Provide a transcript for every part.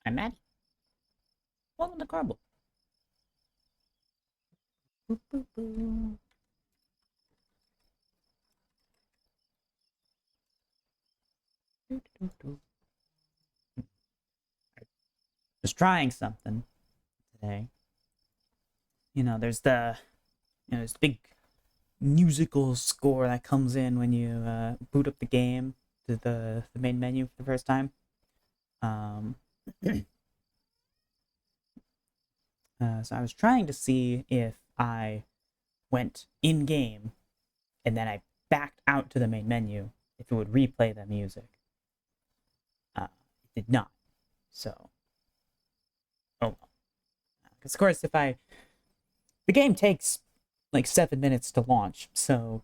I'm Maddie. Welcome to Kerbal. Boop, boop, boop. Doo, doo, doo. Just trying something today. There's this big musical score that comes in when you boot up the game to the main menu for the first time. Um, so I was trying to see if I went in game and then I backed out to the main menu if it would replay the music. It did not. So, oh well. Because of course, the game takes like 7 minutes to launch, so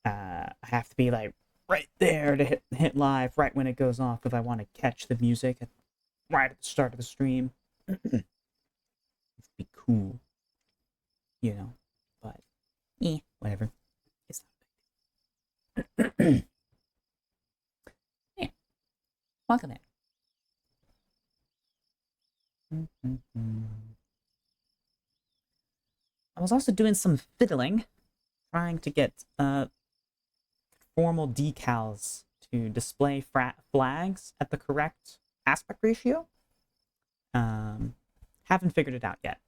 I have to be like right there to hit live right when it goes off if I want to catch the music right at the start of the stream. It'd be cool, but whatever. It's not big. Yeah, welcome in. I was also doing some fiddling, trying to get formal decals to display flags at the correct aspect ratio. Haven't figured it out yet.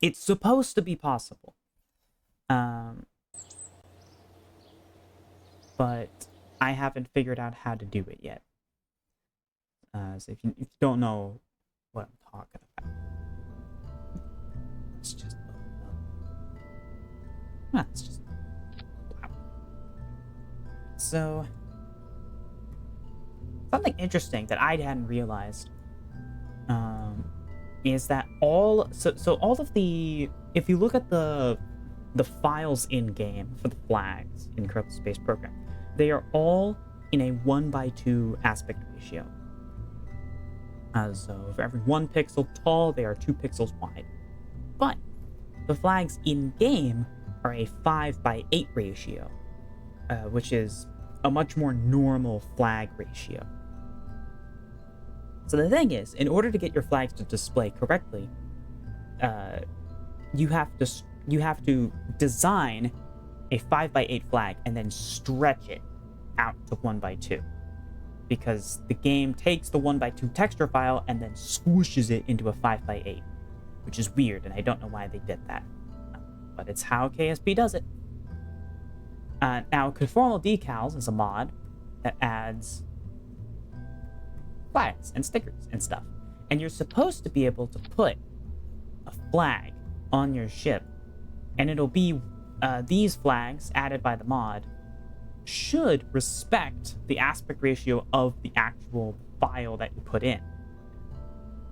It's supposed to be possible. But I haven't figured out how to do it yet. So if you don't know what I'm talking about, it's just so something interesting that I hadn't realized is that all of the, if you look at the files in game for the flags in Kerbal Space Program, they are all in a 1:2 aspect ratio. So for every 1 pixel tall, they are 2 pixels wide. But the flags in game are a 5:8 ratio, which is a much more normal flag ratio. So the thing is, in order to get your flags to display correctly, you have to design a 5:8 flag and then stretch it out to 1:2, because the game takes the 1:2 texture file and then squishes it into a 5:8, which is weird, and I don't know why they did that, but it's how KSP does it. Now, Conformal Decals is a mod that adds flags and stickers and stuff, and you're supposed to be able to put a flag on your ship, and it'll be these flags added by the mod should respect the aspect ratio of the actual file that you put in,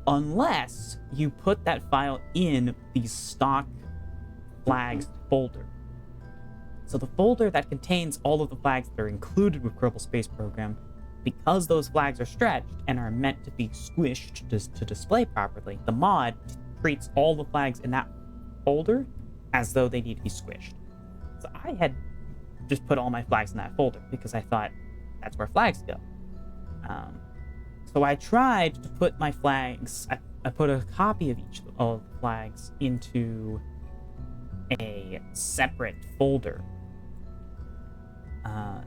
unless you put that file in the stock flags folder. So the folder that contains all of the flags that are included with Kerbal Space Program, because those flags are stretched and are meant to be squished to display properly, the mod treats all the flags in that folder as though they need to be squished. So I had just put all my flags in that folder because I thought that's where flags go. So I tried to put my flags, I put a copy of each of the flags into a separate folder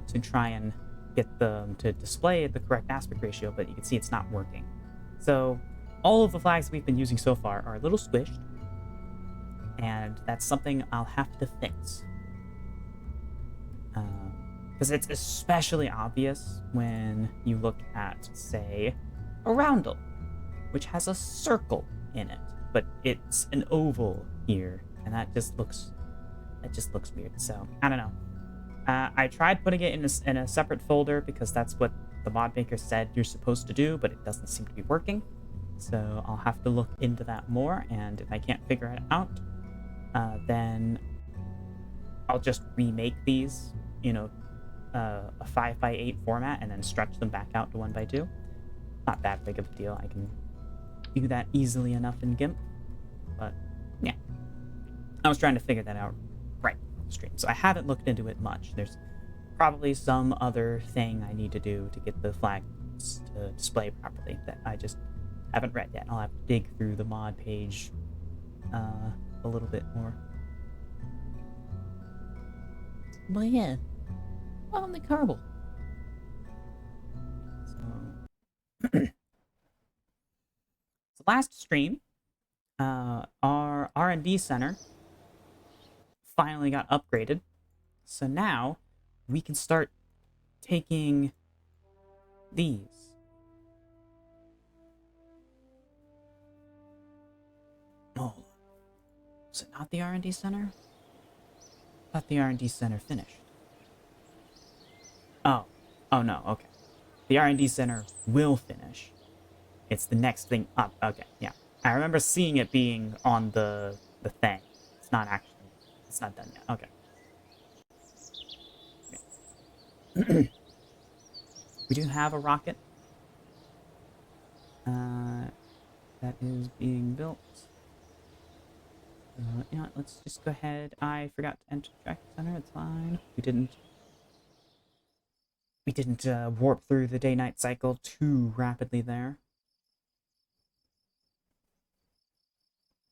to try and get them to display the correct aspect ratio, but you can see it's not working. So all of the flags we've been using so far are a little squished, and that's something I'll have to fix. Because it's especially obvious when you look at, say, a roundel, which has a circle in it, but it's an oval here, and that just looks weird. So I don't know. I tried putting it in a separate folder because that's what the mod maker said you're supposed to do, but it doesn't seem to be working. So I'll have to look into that more, and if I can't figure it out, then I'll just remake these, a 5:8 format, and then stretch them back out to 1:2. Not that big of a deal. I can do that easily enough in GIMP. But yeah, I was trying to figure that out right on the stream, so I haven't looked into it much. There's probably some other thing I need to do to get the flag notes to display properly that I just haven't read yet. I'll have to dig through the mod page a little bit more. But yeah, welcome to Kerbal. So, so last stream, our R&D center finally got upgraded. So now we can start taking these. Oh, is it not the R&D center? I thought the R&D center finished. Oh no, okay. The R&D center will finish. It's the next thing up. Okay, yeah. I remember seeing it being on the thing. It's not done yet. Okay. We do have a rocket that is being built. You know what, let's just go ahead. I forgot to enter the track center. It's fine. We didn't warp through the day-night cycle too rapidly there.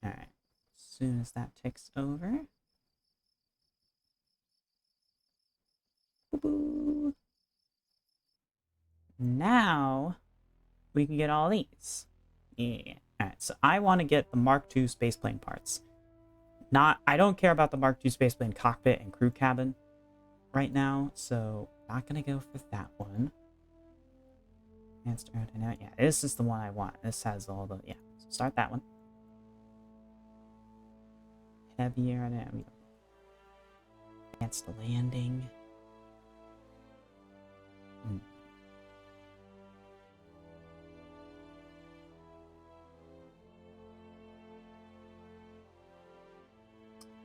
All right. As soon as that ticks over. Boo-boo. Now we can get all these. Yeah. Alright, so I want to get the Mark II spaceplane parts. I don't care about the Mark II spaceplane cockpit and crew cabin right now, so not gonna go for that one. Advanced aerodynamic. Yeah, this is the one I want. This has all the, yeah. So start that one. Heavy aerodynamic. Advanced landing.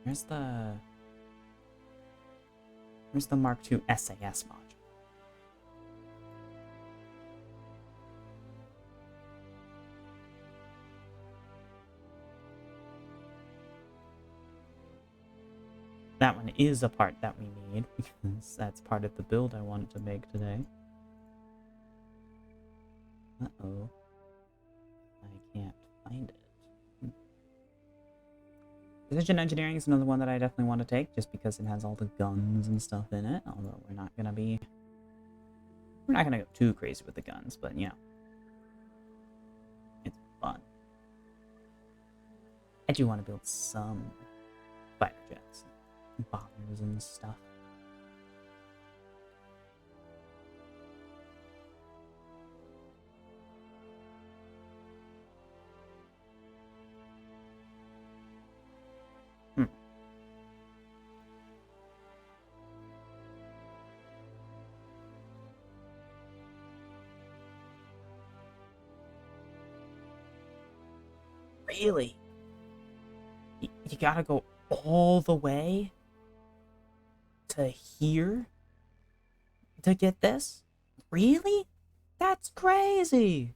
Where's the Mark II SAS module? That one is a part that we need, because that's part of the build I wanted to make today. Uh-oh. I can't find it. Precision engineering is another one that I definitely want to take, just because it has all the guns and stuff in it. Although we're not gonna go too crazy with the guns, but you know, it's fun. I do want to build some fighter jets, bombers, and stuff. Really? You gotta go all the way to here to get this? Really? That's crazy!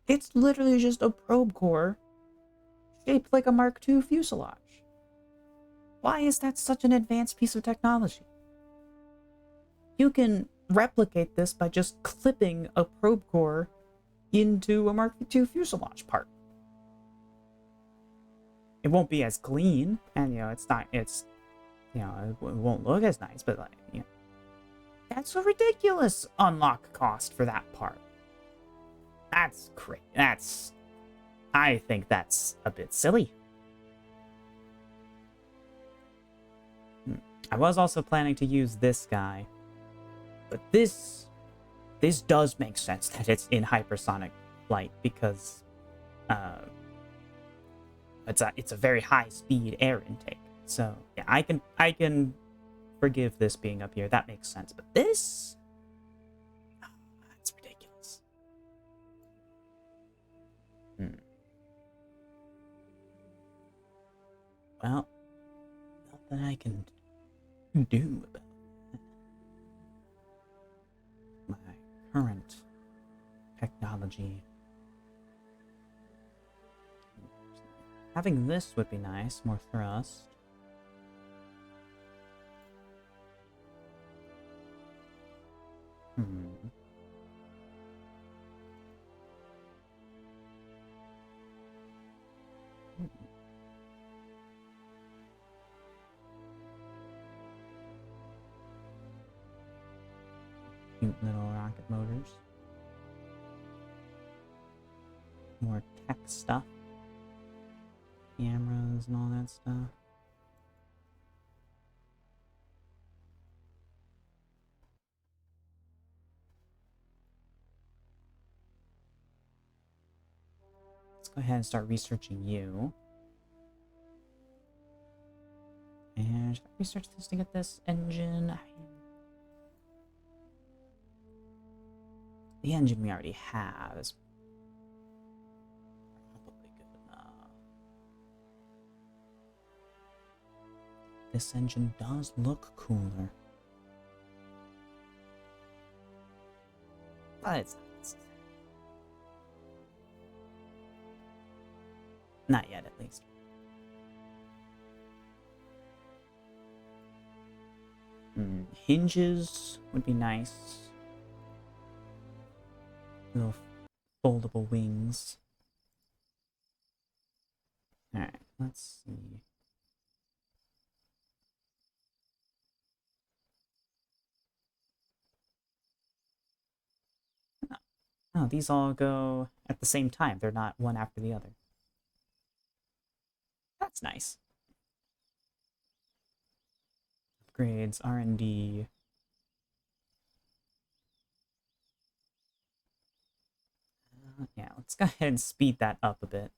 It's literally just a probe core shaped like a Mark II fuselage. Why is that such an advanced piece of technology? You can replicate this by just clipping a probe core into a Mark II fuselage part. It won't be as clean, and you know, it won't look as nice, but like, you know, that's a ridiculous unlock cost for that part. That's great. I think that's a bit silly. I was also planning to use this guy, but this does make sense that it's in hypersonic flight, because it's a very high speed air intake. So yeah, I can forgive this being up here. That makes sense. But this, it's ridiculous. Well, nothing I can do about it. My current technology. Having this would be nice, more thrust. Hmm. Cute little rocket motors. More tech stuff. Cameras and all that stuff. Let's go ahead and start researching you. And should I research this to get this engine? The engine we already have is probably good enough. This engine does look cooler. But it's not necessary. Not yet, at least. Hinges would be nice. Little foldable wings. Alright, let's see. Oh, these all go at the same time. They're not one after the other. That's nice. Upgrades, R&D. Yeah, let's go ahead and speed that up a bit.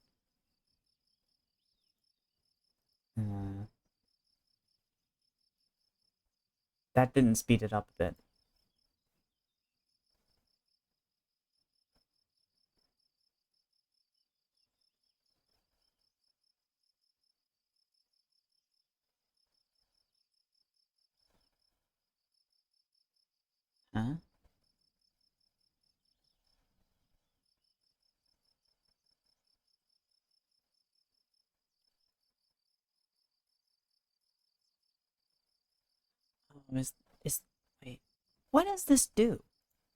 That didn't speed it up a bit. Huh? Oh, is wait, what does this do?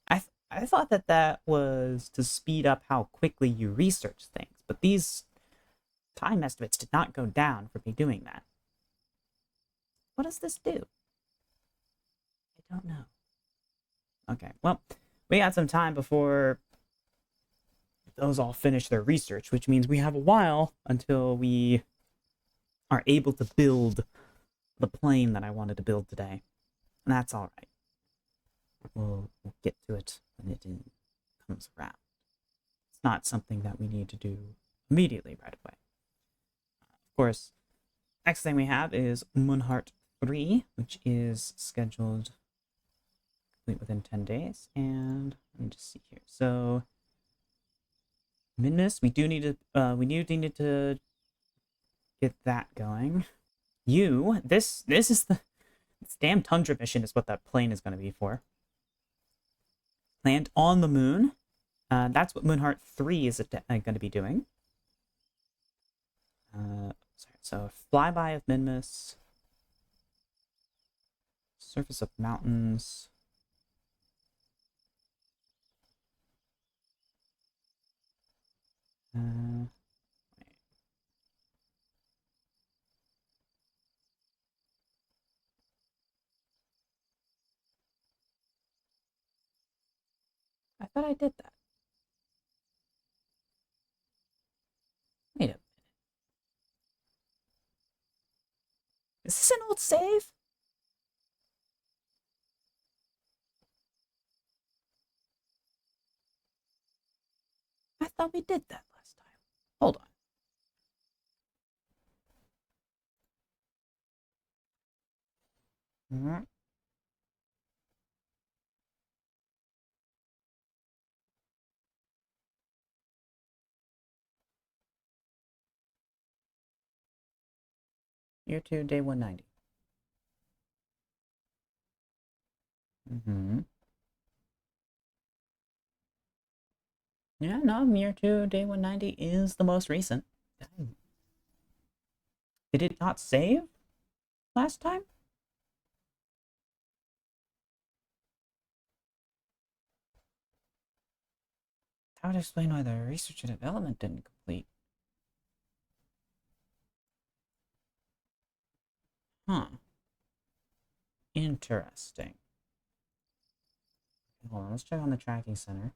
I thought that was to speed up how quickly you research things, but these time estimates did not go down for me doing that. What does this do? I don't know. Okay, well, we got some time before those all finish their research, which means we have a while until we are able to build the plane that I wanted to build today. And that's all right. We'll get to it when it comes around. It's not something that we need to do immediately right away. Of course, next thing we have is Moonheart 3, which is scheduled complete within 10 days. And let me just see here. So Minmus, we do need to get that going. This is this damn Tundra mission is what that plane is going to be for. Land on the moon. That's what Moonheart 3 is going to be doing. Sorry, so flyby of Minmus. Surface of mountains. Wait. I thought I did that. Wait a minute. Is this an old save? I thought we did that last time. Hold on. Year 2, day 190. Yeah, no, Year 2, day 190 is the most recent. Did it not save last time? That would explain why the research and development didn't complete. Huh. Interesting. Hold on, let's check on the tracking center.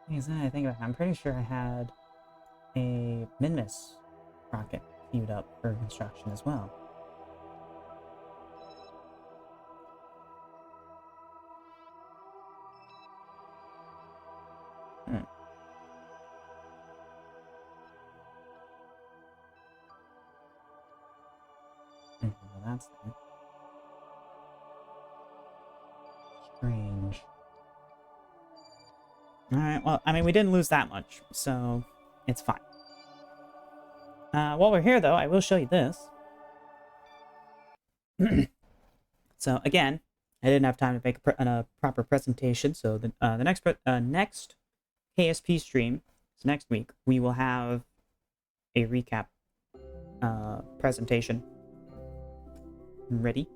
Because then I think about it, I'm pretty sure I had a Minmus rocket queued up for construction as well. Well, that's there. Strange. Alright, well, I mean, we didn't lose that much, so it's fine. While we're here, though, I will show you this. So, again, I didn't have time to make a proper presentation, so the next KSP stream, so next week, we will have a recap presentation ready.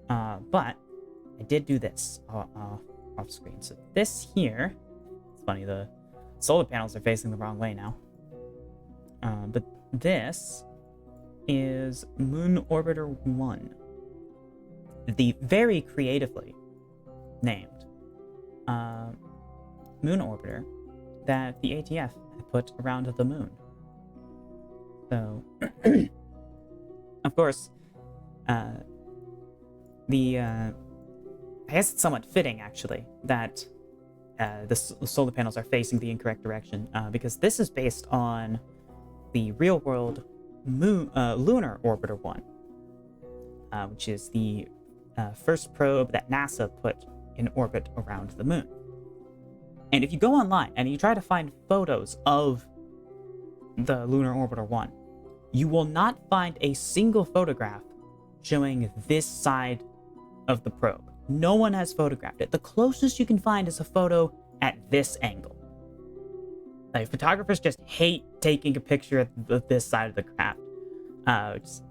But I did do this off screen. So this here, it's funny, the solar panels are facing the wrong way now. But this is Moon Orbiter 1. The very creatively named Moon Orbiter that the ATF had put around the moon. So, of course, I guess it's somewhat fitting, actually, that the solar panels are facing the incorrect direction, because this is based on the real-world Lunar Orbiter 1, which is the first probe that NASA put in orbit around the moon. And if you go online and you try to find photos of the Lunar Orbiter 1, you will not find a single photograph showing this side of the probe. No one has photographed it. The closest you can find is a photo at this angle. Like, photographers just hate taking a picture of this side of the craft. Which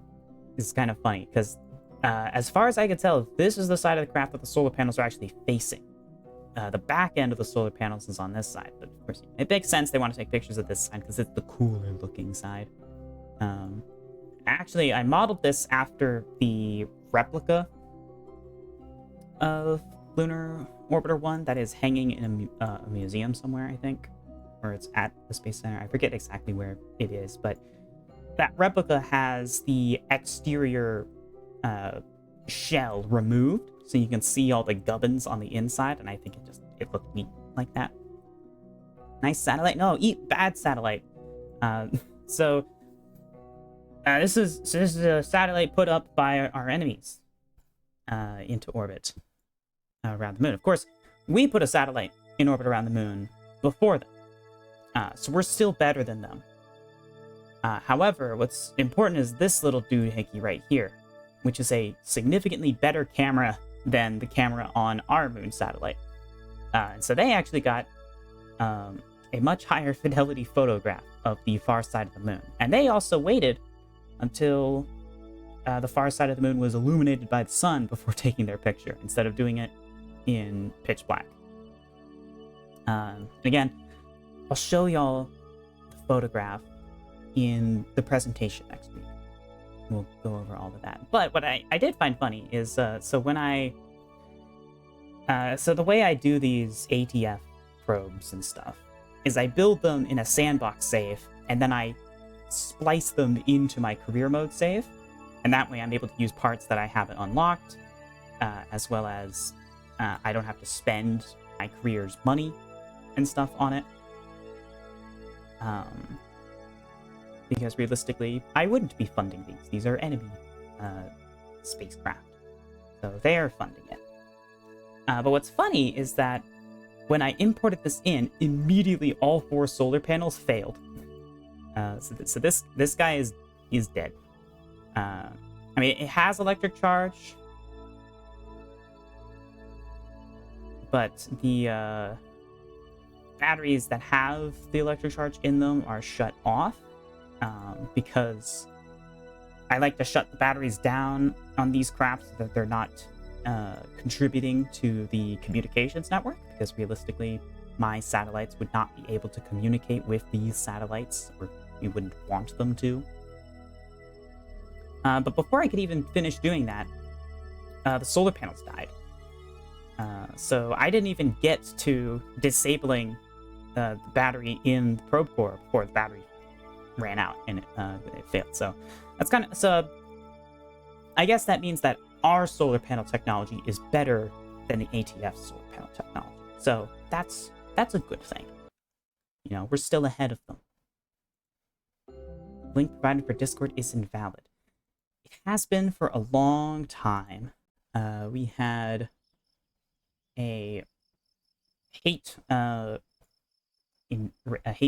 is kind of funny, because as far as I can tell, this is the side of the craft that the solar panels are actually facing. The back end of the solar panels is on this side, but of course, it makes sense they want to take pictures of this side because it's the cooler looking side. Actually, I modeled this after the replica of Lunar Orbiter 1 that is hanging in a museum somewhere, I think, or it's at the Space Center. I forget exactly where it is, but that replica has the exterior shell removed, so you can see all the gubbins on the inside, and I think it looked neat like that. Nice satellite. No, eat bad satellite. So this is a satellite put up by our enemies into orbit around the moon. Of course, we put a satellite in orbit around the moon before them, so we're still better than them. However, what's important is this little doohickey right here, which is a significantly better camera than the camera on our moon satellite. And so they actually got a much higher fidelity photograph of the far side of the moon. And they also waited until the far side of the moon was illuminated by the sun before taking their picture, instead of doing it in pitch black. Again, I'll show y'all the photograph in the presentation next week. We'll go over all of that. But what I did find funny is, so the way I do these ATF probes and stuff is I build them in a sandbox save, and then I splice them into my career mode save, and that way I'm able to use parts that I haven't unlocked, as well as I don't have to spend my career's money and stuff on it. Because realistically, I wouldn't be funding these. These are enemy spacecraft, so they are funding it. But what's funny is that when I imported this in, immediately all 4 solar panels failed. So this guy is dead. I mean, it has electric charge, but the batteries that have the electric charge in them are shut off, because I like to shut the batteries down on these craft so that they're not contributing to the communications network, because realistically, my satellites would not be able to communicate with these satellites, or we wouldn't want them to. But before I could even finish doing that, the solar panels died. So I didn't even get to disabling the battery in the probe core before the battery ran out and it failed. So that's kind of so. I guess that means that our solar panel technology is better than the ATF solar panel technology. So that's a good thing. You know, we're still ahead of them. Link provided for Discord is invalid. It has been for a long time. We had a hate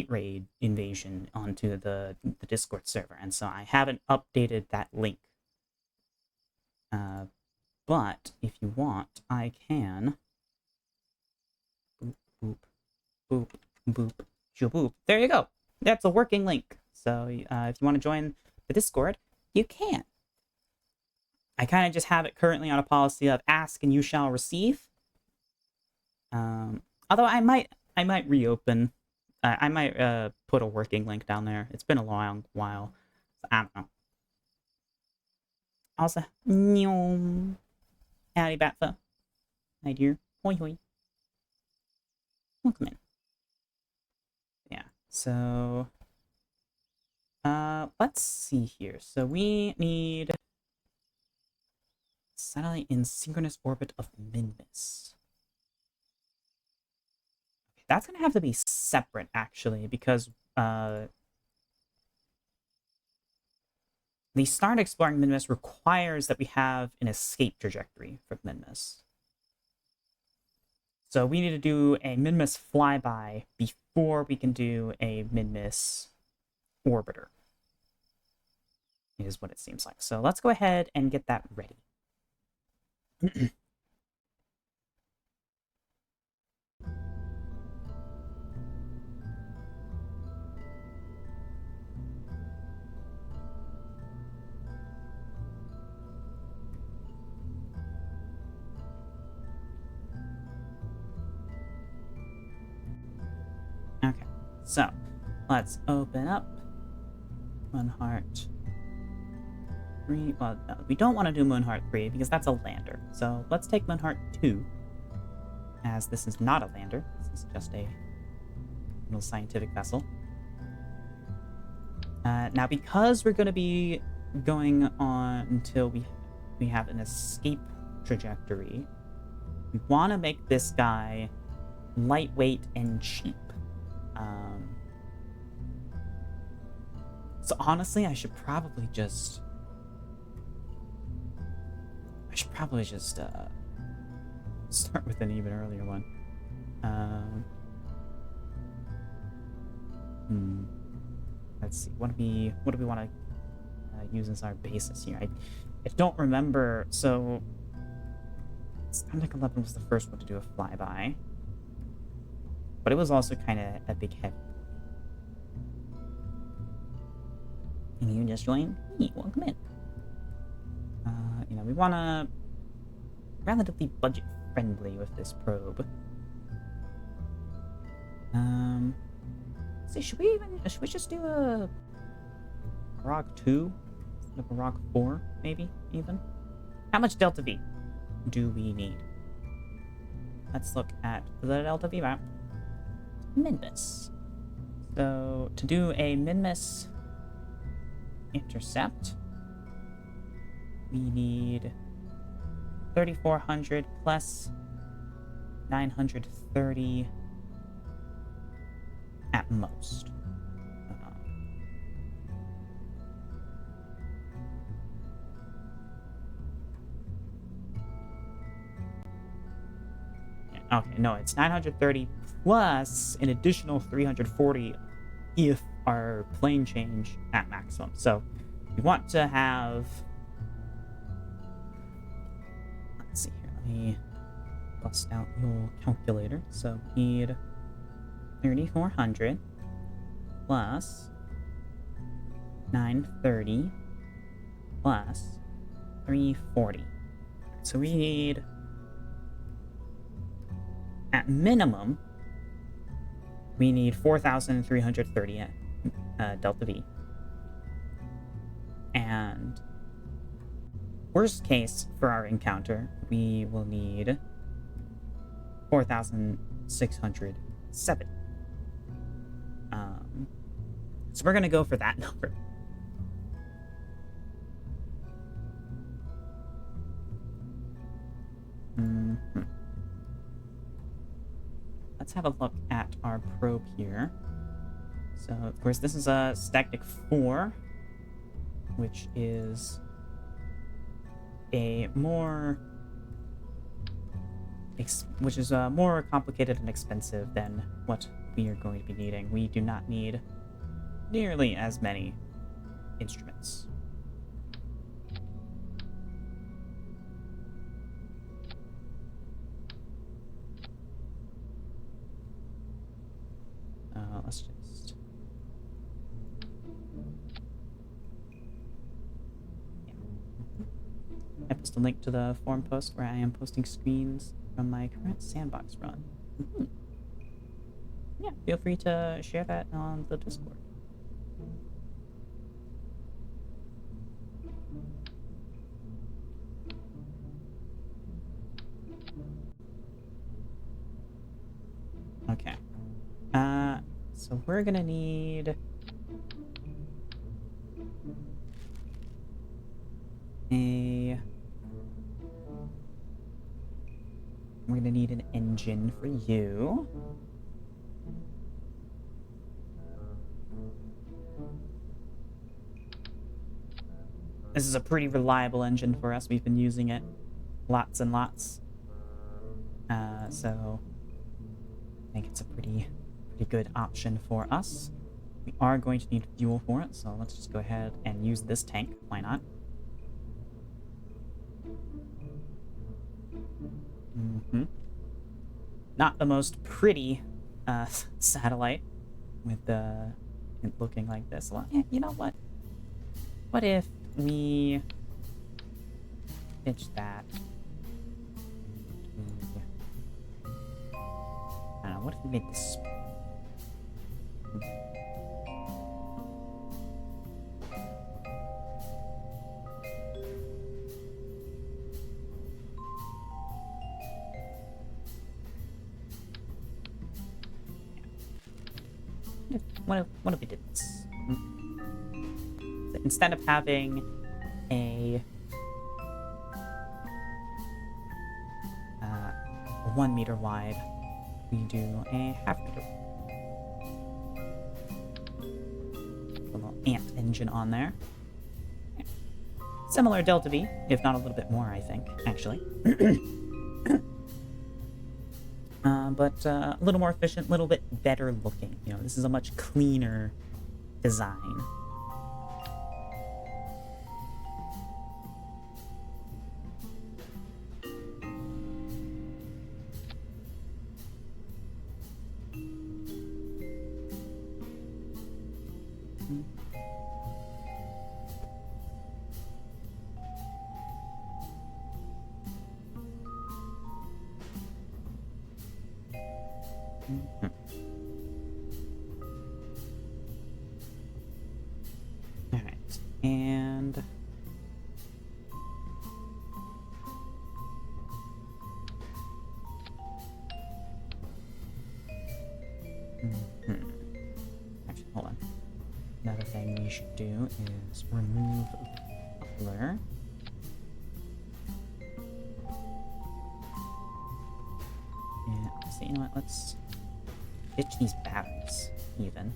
raid invasion onto the Discord server, and so I haven't updated that link. But if you want, I can boop boop boop boop boop. There you go. That's a working link. So if you want to join the Discord, you can. I kind of just have it currently on a policy of ask and you shall receive. Although I might reopen. I might put a working link down there. It's been a long while. So I don't know. Also, howdy, Batfo. Hi, dear. Hoi, hoi. Welcome in. Yeah. So, let's see here. So we need satellite in synchronous orbit of Minmus. That's going to have to be separate, actually, because the start exploring Minmus requires that we have an escape trajectory from Minmus. So we need to do a Minmus flyby before we can do a Minmus orbiter, is what it seems like. So let's go ahead and get that ready. Okay, so let's open up Moonheart 3. Well, no, we don't want to do Moonheart 3 because that's a lander. So let's take Moonheart 2, as this is not a lander. This is just a little scientific vessel. Now, because we're going to be going on until we have an escape trajectory, we want to make this guy lightweight and cheap. So honestly, I should probably just start with an even earlier one. Let's see. What do we want to use as our basis here? I don't remember. So Sputnik 11 was the first one to do a flyby, but it was also kind of a big heavy. And you just joined? Hey, welcome in. You know, we want to relatively budget friendly with this probe. See, should we just do a Rock 2 instead of a Rock 4, maybe even? How much Delta V do we need? Let's look at the Delta V map. Minmus. So to do a Minmus intercept, we need 3,400 plus 930 at most. Okay, no, it's 930 plus an additional 340 if our plane change at maximum. So we want to have, let's see here, let me bust out your calculator. So we need 3,400 plus 930 plus 340. So we need, at minimum, we need 4,330 Delta V. And worst case for our encounter, we will need 4,607. So we're gonna go for that number. Let's have a look at our probe here. So, of course, this is a Stagnic 4, which is a more more complicated and expensive than what we are going to be needing. We do not need nearly as many instruments. Let's just... Yeah. I post a link to the forum post where I am posting screens from my current sandbox run. Yeah, feel free to share that on the Discord. Okay. So we're gonna need an engine for you. This is a pretty reliable engine for us. We've been using it lots and lots. So I think it's a pretty good option for us. We are going to need fuel for it, so let's just go ahead and use this tank. Why not? Not the most pretty satellite with it looking like this. Well, you know what? What if we pitch that? I don't know. What if we made this? What if we did this? So instead of having a 1 meter wide, we do a half meter. A little ant engine on there. Yeah. Similar Delta V, if not a little bit more, I think, actually. But a little more efficient, a little bit better looking. You know, this is a much cleaner design. Alright, and actually, hold on. Another thing we should do is remove the coupler. And so, you know what, let's ditch these batteries, even.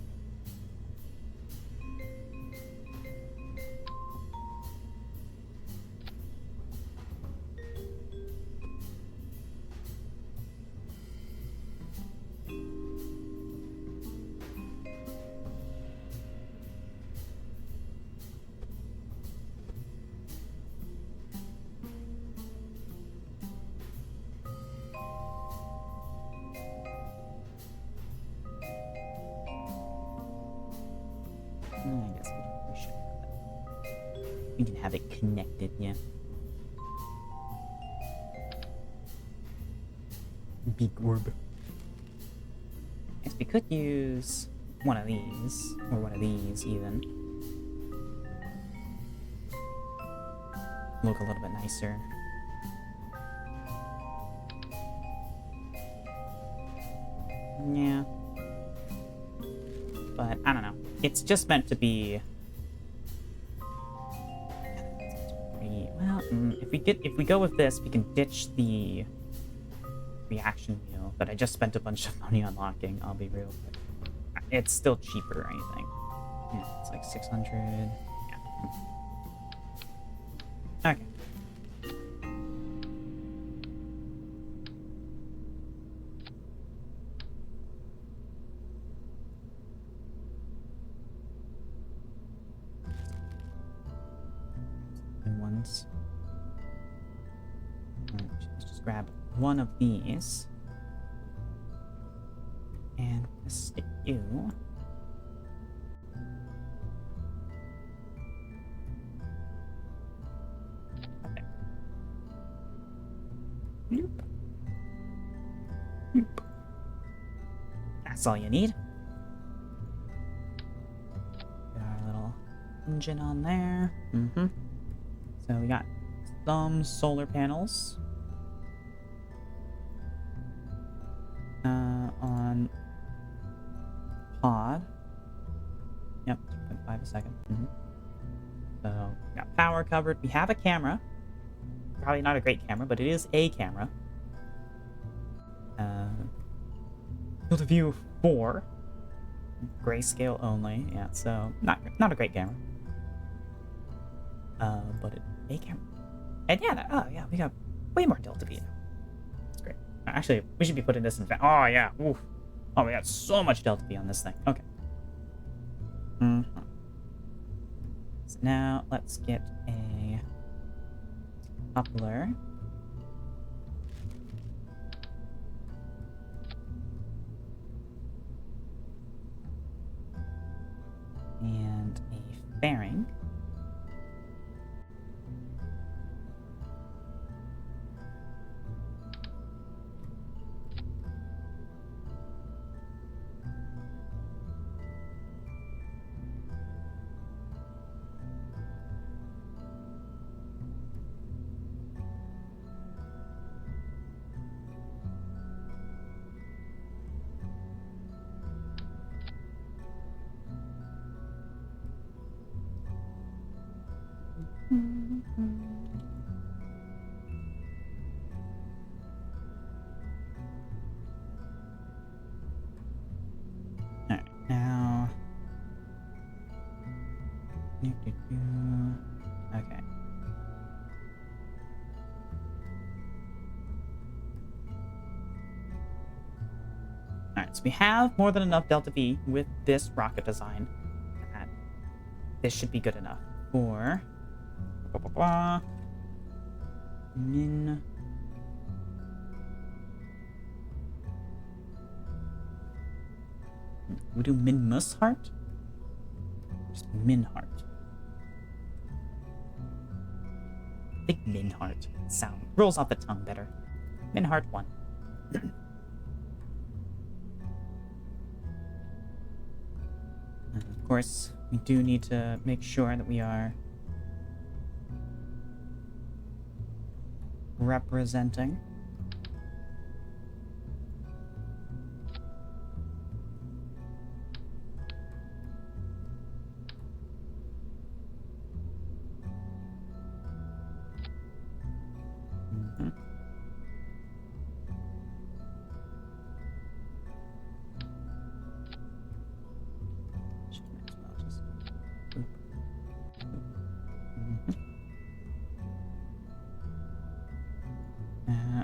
We can have it connected, yeah. Big orb. Yes, we could use one of these, or one of these even. Look a little bit nicer. Yeah. But I don't know. It's just meant to be. Well, if we go with this, we can ditch the reaction wheel that I just spent a bunch of money unlocking. I'll be real, but it's still cheaper, I think. Yeah, it's like 600. Yeah. Okay. Ones. Let's just grab one of these. And stick you. Okay. Nope. Nope. That's all you need. Got our little engine on there. Mm-hmm. So we got some solar panels on pod. Yep, 2.5 a second. Mm-hmm. So we got power covered. We have a camera. Probably not a great camera, but it is a camera. Field of view 4. Grayscale only. Yeah, so not a great camera. But a camera. And yeah, we got way more delta V now. That's great. Actually, we should be putting this in. Oh yeah. Oof. Oh, we got so much delta V on this thing. Okay. So now let's get a coupler. And a fairing. Alright, now. Okay. Alright, so we have more than enough delta V with this rocket design. This should be good enough for min. We do min mus heart? Just min heart. I think min heart sound rolls off the tongue better. Min heart 1. And of course, we do need to make sure that we are representing.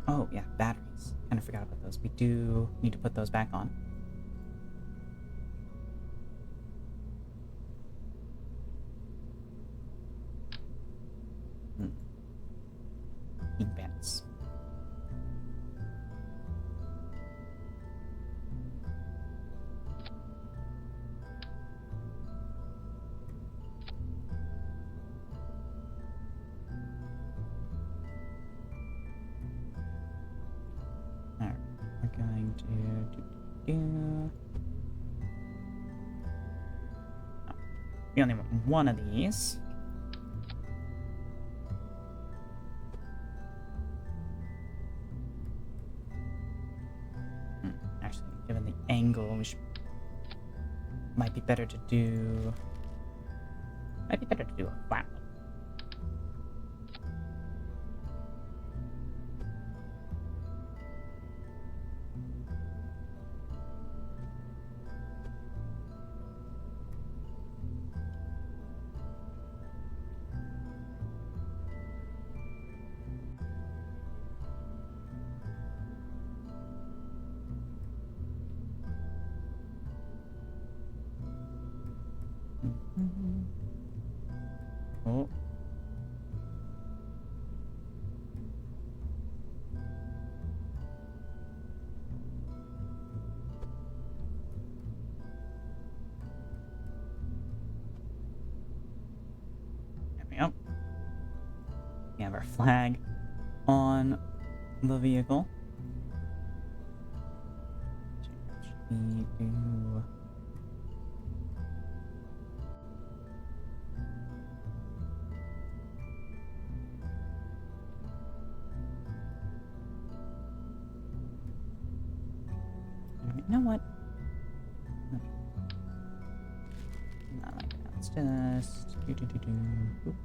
Oh, yeah, batteries. Kind of forgot about those. We do need to put those back on. Heat vents. We only want one of these. Actually, given the angle, we should might be better to do a flat one. Oh. There we go. We have our flag on the vehicle. We do. You know what? Not like that. Let's just Oop.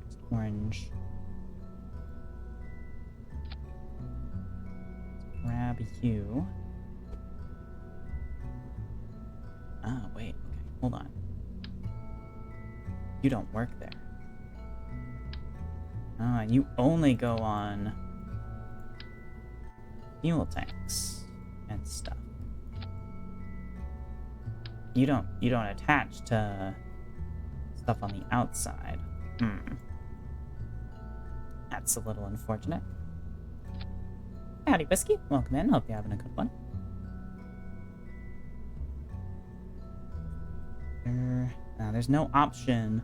Just orange. Let's grab you. Ah, wait. Okay, hold on. You don't work there. Ah, you only go on fuel tanks and stuff. You don't attach to stuff on the outside. That's a little unfortunate. Howdy, Whiskey. Welcome in. Hope you're having a good one. There's no option.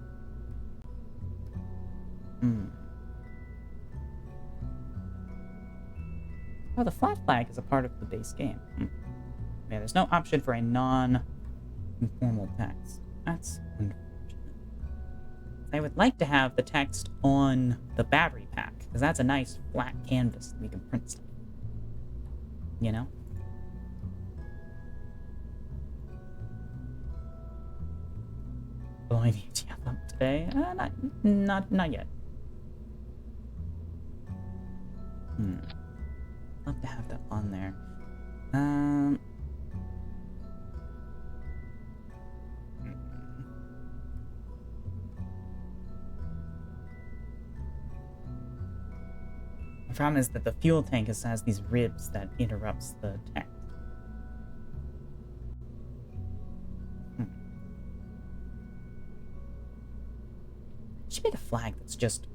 Oh, the flat flag is a part of the base game. Yeah, there's no option for a non-informal text. That's unfortunate. I would like to have the text on the battery pack, because that's a nice flat canvas that we can print stuff. You know? Blowing the UTF up today? Not yet. Love to have that on there. The problem is that the fuel tank has these ribs that interrupts the text. Should make a flag that's just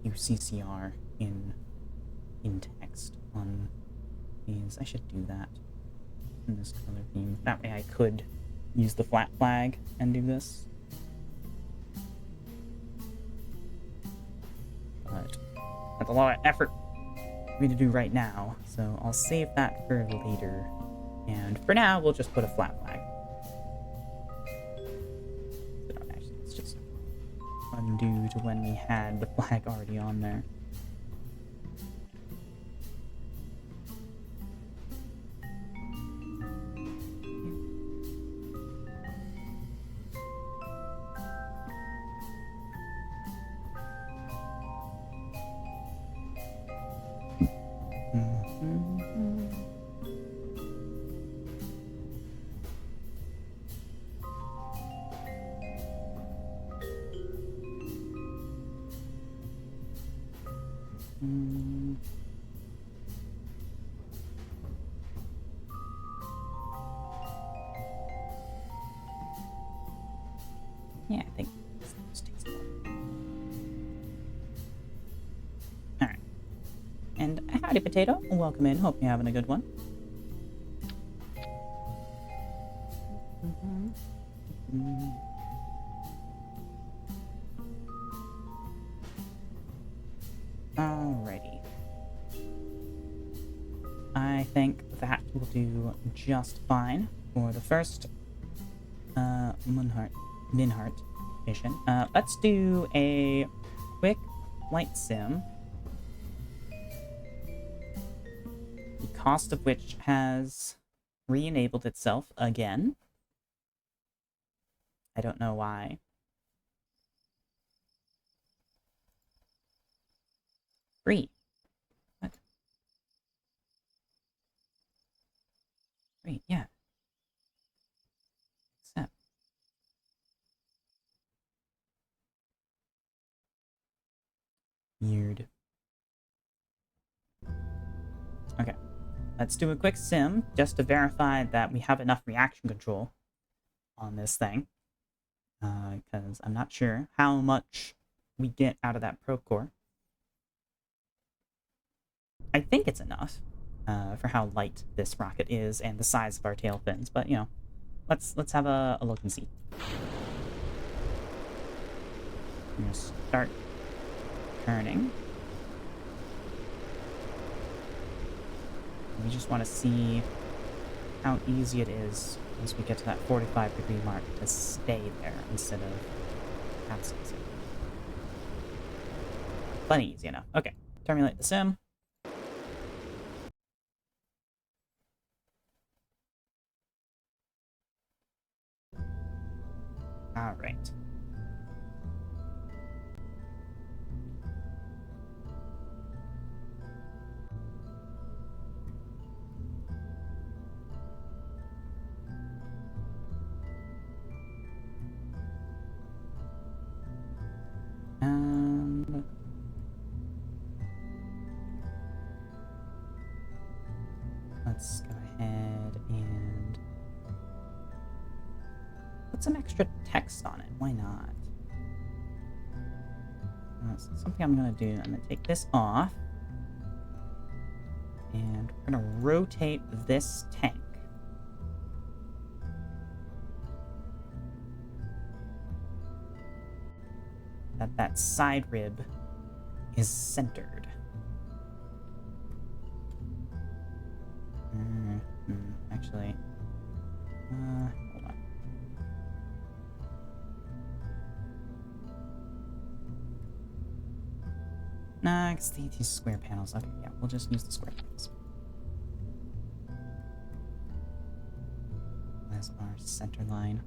UCCR in text on these. I should do that in this color theme. That way I could use the flat flag and do this. But that's a lot of effort for me to do right now, so I'll save that for later. And for now, we'll just put a flat flag. So actually, let's just undo to when we had the flag already on there. Yeah, I think this takes a while. Alright. And howdy, Potato. Welcome in. Hope you're having a good one. Alrighty. think that will do just fine for the first Minhart mission. Let's do a quick flight sim, the cost of which has re-enabled itself again. I don't know why. Free. What? Free, yeah. Accept. Weird. Okay. Let's do a quick sim just to verify that we have enough reaction control on this thing. Because I'm not sure how much we get out of that probe core. I think it's enough for how light this rocket is and the size of our tail fins, but you know, let's have a look and see. I'm gonna start turning. We just want to see how easy it is once we get to that 45-degree mark to stay there instead of capsizing. Plenty easy enough. Okay, terminate the sim. All right. Let's go ahead and put some extra text on it. Why not? That's something I'm going to do. I'm going to take this off. And we're going to rotate this tank. That side rib is centered. Actually, hold on. Nah, I can use square panels. Okay, yeah, we'll just use the square panels. As our center line.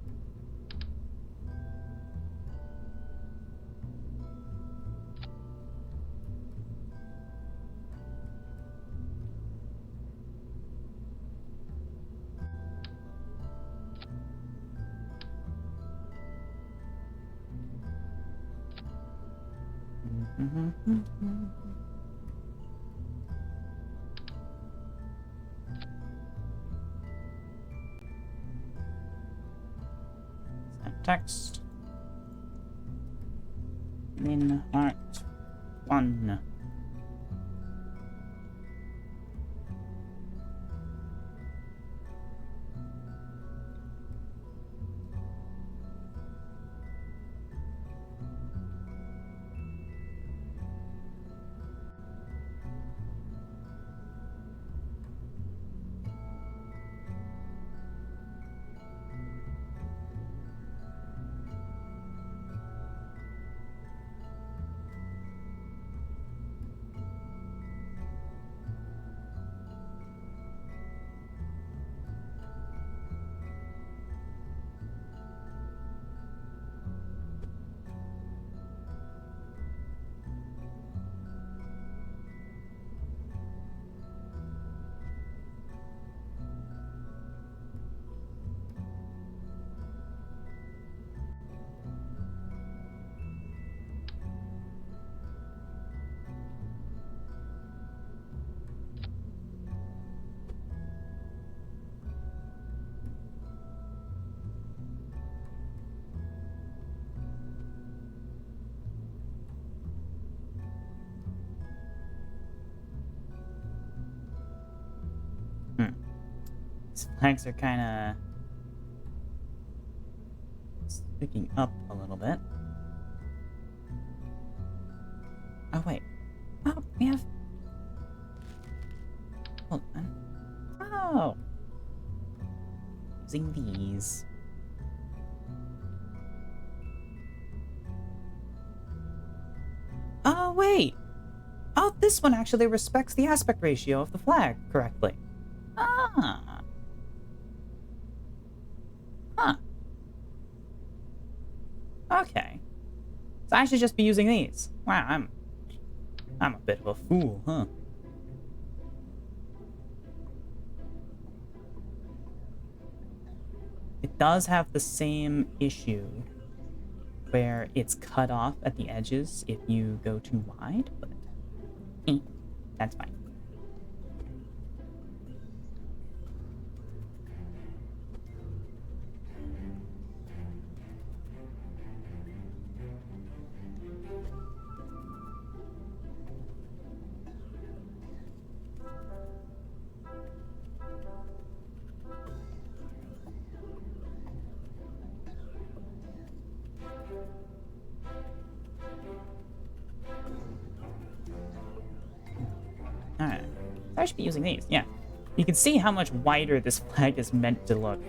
Text. Minhart 1. These flags are kind of sticking up a little bit. Oh, wait. Oh, we have... Hold on. Oh. Using these. Oh, wait. Oh, this one actually respects the aspect ratio of the flag correctly. Ah. Huh. Okay. So I should just be using these. Wow, I'm a bit of a fool, huh? It does have the same issue where it's cut off at the edges if you go too wide, but that's fine. Alright. So I should be using these, yeah. You can see how much wider this flag is meant to look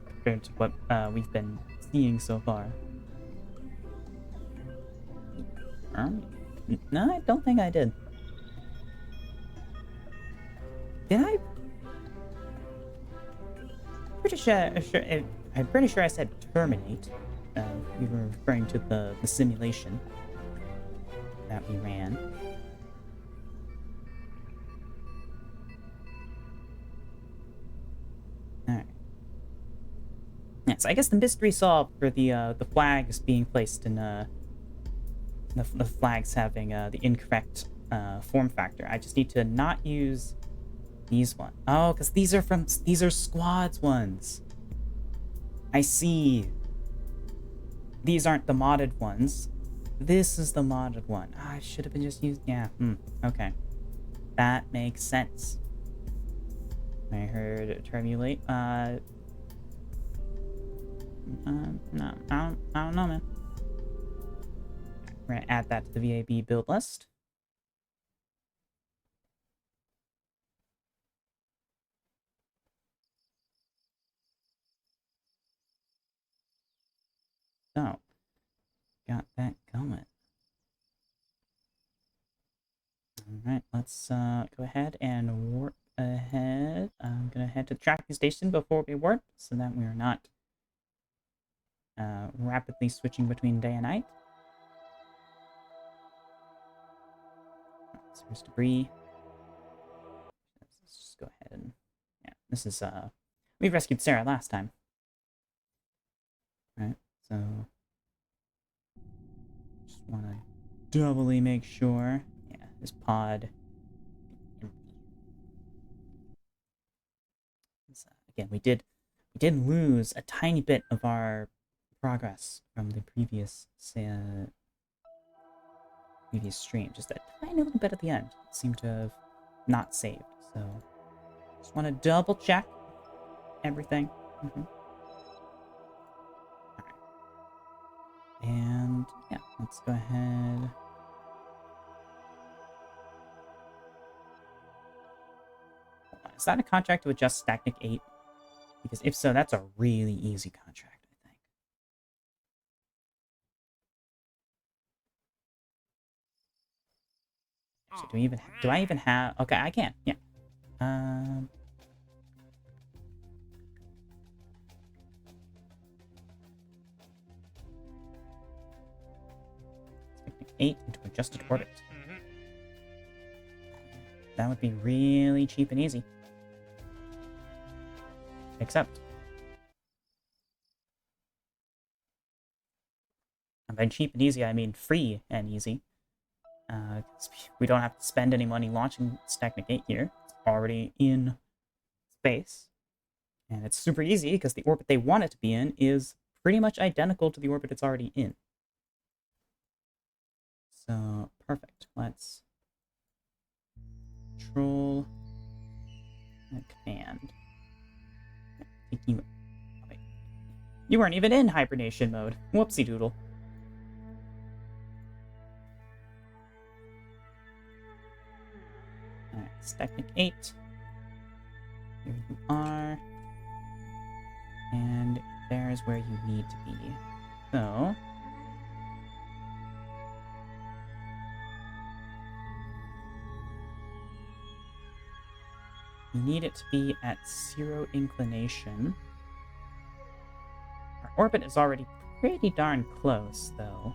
compared to what we've been seeing so far. No, I don't think I did. Did I? I'm pretty sure I said terminate. We were referring to the simulation that we ran. Alright. Yeah, so I guess the mystery solved for the flags being placed in the flags having the incorrect form factor. I just need to not use these ones. Oh, because these are squads ones. I see. These aren't the modded ones. This is the modded one. Oh, I should have been just used. Yeah. Okay. That makes sense. I heard termulate. No, I don't know, man. We're gonna add that to the VAB build list. So, got that going. Alright, let's go ahead and warp ahead. I'm gonna head to the tracking station before we warp so that we're not rapidly switching between day and night. So there's debris. Let's just go ahead and yeah, this is we rescued Sarah last time. Right, so just wanna doubly make sure. Yeah, this pod. Again, we did lose a tiny bit of our progress from the previous stream. Just a tiny little bit at the end. It seemed to have not saved. So just want to double check everything. All right. And yeah, let's go ahead. Is that a contract to adjust Stacnic 8? Because if so, that's a really easy contract, I think. So do I even have, okay, I can, yeah. Stacnic 8 into adjusted orbit. That would be really cheap and easy. Except, and by cheap and easy, I mean free and easy. We don't have to spend any money launching Stacnic 8 here. It's already in space. And it's super easy because the orbit they want it to be in is pretty much identical to the orbit it's already in. So, perfect. Let's control and command. You weren't even in hibernation mode. Whoopsie doodle. Alright, Stacnic 8. Here you are. And there's where you need to be. So... you need it to be at 0 inclination. Our orbit is already pretty darn close, though.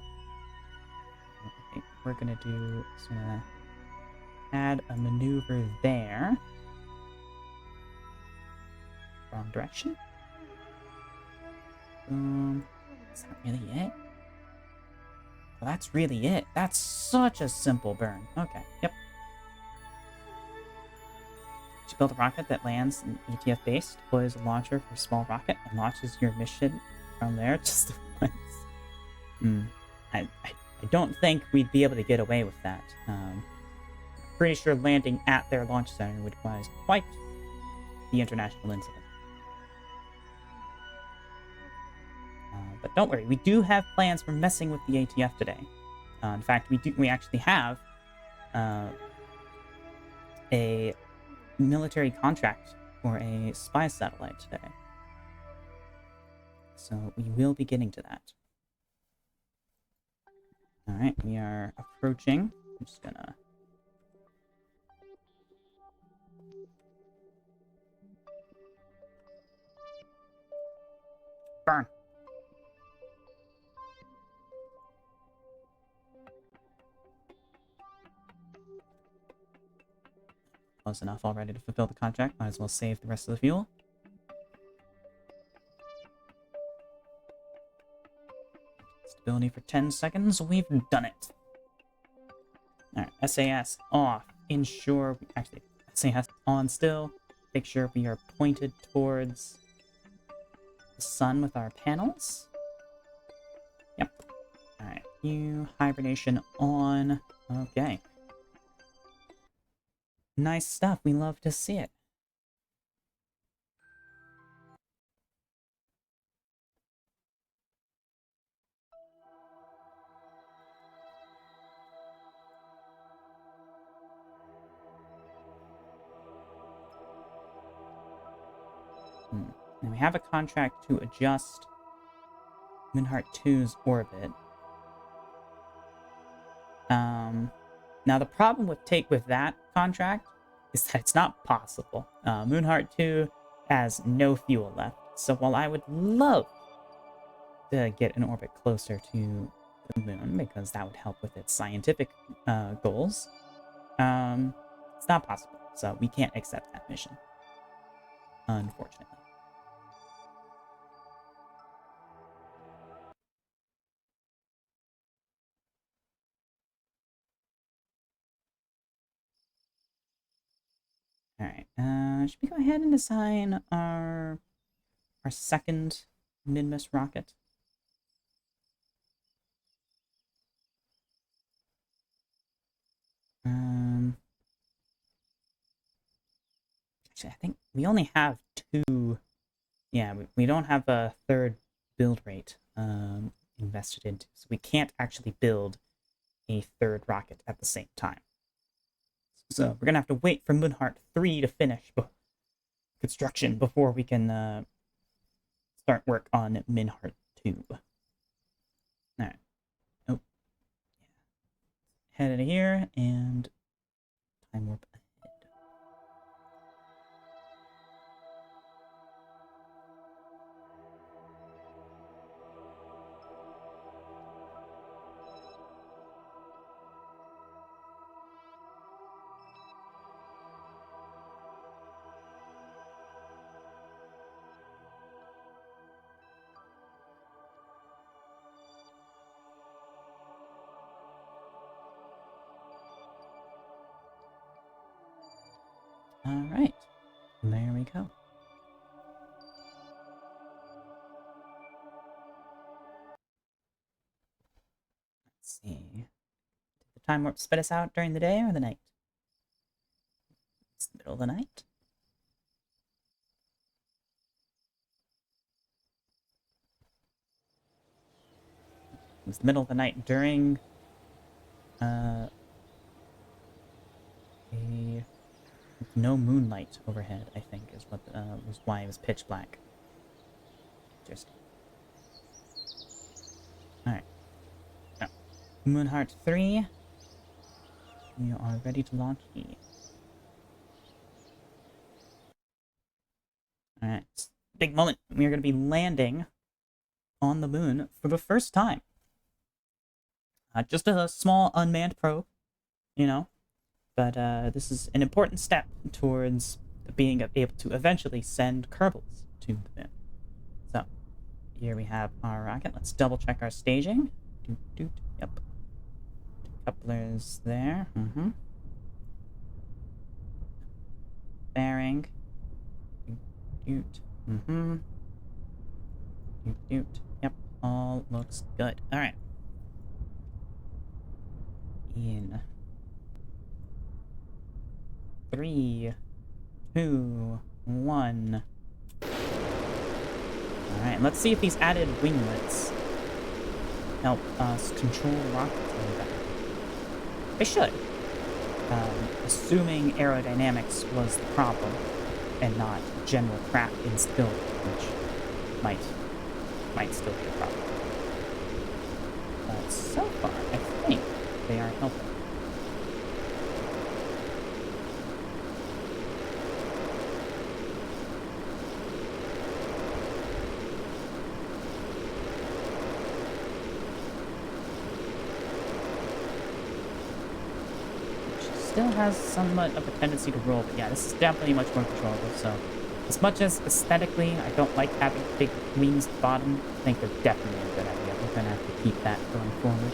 I think we're gonna do... just gonna add a maneuver there. Wrong direction. Is that really it? Well, that's really it. That's such a simple burn. Okay, yep. To build a rocket that lands in ATF base, deploys a launcher for a small rocket, and launches your mission from there just once. I don't think we'd be able to get away with that. Pretty sure landing at their launch center would cause quite the international incident. But don't worry, we do have plans for messing with the ATF today. In fact, we actually have a military contract for a spy satellite today. So we will be getting to that. Alright, we are approaching. I'm just gonna... burn! Close enough already to fulfill the contract. Might as well save the rest of the fuel. Stability for 10 seconds. We've done it. Alright, SAS off. Ensure... actually, SAS on still. Make sure we are pointed towards the sun with our panels. Yep. Alright, you hibernation on. Okay. Nice stuff. We love to see it. Now we have a contract to adjust Moonheart 2's orbit. Now the problem with that contract is that it's not possible. Moonheart 2 has no fuel left. So while I would love to get an orbit closer to the moon, because that would help with its scientific goals, it's not possible. So we can't accept that mission, unfortunately. Alright, should we go ahead and assign our second mid-miss rocket? Actually, I think we only have 2. Yeah, we don't have a third build rate invested into, so we can't actually build a third rocket at the same time. So we're gonna have to wait for Moonheart 3 to finish construction before we can start work on Moonheart 2. Alright. Oh. Head out of here and time warp ahead. Alright, there we go. Let's see. Did the time warp spit us out during the day or the night? It's the middle of the night. It was the middle of the night during a no moonlight overhead, I think, is what was why it was pitch black. Just all right. Now, Moonheart 3. You are ready to launch E. All right, big moment. We are going to be landing on the moon for the first time. Just a small unmanned probe, you know, but this is an important step towards being able to eventually send Kerbals to the moon. So, here we have our rocket. Let's double check our staging. Doot, doot. Yep. Couplers there. Bearing. Doot, doot. Doot, doot. Yep. All looks good. All right. In 3, 2, 1. Alright, let's see if these added winglets help us control rockets a little better. They should. Assuming aerodynamics was the problem and not general craft instability, which might still be a problem. But so far, I think they are helping. Still has somewhat of a tendency to roll, but yeah, this is definitely much more controllable, so as much as aesthetically I don't like having big wings at the bottom, I think they're definitely a good idea. We're gonna have to keep that going forward.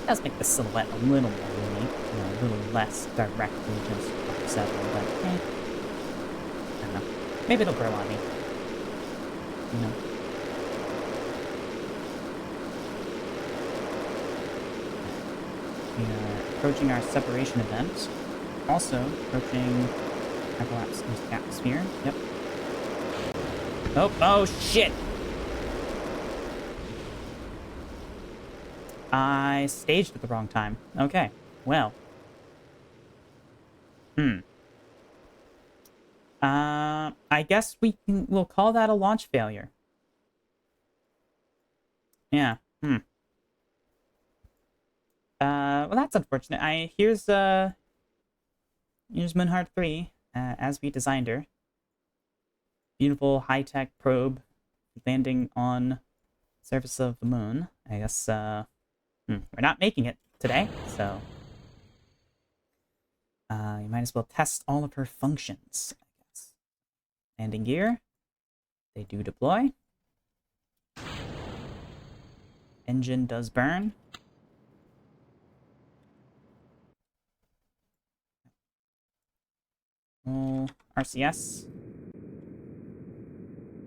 It does make the silhouette a little more unique, you know, a little less directly just up 7, but I don't know. Maybe it'll grow on me. You know. We are approaching our separation event. Also approaching hyperlapse into the atmosphere. Yep. Oh shit! I staged at the wrong time. Okay, well. I guess we'll call that a launch failure. Yeah, well, that's unfortunate. Here's Moonheart 3, as we designed her. Beautiful high-tech probe landing on the surface of the moon. I guess, we're not making it today, so you might as well test all of her functions, I guess. Landing gear. They do deploy. Engine does burn. RCS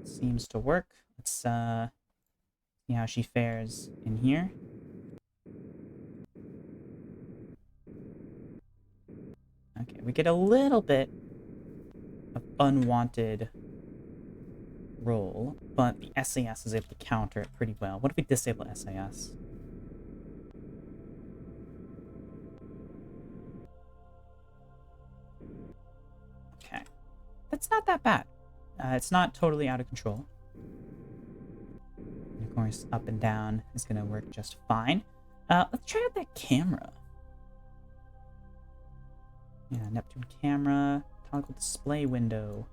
seems to work. Let's see how she fares in here. Okay, we get a little bit of unwanted roll, but the SAS is able to counter it pretty well. What if we disable SAS? Okay. That's not that bad. It's not totally out of control. And of course, up and down is going to work just fine. Let's try out that camera. Yeah, Neptune camera, toggle display window.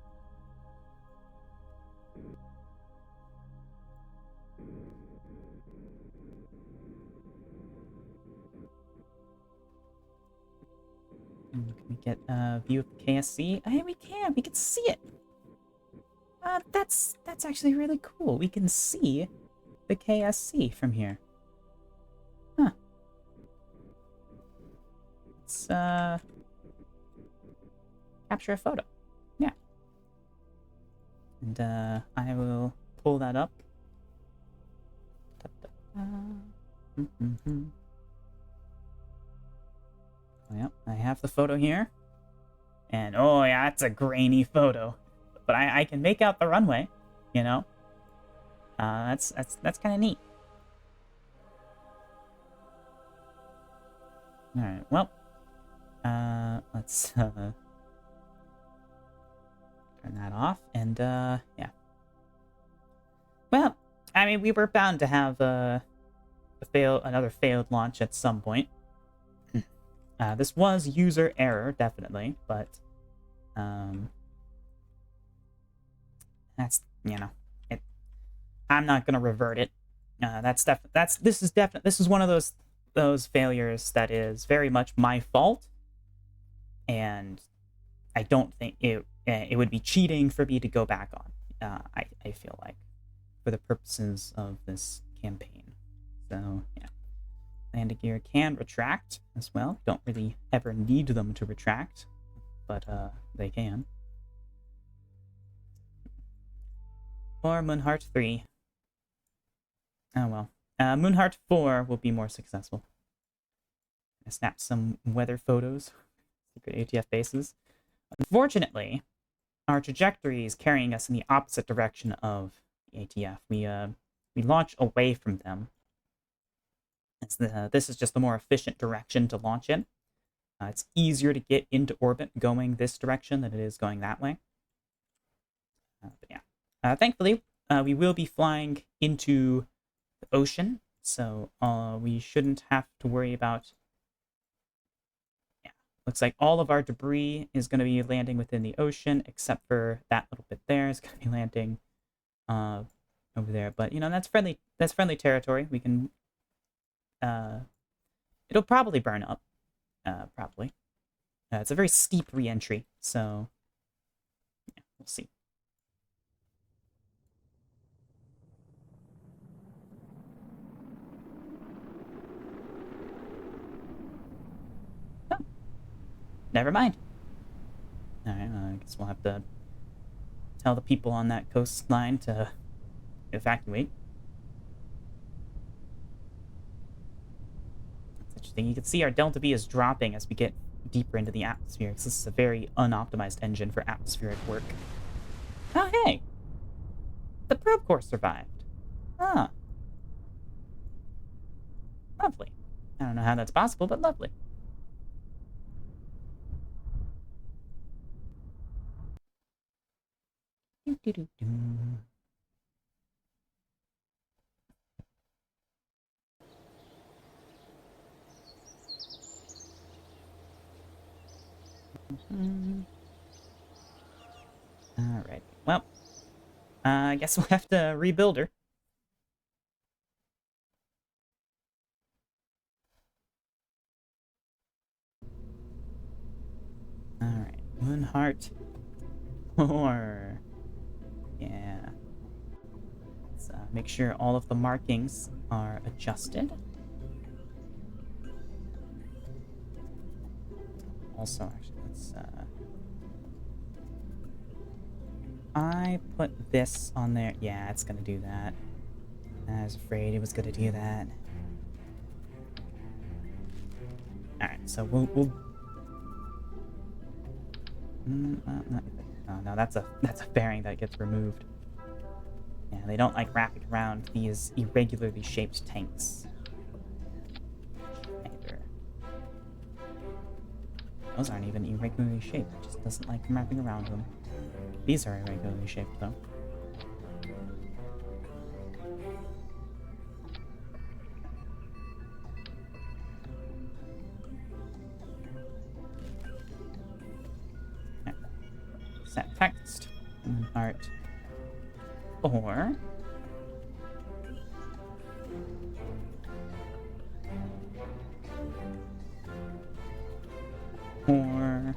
Can we get a view of the KSC? Hey, we can see it. That's actually really cool. We can see the KSC from here. Huh. Let's capture a photo. Yeah. And I will pull that up. Oh, yep, I have the photo here. And oh yeah, it's a grainy photo. But I can make out the runway, you know? That's kind of neat. All right. Well, let's turn that off, and yeah. Well, I mean, we were bound to have another failed launch at some point. This was user error, definitely, but that's, you know, I'm not gonna revert it. This is one of those failures that is very much my fault, and I don't think it would be cheating for me to go back on. I feel like, for the purposes of this campaign. So yeah, landing gear can retract as well. Don't really ever need them to retract, but they can. Or Moonheart 3. Oh well. Moonheart 4 will be more successful. I snapped some weather photos. Secret ATF bases. Unfortunately, our trajectory is carrying us in the opposite direction of the ATF. We launch away from them. This is just the more efficient direction to launch in. It's easier to get into orbit going this direction than it is going that way. But yeah. Thankfully, we will be flying into the ocean, so we shouldn't have to worry about... Yeah, looks like all of our debris is going to be landing within the ocean, except for that little bit there is going to be landing over there. But, you know, that's friendly territory. We can... it'll probably burn up. Probably. It's a very steep re-entry, so... Yeah, we'll see. Oh. Never mind. Alright, I guess we'll have to tell the people on that coastline to evacuate. That's interesting. You can see our delta V is dropping as we get deeper into the atmosphere, because this is a very unoptimized engine for atmospheric work. Oh, hey! The probe core survived. Ah. Lovely. I don't know how that's possible, but lovely. Alright. Well, I guess we'll have to rebuild her. Alright. Moonheart 4. Yeah. Let's make sure all of the markings are adjusted. Also, actually, let's... I put this on there. Yeah, it's gonna do that. I was afraid it was gonna do that. Alright, so we'll... Oh, no, that's a bearing that gets removed. Yeah, they don't like wrapping around these irregularly shaped tanks. Either. Those aren't even irregularly shaped. It just doesn't like wrapping around them. These are irregularly shaped, though. Set text. Art. Or... Or...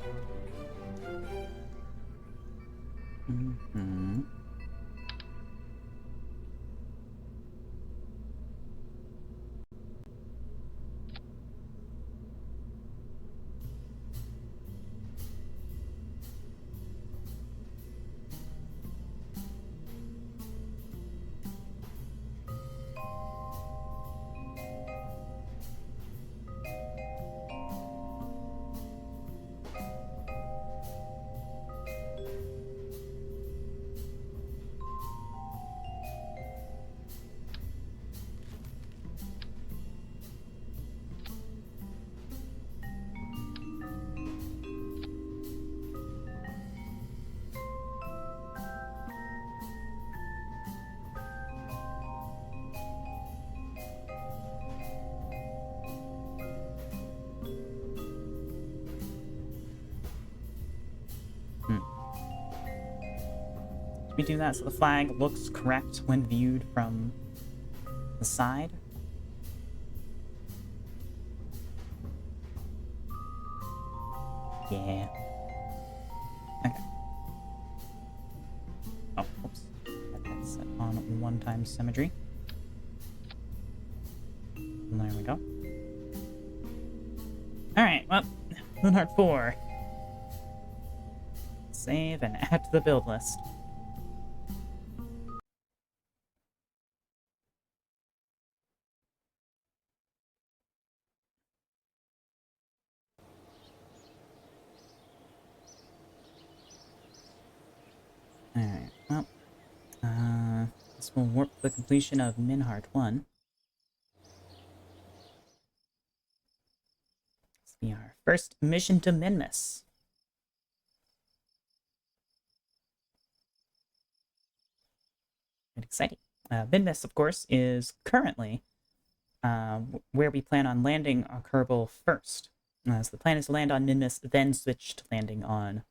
we do that so the flag looks correct when viewed from the side. Yeah. Okay. Oh, oops. Got that set on one-time symmetry. And there we go. Alright, well, Moonheart 4. Save and add to the build list. Alright, well, this will warp the completion of Minheart 1. This will be our first mission to Minmus. Exciting. Minmus, of course, is currently where we plan on landing our Kerbal first. So the plan is to land on Minmus, then switch to landing on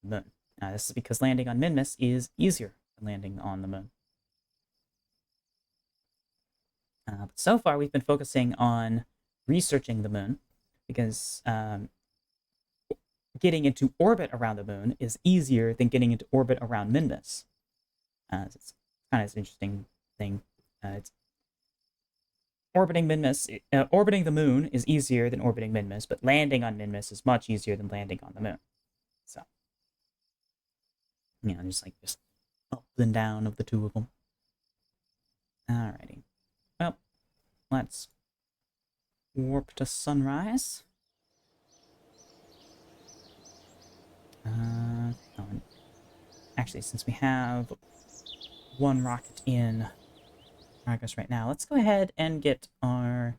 the moon. This is because landing on Minmus is easier than landing on the moon. But so far, we've been focusing on researching the moon, because getting into orbit around the moon is easier than getting into orbit around Minmus. It's kind of an interesting thing. It's orbiting the moon is easier than orbiting Minmus, but landing on Minmus is much easier than landing on the moon. So, just up and down of the two of them. Alrighty. Well, let's warp to sunrise. Actually, since we have one rocket in progress right now, let's go ahead and get our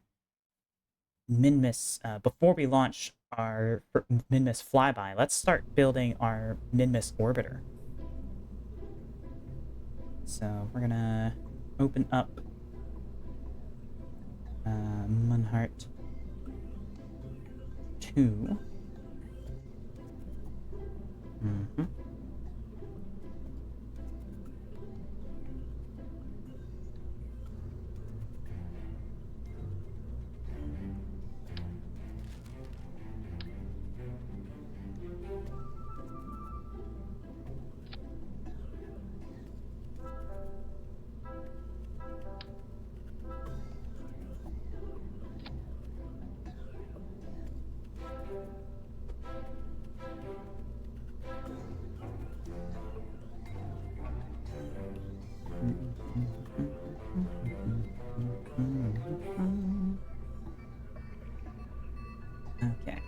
Minmus, before we launch our Minmus flyby, let's start building our Minmus orbiter. So we're gonna open up Moonheart 2. Okay.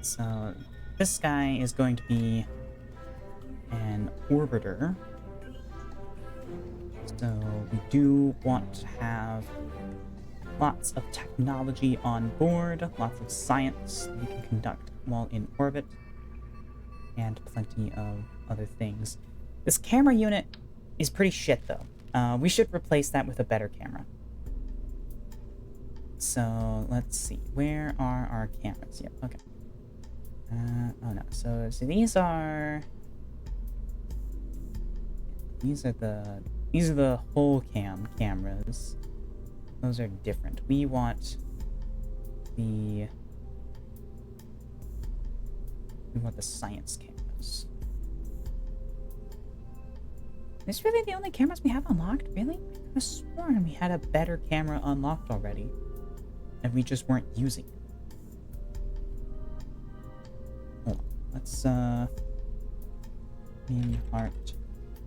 So this guy is going to be an orbiter. So we do want to have lots of technology on board, lots of science that we can conduct while in orbit, and plenty of other things. This camera unit is pretty shit, though. We should replace that with a better camera. So let's see, where are our cameras? Yep, okay. Oh no, so these are the whole cameras. Those are different. We want the science cameras. Is this really the only cameras we have unlocked? Really? I could have sworn we had a better camera unlocked already, and we just weren't using it. Hold on. Let's Minheart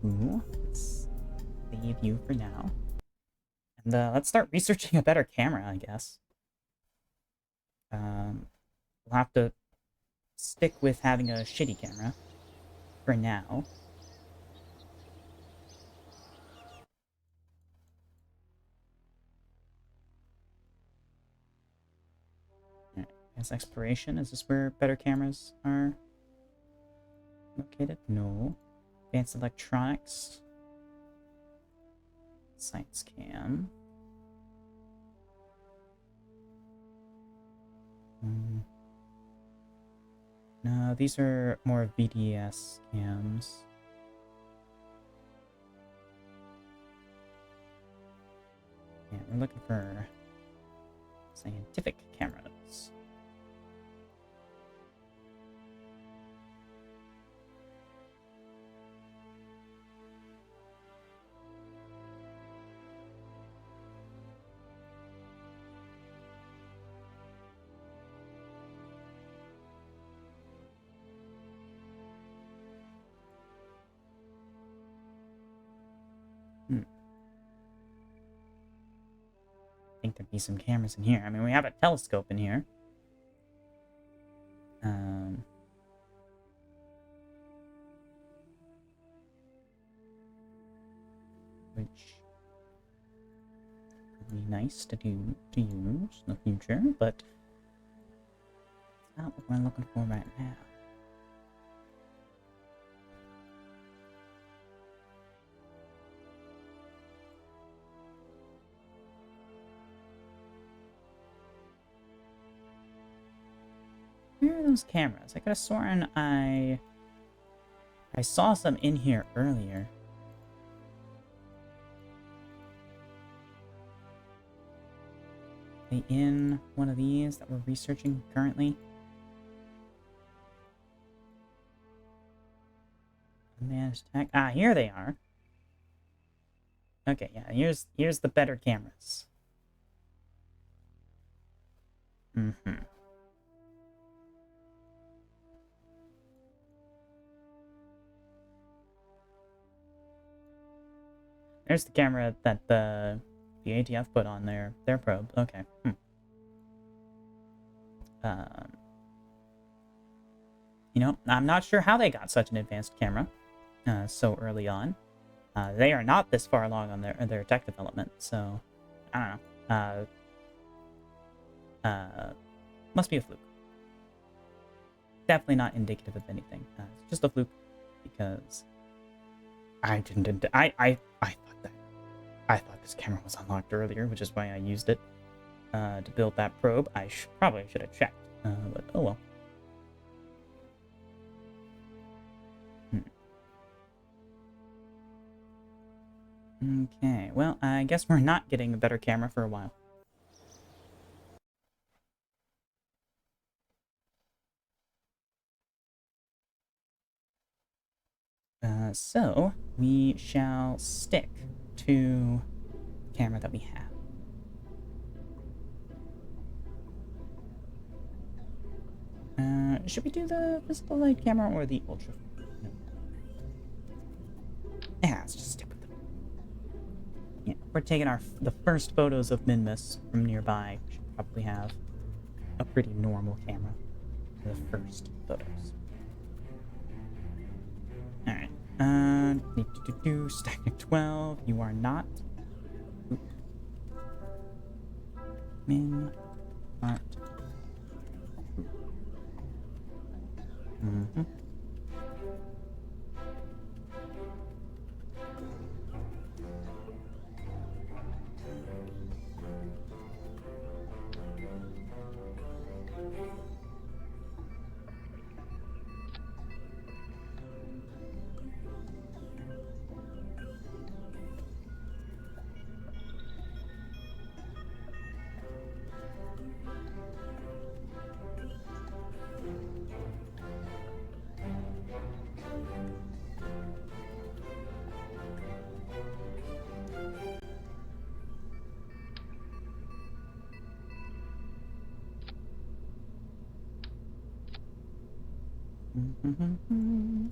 2. Let's save you for now. And let's start researching a better camera, I guess. We'll have to stick with having a shitty camera for now. Alright, as exploration, is this where better cameras are located? No. Advanced electronics. Science cam. No, these are more VDS cams. Yeah, we're looking for scientific cameras. I think there'd be some cameras in here. I mean, we have a telescope in here. Which would be nice to use in the future, but it's not what we're looking for right now. Where are those cameras? I could have sworn I saw some in here earlier. Are they in one of these that we're researching currently? Managed tech. Ah, here they are. Okay, yeah, here's the better cameras. Mm-hmm. There's the camera that the ATF put on their probe. Okay. You know, I'm not sure how they got such an advanced camera so early on. They are not this far along on their tech development, so I don't know. Must be a fluke. Definitely not indicative of anything. It's just a fluke because I didn't. I thought this camera was unlocked earlier, which is why I used it to build that probe. I probably should have checked, but oh well. Okay, well, I guess we're not getting a better camera for a while. So we shall stick to the camera that we have. Should we do the visible light camera or the ultra? No. Yeah, let's just stick with them. Yeah, we're taking the first photos of Minmus from nearby. We should probably have a pretty normal camera for the first photos. Alright. Need to do stack 12. You are not. Oop. Min. Art. Mm-hmm. Mm-hmm.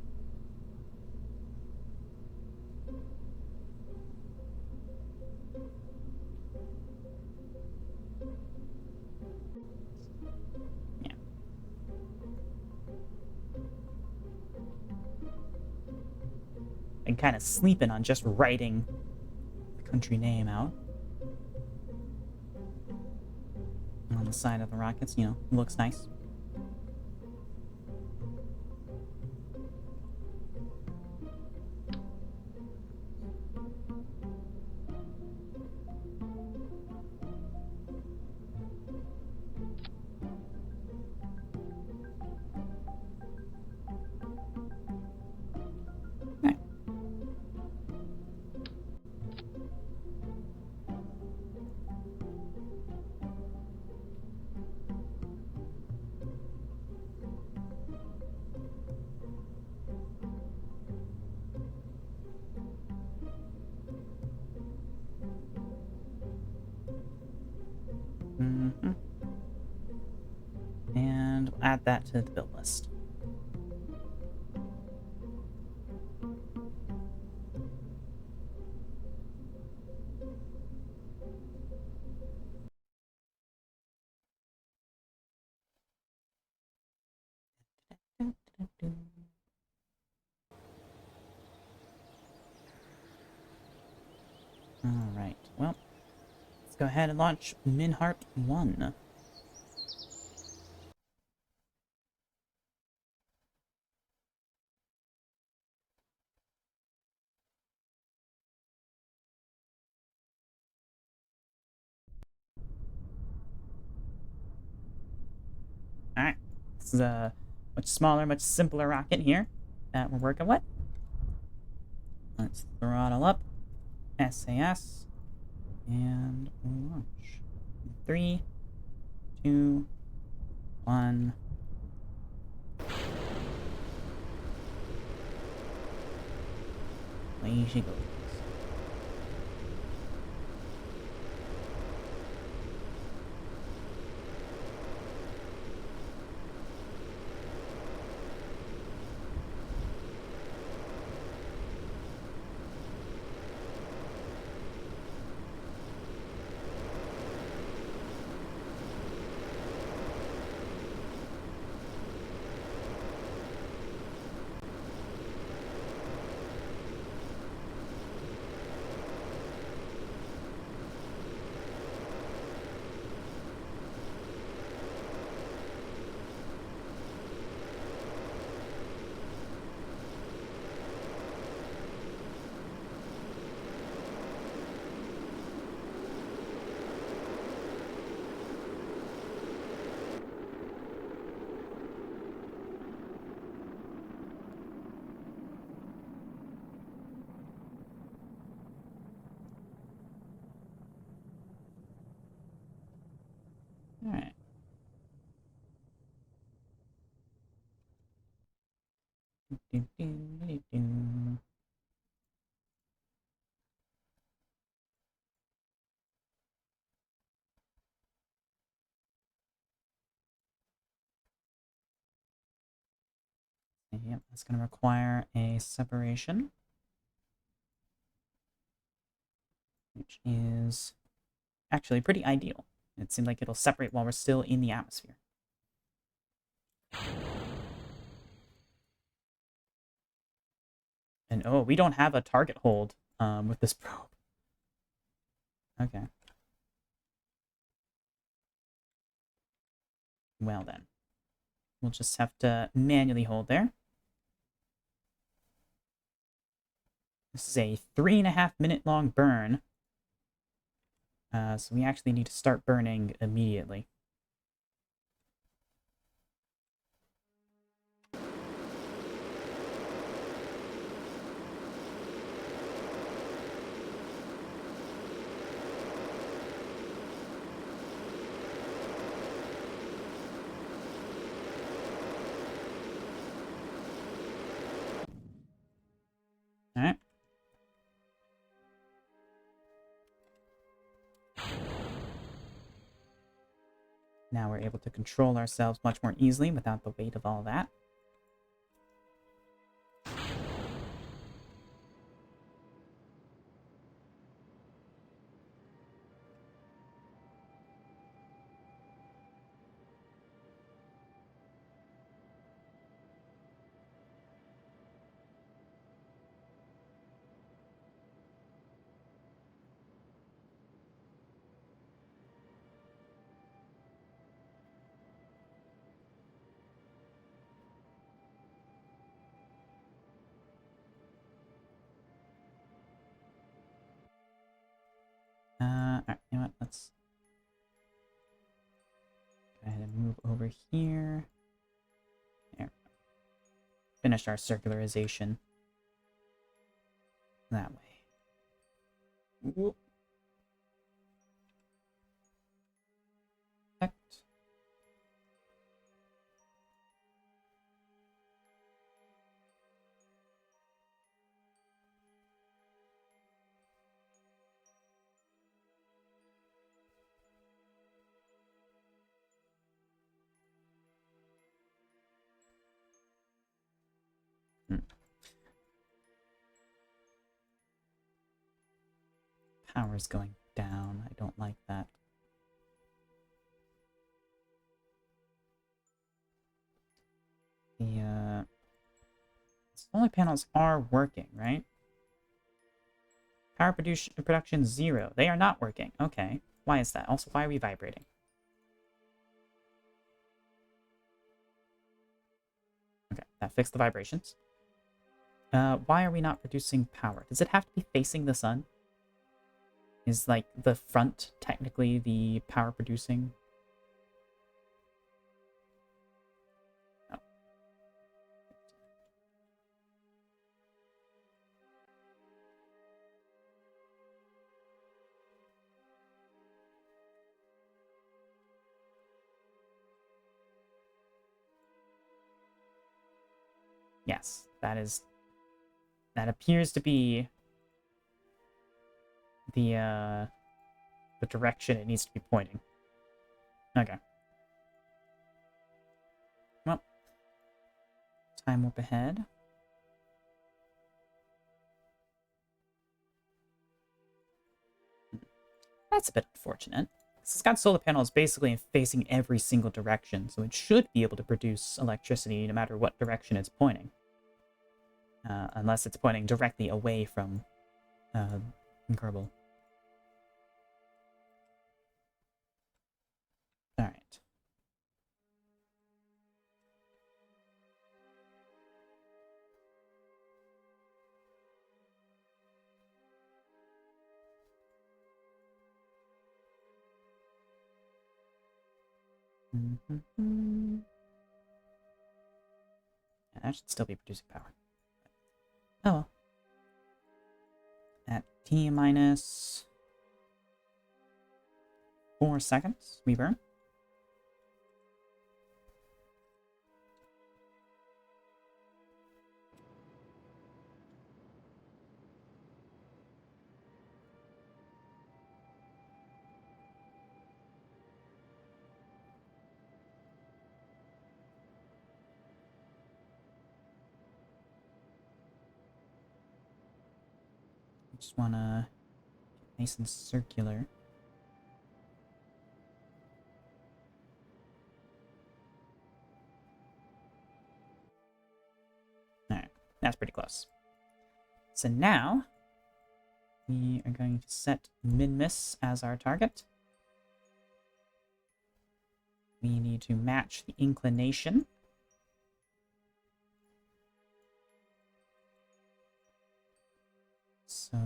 Yeah. And kind of sleeping on just writing the country name out on the side of the rockets. You know, looks nice. add that to the build list. Alright, well, let's go ahead and launch Minhart 1. Alright, this is a much smaller, much simpler rocket here that we're working with. Let's throttle up, SAS, and launch. 3, 2, 1. Away she goes. Alright. Yep, that's going to require a separation, which is actually pretty ideal. It seems like it'll separate while we're still in the atmosphere. And oh, we don't have a target hold with this probe. Okay. Well then. We'll just have to manually hold there. This is a 3.5-minute long burn. So we actually need to start burning immediately. Alright. Now we're able to control ourselves much more easily without the weight of all that. Alright, you know what? Let's go ahead and move over here. There. Finish our circularization that way. Whoop. Perfect. power's going down. I don't like that. The solar panels are working, right? Power production 0. They are not working. Okay. Why is that? Also, why are we vibrating? Okay, that fixed the vibrations. Why are we not producing power? Does it have to be facing the sun? Is, like, the front technically the power producing? Oh. Yes, that appears to be the direction it needs to be pointing. Okay. Well, time warp ahead. That's a bit unfortunate. It's got solar panels basically facing every single direction, so it should be able to produce electricity no matter what direction it's pointing. Unless it's pointing directly away from Kerbal. Alright. And that should still be producing power. Oh well. At T minus 4 seconds, we burn. Just wanna get nice and circular. Alright, that's pretty close. So now, we are going to set min-miss as our target. We need to match the inclination. So...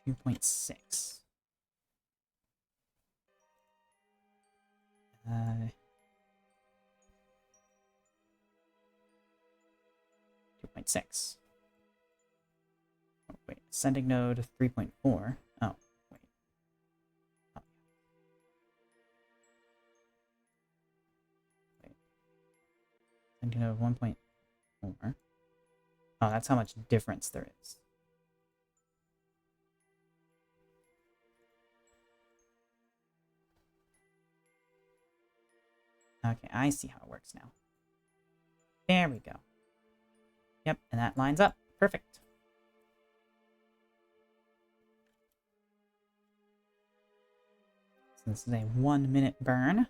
2.6. 2.6. Oh, wait. Sending node 3.4. Oh, wait. Oh. Wait. Sending node 1.4. Oh, that's how much difference there is. Okay, I see how it works now. There we go. Yep, and that lines up. Perfect. So this is a 1 minute burn.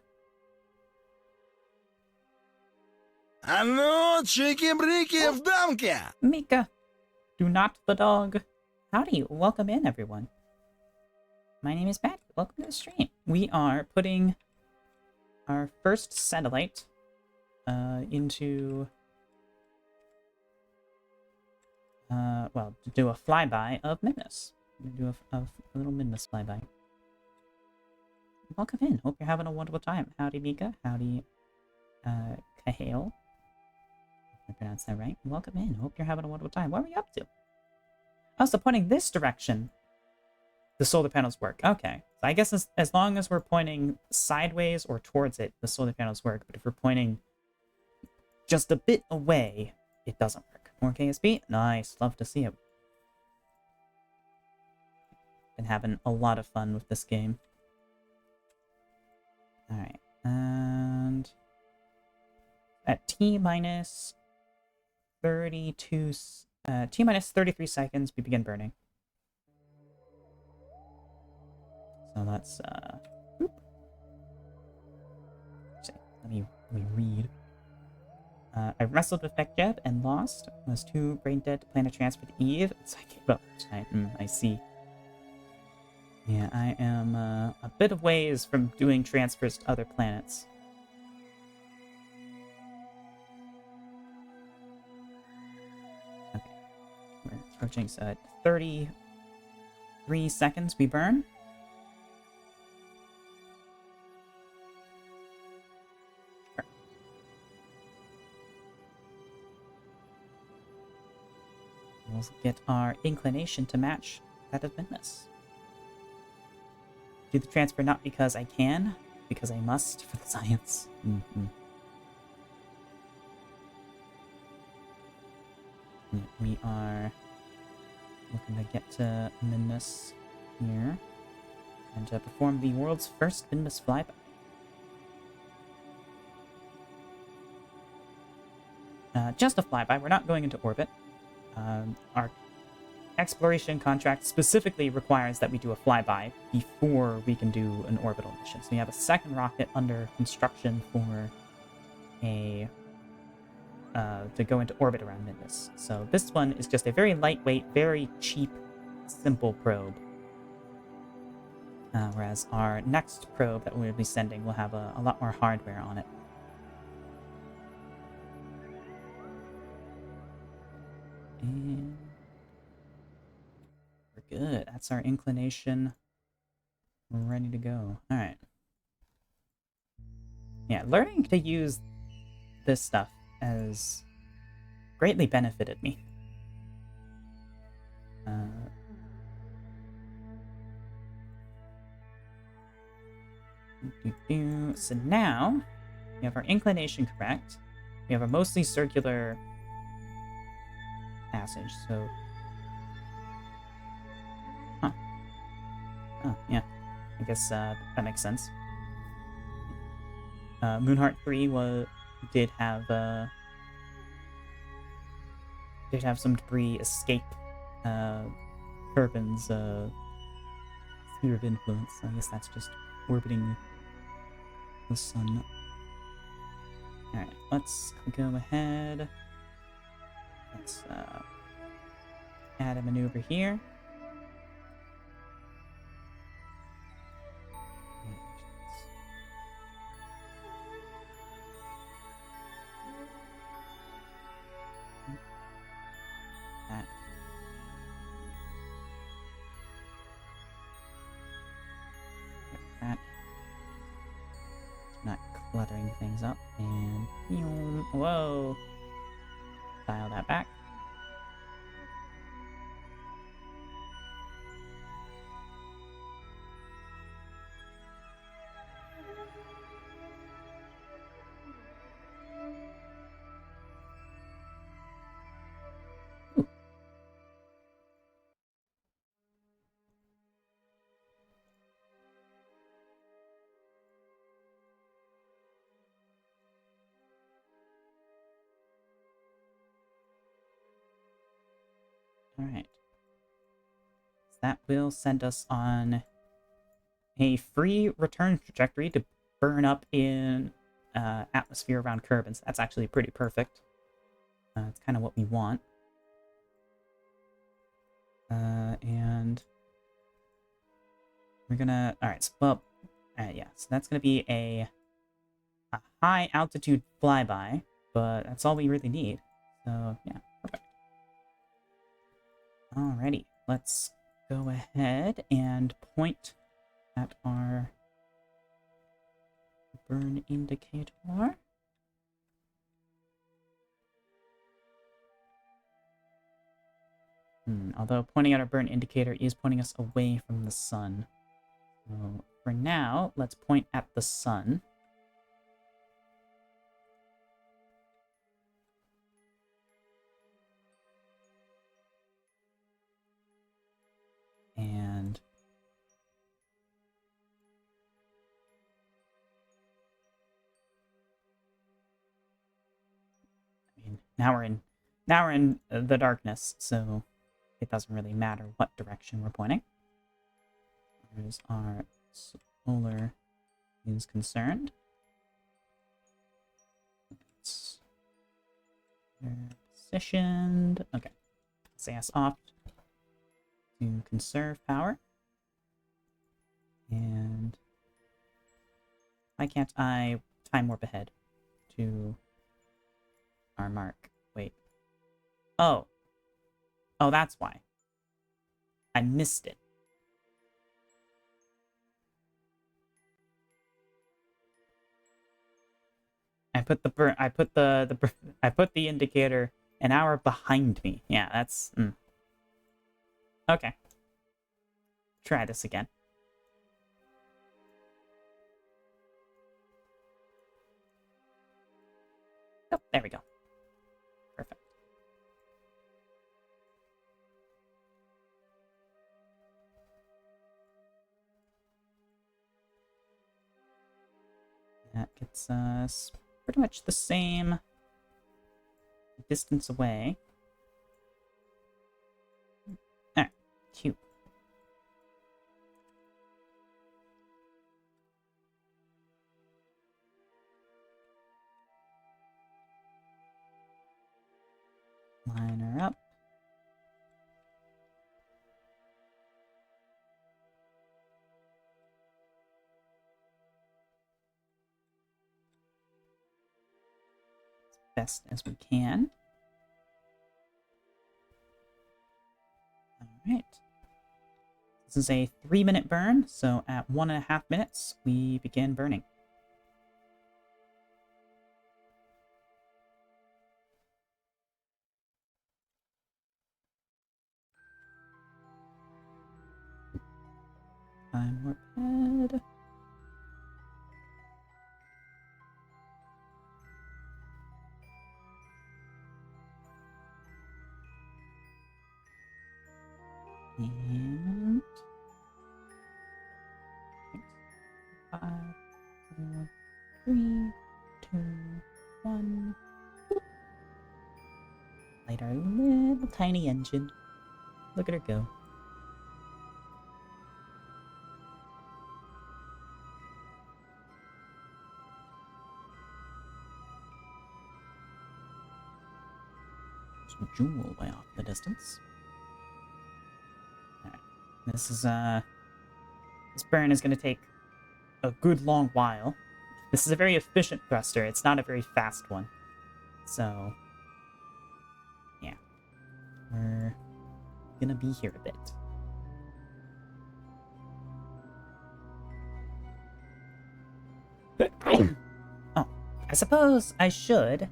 А ну, чики-брики в дамке! Mika, do not the dog. Howdy, welcome in everyone. My name is Pat. Welcome to the stream. We are putting our first satellite into well, to do a flyby of Midness. Do a little Midness flyby. Welcome in. Hope you're having a wonderful time. Howdy, Mika. Howdy, Kahale. If I pronounced that right. Welcome in. Hope you're having a wonderful time. What are we up to? Oh, so pointing this direction, the solar panels work. Okay. So I guess as long as we're pointing sideways or towards it, the solar panels work. But if we're pointing just a bit away, it doesn't work. More KSB? Nice. Love to see it. Been having a lot of fun with this game. Alright. And At T minus 32, T minus 33 seconds, we begin burning. So let's, oop. Let me read. I wrestled with Jeb and lost. Was too brain dead to plan a transfer to Eve. So I gave up. I see. Yeah, I am a bit of ways from doing transfers to other planets. Okay. We're approaching, so at 33 seconds we burn. We'll get our inclination to match that of Midness. Do the transfer not because I can, because I must for the science. Yeah, we are looking to get to Midness here and to perform the world's first Midness flyby. Just a flyby. We're not going into orbit. Our exploration contract specifically requires that we do a flyby before we can do an orbital mission. So we have a second rocket under construction for a to go into orbit around Midness. So this one is just a very lightweight, very cheap, simple probe. Whereas our next probe that we'll be sending will have a lot more hardware on it. And we're good. That's our inclination. We're ready to go. Alright. Yeah, learning to use this stuff has greatly benefited me. So now, we have our inclination correct. We have a mostly circular passage, so... Huh. Oh, yeah. I guess that makes sense. Moonheart 3 did have some debris escape Kerbin's sphere of influence. I guess that's just orbiting the sun. Alright, let's go ahead. Let's add a maneuver here. Not cluttering things up, and whoa, dial that back. Ooh. Alright. So that will send us on a free return trajectory to burn up in atmosphere around Kerbin. So that's actually pretty perfect. It's kind of what we want. And we're gonna... Alright, so, yeah, so that's gonna be a high altitude flyby, but that's all we really need. So, yeah, perfect. Alrighty, let's go ahead and point at our burn indicator. Although pointing at our burn indicator is pointing us away from the sun. So for now, let's point at the sun. And Now we're in the darkness, so it doesn't really matter what direction we're pointing. As our solar is concerned. They're positioned. Okay. SAS off to conserve power. And why can't I time warp ahead to our mark? Wait. Oh. Oh, that's why. I missed it. I put the indicator an hour behind me. Yeah, that's okay. Try this again. Oh, there we go. Perfect. That gets us pretty much the same distance away. Alright, cute. Line her up. Best as we can. Alright. This is a 3-minute burn, so at 1.5 minutes, we begin burning. Time warp ahead. And 5, 4, 3, 2, 1. Light our little tiny engine. Look at her go. Some Jewel way off in the distance. Alright. This is this burn is gonna take a good long while. This is a very efficient thruster, it's not a very fast one. So yeah. We're gonna be here a bit. Oh, I suppose I should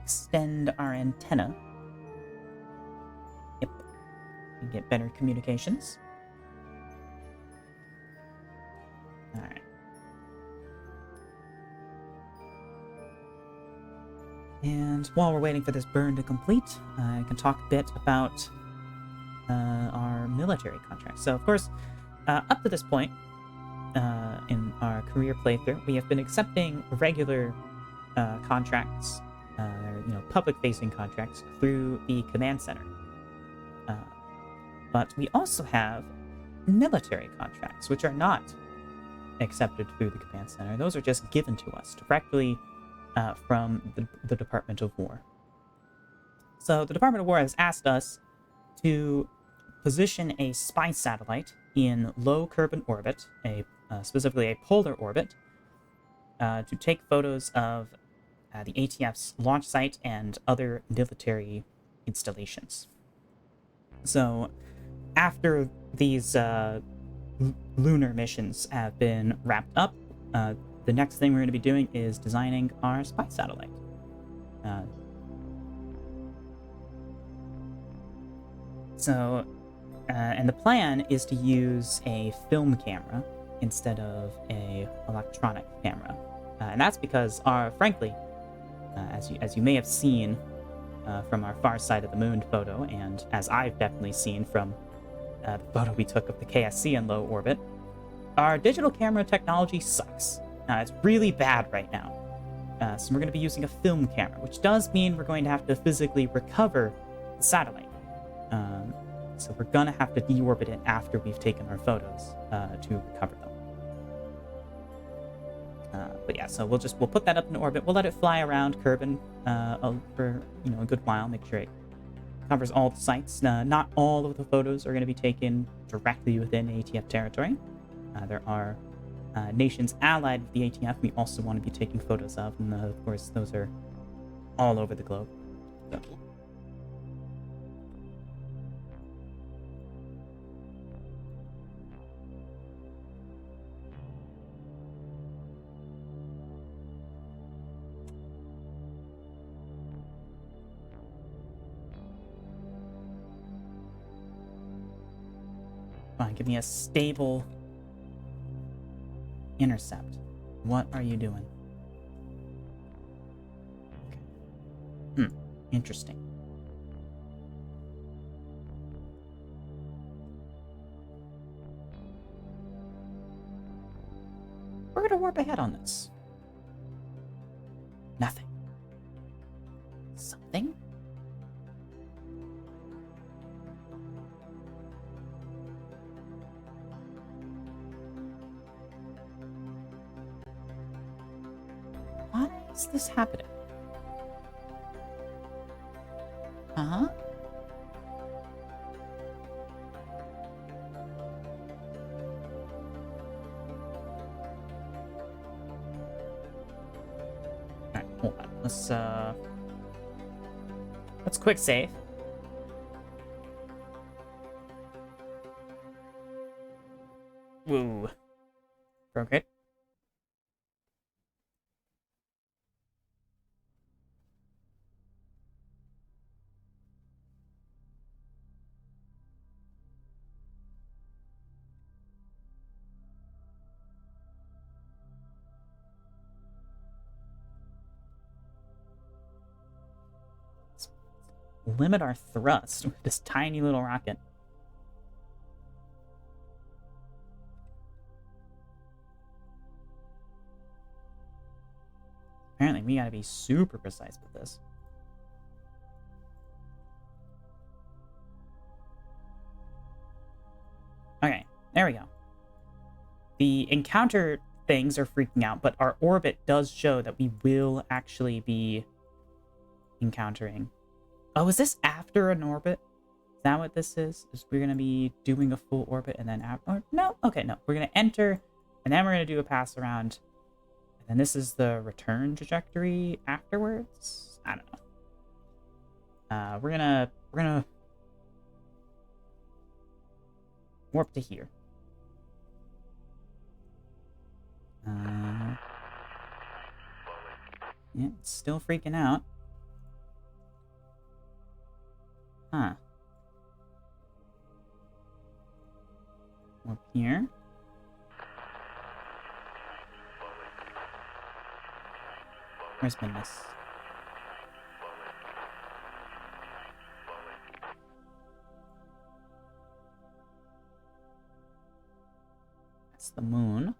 extend our antenna. Yep. And get better communications. Alright. And while we're waiting for this burn to complete, I can talk a bit about our military contracts. So, of course, up to this point, in our career playthrough, we have been accepting regular contracts, public-facing contracts through the command center. But we also have military contracts, which are not accepted through the command center. Those are just given to us directly from the Department of War. So the Department of War has asked us to position a spy satellite in low Kerbal orbit, specifically a polar orbit, to take photos of the ATF's launch site and other military installations. So after these lunar missions have been wrapped up, the next thing we're going to be doing is designing our spy satellite. And the plan is to use a film camera instead of a electronic camera. And that's because, frankly, as you may have seen from our far side of the moon photo, and as I've definitely seen from the photo we took of the KSC in low orbit, our digital camera technology sucks. It's really bad right now. So we're going to be using a film camera, which does mean we're going to have to physically recover the satellite. So we're going to have to deorbit it after we've taken our photos to recover them. But yeah, so we'll put that up in orbit. We'll let it fly around Kerbin for a good while. Make sure it covers all the sites. Not all of the photos are going to be taken directly within ATF territory. There are nations allied with the ATF we also want to be taking photos of, and of course those are all over the globe. So. Fine, give me a stable intercept. What are you doing? Okay. Interesting. We're gonna warp ahead on this. Nothing. Something? Why is this happening? Huh? Alright, hold on. Let's quick save. Woo. Broke it. Limit our thrust with this tiny little rocket. Apparently, we gotta be super precise with this. Okay, there we go. The encounter things are freaking out, but our orbit does show that we will actually be encountering. Oh, is this after an orbit? Is that what this is? Is we're gonna be doing a full orbit and then after? No, okay, no. We're gonna enter, and then we're gonna do a pass around, and then this is the return trajectory afterwards. I don't know. We're gonna warp to here. Yeah, it's still freaking out. Huh. Up here. Where's Midness? That's the moon.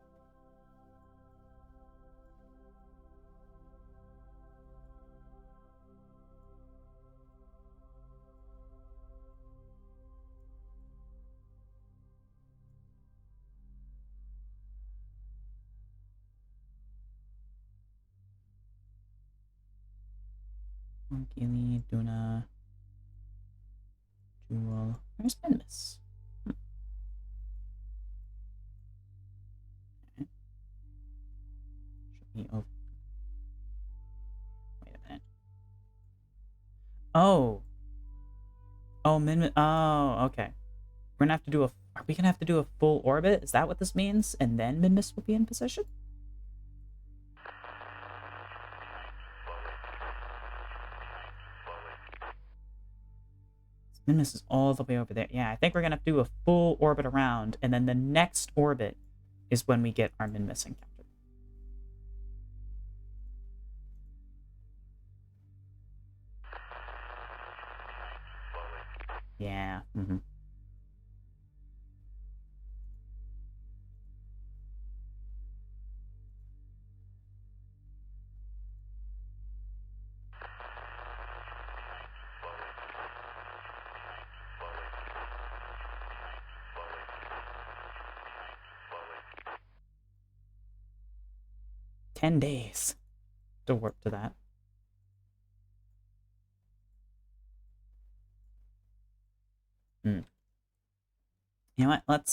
Gili, Duna, Jewel. Where's Midness? Okay. Should be over. Wait a minute. Oh. Oh, Midness. Oh, okay. We're gonna have to do a. Are we gonna have to do a full orbit? Is that what this means? And then Midness will be in position? Midness is all the way over there. Yeah, I think we're gonna have to do a full orbit around, and then the next orbit is when we get our Midness encounter. Yeah. Mm-hmm. 10 days to warp to that. You know what? Let's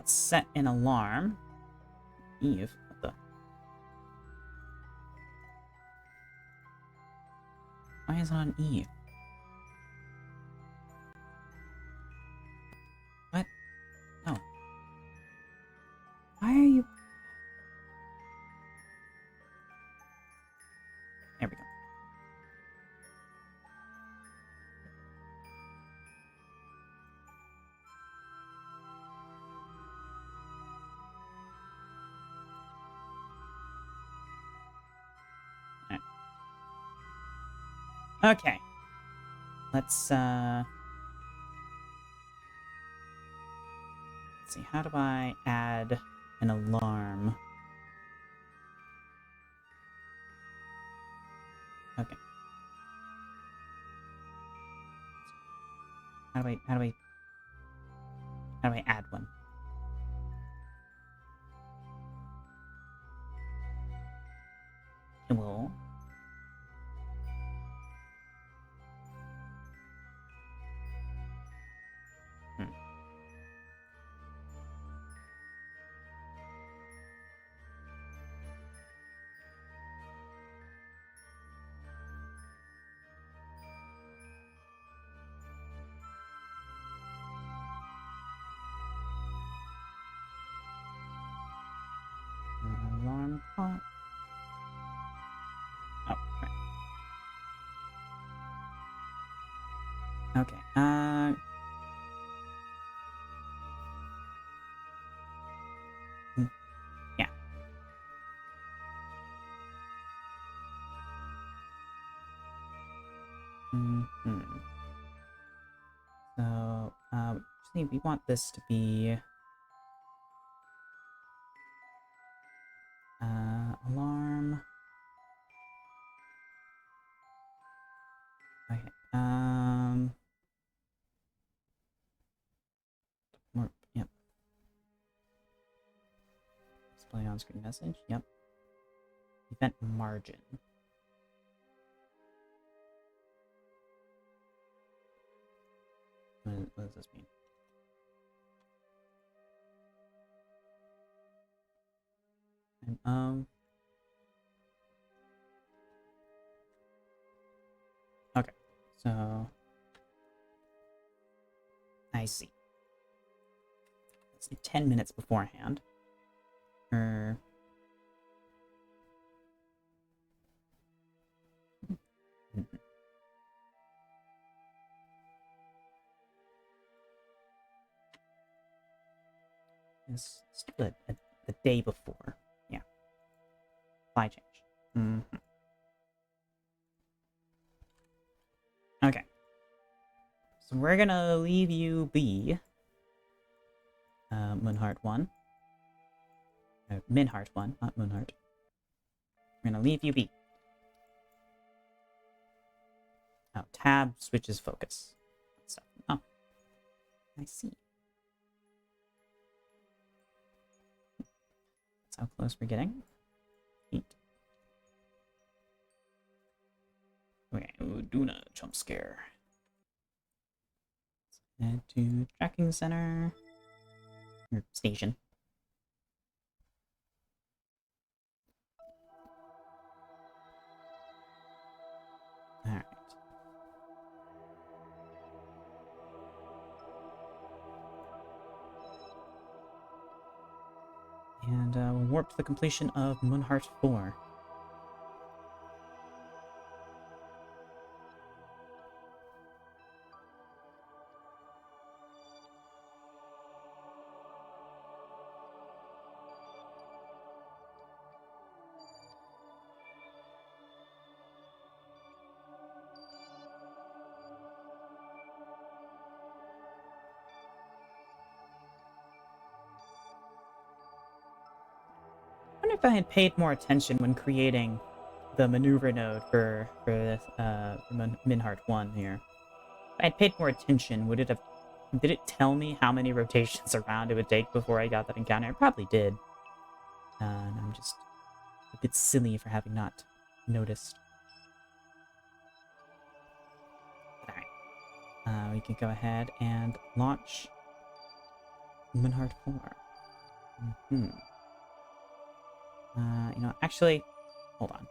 set an alarm. Eve, what the? Why is it on Eve? What? No. Why are you... There we go. Okay. Let's see, how do I add an alarm? Okay. How do I add one? Hello? Alarm clock. Oh, right. Okay. Yeah. So, actually, we want this to be alarm. Okay. Yep. Display on-screen message. Yep. Event margin. What does this mean? And, okay. So, I see. Let's do 10 minutes beforehand. It's the day before. Yeah. Supply change. Okay. So we're gonna leave you be. Moonheart 1. Minheart 1, not Moonheart. We're gonna leave you be. Oh, tab switches focus. So, oh. I see. That's how close we're getting. Neat. Okay, Uduna jump scare. Let's head to tracking center. Or station. Alright. And we'll warp to the completion of Moonheart 4. I wonder if I had paid more attention when creating the maneuver node for this Minheart 1 here. If I had paid more attention, would it have Did it tell me how many rotations around it would take before I got that encounter? It probably did. And I'm just a bit silly for having not noticed. Alright. We can go ahead and launch Moonheart 4. You know, actually, hold on.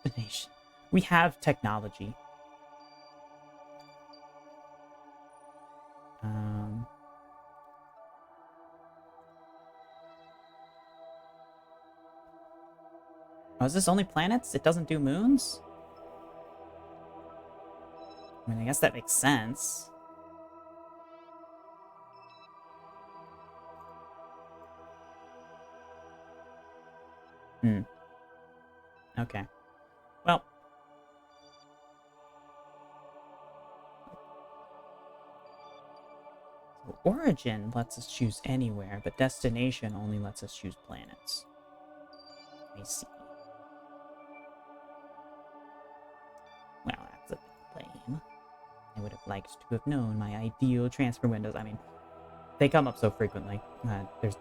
Destination. We have technology. Oh, is this only planets? It doesn't do moons? I mean, I guess that makes sense. Okay. Well. So origin lets us choose anywhere, but destination only lets us choose planets. I see. Well, that's a bit lame. I would have liked to have known my ideal transfer windows. I mean, they come up so frequently. There's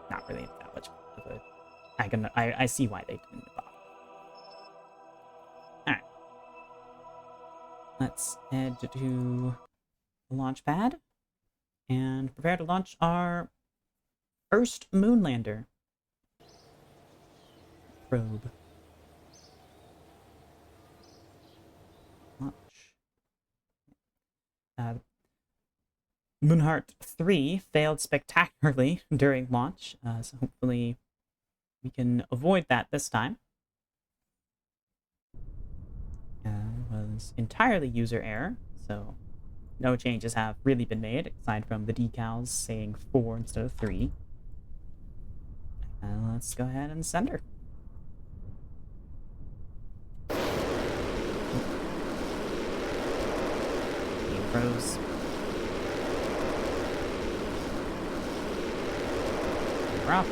not really that much of a... I see why they didn't bother. Alright. Let's head to the launch pad and prepare to launch our first moonlander probe. Launch. Moonheart 3 failed spectacularly during launch, so hopefully we can avoid that this time. Was entirely user error, so no changes have really been made, aside from the decals saying 4 instead of 3. Let's go ahead and send her. Game froze. We're off.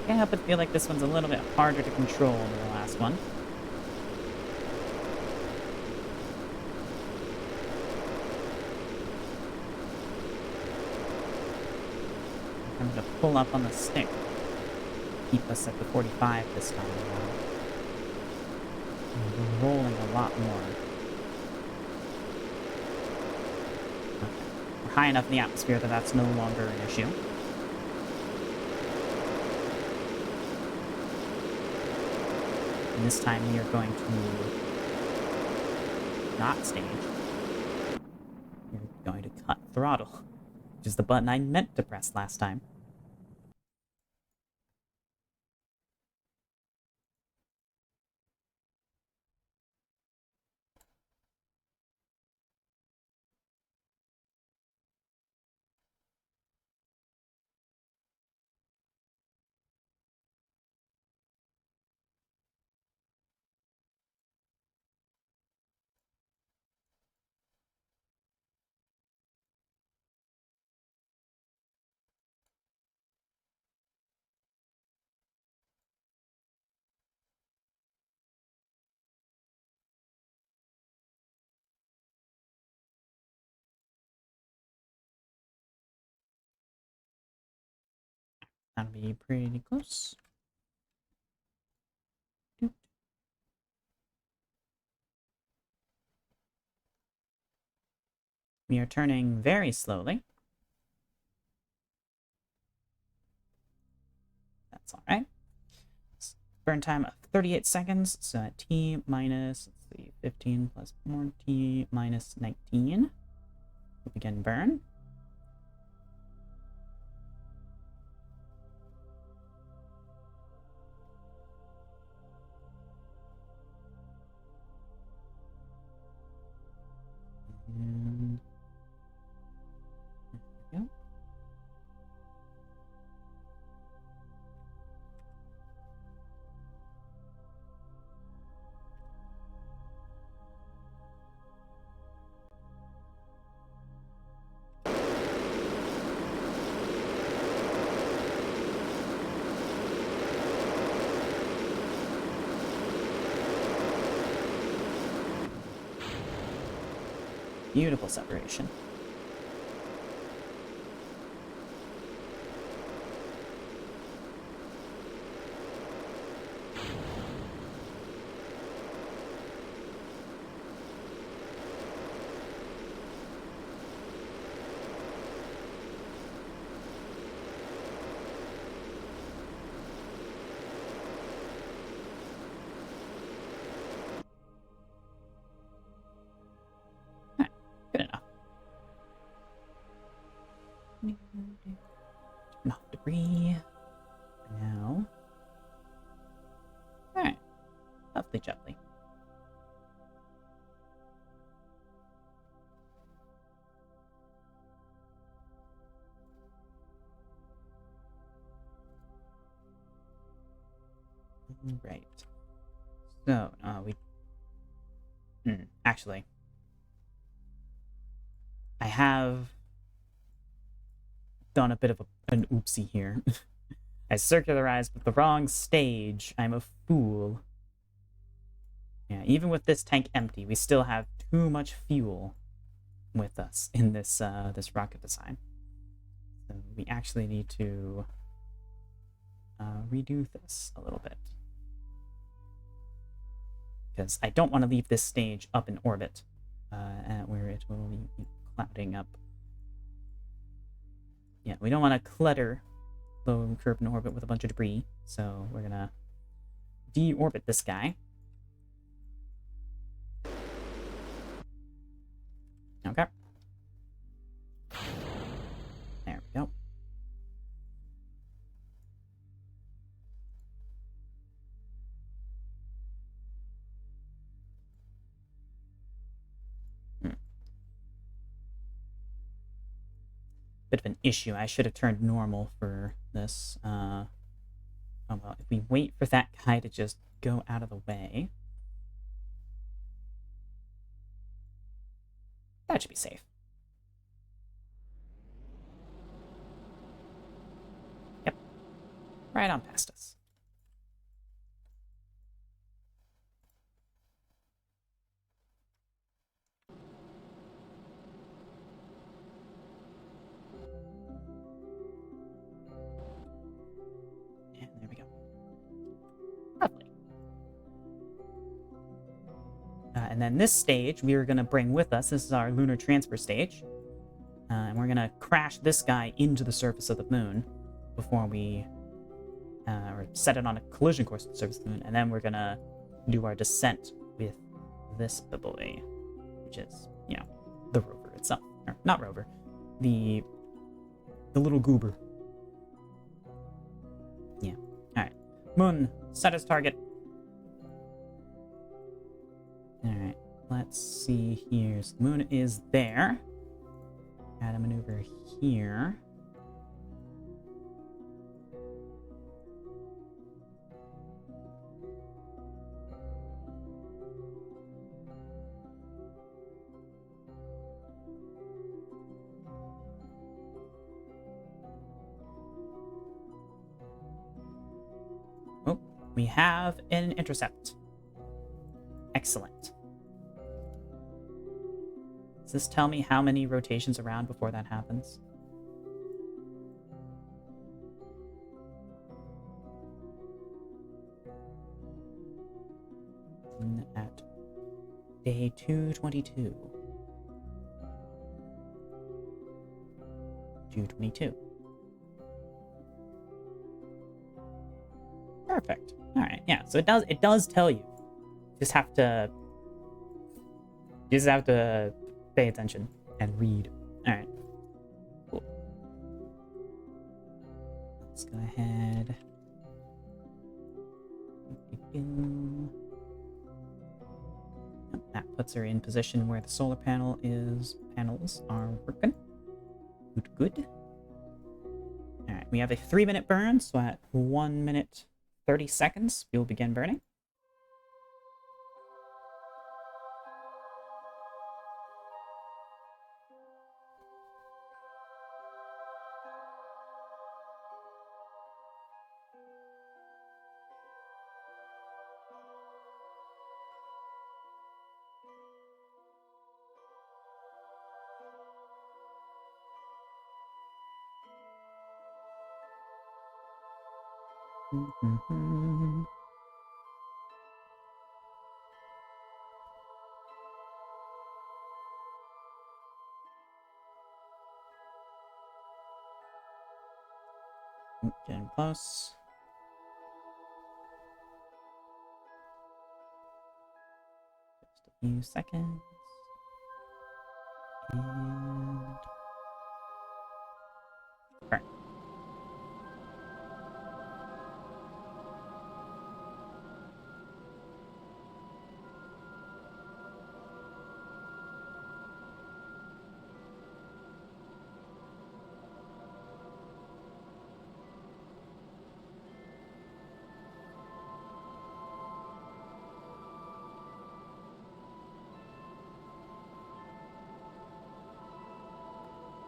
Can't help but feel like this one's a little bit harder to control than the last one. I'm going to pull up on the stick. Keep us at the 45 this time around. We're rolling a lot more. Okay. We're high enough in the atmosphere that that's no longer an issue. And this time we are going to not stage. We're going to cut throttle, which is the button I meant to press last time. That'll be pretty close. We are turning very slowly. That's all right. Burn time of 38 seconds, so at T minus, let's see, 15 plus 40 minus 19. We'll begin burn. And there we go. Beautiful separation. Alright, good enough. Turn off debris. Now. Alright. Lovely gently. Right. So, actually, I have done a bit of an oopsie here. I circularized with the wrong stage. I'm a fool. Yeah, even with this tank empty, we still have too much fuel with us in this this rocket design. So we actually need to redo this a little bit. Because I don't want to leave this stage up in orbit, where it will be clouding up. Yeah, we don't want to clutter low Kerbal in orbit with a bunch of debris, so we're gonna deorbit this guy. Okay. There we go. Bit of an issue. I should have turned normal for this. Oh well, if we wait for that guy to just go out of the way, that should be safe. Yep. Right on past us. And there we go. Lovely. And then this stage we are going to bring with us. This is our lunar transfer stage. And we're going to crash this guy into the surface of the moon before we or set it on a collision course with the surface of the moon. And then we're going to do our descent with this boy, which is, you know, the rover itself. Or not rover. The little goober. Yeah. Alright. Moon, set as target. Alright. Let's see here. So the moon is there. Add a maneuver here. Oh, we have an intercept. Excellent. Does this tell me how many rotations around before that happens? At day 222. 222. Perfect. All right. Yeah. So it does tell you. Just have to You just have to pay attention and read. All right. Cool. Let's go ahead. That puts her in position where the solar panels are working. Good. All right, we have a 3-minute burn, so at 1 minute 30 seconds, we'll begin burning. Getting close. Just a few seconds. And burn.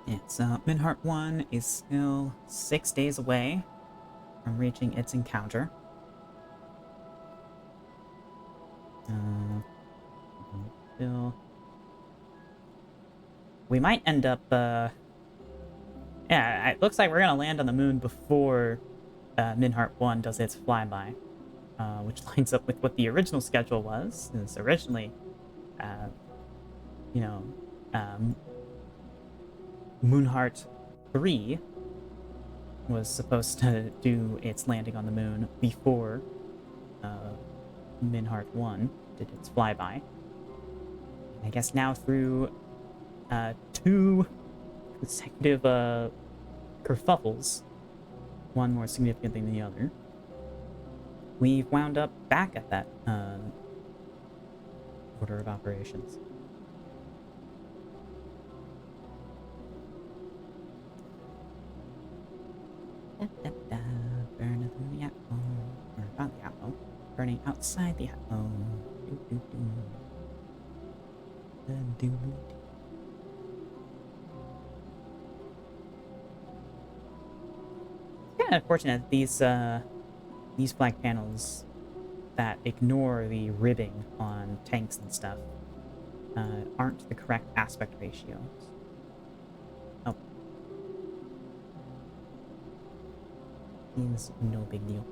Yeah, so Minheart 1 is still 6 days away from reaching its encounter. Still... We might end up, yeah, it looks like we're gonna land on the moon before Minheart 1 does its flyby, which lines up with what the original schedule was. Since originally, you know, Moonheart 3 was supposed to do its landing on the moon before Minheart 1 did its flyby. I guess now through 2 consecutive kerfuffles, one more significant than the other, we've wound up back at that order of operations. Burn through the atmo, or about the atmo, burning outside the atmo. It's kind of unfortunate that these flag panels that ignore the ribbing on tanks and stuff aren't the correct aspect ratios. Oh. Seems no big deal.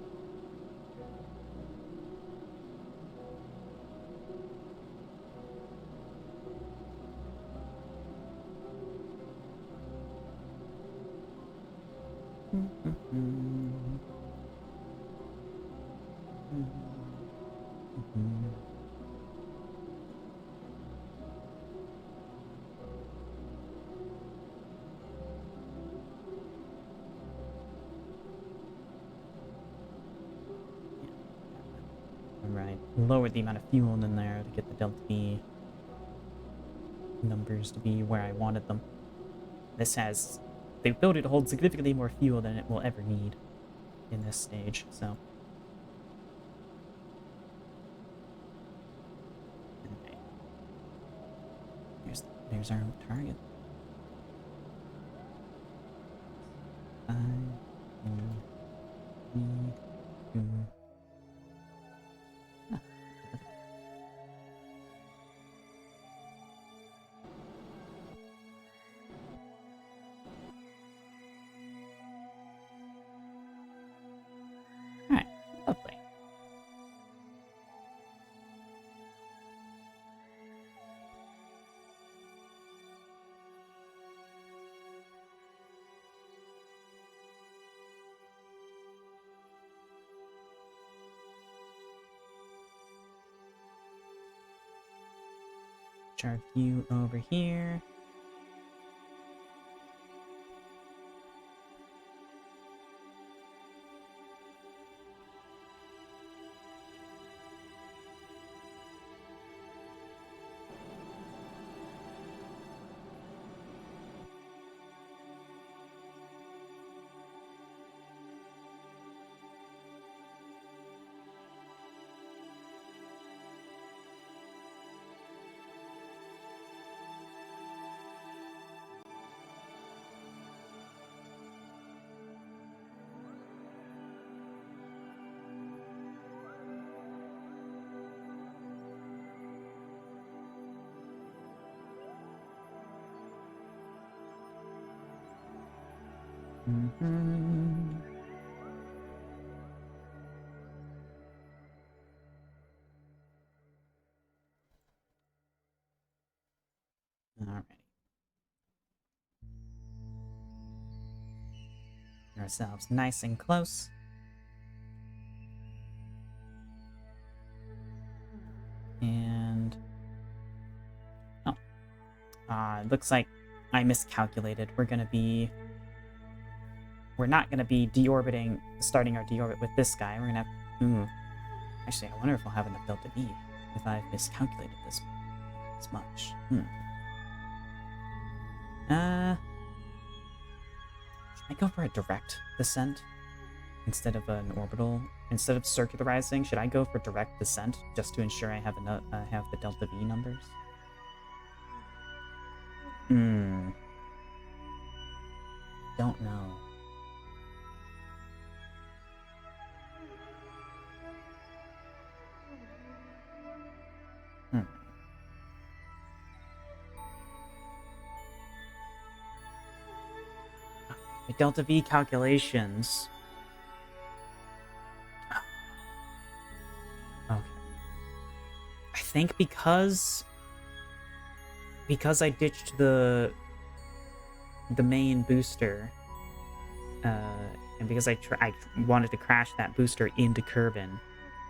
Right, lowered the amount of fuel in there to get the Delta V numbers to be where I wanted them. This has the ability to hold significantly more fuel than it will ever need in this stage, so. Okay. There's our target. 5, 4, 3, 2. Alright, lovely. charge you over here. Mm-hmm. Alrighty. Get ourselves nice and close. And oh, it looks like I miscalculated. We're not gonna be deorbiting, starting our deorbit with this guy. We're gonna have. Actually, I wonder if we'll have enough delta V if I've miscalculated this much. Should I go for a direct descent instead of an orbital? Instead of circularizing, should I go for direct descent just to ensure I have enough? Have the delta V numbers? Don't know. The delta V calculations. Okay. I think because I ditched the main booster, and because I wanted to crash that booster into Kerbin,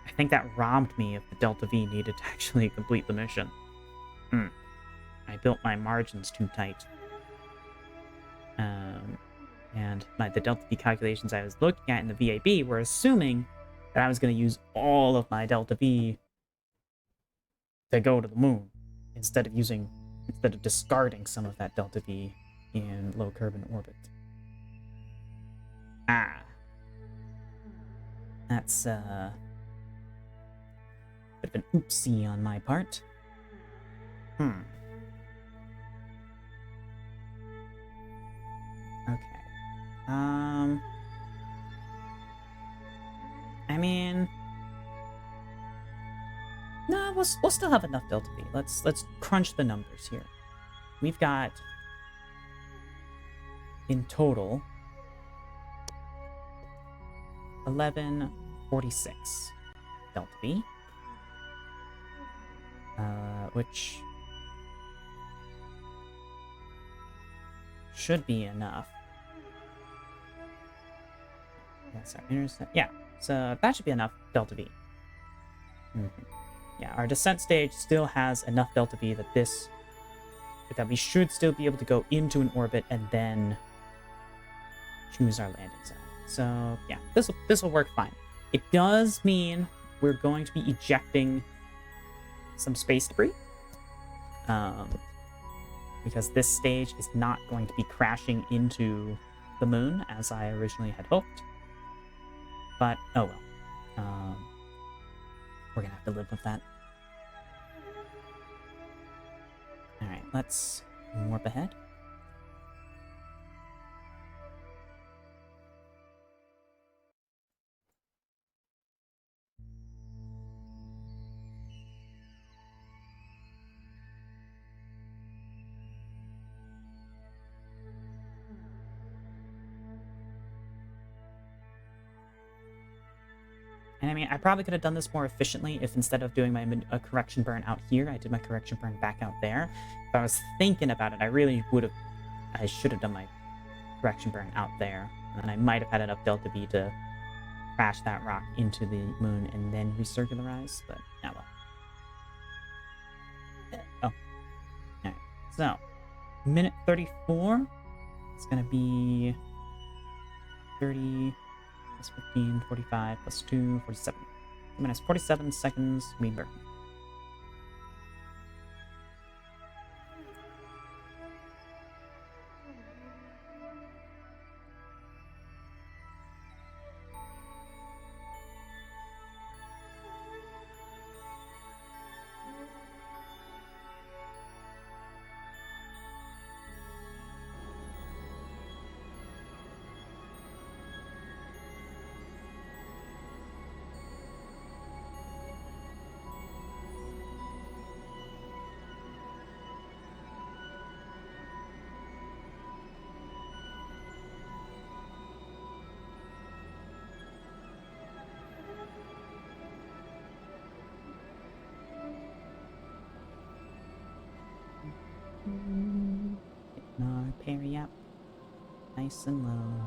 I think that robbed me of the delta V needed to actually complete the mission. I built my margins too tight. And the delta V calculations I was looking at in the VAB were assuming that I was going to use all of my delta V to go to the moon instead of discarding some of that delta V in low Kerbin orbit. That's a bit of an oopsie on my part. Okay. I mean, no, we'll still have enough delta V. Let's crunch the numbers here. We've got in total 1146 delta V, which should be enough. Yeah, so that should be enough delta V. Yeah, our descent stage still has enough delta V that we should still be able to go into an orbit and then choose our landing zone. So yeah, this will work fine. It does mean we're going to be ejecting some space debris, because this stage is not going to be crashing into the moon as I originally had hoped. But oh well, we're gonna have to live with that. All right, let's warp ahead. And I mean, I probably could have done this more efficiently if instead of doing my correction burn out here, I did my correction burn back out there. If I was thinking about it, I should have done my correction burn out there. And I might have had enough delta V to crash that rock into the moon and then recircularize, but now well. Oh, So, minute 34. It's gonna be 30 plus 15, 45 plus 2, 47. 2 minutes 47 seconds, we burn. Getting our parry up nice and low.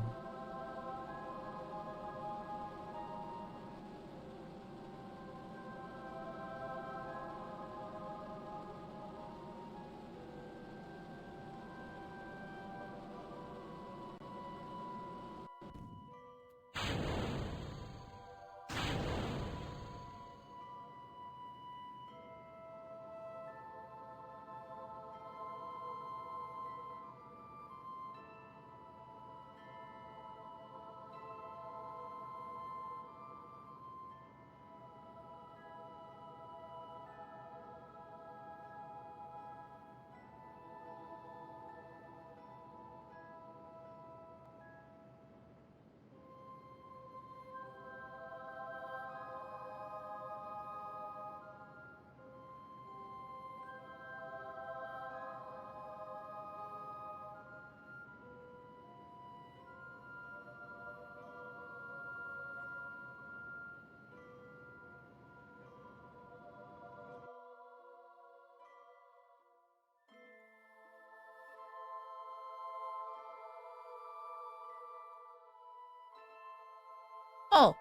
Oh!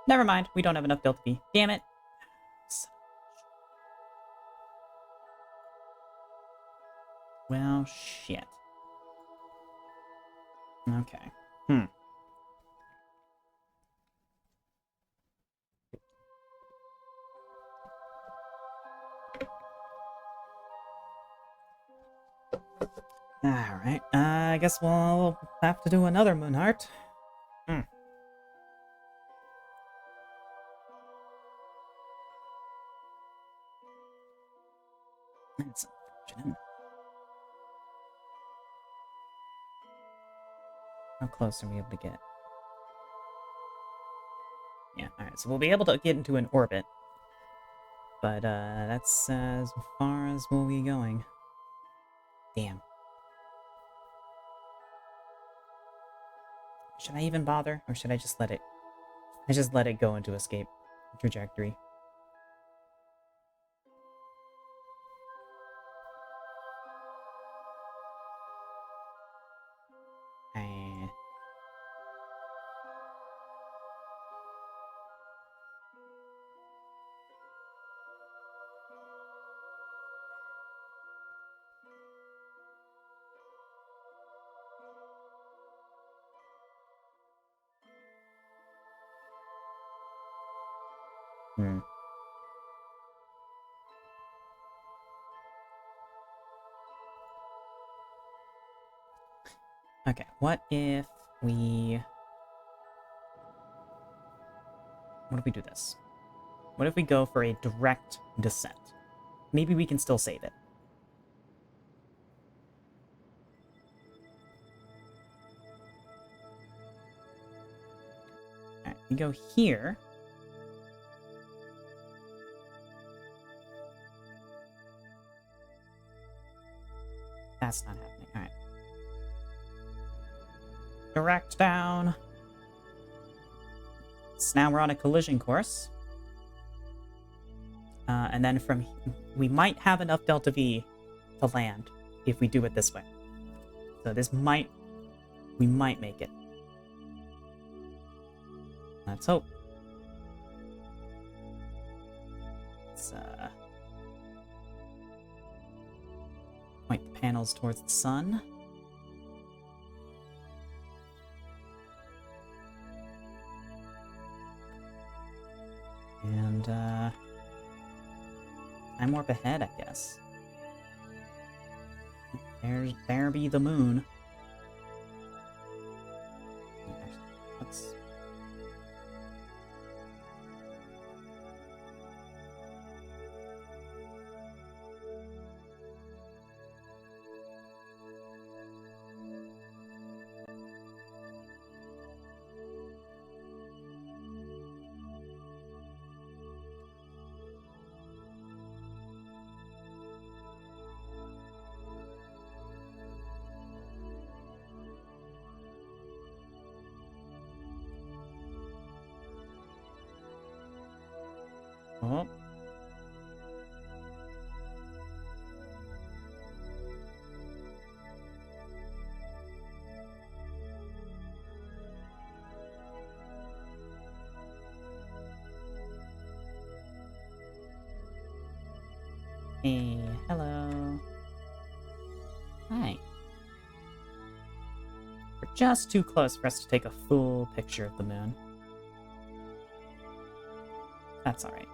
Never mind, we don't have enough Delta V. Damn it. Well, shit. Okay. Alright, I guess we'll have to do another Moonheart. That's unfortunate. How close are we able to get? Yeah, alright, so we'll be able to get into an orbit. But, that's as far as we'll be going. Damn. Should I even bother? Or should I just let it... I just let it go into escape trajectory. Okay, what if we... What if we do this? What if we go for a direct descent? Maybe we can still save it. Alright, we go here. That's not happening. Alright. Direct down. So now we're on a collision course. And then from... We might have enough Delta V to land if we do it this way. So this might... We might make it. Let's hope. Let's, Point the panels towards the sun. And, time warp ahead, I guess. There be the moon. Let's... Oh. Hey, hello. Hi. We're just too close for us to take a full picture of the moon. That's alright.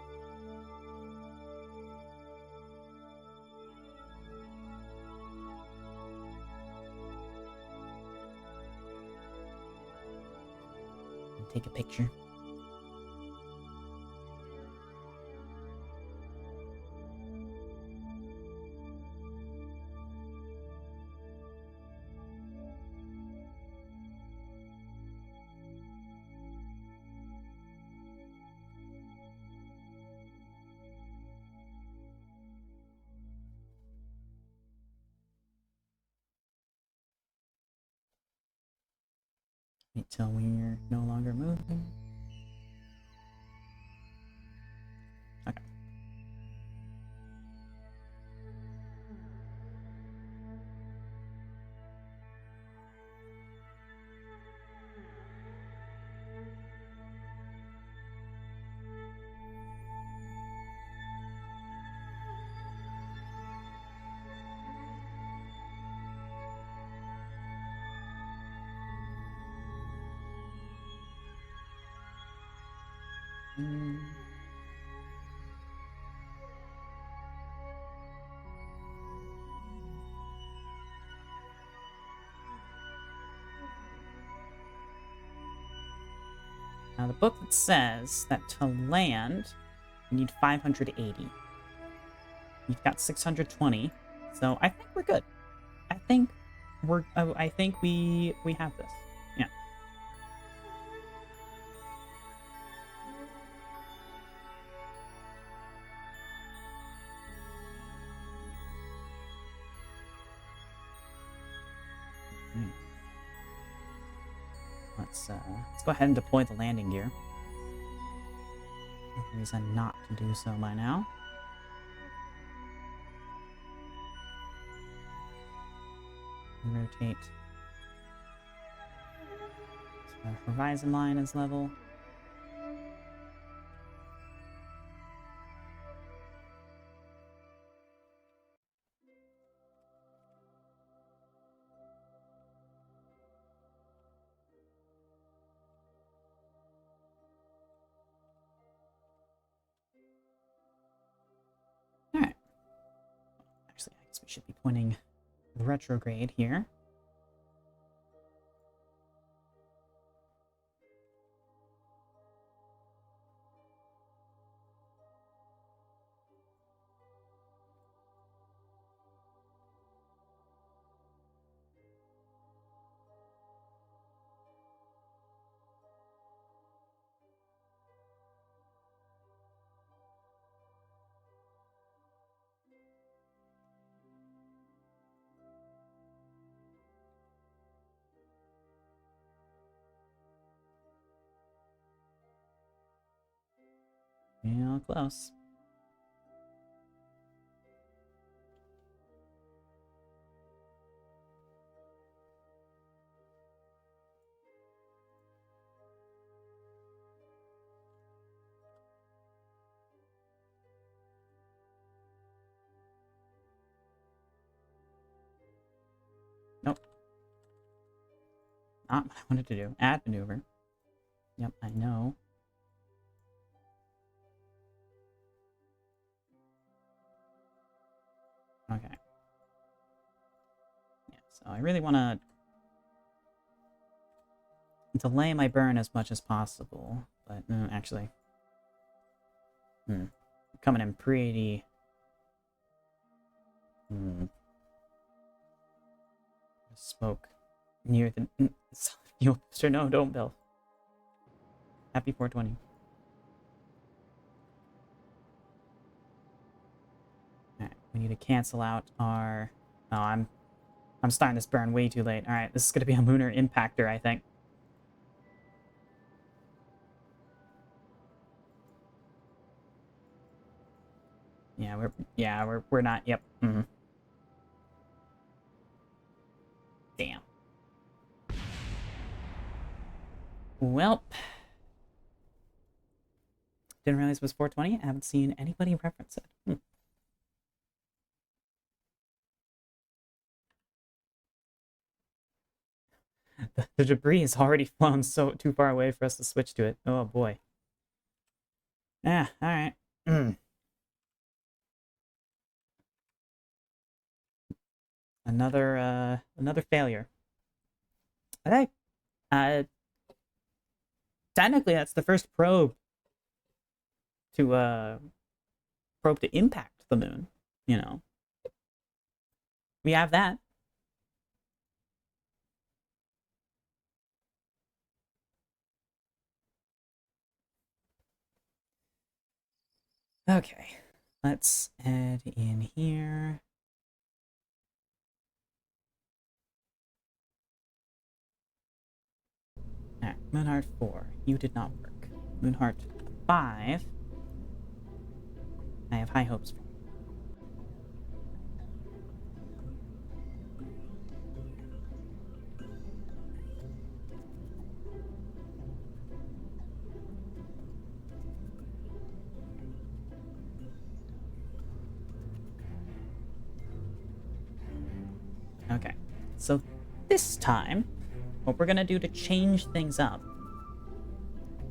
Take a picture. Wait till we're no longer moving. Okay. Now the booklet says that to land, you need 580. You've got 620, so I think we're good. I think I think we have this. Yeah. Right. Let's go ahead and deploy the landing gear. No reason not to do so by now. Rotate. So our horizon line is level. Alright. Actually, I guess we should be pointing retrograde here. Real close. Not what I wanted to do. Add maneuver. Yep, I know. Okay. Yeah, so I really want to delay my burn as much as possible, but actually, coming in pretty. Smoke near the fuel booster. No, don't, Bill. Happy 420. Alright, we need to cancel out our... Oh, I'm starting this burn way too late. Alright, this is going to be a lunar impactor, I think. Yeah, we're not... Yep. Damn. Well... Didn't realize it was 420. I haven't seen anybody reference it. The debris has already flown so too far away for us to switch to it. Oh boy. Yeah, alright. Another failure. Okay. Technically that's the first probe to impact the moon, you know. We have that. Okay. Let's add in here. Alright, Moonheart 4. You did not work. Moonheart 5. I have high hopes for. Okay, so this time, what we're gonna do to change things up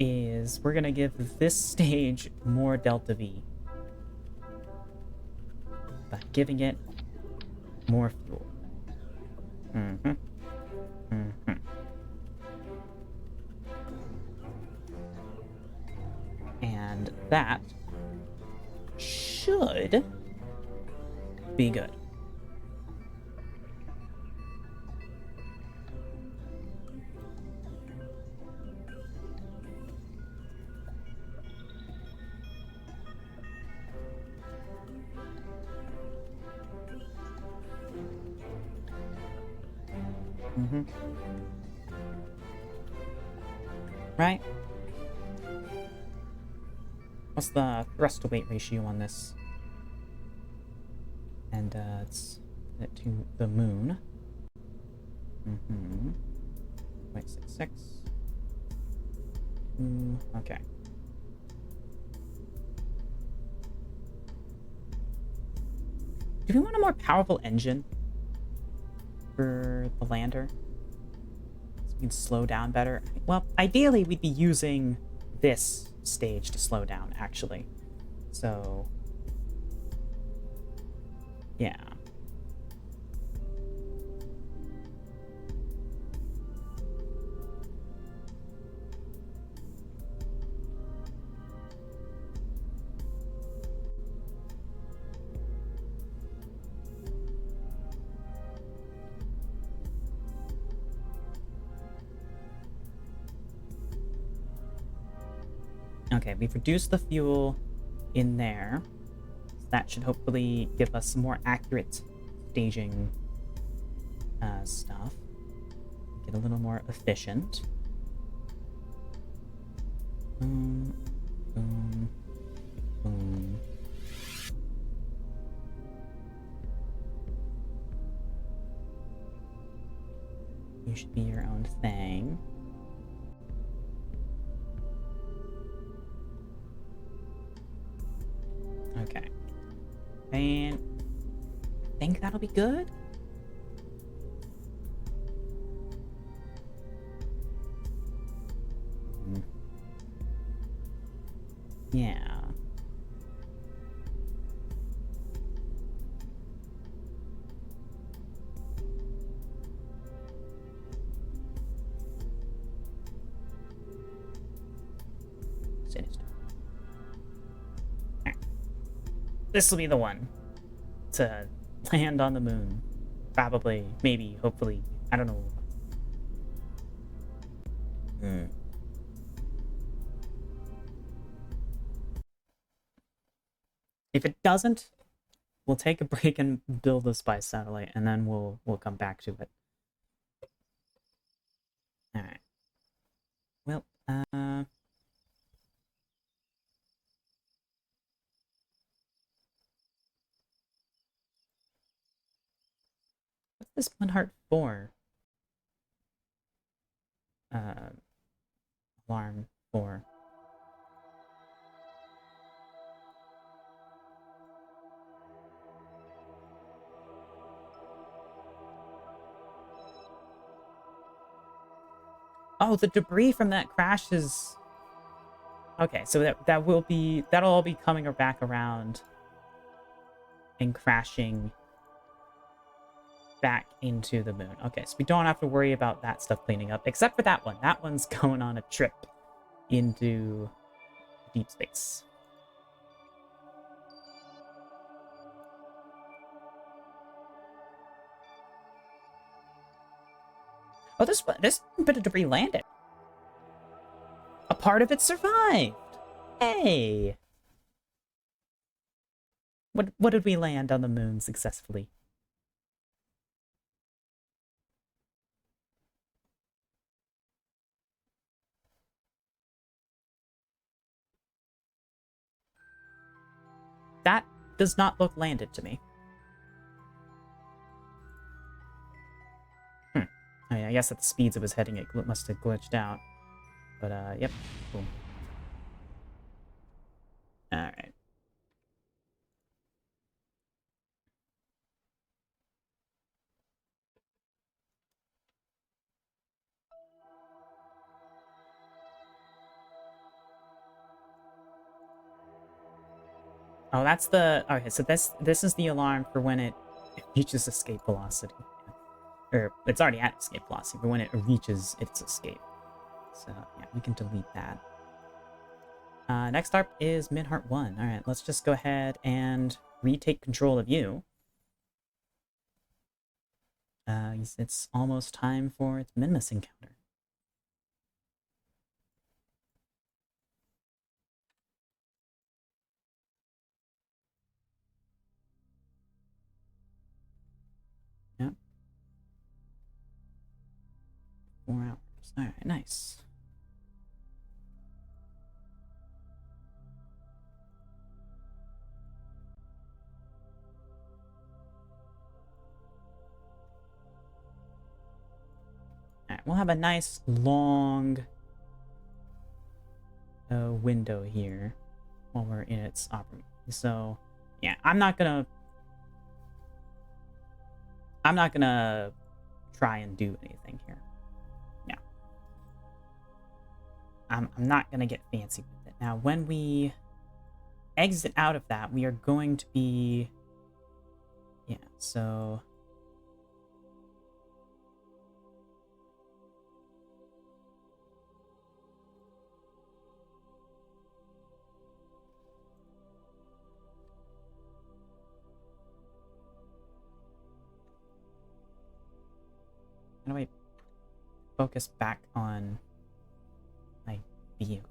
is we're gonna give this stage more Delta V by giving it more fuel. And that should be good. Right? What's the thrust to weight ratio on this? And let's put it to the moon. 0.66. Okay. Do we want a more powerful engine for the lander? So we can slow down better? Well, ideally we'd be using this stage to slow down, actually. So, yeah. Okay, we've reduced the fuel in there. So that should hopefully give us some more accurate staging stuff. Get a little more efficient. Boom, boom, boom. You should be your own thing. Okay. And I think that'll be good. this will be the one to land on the moon. Probably, maybe, hopefully. I don't know. If it doesn't, we'll take a break and build a spy satellite, and then we'll come back to it. All right. Well, what's this one heart for? Alarm for. Oh, the debris from that crash is... Okay, so that'll all be coming back around and crashing back into the moon. Okay, so we don't have to worry about that stuff cleaning up, except for that one. That one's going on a trip into deep space. Oh, this bit of debris landed. A part of it survived. Hey. What did we land on the moon successfully? That does not look landed to me. I mean, I guess at the speeds it was heading, it must have glitched out. But, yep. Cool. Alright. Oh, that's the... Okay, so this is the alarm for when it reaches escape velocity. Or, it's already at escape velocity, but when it reaches its escape. So, yeah, we can delete that. Next up is Midheart 1. Alright, let's just go ahead and retake control of you. It's almost time for its Minimus encounter. Yep. 4 hours. Alright, nice. Alright, we'll have a nice long window here while we're in its operation. So, yeah, I'm not gonna try and do anything here. Yeah. I'm not gonna get fancy with it. Now, when we exit out of that, we are going to be... Yeah, so... How do I focus back on my vehicle?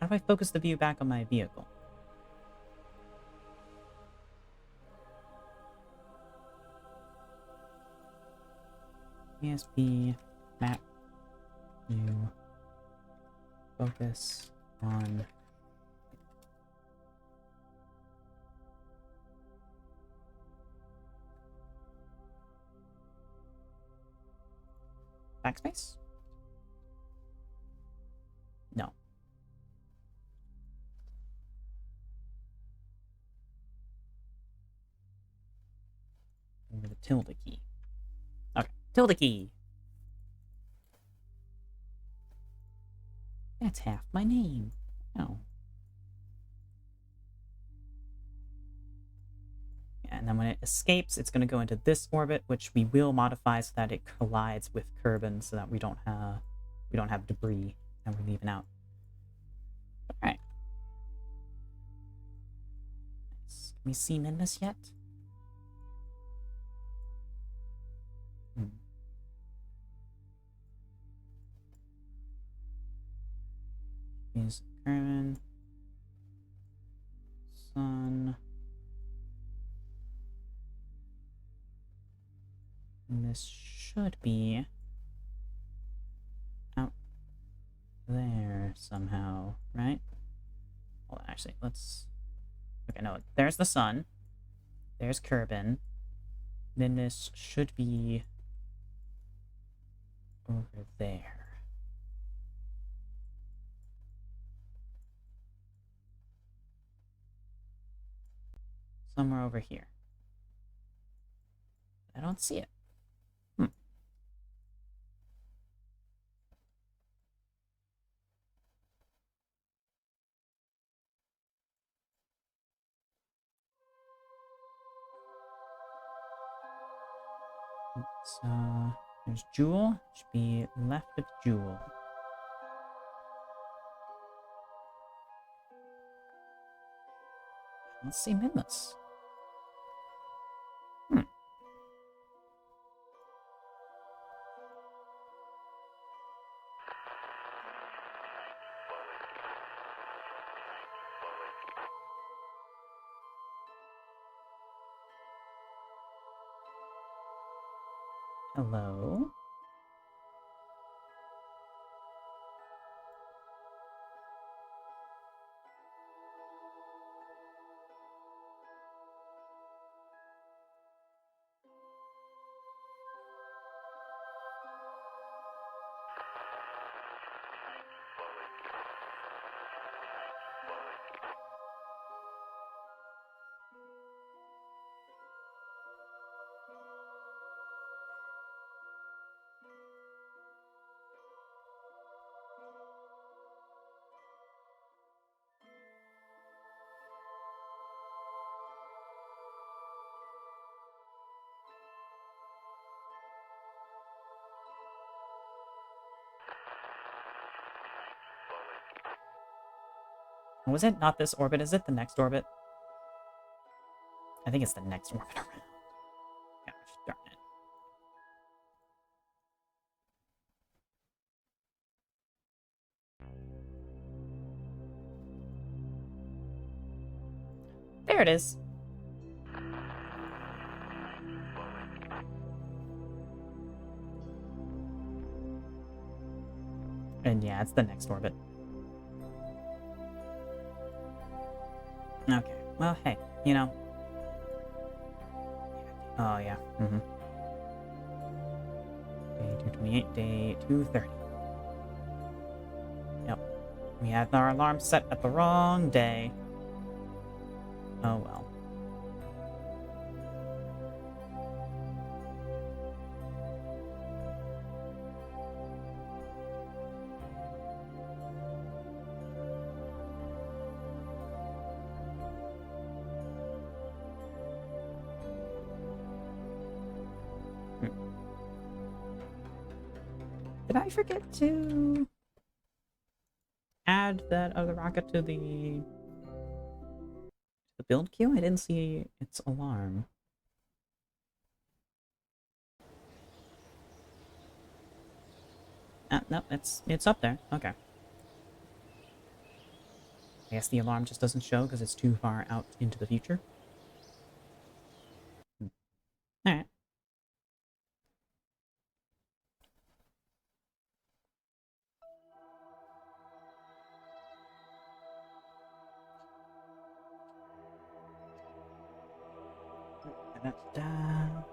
How do I focus the view back on my vehicle? ESP map view focus on backspace? No. Or the tilde key. Okay, tilde key. That's half my name. Oh. Yeah, And then when it escapes, it's going to go into this orbit, which we will modify so that it collides with Kerbin, so that we don't have debris that we're leaving out. All right. Nice. Can we see Minmus yet? Is Kerbin. Sun. And this should be out there somehow, right? Well, actually, let's... Okay, no, there's the sun. There's Kerbin. Then this should be over there. Somewhere over here. I don't see it. There's Jewel. Should be left of Jewel. Let's see Minmus. Hello? Was it not this orbit? Is it the next orbit? I think it's the next orbit around. Gosh, darn it. There it is. And yeah, it's the next orbit. Okay, well, hey, you know. Oh, yeah. Day 228, day 230. Yep. We had our alarm set at the wrong day. Oh, well. Did I forget to add that other rocket to the build queue? I didn't see its alarm. No, it's up there. Okay. I guess the alarm just doesn't show because it's too far out into the future. Alright. Da-da-da.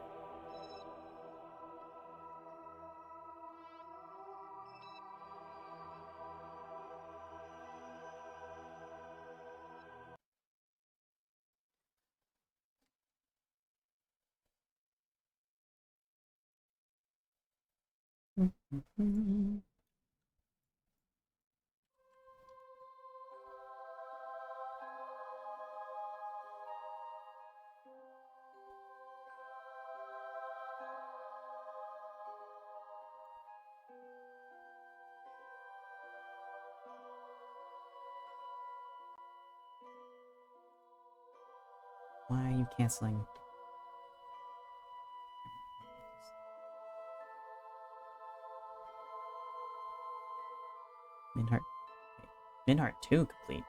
Why are you canceling? Minheart. Minheart 2 complete.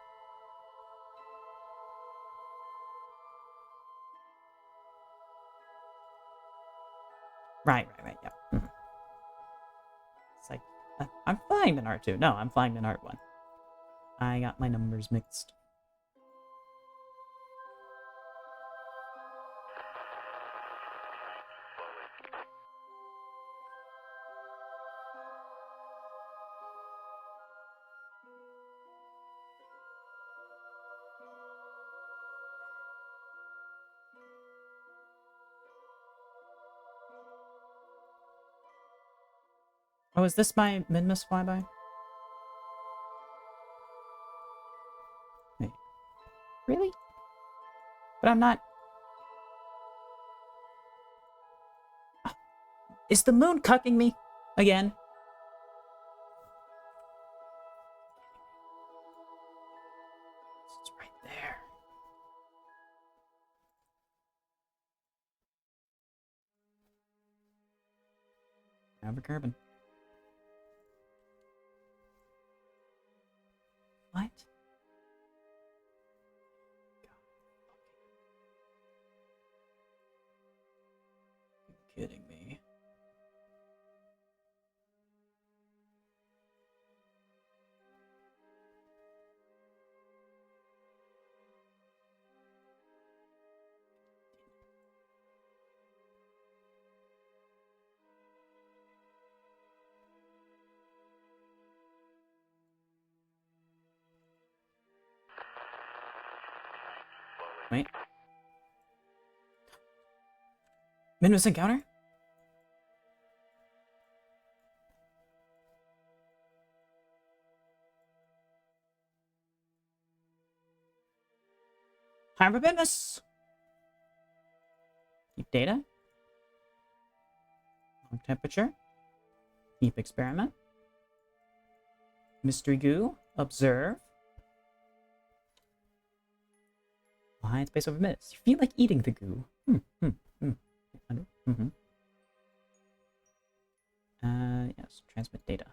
Right, yeah. It's like, I'm flying Minheart 2. No, I'm flying Minheart 1. I got my numbers mixed. Oh, is this my Minmus flyby? Wait. Really? But I'm not... Is the moon cucking me? Again? It's right there. Now we're Kerbin. What? You're kidding me. Wait. Minmus encounter? Harbor Minmus! Keep data. Long temperature. Keep experiment. Mystery goo. Observe. Line space over minutes. You feel like eating the goo. Yes, transmit data.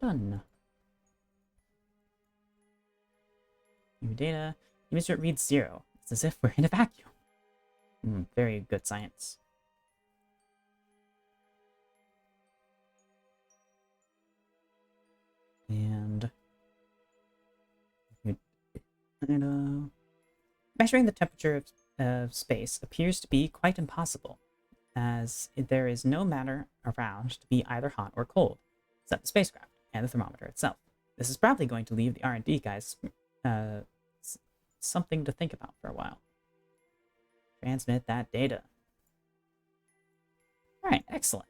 Done. New data. You insert read 0. It's as if we're in a vacuum. Very good science. And measuring the temperature of space appears to be quite impossible, as there is no matter around to be either hot or cold, except the spacecraft and the thermometer itself. This is probably going to leave the R&D guys something to think about for a while. Transmit that data. All right, excellent.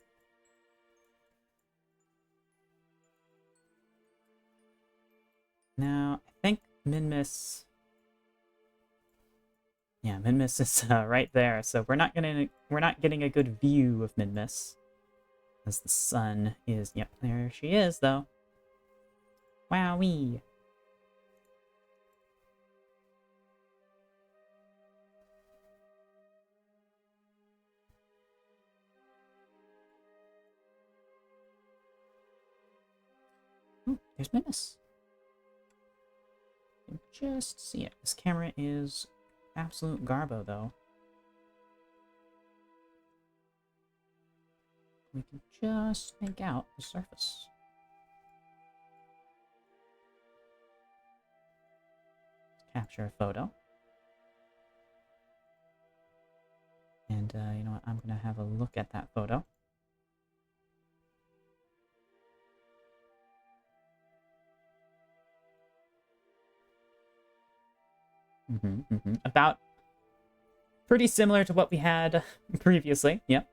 Now, I think Minmus... Yeah, Minmus is right there, so we're not getting a good view of Minmus, as the sun is... Yep, there she is, though. Wowee. Ooh, there's Minmus. You can just see it. This camera is absolute garbo, though. We can just make out the surface. Capture a photo. And you know what? I'm gonna have a look at that photo. About pretty similar to what we had previously. Yep.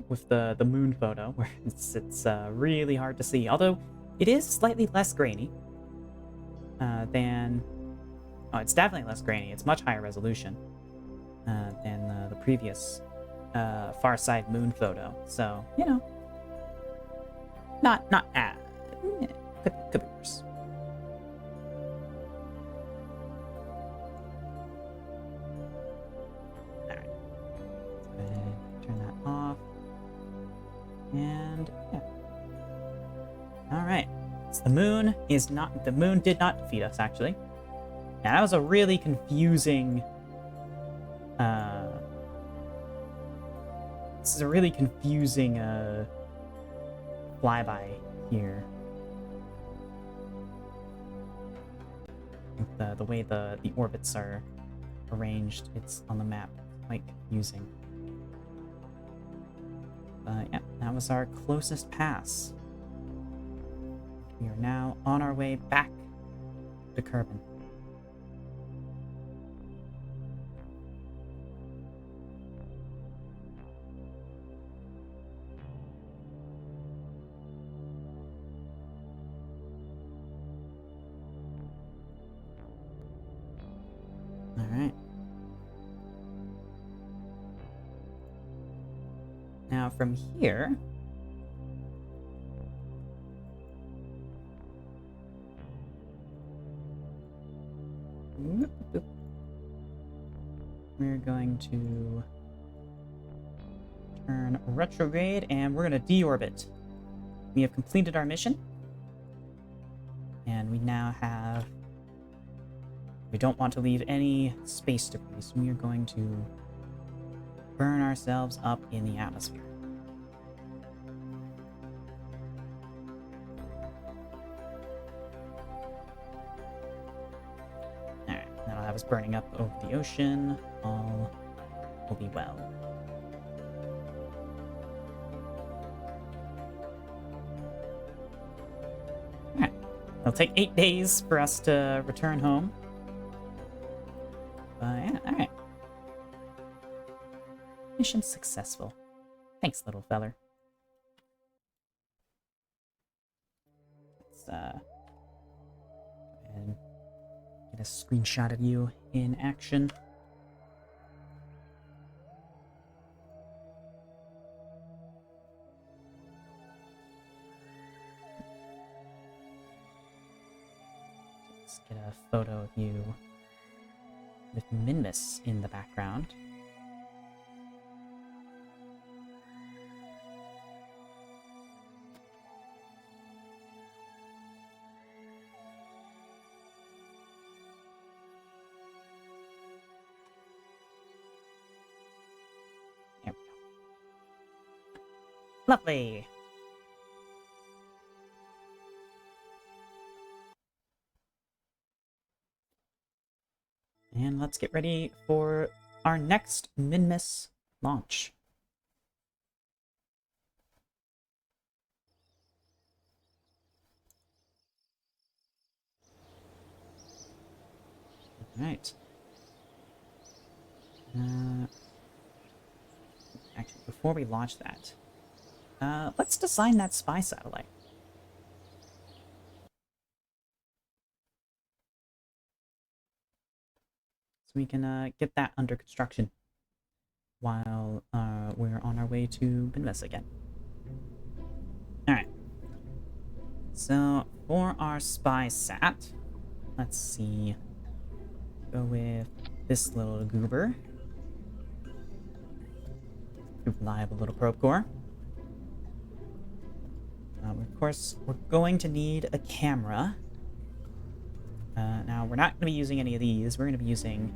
With the moon photo, where it's really hard to see. Although it is slightly less grainy than Oh, it's definitely less grainy. It's much higher resolution than the previous far side moon photo. So, you know, not could be worse. All right, let's go ahead and turn that off. And yeah. All right. So the moon did not defeat us, actually. Now, that was a really confusing this is a really confusing flyby here. The way the orbits are arranged, it's on the map, quite confusing. Yeah, that was our closest pass. We are now on our way back to Kerbal. All right. Now from here, we're going to turn retrograde and we're going to deorbit. We have completed our mission. And we now have... We don't want to leave any space debris, so we are going to burn ourselves up in the atmosphere. Alright, that'll have us burning up over the ocean. All will be well. Alright, it'll take 8 days for us to return home. Yeah, alright. Mission successful. Thanks, little feller. Let's go ahead and get a screenshot of you in action. Let's get a photo of you with Minmus in the background. There we go. Lovely! And let's get ready for our next Minmus launch. Alright. Actually, before we launch that, let's design that spy satellite. So we can get that under construction while we're on our way to Minmus again. Alright. So, for our spy sat, let's see. Go with this little goober. Reliable little probe core. Of course, we're going to need a camera. Now, we're not going to be using any of these. We're going to be using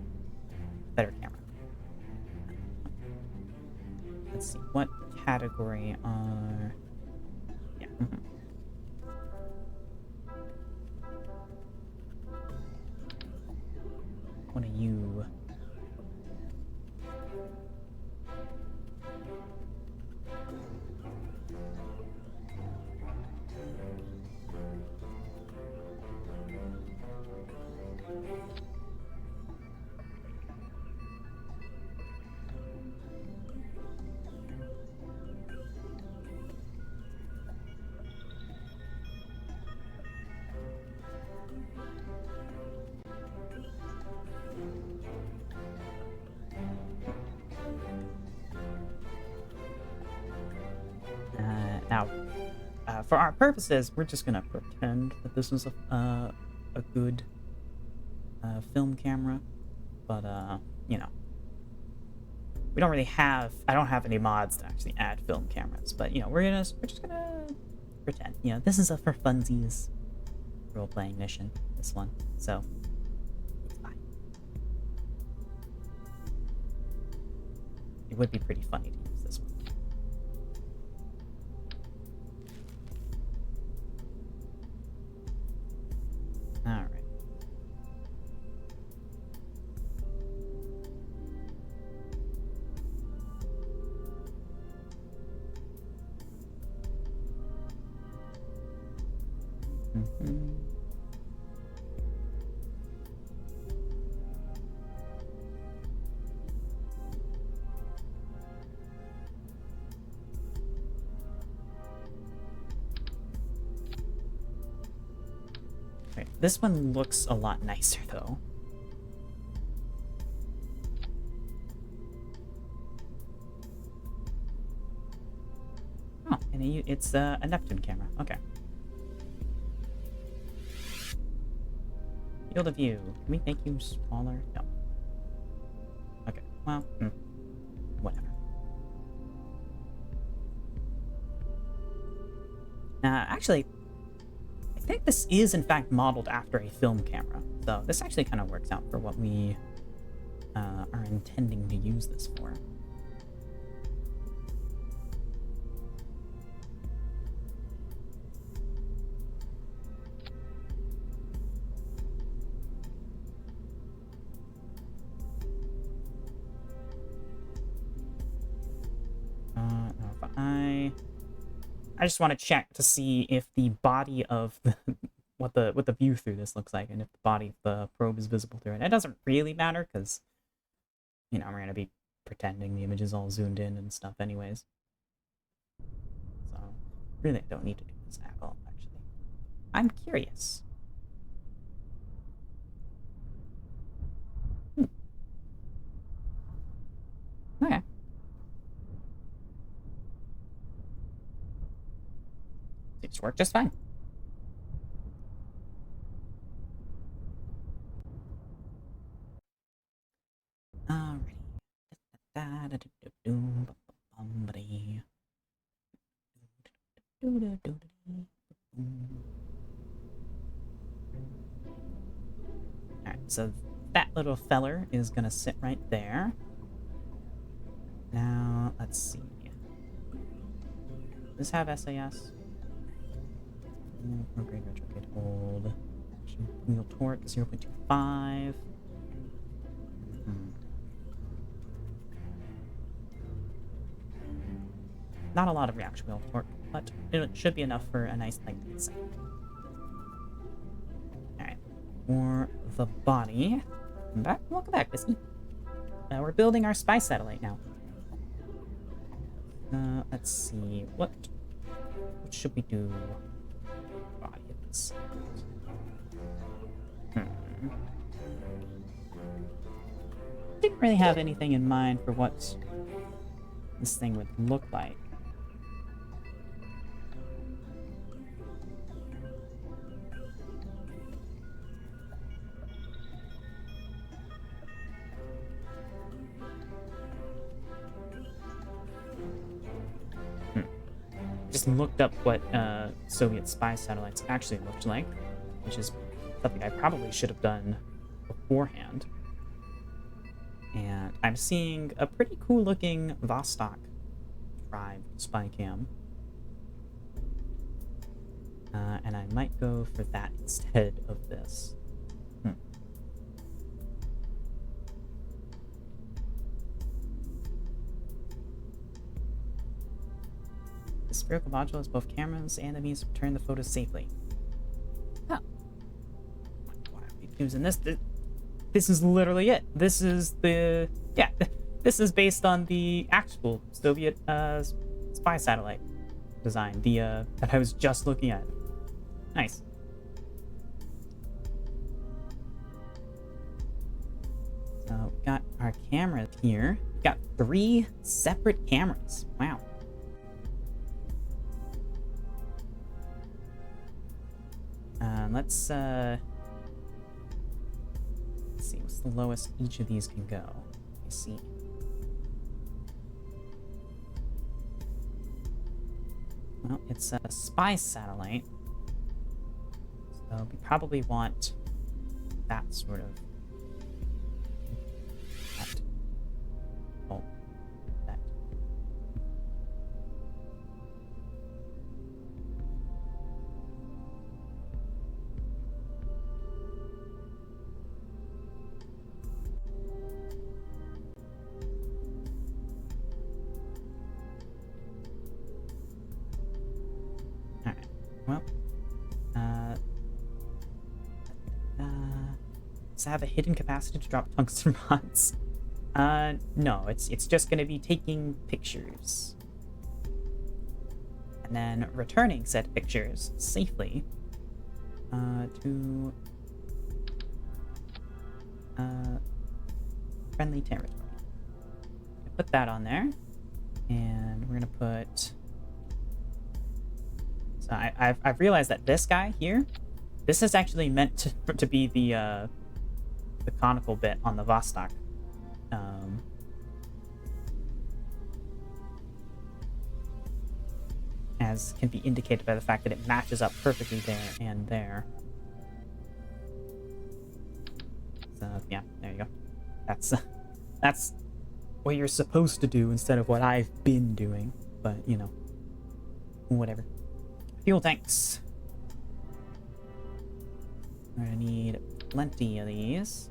a better camera. Let's see, what category are... Yeah. What are you? Now, for our purposes, we're just gonna pretend that this is a good film camera, but you know, we don't really have. I don't have any mods to actually add film cameras, but you know, we're just gonna pretend. You know, this is a for funsies role-playing mission. This one, so it's fine. It would be pretty funny to use this one. All right. Right. This one looks a lot nicer, though. Oh, and it's a Neptune camera. Okay. Field of view. Can we make you smaller? No. Okay. Well, whatever. Actually, I think this is in fact modeled after a film camera, so this actually kind of works out for what we are intending to use this for. I just want to check to see if the body of the what the view through this looks like, and if the body of the probe is visible through it. It doesn't really matter because, you know, we're gonna be pretending the image is all zoomed in and stuff anyways. So really, I don't need to do this at all. Actually, I'm curious. Okay. Seems to work just fine. Alrighty. Alright, so that little feller is gonna sit right there. Now, let's see. Does this have SAS? Prograde, retrograde, hold. Wheel torque 0.25. Not a lot of reaction wheel torque, but it should be enough for a nice length of sight. Alright, for the body. Welcome back, Missy. We're building our spy satellite now. Let's see, what should we do? Body of this. Didn't really have anything in mind for what this thing would look like. Just looked up what Soviet spy satellites actually looked like, which is something I probably should have done beforehand. And I'm seeing a pretty cool looking Vostok Tribe spy cam. And I might go for that instead of this. The spherical module has both cameras and the means to return the photos safely. Oh. Why are we using this? This is literally it. This is the... Yeah, this is based on the actual Soviet spy satellite design, that I was just looking at. Nice. So, we've got our camera here. We've got 3 separate cameras. Wow. on, let's see, what's the lowest each of these can go? Let me see. Well, it's a spy satellite, so we probably want that sort of... that. Oh, that. Alright, well, does it have a hidden capacity to drop tungsten rods? No, it's just gonna be taking pictures. And then returning said pictures safely to friendly territory. Put that on there, and we're gonna put... So I've realized that this guy here, this is actually meant to be the conical bit on the Vostok. As can be indicated by the fact that it matches up perfectly there and there. So yeah, there you go. That's what you're supposed to do instead of what I've been doing. But you know, whatever. Fuel tanks. We're gonna need plenty of these.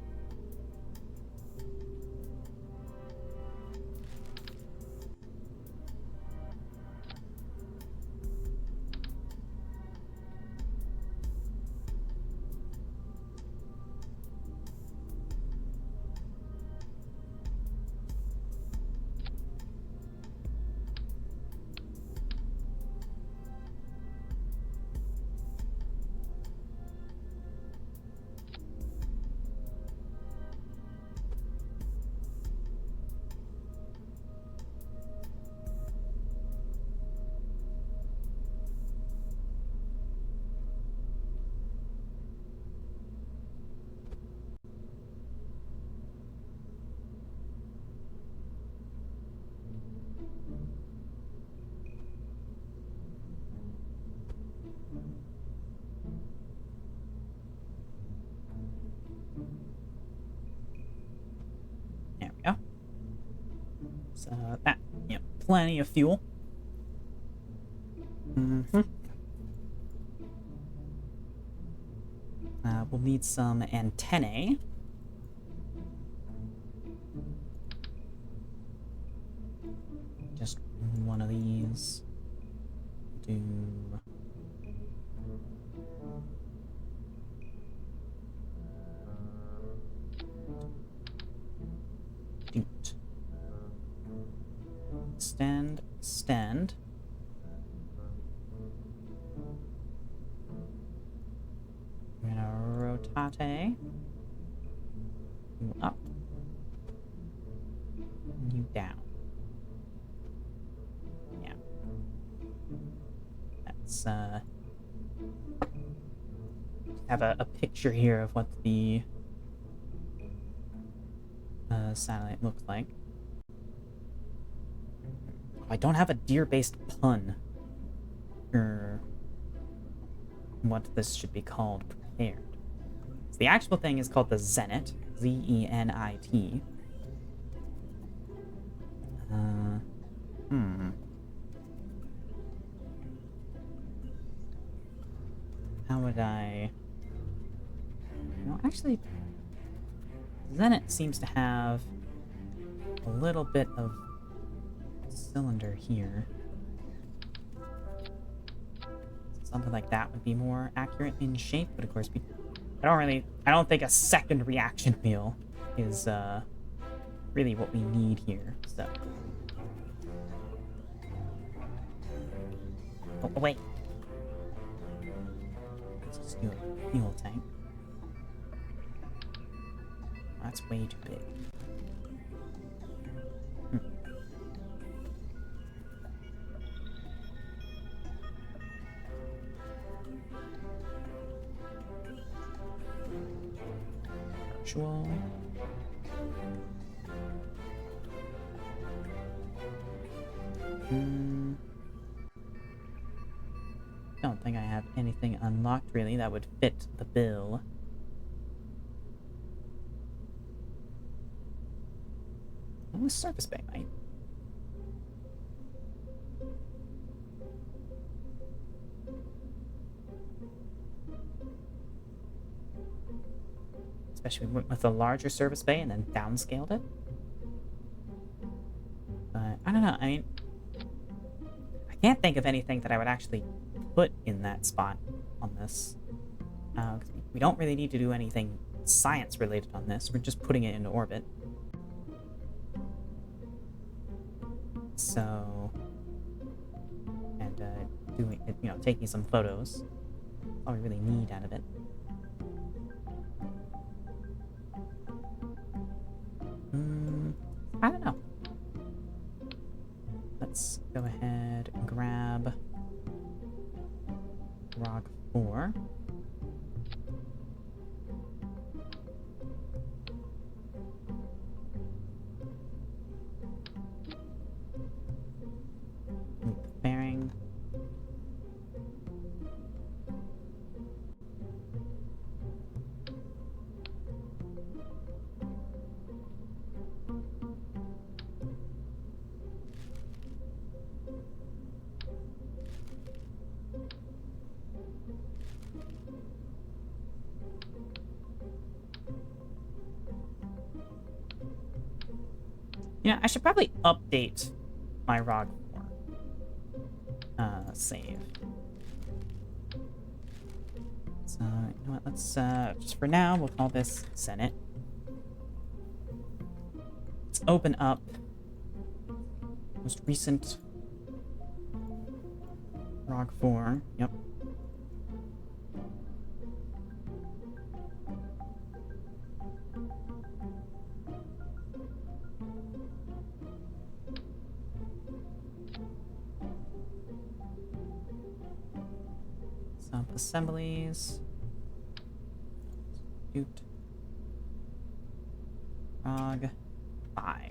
There we go. So that, yeah, plenty of fuel. We'll need some antennae. Just one of these. Do... Doot. Stand. We're gonna rotate you up, you down. Yeah. That's have a picture here of what the satellite looks like. I don't have a deer-based pun for what this should be called prepared. So the actual thing is called the Zenit, Z-E-N-I-T. How would I... No, actually, Zenit seems to have a little bit of cylinder here. Something like that would be more accurate in shape, but of course, I don't think a second reaction wheel is really what we need here. So, oh wait, let's do a fuel tank. That's way too big. Actual. Don't think I have anything unlocked really that would fit the bill. Oh, service bay might. Especially with a larger service bay and then downscaled it. But I don't know. I mean, I can't think of anything that I would actually put in that spot on this. 'Cause we don't really need to do anything science related on this. We're just putting it into orbit. So, and doing it, you know, taking some photos. All we really need out of it. I don't know. Let's go ahead and grab Rock 4. Meet the bearing. Yeah, I should probably update my ROG 4 save. So, you know what, let's, just for now, we'll call this Senate. Let's open up most recent ROG 4. Yep. Assemblies. Doot. ROG 5.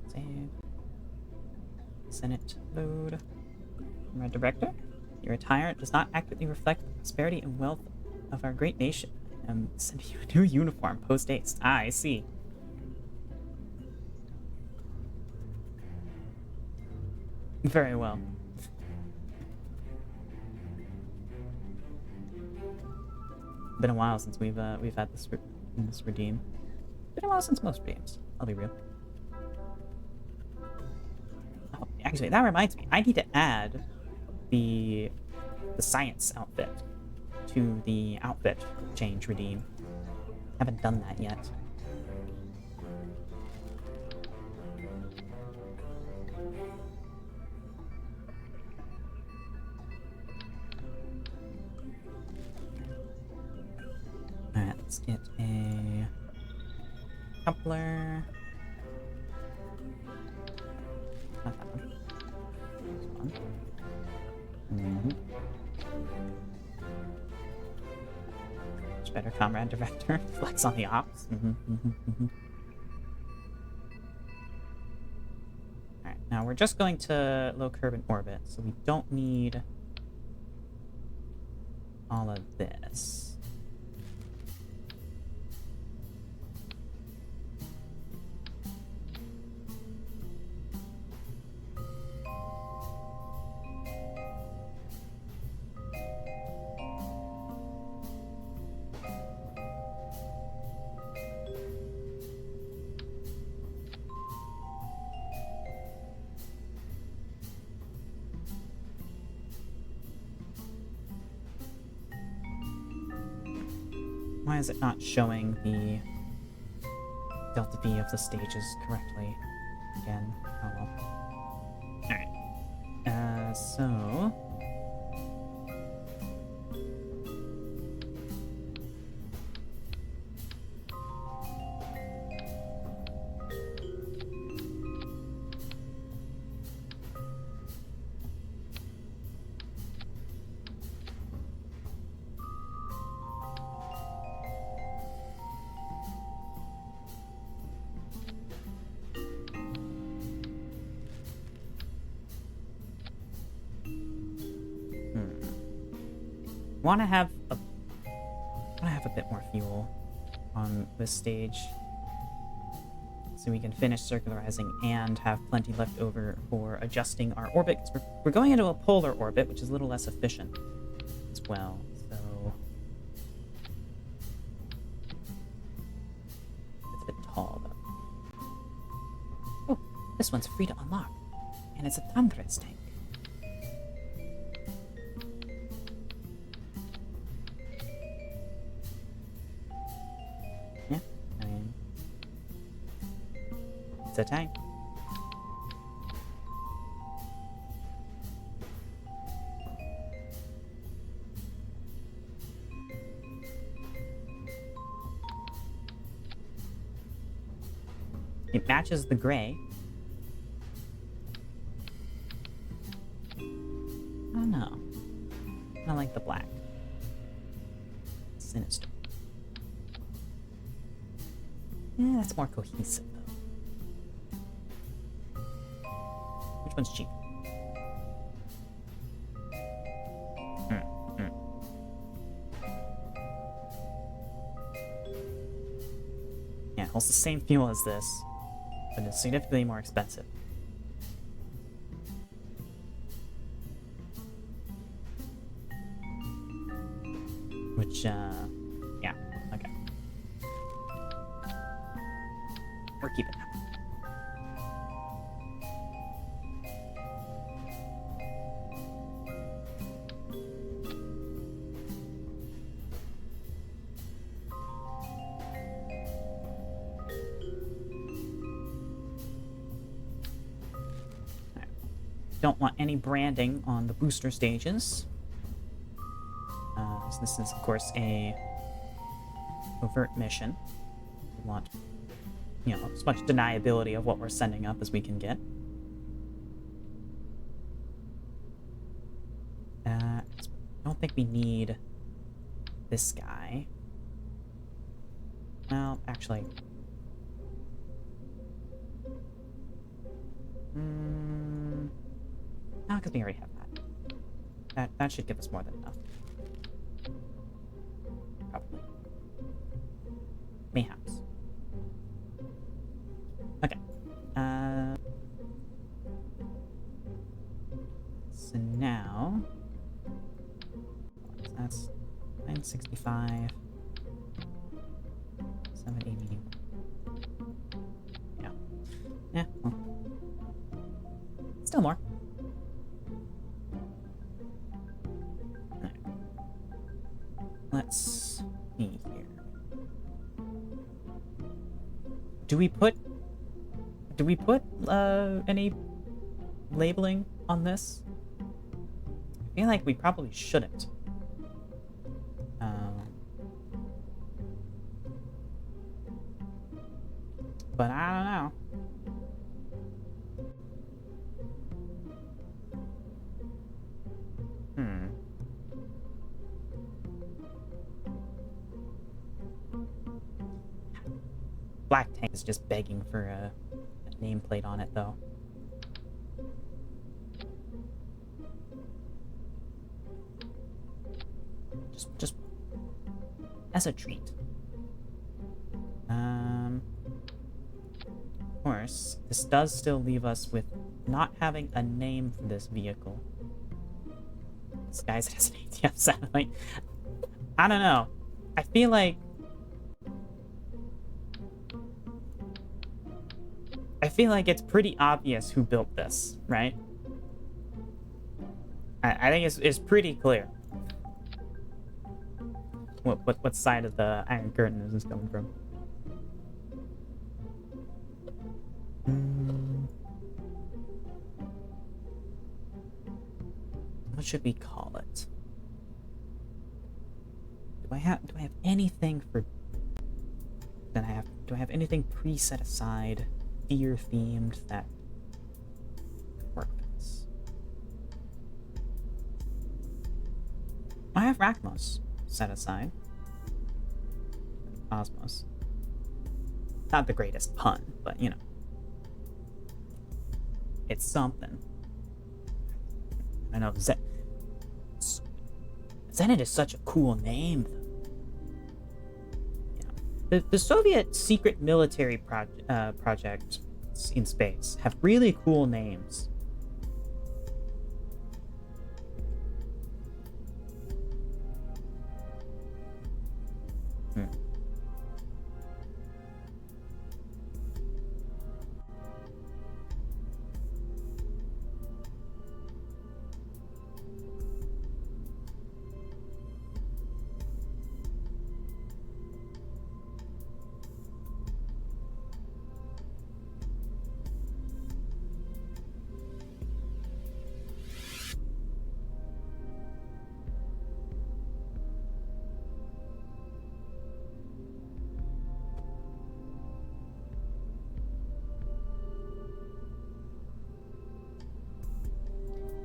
Save. Senate load. Red Director, your attire does not accurately reflect the prosperity and wealth of our great nation. I'm sending you a new uniform post haste. Ah, I see. Very well. Been a while since we've had this redeem. Been a while since most redeems. I'll be real. Oh, actually, that reminds me. I need to add the science outfit to the outfit change redeem. Haven't done that yet. Alright, let's get a coupler. Not that one. This one. Much better, Comrade Director. Flex on the ops. Alright, now we're just going to low curve in orbit, so we don't need all of this. Why is it not showing the delta V of the stages correctly again? Oh well. Alright. So... want to have a bit more fuel on this stage, so we can finish circularizing and have plenty left over for adjusting our orbit. 'Cause we're going into a polar orbit, which is a little less efficient as well. So it's a bit tall, though. Oh, this one's free to unlock, and it's a Tundras tank. Yeah, I mean, it's a tank. It matches the gray. I don't know. I like the black. Sinister. Yeah, that's more cohesive, though. Which one's cheap? Yeah, it holds the same fuel as this, but it's significantly more expensive. Which, yeah, okay. We're keeping that. Don't want any branding on the booster stages. So this is, of course, a overt mission. We want, you know, as much deniability of what we're sending up as we can get. I don't think we need this guy. Well, actually... No, because we already have that. That should give us more than enough. Probably. Mayhaps. Okay. So now... That's 965. 780. Yeah. Yeah, well. Still more. Let's see here. Do we put any labeling on this? I feel like we probably shouldn't. But I don't know. Black tank is just begging for a nameplate on it, though. Just as a treat. Of course, this does still leave us with not having a name for this vehicle. This guy's has an ATF satellite. I don't know. I feel like it's pretty obvious who built this, right? I think it's pretty clear. What side of the Iron Curtain is this coming from? What should we call it? Do I have anything for? Do I have anything pre-set aside, fear themed that could work for this? I have Rachmos set aside. Cosmos. Not the greatest pun, but you know. It's something. I know Zenit is such a cool name. The Soviet secret military project in space have really cool names.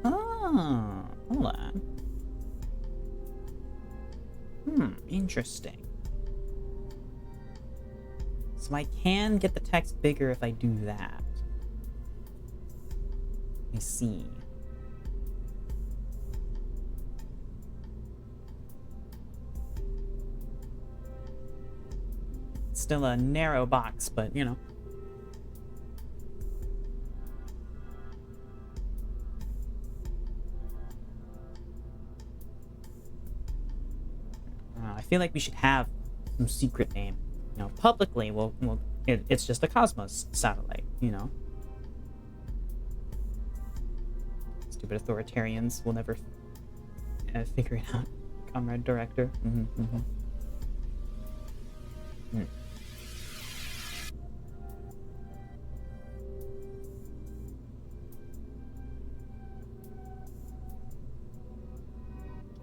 Oh, hold on. Interesting. So I can get the text bigger if I do that. I see. It's still a narrow box, but you know. I feel like we should have some secret name. You know, publicly, it's just a Cosmos satellite. You know, stupid authoritarians will never figure it out. Comrade Director.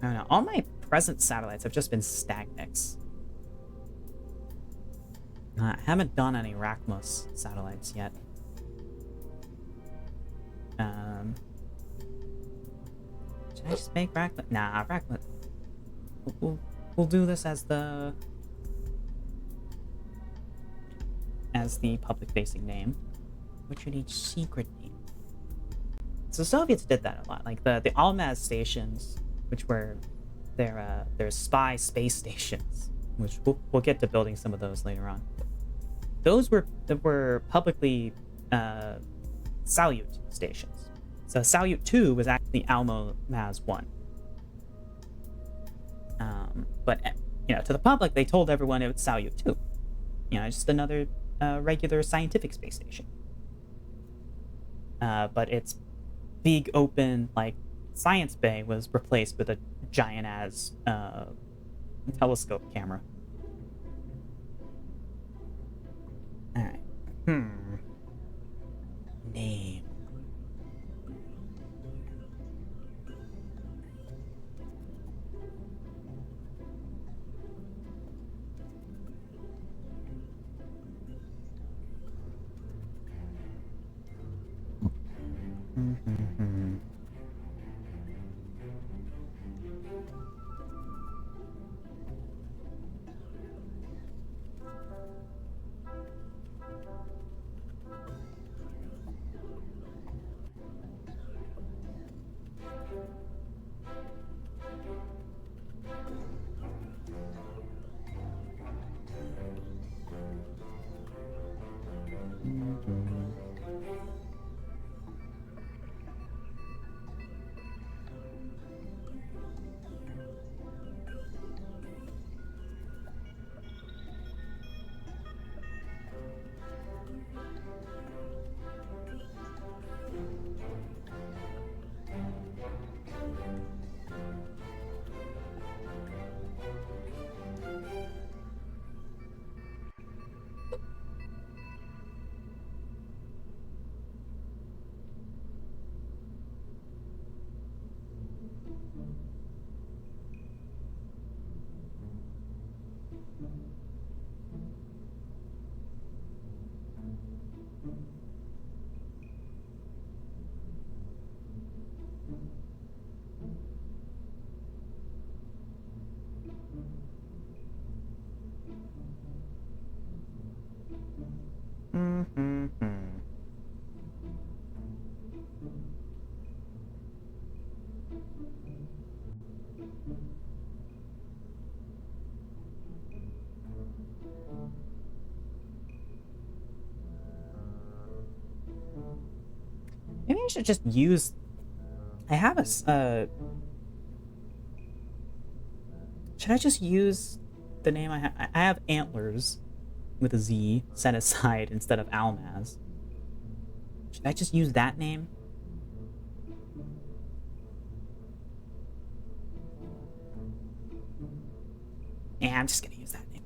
I don't know. All my present satellites have just been Stagnix. I haven't done any Rachmos satellites yet. Should I just make Rachmos? Nah, Rachmos. We'll do this as the public-facing name. What should each secret name? So Soviets did that a lot. Like the Almaz stations, which were their spy space stations, which we'll get to building some of those later on. Those were publicly Salyut stations. So Salyut 2 was actually Almaz 1. But you know, to the public, they told everyone it was Salyut 2. You know, just another regular scientific space station. But its big open like science bay was replaced with a giant ass telescope camera. All right. Name. I should just use... I have a... Should I just use the name I have? I have Antlers with a Z set aside instead of Almaz. Should I just use that name? Yeah, I'm just gonna use that name.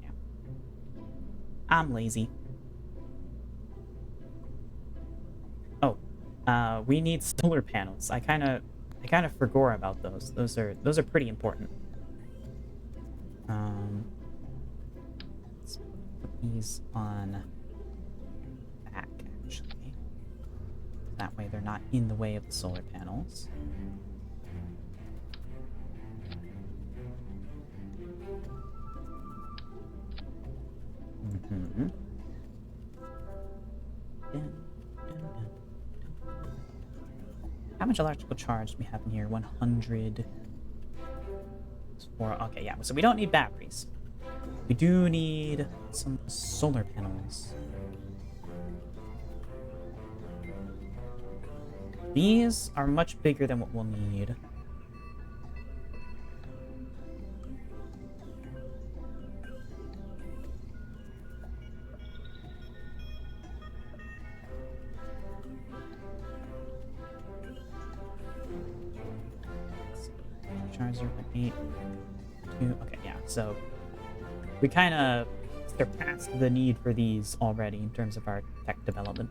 Yeah. I'm lazy. Oh, we need solar panels. I kind of forgot about those. Those are pretty important. Let's put these on back actually. That way they're not in the way of the solar panels. Mm-hmm. How much electrical charge do we have in here? 100. Okay, yeah, so we don't need batteries. We do need some solar panels. These are much bigger than what we'll need. Charge 0.8. Okay, yeah, so we kind of surpassed the need for these already in terms of our tech development.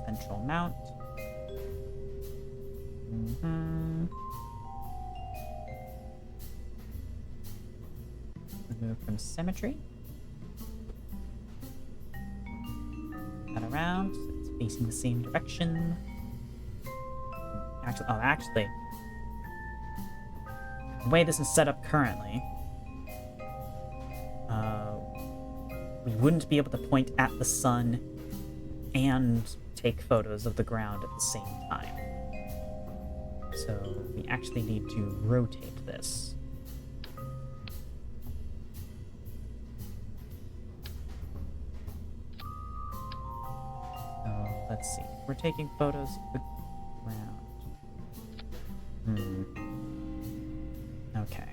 Central mount. Remove from symmetry. That around. So it's facing the same direction. Actually, the way this is set up currently, we wouldn't be able to point at the sun and take photos of the ground at the same time. So we actually need to rotate this. So let's see. We're taking photos of the ground. Okay.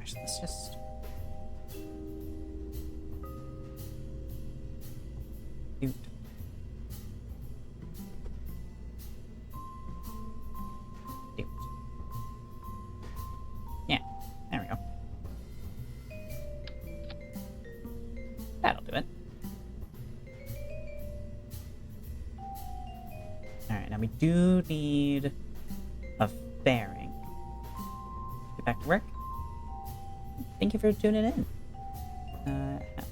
Actually, let's just... Shoot. Shoot. Yeah, there we go. That'll do it. Alright, now we do need a fairing. Get back to work. Thank you for tuning in.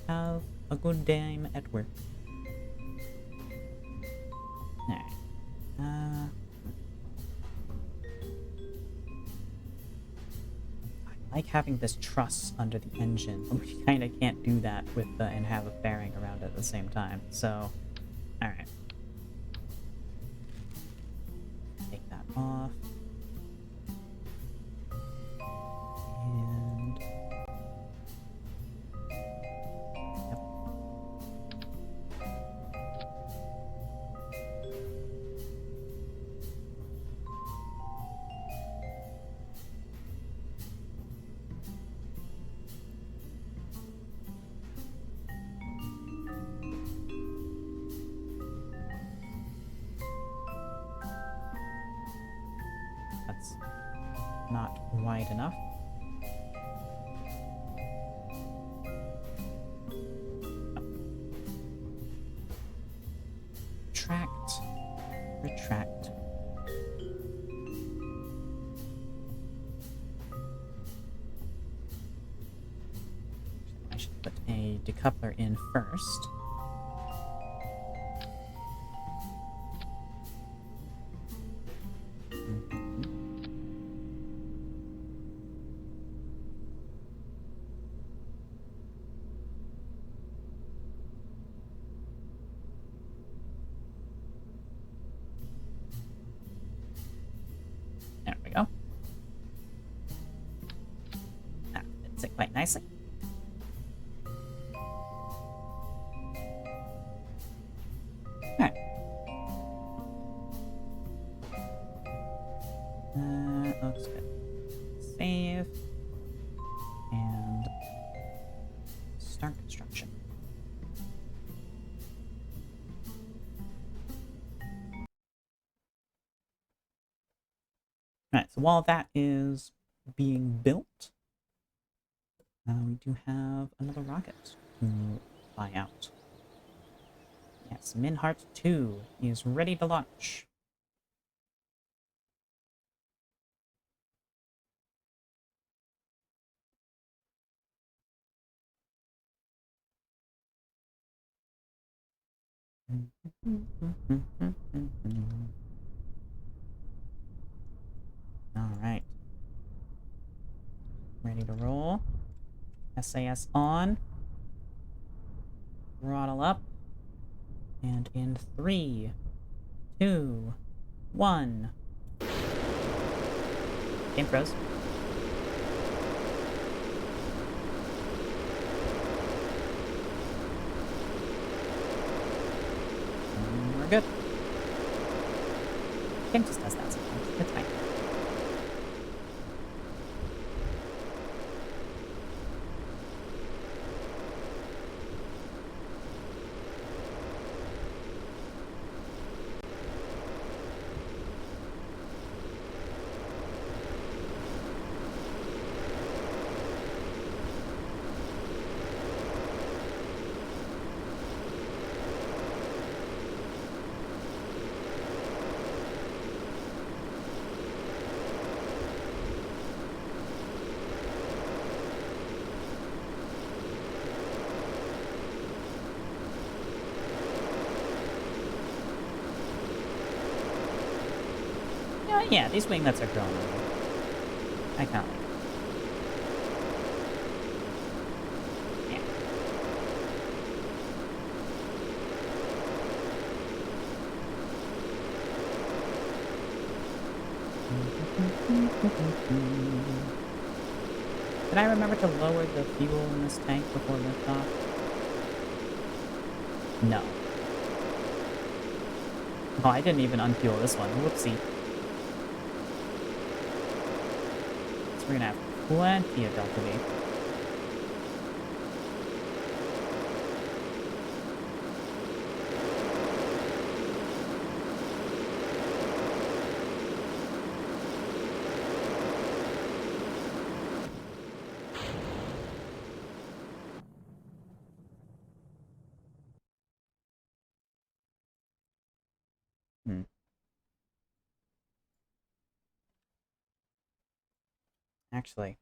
Have a good day at work. Alright. I like having this truss under the engine, but we kind of can't do that with and have a fairing around it at the same time. So, alright. Take that off. That's not wide enough. Oh. retract. Retract. I should put a decoupler in first. There we go. That fits it quite nicely. Alright. Looks good. Save. And start construction. Alright, so while that is being built, we do have another rocket to fly out. Yes, Minhart 2 is ready to launch. Alright. Ready to roll. SAS on. Throttle up. And in 3, 2, 1. Game froze. And we're good. Game just does that sometimes. It's fine. Yeah, these winglets are growing on me. I kinda like it. Yeah. Did I remember to lower the fuel in this tank before liftoff? No. Oh, I didn't even unfuel this one. Whoopsie. So we're gonna have plenty of Delta V. Actually,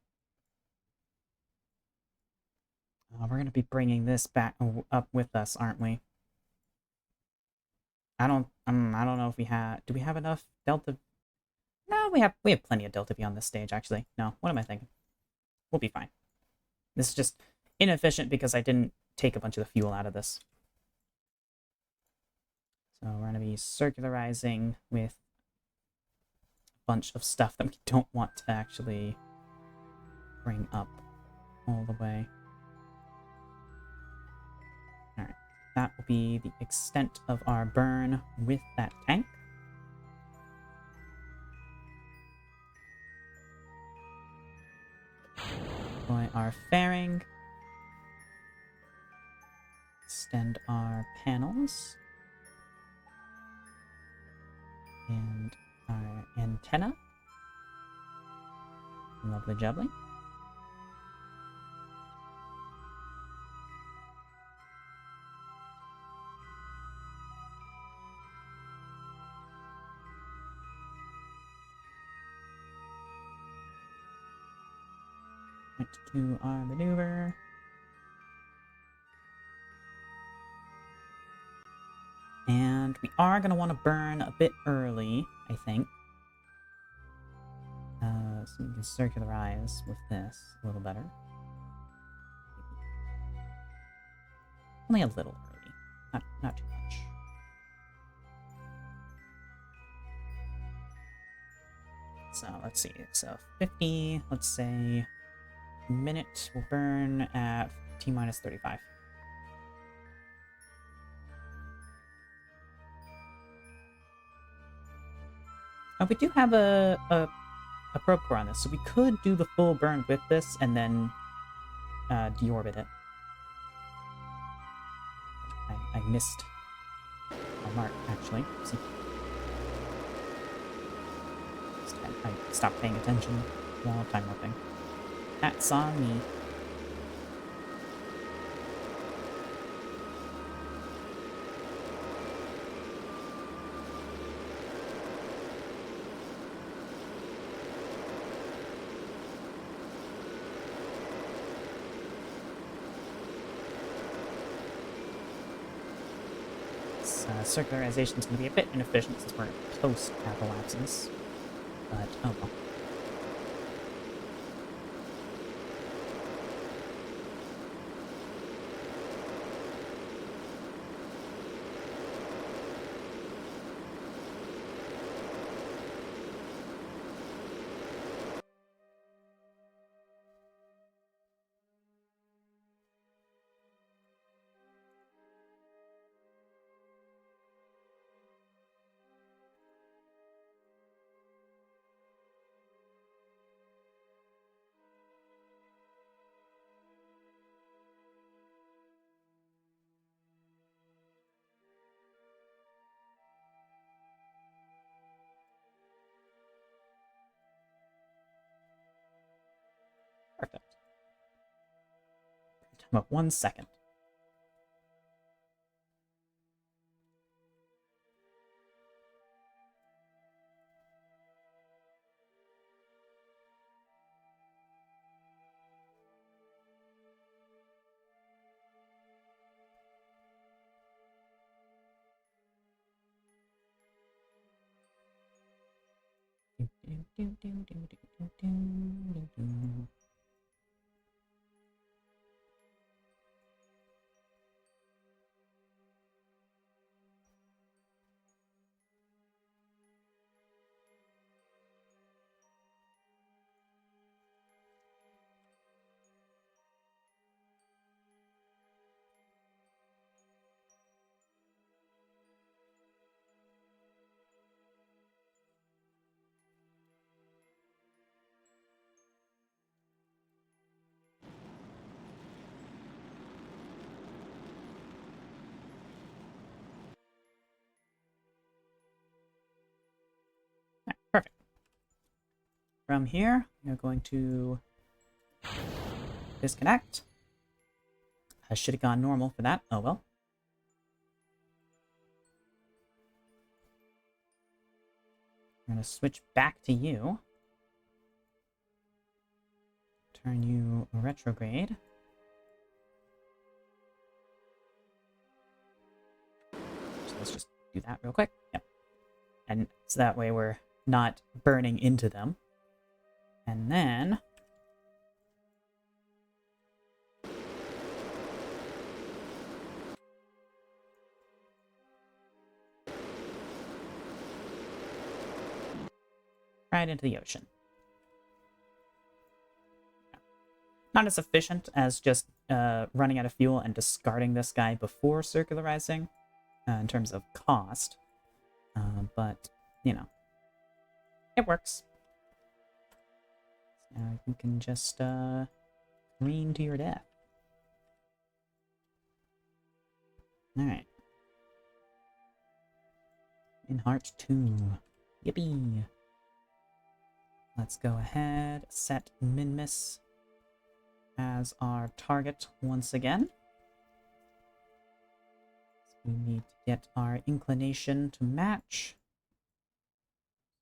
we're gonna be bringing this back up with us, aren't we? I don't know if we have. Do we have enough Delta? No, we have plenty of Delta V on this stage. Actually, no. What am I thinking? We'll be fine. This is just inefficient because I didn't take a bunch of the fuel out of this. So we're gonna be circularizing with a bunch of stuff that we don't want to actually bring up all the way. Alright, that will be the extent of our burn with that tank. Deploy our fairing. Extend our panels. And our antenna. Lovely jubbly. Right to our maneuver. And we are going to want to burn a bit early, I think. So we can circularize with this a little better. Only a little early. Not too much. So let's see. So 50, let's say a minute will burn at T minus 35. We do have a probe core on this, so we could do the full burn with this and then deorbit it. I missed my mark, actually. See? I stopped paying attention while time warping. That's on me. Circularization is going to be a bit inefficient since we're post-apoapsis, but oh well. Perfect. Time up 1 second. Perfect. From here, we are going to disconnect. I should have gone normal for that. Oh well. I'm going to switch back to you. Turn you retrograde. So let's just do that real quick. Yep. And so that way we're not burning into them. And then right into the ocean. Not as efficient as just running out of fuel and discarding this guy before circularizing in terms of cost. But, you know, it works. So now you can just careen to your death. Alright. In Heart 2. Yippee! Let's go ahead, set Minmus as our target once again. So we need to get our inclination to match.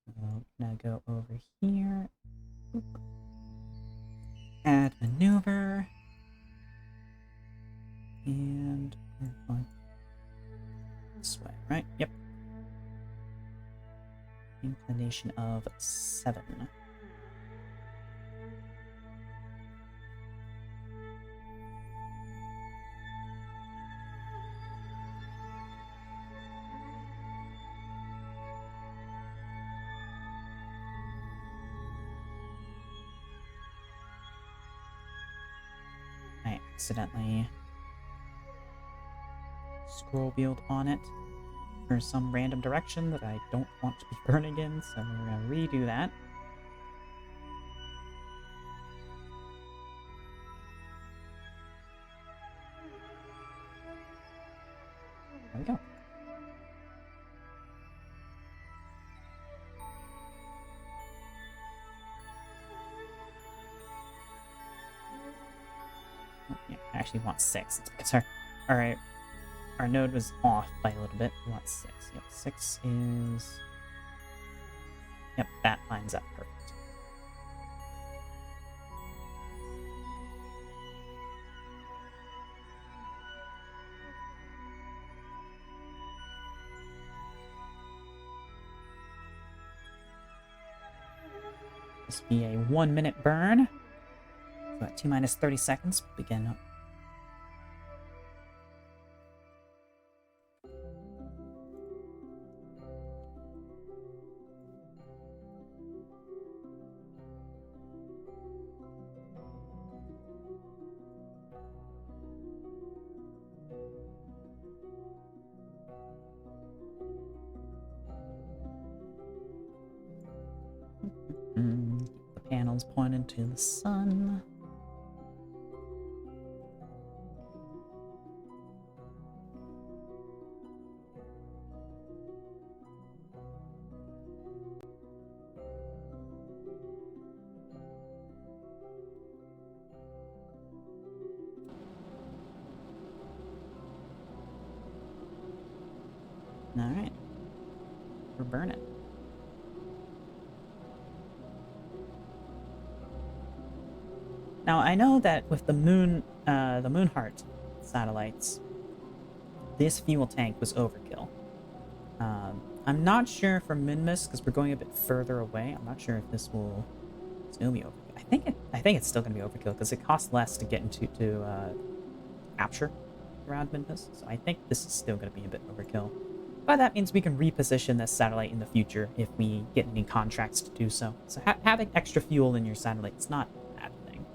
So now go over here. Boop. Add Red maneuver. And we're going this way, right? Yep. Inclination of 7. I accidentally scroll wheeled on it for some random direction that I don't want to be burning in, so we're gonna redo that. There we go. Oh, yeah, I actually want 6. It's because our node was off by a little bit. We want 6. Yep, 6 is... Yep, that lines up perfect. This will be a 1-minute burn. So at T-minus 30 seconds, begin. Keep the panels pointed to the sun. Alright. We're burning. Now, I know that with the Moonheart satellites, this fuel tank was overkill. I'm not sure for Minmus, because we're going a bit further away. I'm not sure if this will still be overkill. I think it's still going to be overkill, because it costs less to get into capture around Minmus. So I think this is still going to be a bit overkill. But that means we can reposition this satellite in the future if we get any contracts to do so. So having extra fuel in your satellite is not a bad thing.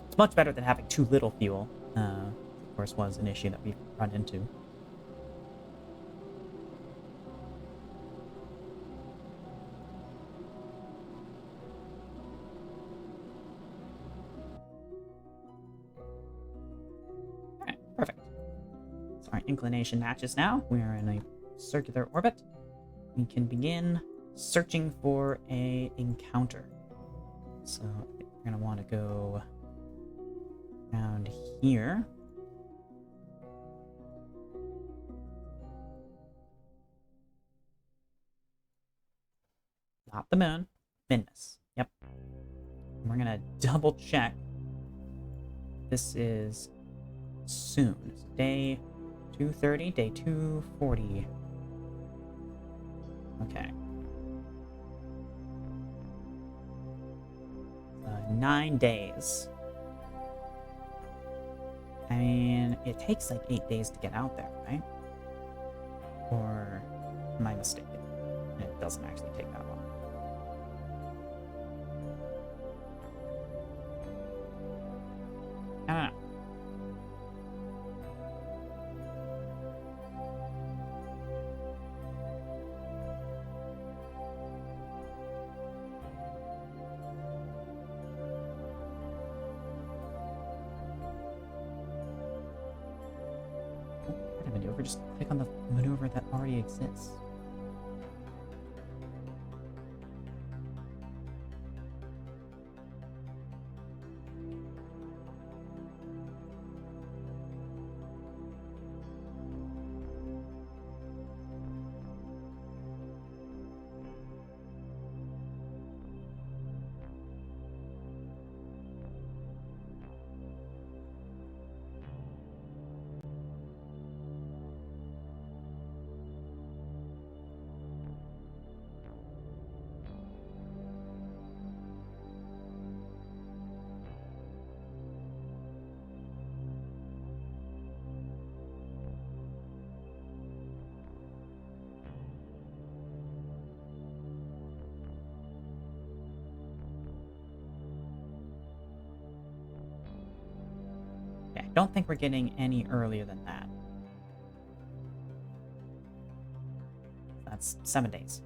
It's much better than having too little fuel. Of course, was an issue that we've run into. Alright, perfect. So our inclination matches now. We are in a circular orbit. We can begin searching for a encounter. So I think we're going to want to go around here. Not the moon. Minmus. Yep. And we're going to double check. This is soon. It's day 230, day 240. Okay. 9 days. I mean, it takes like 8 days to get out there, right? Or am I mistaken? It doesn't actually take that long. I don't know. Maneuver, just click on the maneuver that already exists. don't think we're getting any earlier than that. That's 7 days.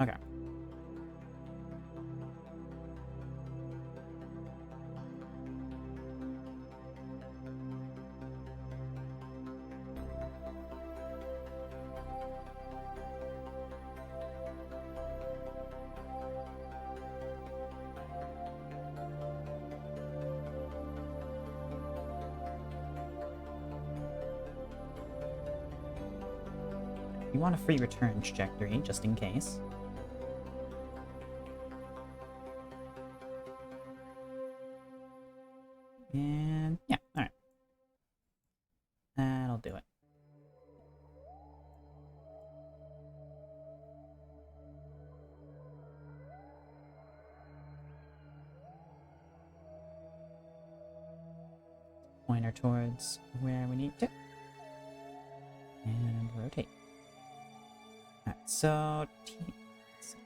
Okay. You want a free return trajectory, just in case. And yeah, alright. That'll do it. Pointer towards where we need to. And rotate. Alright, so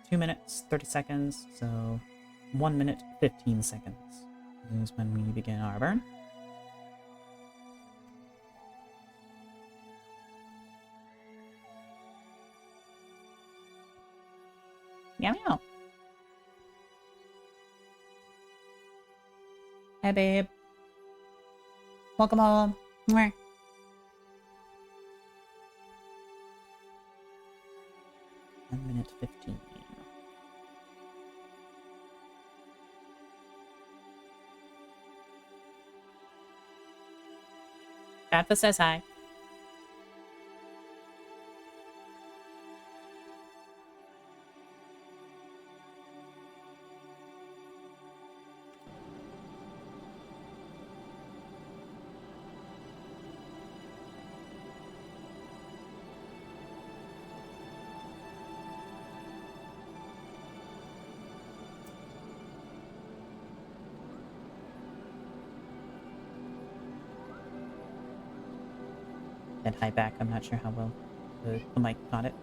2 minutes, 30 seconds, so 1 minute, 15 seconds is when we begin our burn. Meow meow. Hey babe. Welcome home. Mwah. Minute 15. Katha says hi. Said hi back. I'm not sure how well the mic got it.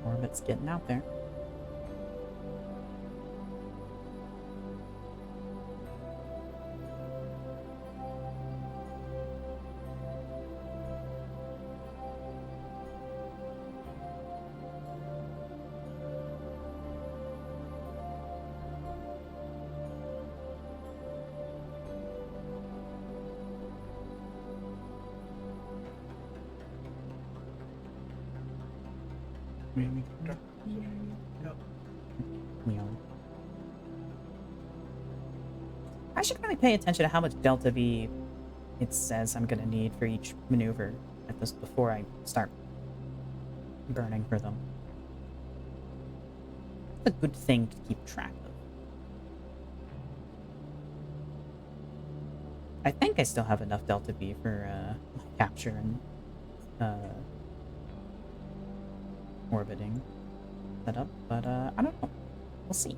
Orbit's getting out there. I should really pay attention to how much Delta V it says I'm gonna need for each maneuver at this before I start burning for them. It's a good thing to keep track of. I think I still have enough Delta V for capture and orbiting setup, but I don't know. We'll see.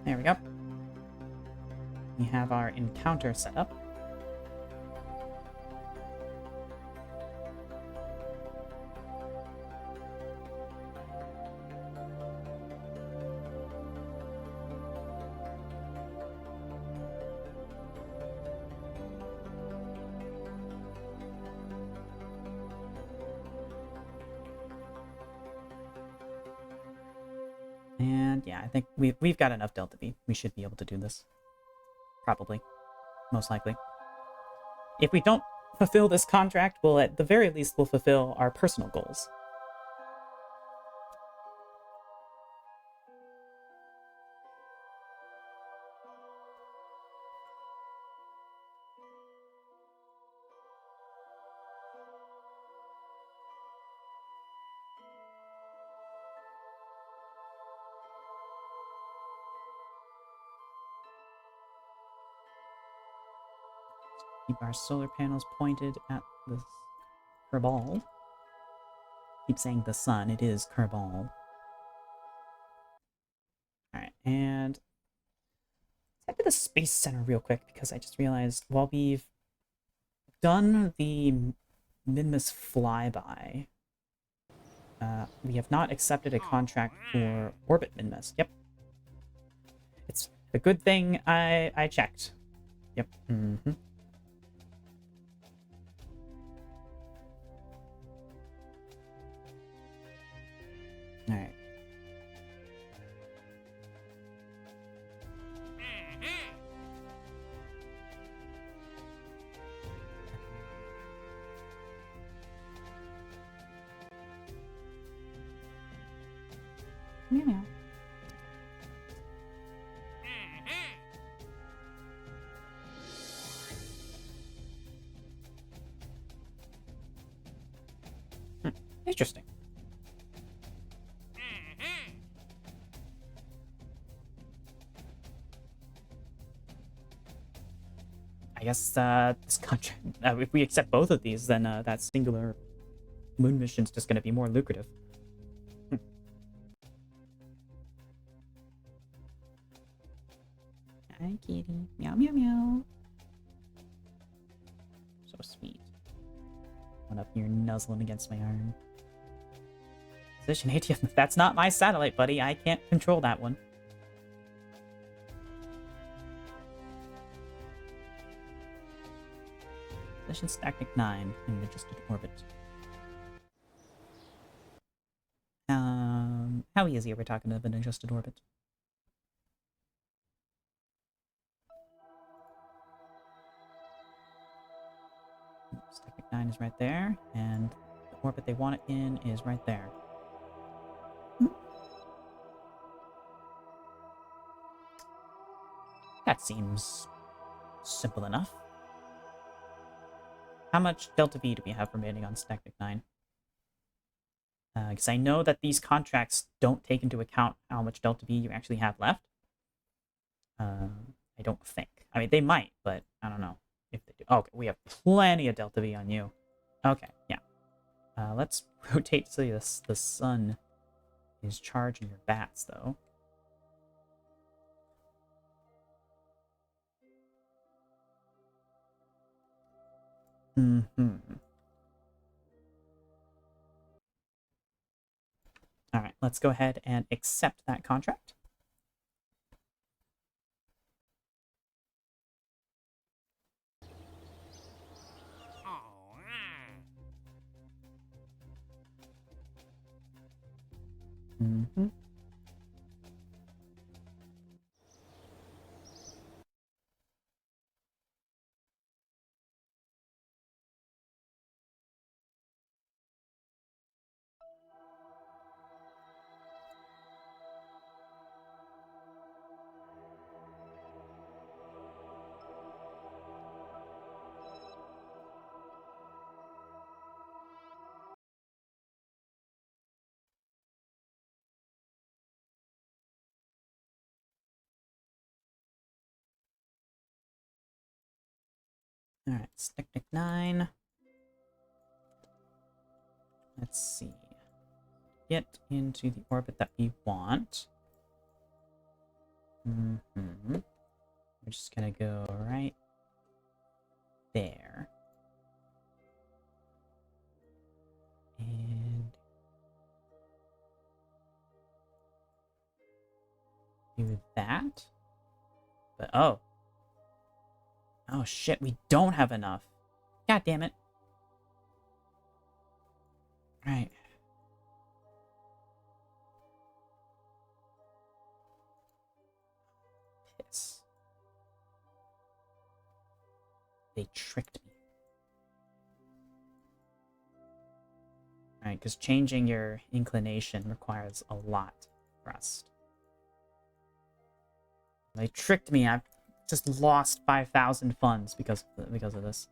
There we go. We have our encounter set up. And yeah, I think we've got enough Delta V. We should be able to do this. Probably. Most likely. If we don't fulfill this contract, well, at the very least, we'll fulfill our personal goals. Keep our solar panels pointed at the Kerbal. Keep saying the sun, it is Kerbal. Alright, and let's head to the Space Center real quick, because I just realized while we've done the Minmus flyby, we have not accepted a contract for Orbit Minmus. Yep. It's a good thing I checked. Yep. Mm-hmm. Alright. Meow meow. Interesting. I guess this contract. If we accept both of these, then that singular moon mission's just going to be more lucrative. Hi, kitty. Meow meow meow. So sweet. One up here nuzzling against my arm. Position ATF. That's not my satellite, buddy. I can't control that one. Position Stactic 9 in adjusted orbit. How easy are we talking of an adjusted orbit? Stactic 9 is right there, and the orbit they want it in is right there. That seems simple enough. How much Delta V do we have remaining on Stactic 9? Because I know that these contracts don't take into account how much Delta V you actually have left. I don't think. I mean, they might, but I don't know if they do. Oh, okay, we have plenty of Delta V on you. Okay, yeah. Let's rotate so the sun is charging your bats, though. Mm-hmm. All right, let's go ahead and accept that contract. Mm-hmm. All right, Stactic 9. Let's see. Get into the orbit that we want. We're just gonna go right there. And do that. But oh. Oh shit, we don't have enough. God damn it. Right. They tricked me. Alright, because changing your inclination requires a lot of thrust. They tricked me. I've just lost 5,000 funds because of this.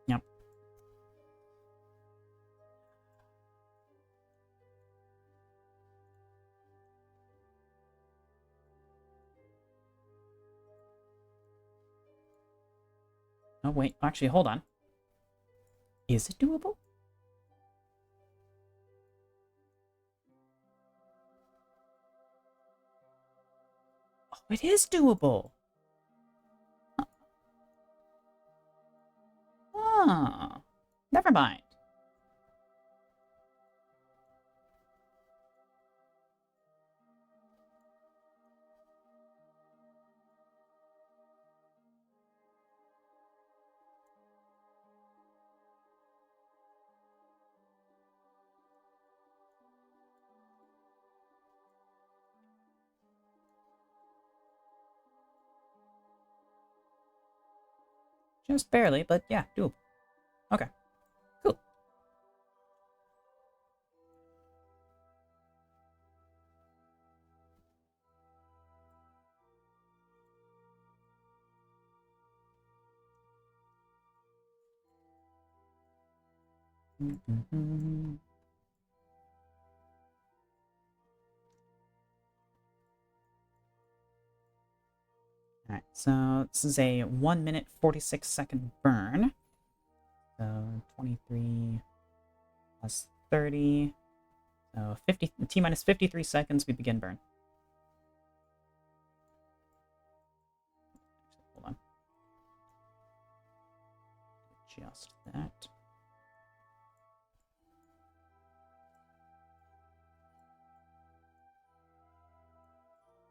Yep. Oh, wait. Actually, hold on. Is it doable? Oh, it is doable. Oh, never mind. Just barely, but yeah, doable. Okay, cool. Alright, so this is a 1 minute 46 second burn. So 23 plus 30. So 50 T minus 53 seconds, we begin burn. Hold on. Adjust that.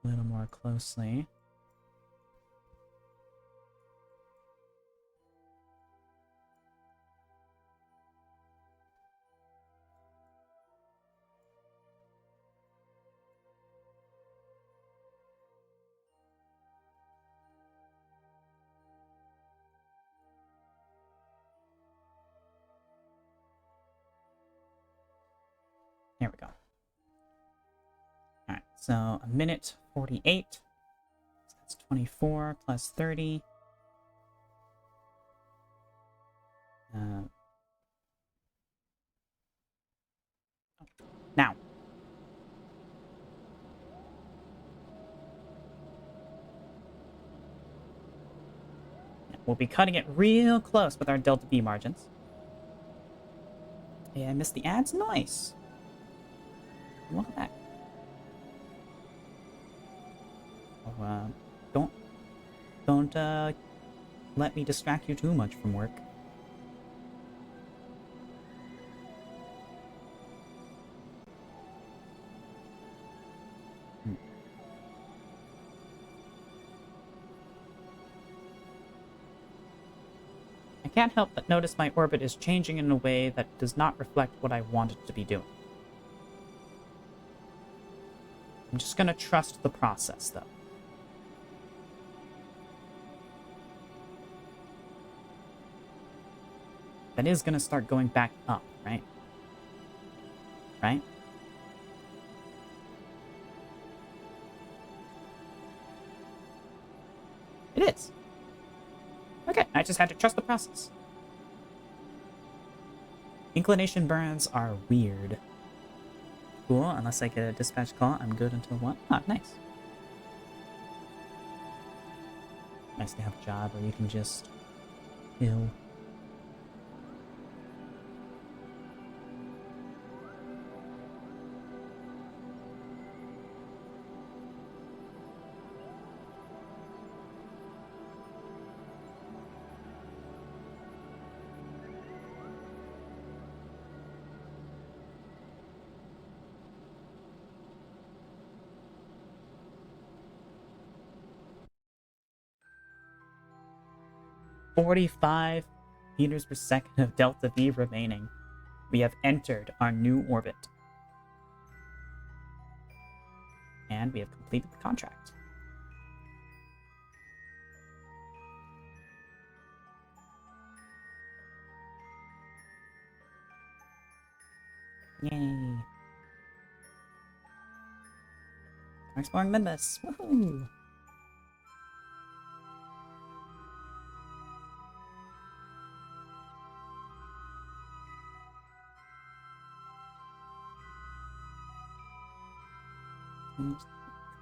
A little more closely. There we go. Alright, so a minute 48. So that's 24 plus 30. Now. We'll be cutting it real close with our delta V margins. Yeah, I missed the ads? Nice. Look at that. Oh, don't let me distract you too much from work. I can't help but notice my orbit is changing in a way that does not reflect what I want it to be doing. I'm just gonna trust the process, though. That is gonna start going back up, right? Right? It is. Okay, I just had to trust the process. Inclination burns are weird. Cool, unless I get a dispatch call, I'm good until 1. Ah, nice. Nice to have a job where you can just chill. $45 meters per second of delta V remaining. We have entered our new orbit. And we have completed the contract. Yay. I'm exploring Minmus. Woohoo! Let's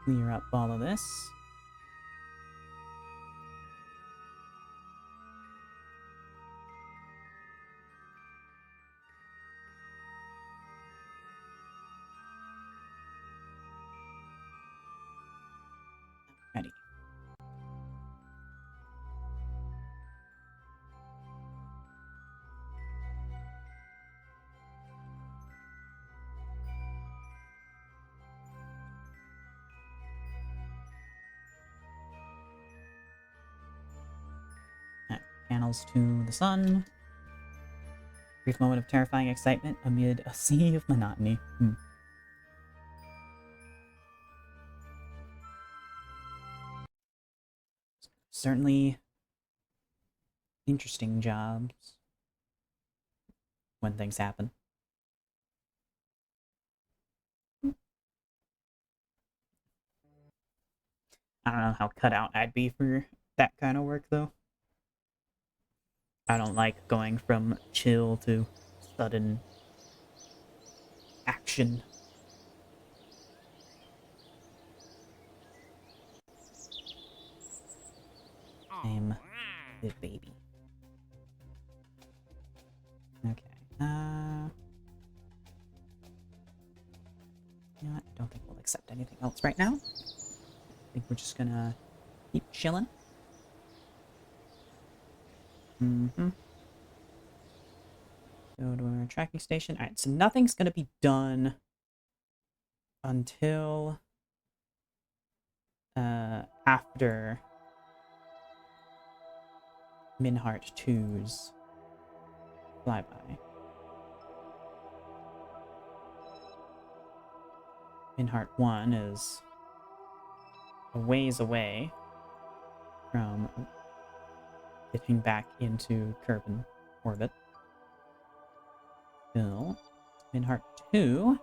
clear up all of this. Ready. Panels to the sun. Brief moment of terrifying excitement amid a sea of monotony. Certainly interesting jobs when things happen. I don't know how cut out I'd be for that kind of work, though. I don't like going from chill to sudden action. I'm the baby. Okay. You know what? I don't think we'll accept anything else right now. I think we're just gonna keep chilling. Go to our tracking station. Alright, so nothing's gonna be done until after Minhart 2's flyby. Minhart 1 is a ways away from getting back into Kerbal orbit. Still, Minhart 2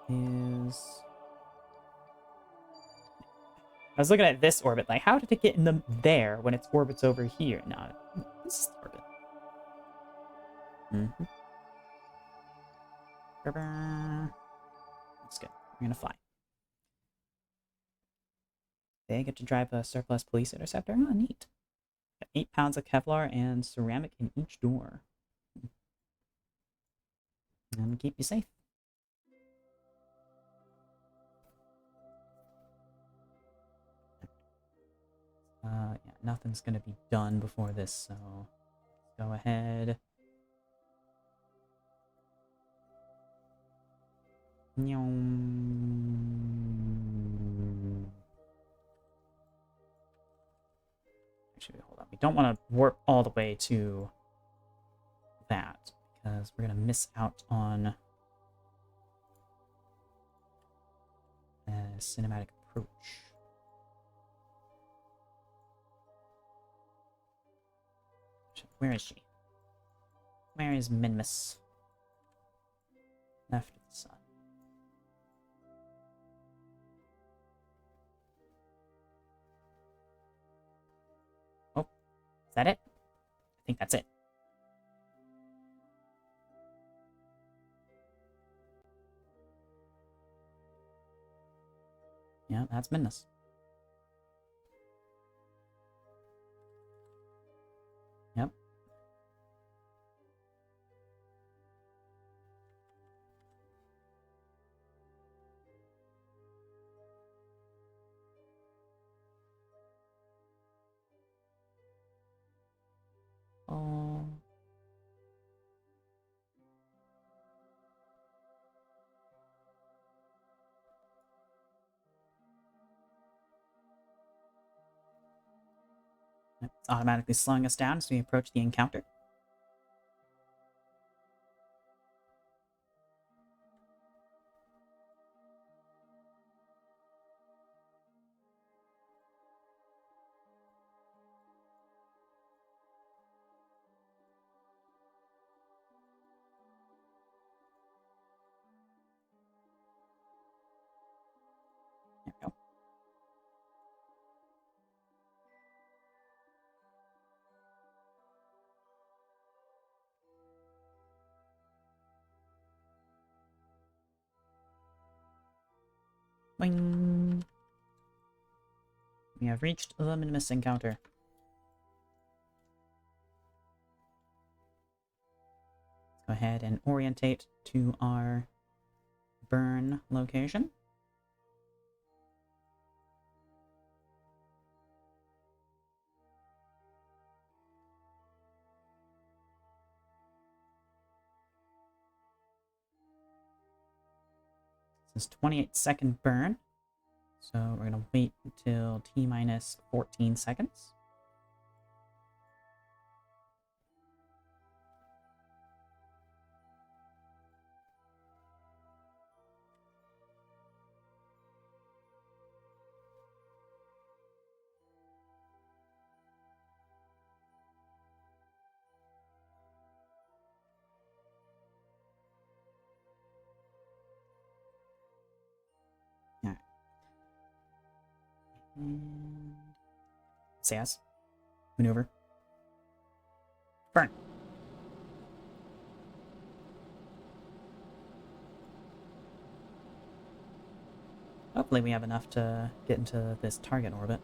is... I was looking at this orbit, like, how did it get in the there when its orbit's over here? No, this is the orbit. That's good. We're gonna fly. They get to drive a surplus police interceptor. Oh, neat. Got 8 pounds of Kevlar and ceramic in each door. And keep you safe. Yeah, nothing's gonna be done before this, so let's go ahead. Actually, hold on. We don't want to warp all the way to that, because we're gonna miss out on a cinematic approach. Where is she? Where is Minmus? Left of the sun. Oh, is that it? I think that's it. Yeah, that's Minmus. Yep. Oh. It's automatically slowing us down as we approach the encounter. Boing. We have reached the minimus encounter. Let's go ahead and orientate to our burn location. This is 28-second burn. So we're going to wait until T minus 14 seconds. Alright. And SAS. Maneuver. Burn. Hopefully we have enough to get into this target orbit.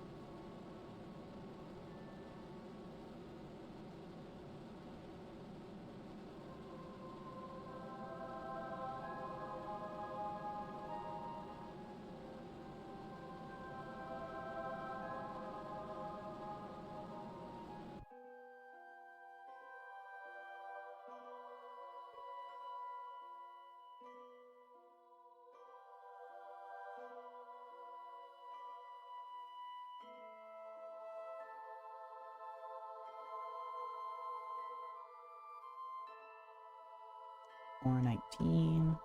Or 19.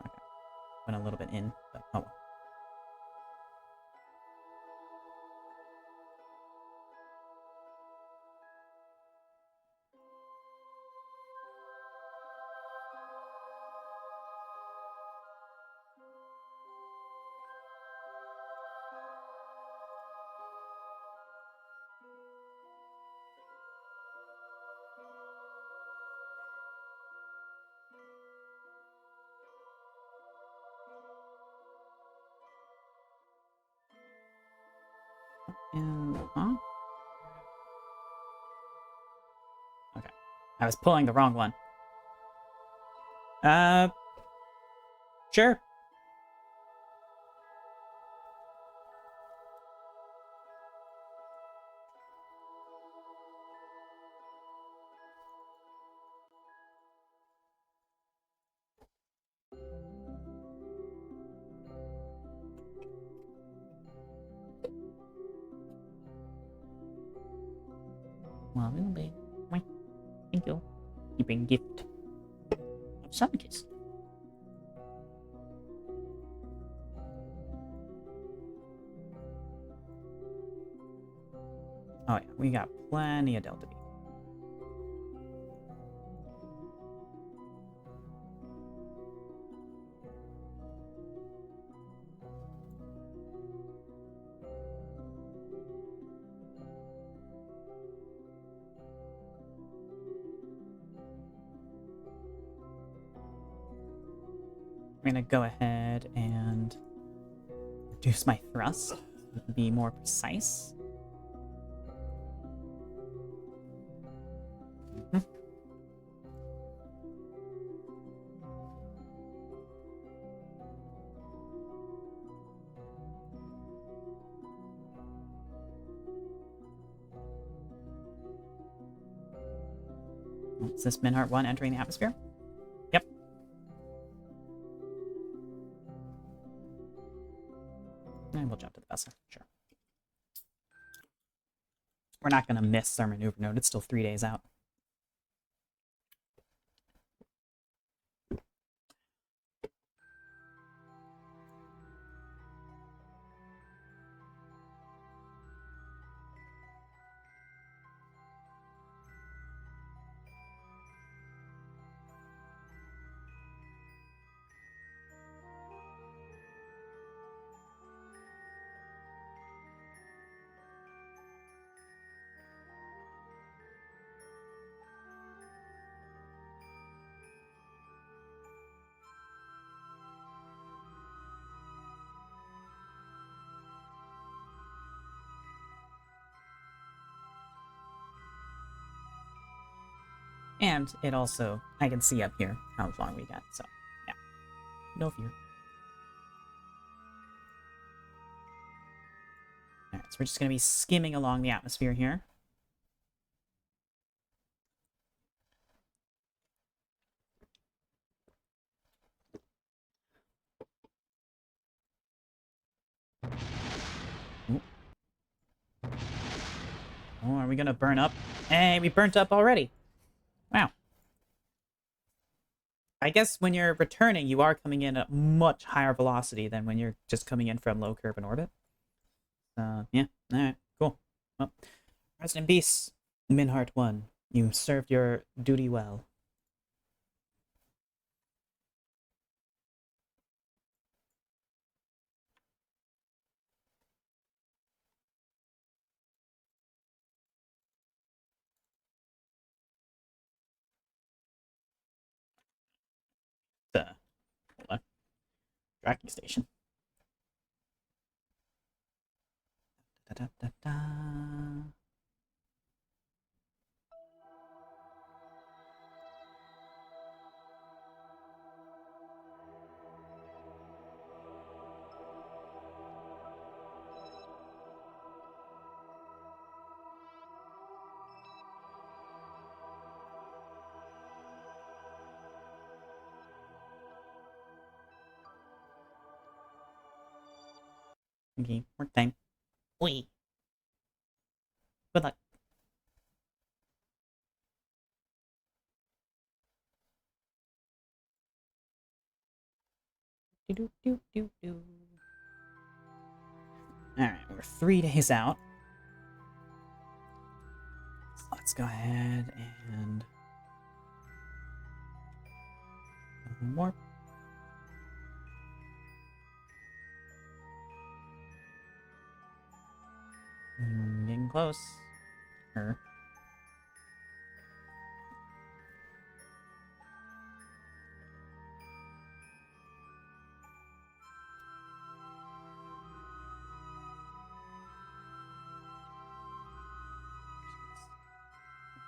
Okay. Went a little bit in, but oh well. And, huh? Okay. I was pulling the wrong one. Sure. Well, it'll be. Thank you. Keeping gift of Sunkiss. Oh yeah, we got plenty of Delta V. I'm gonna go ahead and reduce my thrust, be more precise. Is this Minhart 1 entering the atmosphere? Yep. And we'll jump to the vessel, sure. We're not going to miss our maneuver node. It's still 3 days out. And it also, I can see up here how long we get, so yeah, no fear. Alright, so we're just going to be skimming along the atmosphere here. Ooh. Oh, are we going to burn up? Hey, we burnt up already. Wow. I guess when you're returning, you are coming in at much higher velocity than when you're just coming in from low Kerbal orbit. Yeah. Alright, cool. Well, rest in peace, Minhart 1. You served your duty well. Hold on. Tracking station. Da, da, da, da. Okay, work time. Oi. Good luck. Alright, we're 3 days out. So let's go ahead and warp. Getting close.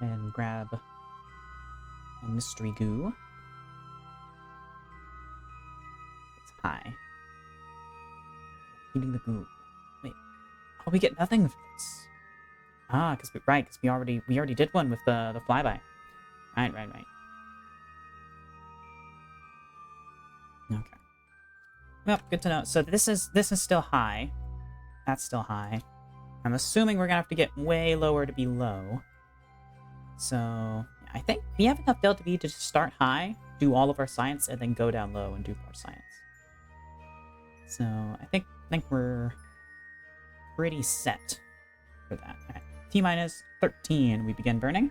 And grab a mystery goo. It's high. Eating the goo. Wait. Oh, we get nothing for this. Ah, because we already did one with the flyby. Right. Okay. Well, good to know. So this is still high. That's still high. I'm assuming we're gonna have to get way lower to be low. So I think we have enough delta V to just start high, do all of our science, and then go down low and do more science. So I think we're pretty set for that. All right. T-minus 13, we begin burning.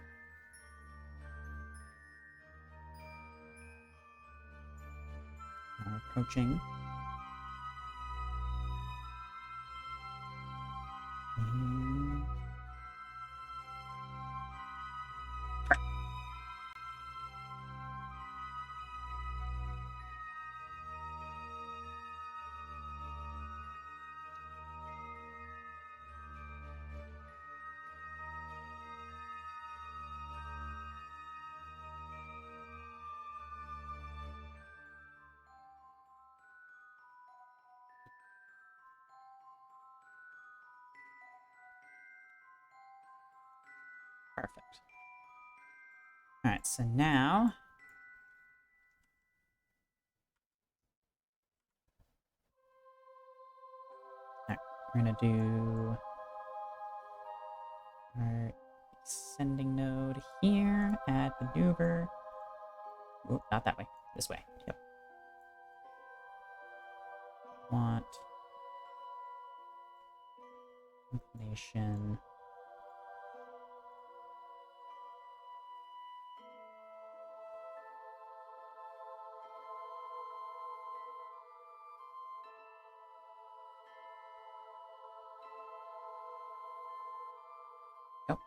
Now approaching. And... Perfect. All right, so now... All right, we're gonna do our ascending node here, add maneuver. Oh, not that way. This way. Yep. Want information. Go.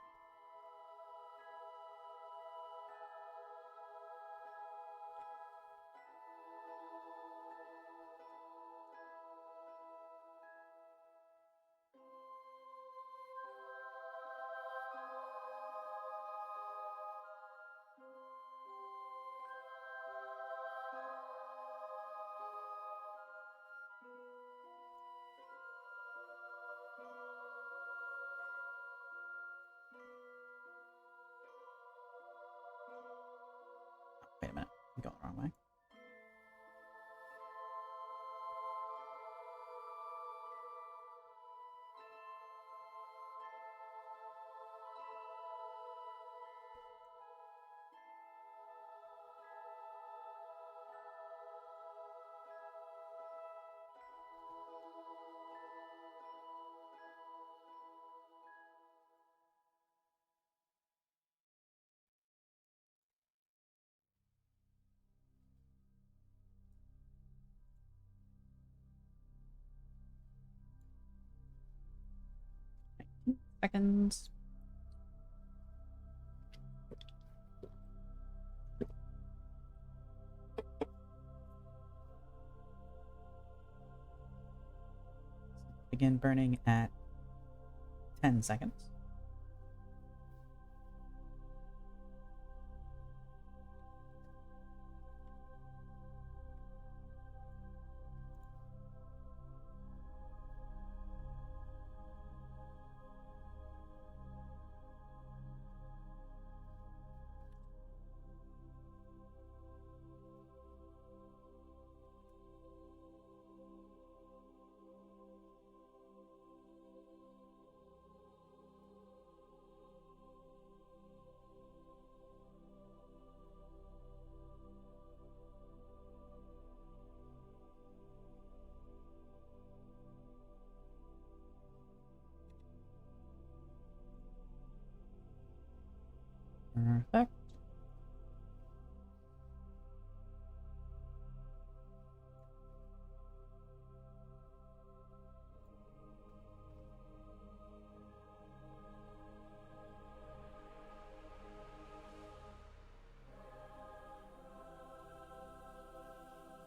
seconds. Begin burning at 10 seconds. Perfect.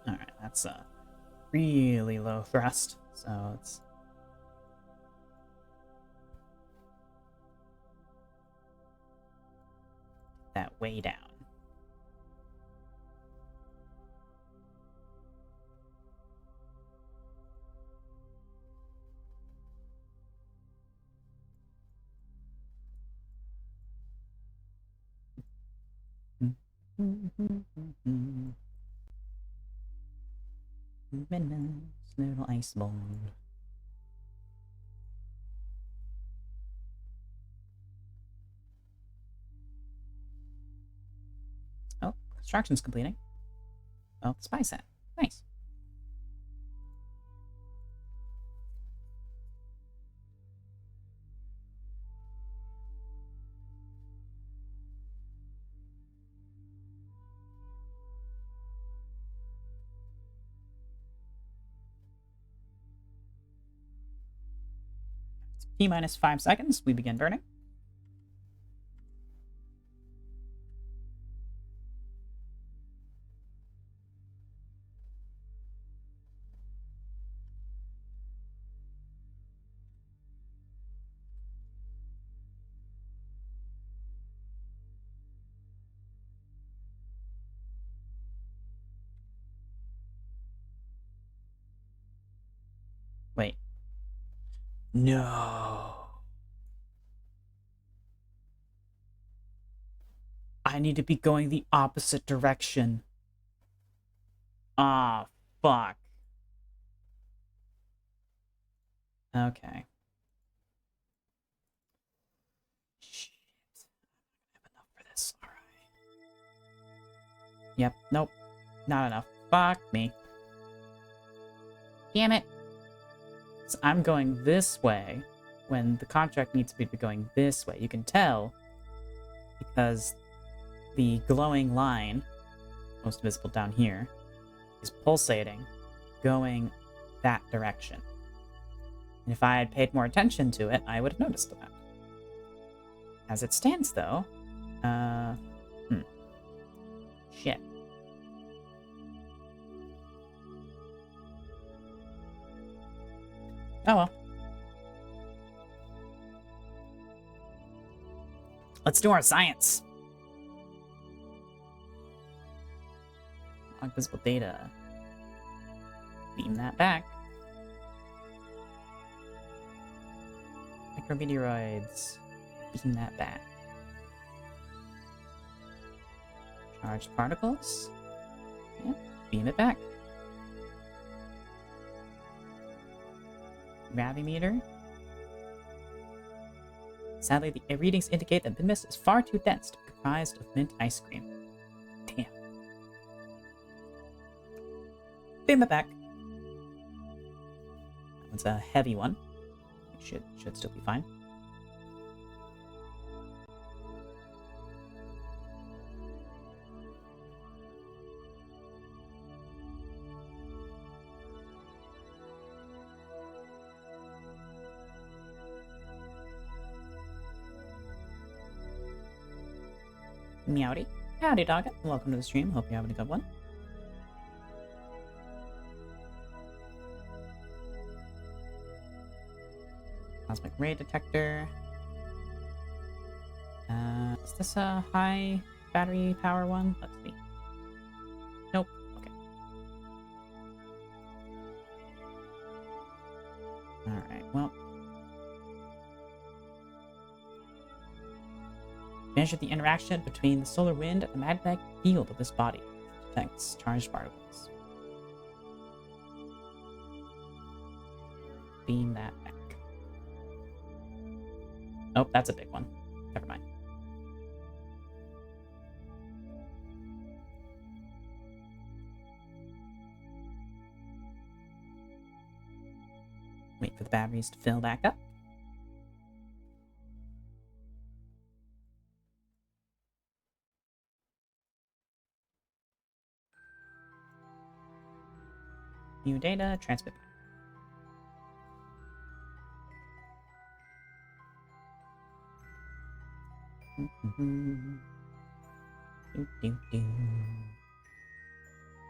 Alright, that's a really low thrust, so it's that way down. Menace, little ice ball. Oh, construction's completing. Oh, spy set. Nice. T minus 5 seconds, we begin burning. Wait. No. I need to be going the opposite direction. Ah, fuck. Okay. Shit. I don't have enough for this. Alright. Yep, nope. Not enough. Fuck me. Damn it. So I'm going this way when the contract needs to be going this way. You can tell because the glowing line, most visible down here, is pulsating, going that direction. And if I had paid more attention to it, I would have noticed that. As it stands, though, shit. Oh well. Let's do our science. Log visible data. Beam that back. Micrometeoroids. Beam that back. Charged particles. Yeah, beam it back. Gravimeter. Sadly, the readings indicate that the mist is far too dense to be comprised of mint ice cream. Damn. Beam it back. That one's a heavy one. Should still be fine. Meowdy. Howdy, dog. Welcome to the stream. Hope you're having a good one. Cosmic ray detector. Is this a high battery power one? Let's see. Nope. Okay. Alright, well. Measure the interaction between the solar wind and the magnetic field of this body. Detects charged particles. Beam that back. Nope, that's a big one. Never mind. Wait for the batteries to fill back up. New data, transmit.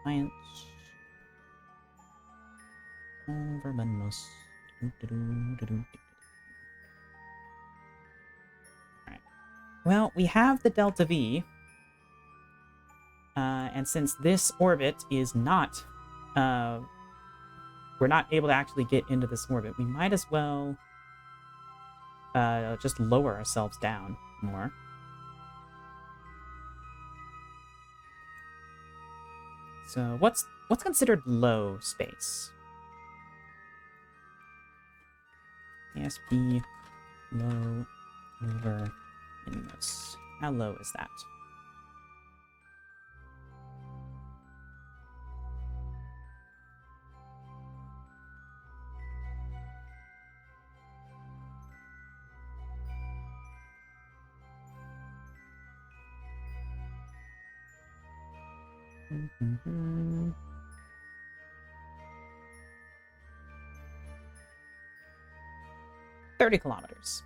Science. Overmanus. Alright. Well, we have the Delta V. And since this orbit is not... we're not able to actually get into this orbit, we might as well just lower ourselves down more. So what's considered low space? ASP low over minus. How low is that? Mm-hmm. 30 kilometers.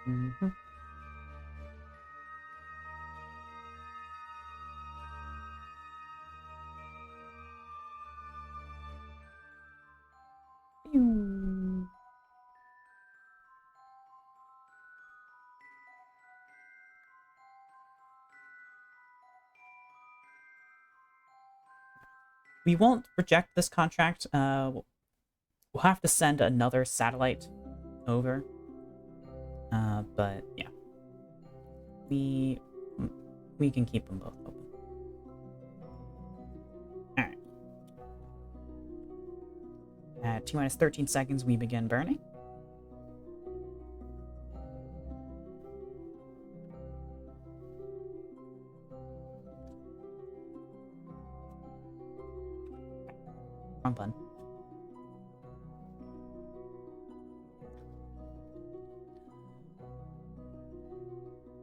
Mm-hmm. We won't reject this contract. We'll have to send another satellite over. But yeah, we can keep them both open. All right. At T-minus 13 seconds, we begin burning. Wrong button.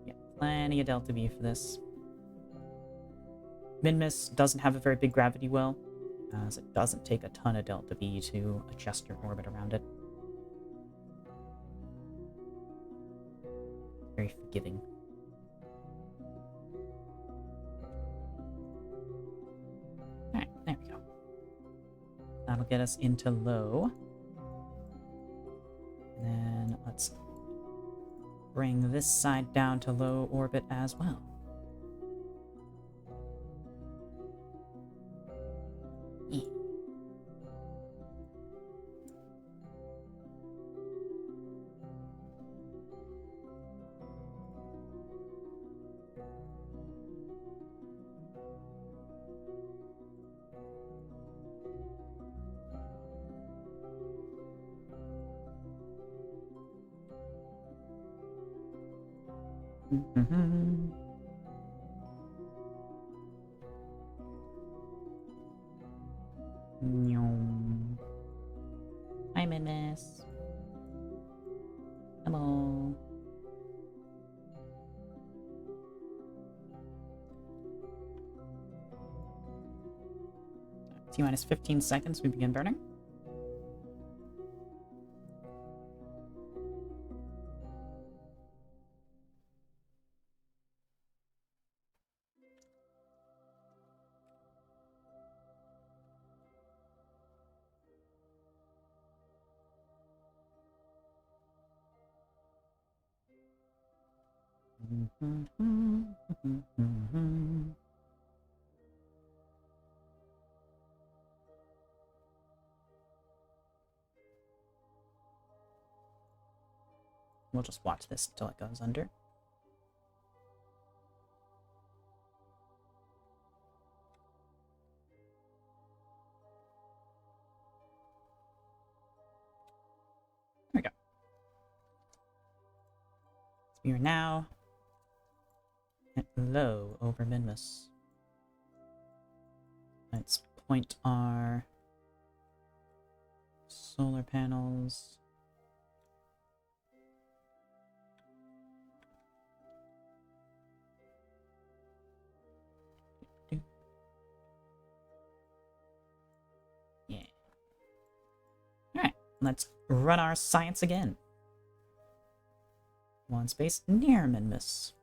Yeah, plenty of Delta V for this. Minmus doesn't have a very big gravity well, so it doesn't take a ton of Delta V to adjust your orbit around it. Very forgiving. Alright, there we go. That'll get us into low. And then let's bring this side down to low orbit as well. Yeah. Mm-hmm. Miss. Hello. T-minus 15 seconds, we begin burning. We'll just watch this until it goes under. There we go. We are now at low over Minmus. Let's point our solar panels. Yeah. Alright, let's run our science again. One space near Minmus.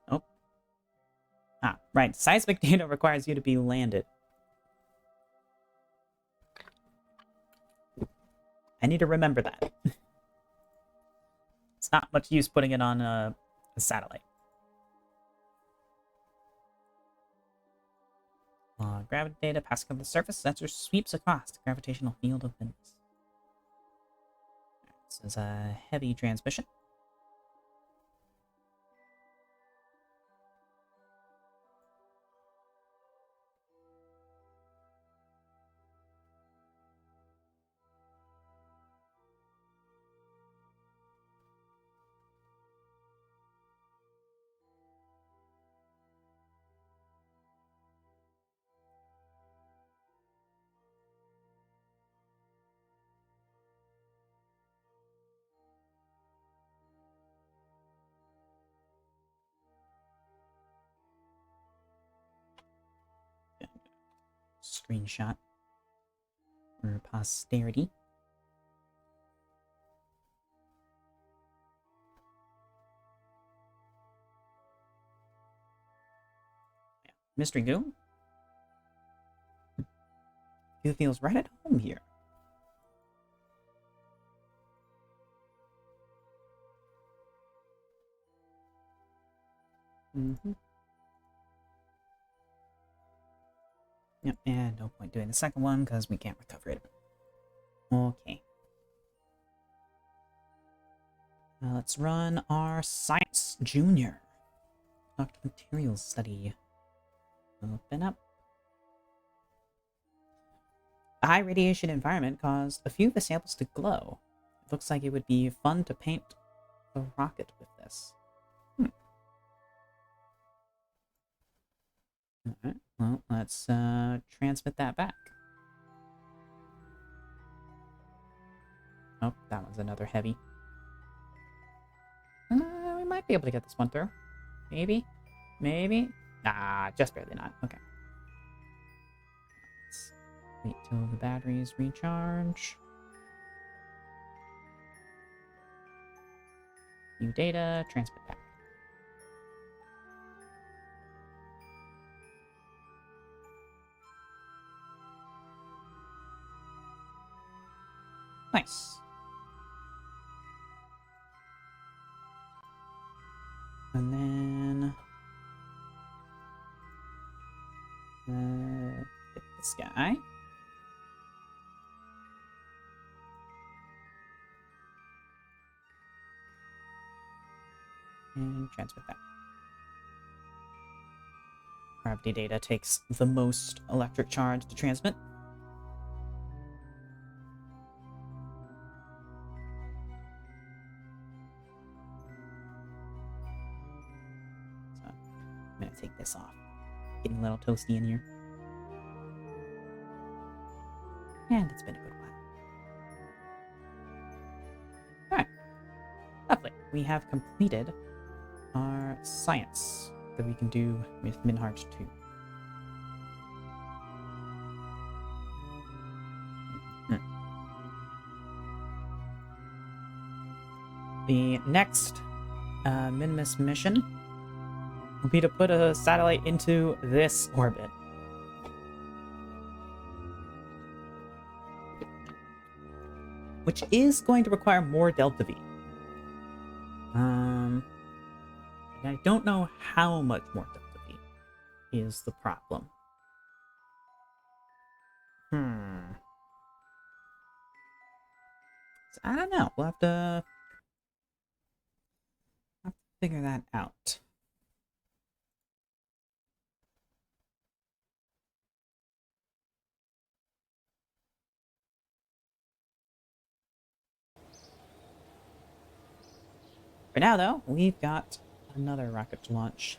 Oh. Ah, right. Seismic data requires you to be landed. I need to remember that. It's not much use putting it on a satellite. Gravity data passing over the surface. Sensor sweeps across the gravitational field of Venus. This is a heavy transmission. Screenshot for posterity. Yeah. Mystery Goo. He feels right at home here. Yep, and no point doing the second one because we can't recover it. Okay. Let's run our Science Junior. Conduct materials study. Open up. A high radiation environment caused a few of the samples to glow. It looks like it would be fun to paint a rocket with this. Alright, well, let's transmit that back. Oh, that one's another heavy. We might be able to get this one through. Maybe? Maybe? Nah, just barely not. Okay. Let's wait till the batteries recharge. New data, transmit back. Nice. And then hit this guy. And transmit that. gravity data takes the most electric charge to transmit. So I'm gonna take this off. Getting a little toasty in here. And it's been a good while. Alright. Lovely. We have completed our science that we can do with Minhart 2. The next Minmus mission will be to put a satellite into this orbit. Which is going to require more Delta V. I don't know how much more Delta V is the problem. So I don't know. We'll have to figure that out. For now, though, we've got another rocket to launch.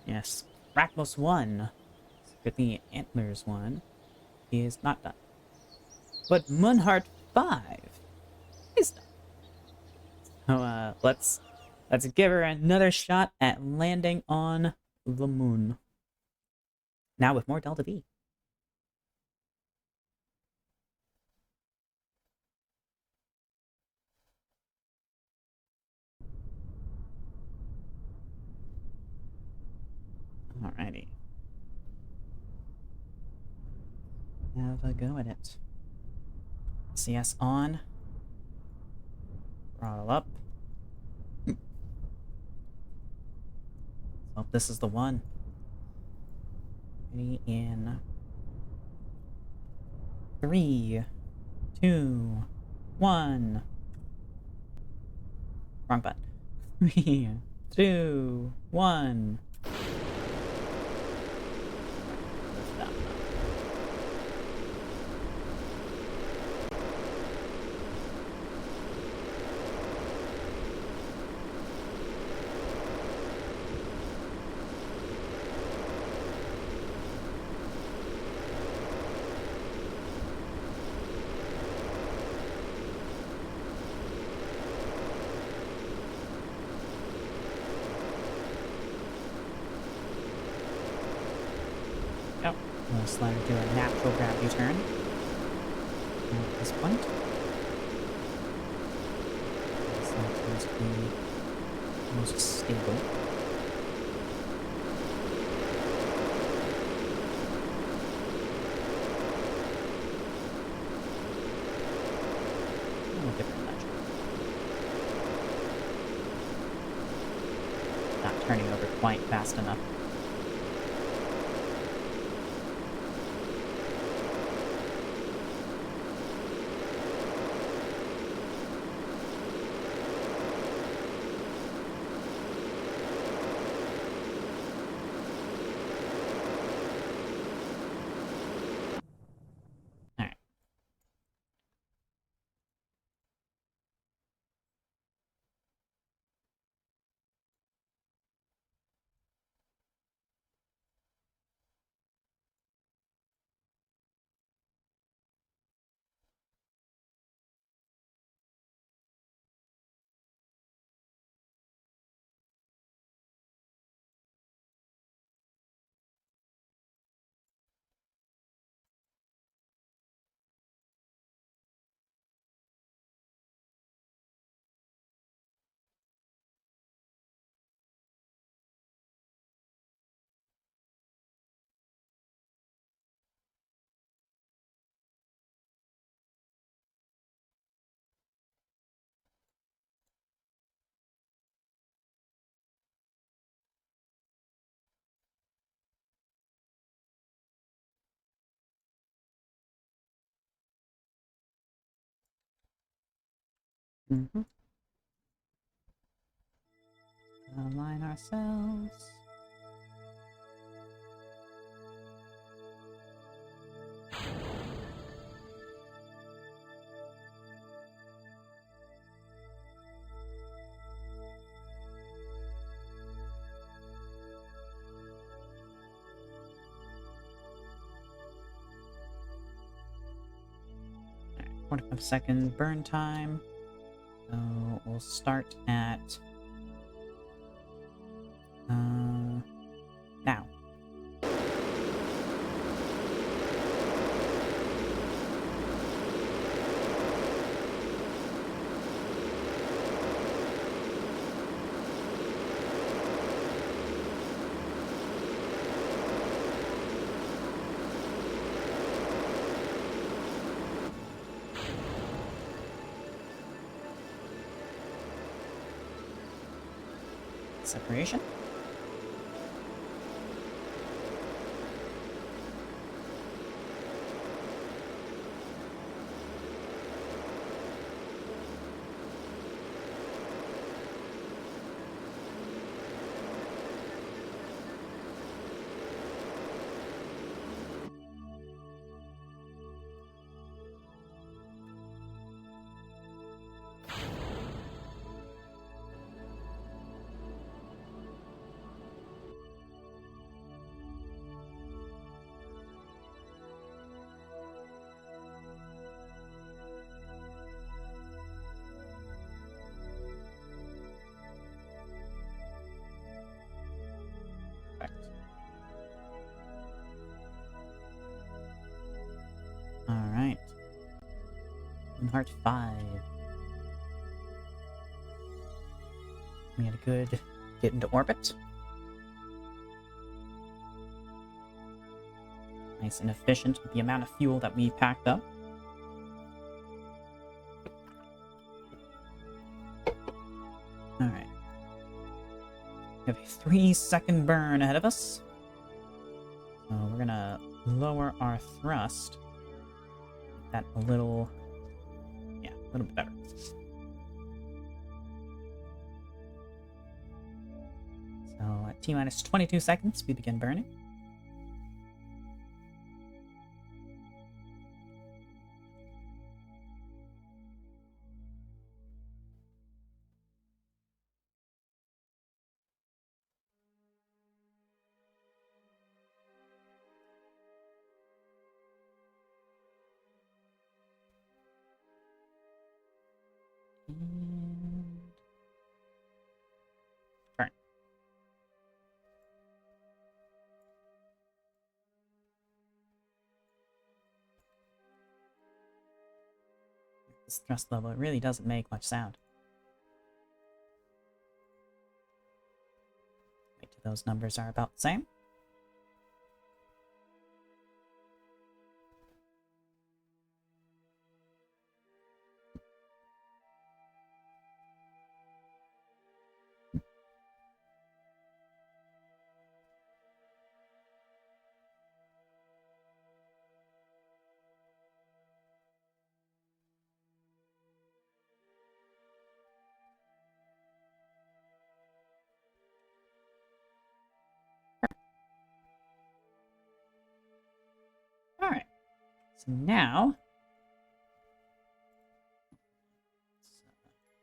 Yes, Rakmos 1, with the Antlers 1, is not done. But Munhart 5 is done. So, let's give her another shot at landing on the moon. Now with more Delta V. Alrighty. Have a go at it. CS on. Throttle up. Hope this is the one. Ready in 3, 2, 1. Wrong button. 3, 2, 1. Yep. We'll slide her to a natural gravity turn. At this point. That tends to be most stable. A different measure. Not turning over quite fast enough. Align ourselves. 45-second burn time. So we'll start at now. Separation. Alright. Heart 5. We had a good get into orbit. Nice and efficient with the amount of fuel that we packed up. Alright. We have a 3-second burn ahead of us. So we're gonna lower our thrust. That a little bit better. So at T-minus 22 seconds, we begin burning. And burn. This thrust level, it really doesn't make much sound. Wait till those numbers are about the same. Alright. So now,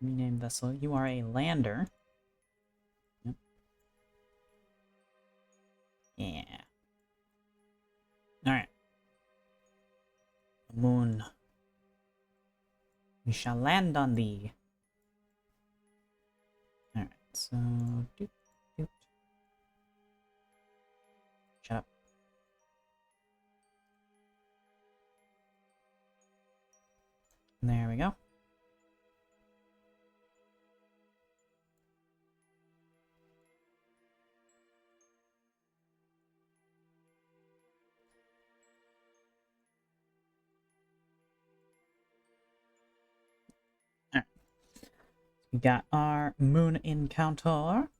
rename vessel. You are a lander. Yep. Yeah. Alright. Moon. We shall land on thee. Alright, so... Doot, doot. Shut up. There we go. Alright. We got our moon encounter.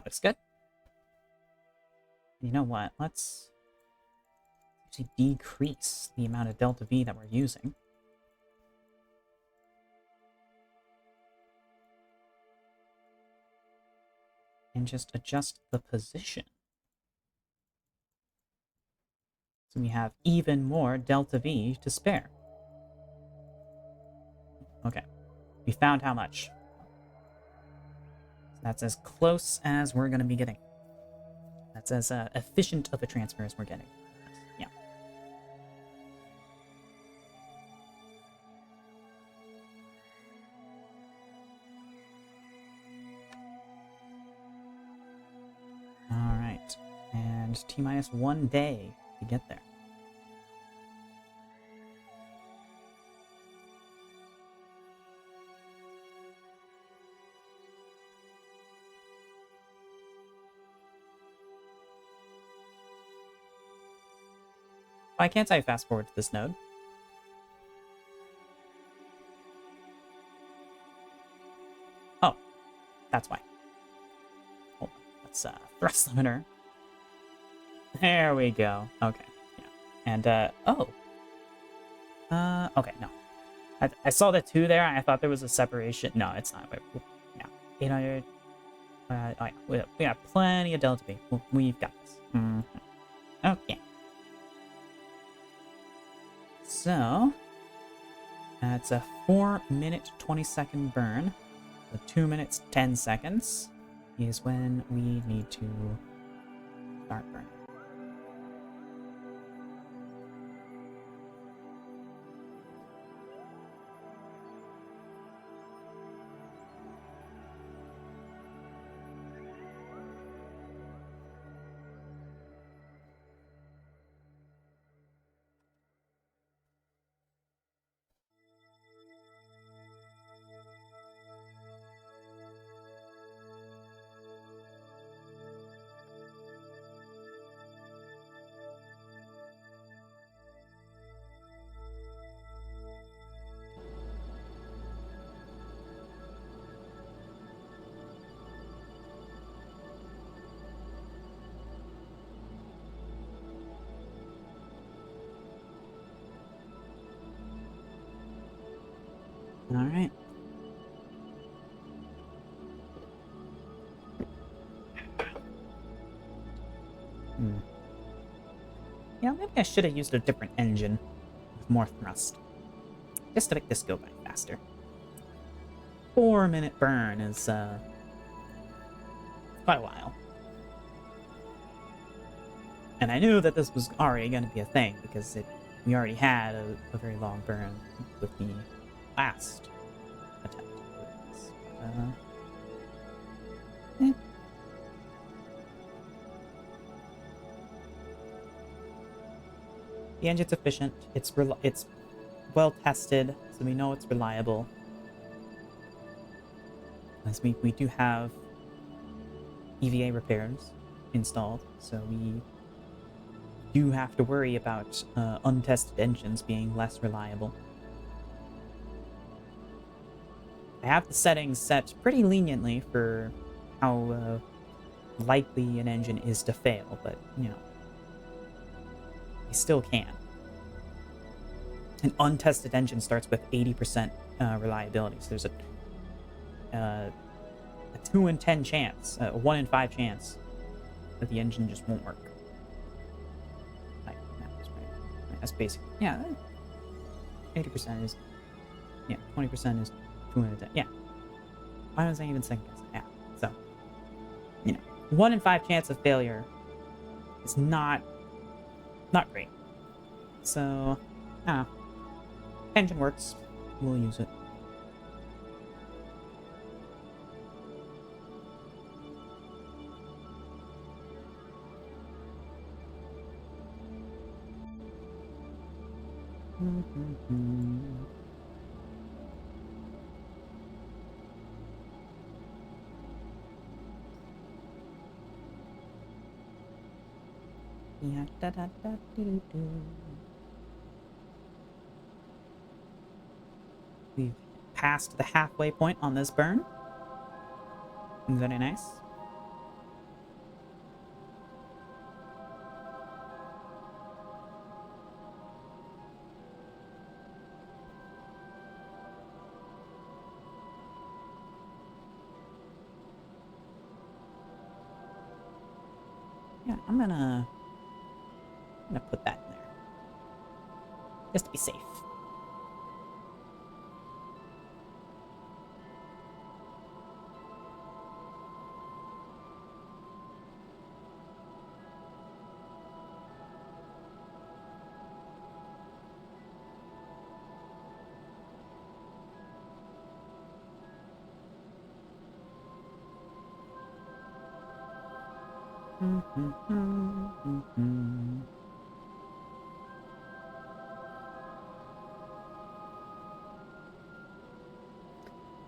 looks good. You know what? Let's actually decrease the amount of delta V that we're using. And just adjust the position. So we have even more delta V to spare. Okay. We found how much. So that's as close as we're going to be getting. That's as efficient of a transfer as we're getting. Yeah. All right. And T-minus 1 day to get there. Why can't I fast forward to this node? Oh, that's why. Hold on. Let's thrust limiter. There we go. Okay. Yeah. And okay, no. I saw the 2 there. I thought there was a separation. No, it's not. Wait, no. 800. Oh yeah, we got plenty of delta V. We've got this. Okay. So, that's a 4-minute 20-second burn. The 2 minutes 10 seconds is when we need to start burning. All right. Yeah, maybe I should have used a different engine with more thrust, just to make this go by faster. 4-minute burn is quite a while. And I knew that this was already going to be a thing because we already had a very long burn with the last attempt. The engine's efficient. It's well tested, so we know it's reliable. As we do have EVA repairs installed, so we do have to worry about untested engines being less reliable. I have the settings set pretty leniently for how likely an engine is to fail, but, you know, you still can. An untested engine starts with 80% reliability, so there's a 2 in 10 chance, a 1 in 5 chance that the engine just won't work. That's basic. Yeah, 80% is, 20% is 2 in 10. Yeah. Why was I even second guessing? Yeah. So, 1 in 5 chance of failure is not great. So, engine works. We'll use it. We've passed the halfway point on this burn. Very nice. Yeah, I'm gonna put that in there. Just to be safe.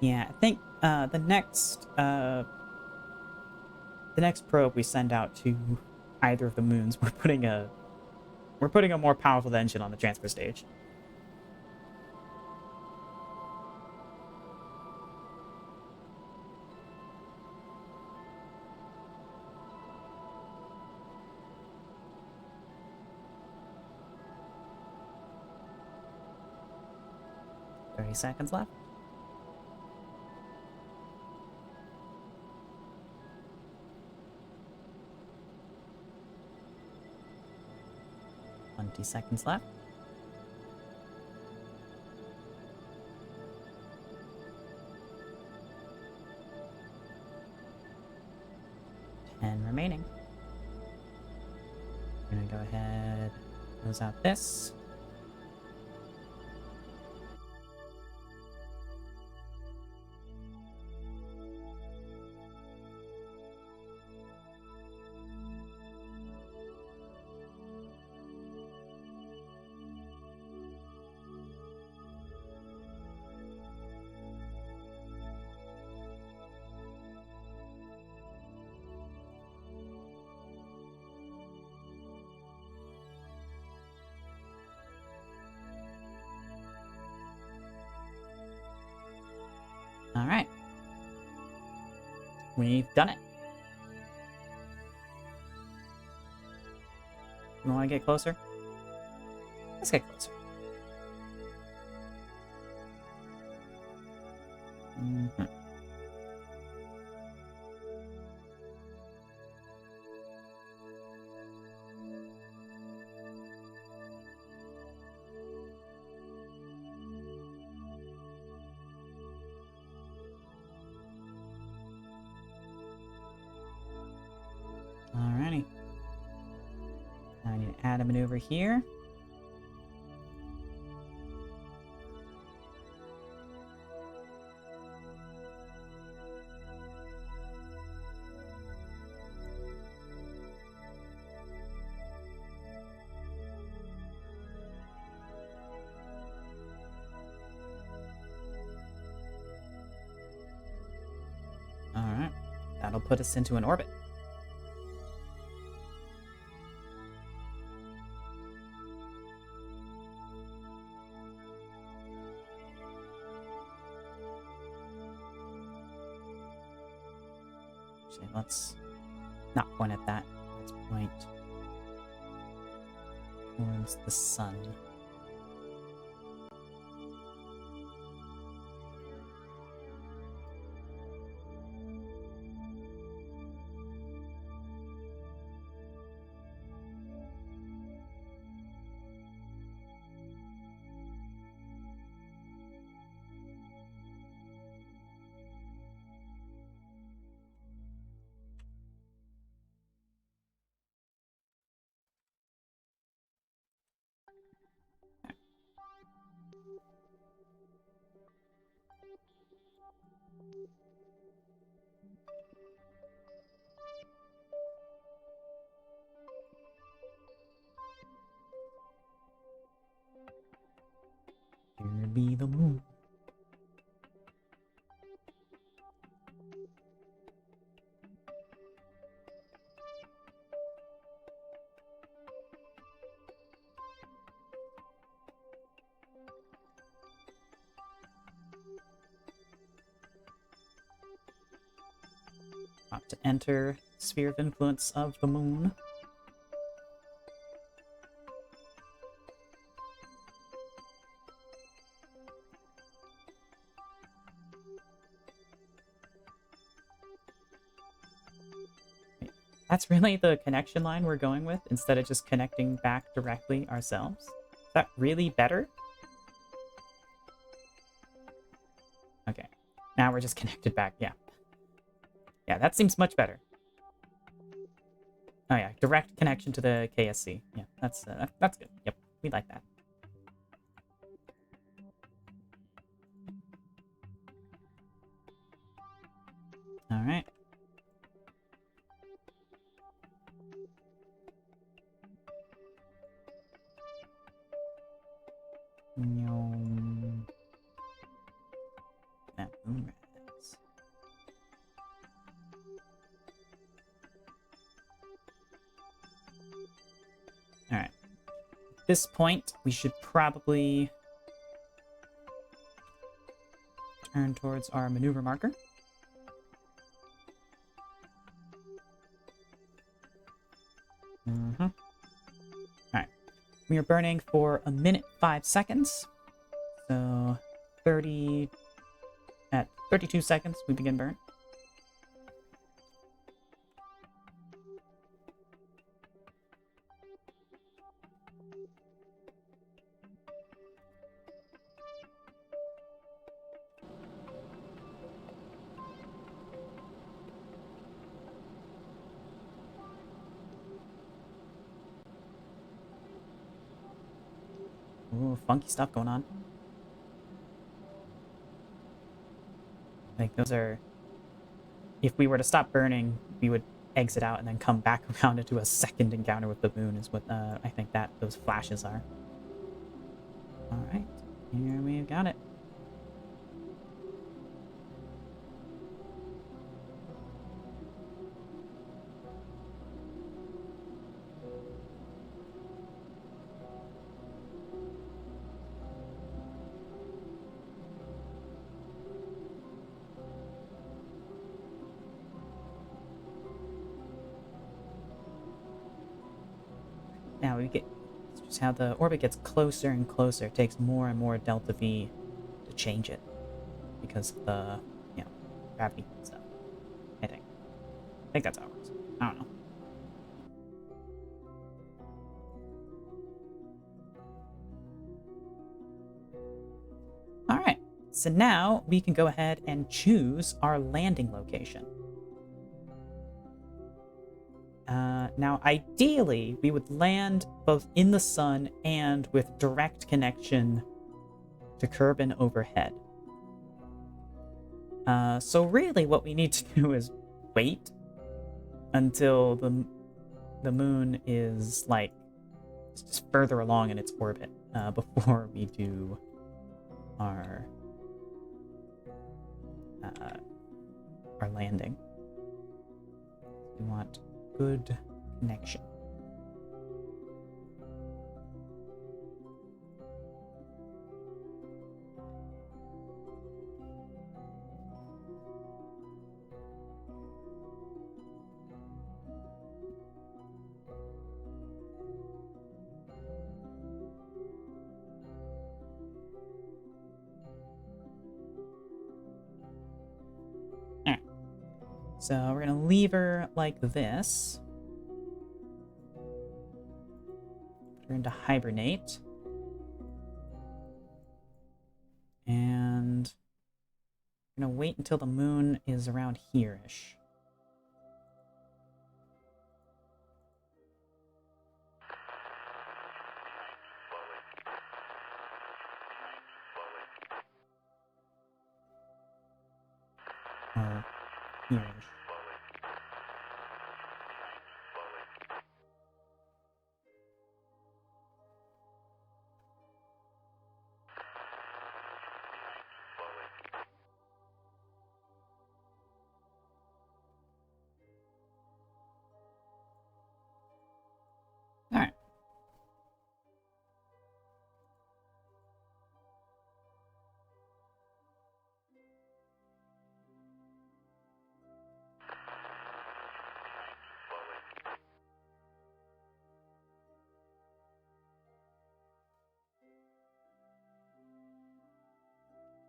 Yeah, I think the next probe we send out to either of the moons, we're putting a more powerful engine on the transfer stage. Thirty seconds left. Seconds left. 10 remaining. I'm gonna go ahead, close out this. All right. We've done it. You want to get closer? Let's get closer. Alrighty. Now I need to add a maneuver here. Alright. That'll put us into an orbit. Actually, let's not point at that. Let's point towards the sun. Here be the moon. About to enter sphere of influence of the moon. That's really the connection line we're going with, instead of just connecting back directly ourselves. Is that really better? Okay. Now we're just connected back, yeah. Yeah, that seems much better. Oh yeah, direct connection to the KSC. Yeah, that's good. Yep, we like that. All right. That moon rise. All right. At this point, we should probably turn towards our maneuver marker. All right. We are burning for 1 minute 5 seconds. So 30 at 32 seconds we begin burn. Ooh, funky stuff going on. Like, those are... If we were to stop burning, we would exit out and then come back around into a second encounter with the moon is what I think that those flashes are. Alright, here we've got it. Now we get just how the orbit gets closer and closer. It takes more and more delta V to change it because of the, you know, gravity and stuff. I think that's how it works. I don't know. All right. So now we can go ahead and choose our landing location. Now, ideally, we would land both in the sun and with direct connection to Kerbal overhead. So really what we need to do is wait until the moon is, like, just further along in its orbit before we do our landing. We want good connection. Alright. So we're gonna leave her like this. Put her into hibernate. And we're gonna wait until the moon is around here-ish. Or here-ish. Alright.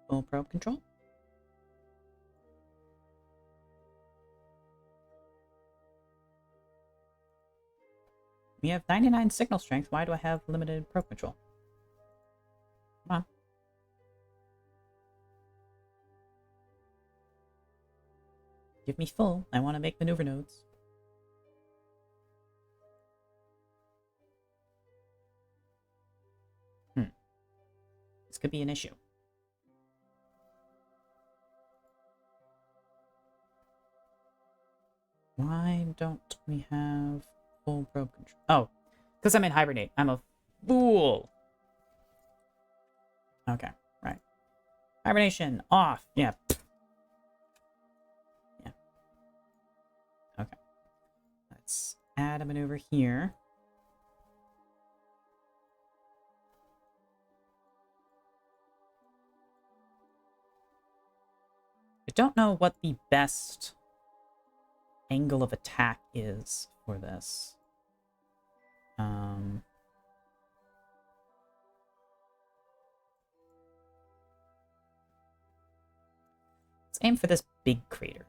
Full probe control. We have 99 signal strength. Why do I have limited probe control? Come on. Give me full. I want to make maneuver nodes. This could be an issue. Why don't we have full probe control? Oh, because I'm in hibernate. I'm a fool. Okay, right. Hibernation off. Yeah. Yeah. Okay. Let's add a maneuver here. I don't know what the best angle of attack is for this. Let's aim for this big crater.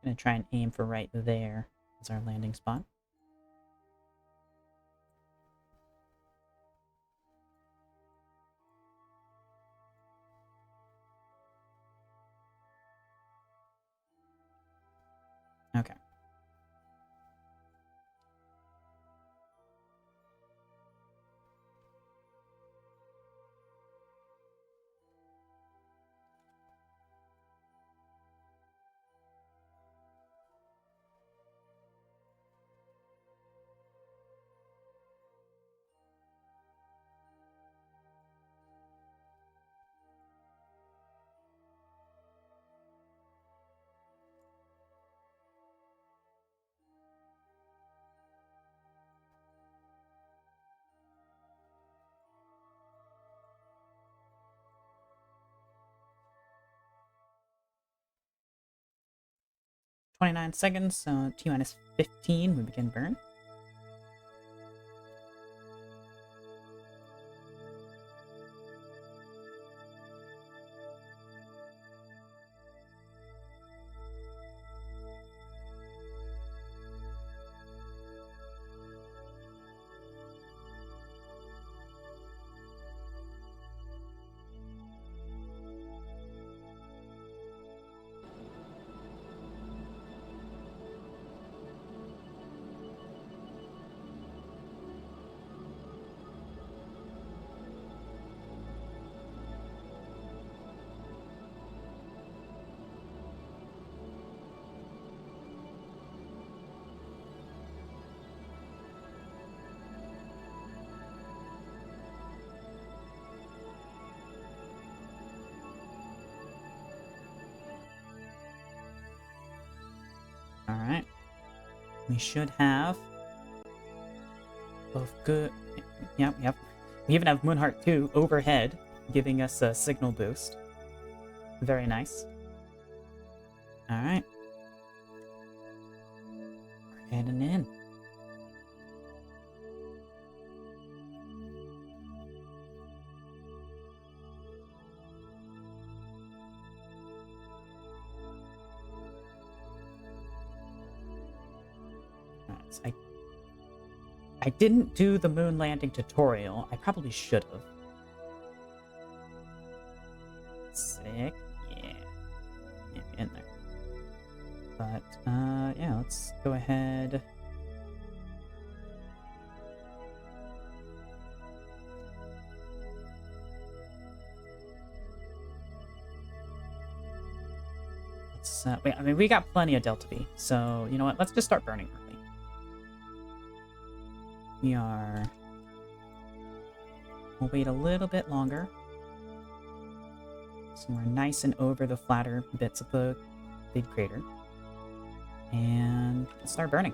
Gonna try and aim for right there as our landing spot. Okay. .29 seconds, so T-minus 15, we begin burn. Alright. We should have both good... Yep. We even have Moonheart 2 overhead, giving us a signal boost. Very nice. Alright. We're heading in. I didn't do the moon landing tutorial. I probably should have. Sick. Yeah. In there. But, yeah, let's go ahead. Let's, I mean, we got plenty of Delta V, so, you know what? Let's just start burning early. We'll wait a little bit longer. So we're nice and over the flatter bits of the big crater. And let's start burning.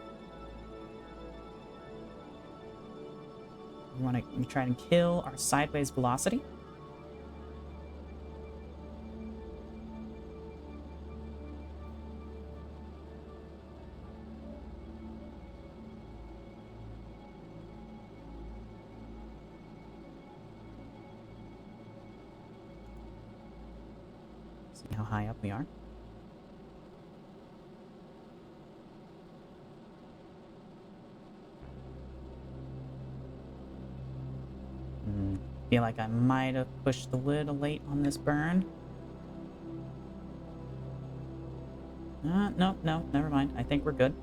We want to try and kill our sideways velocity. See how high up we are. Feel like I might have pushed a little late on this burn. No, never mind. I think we're good.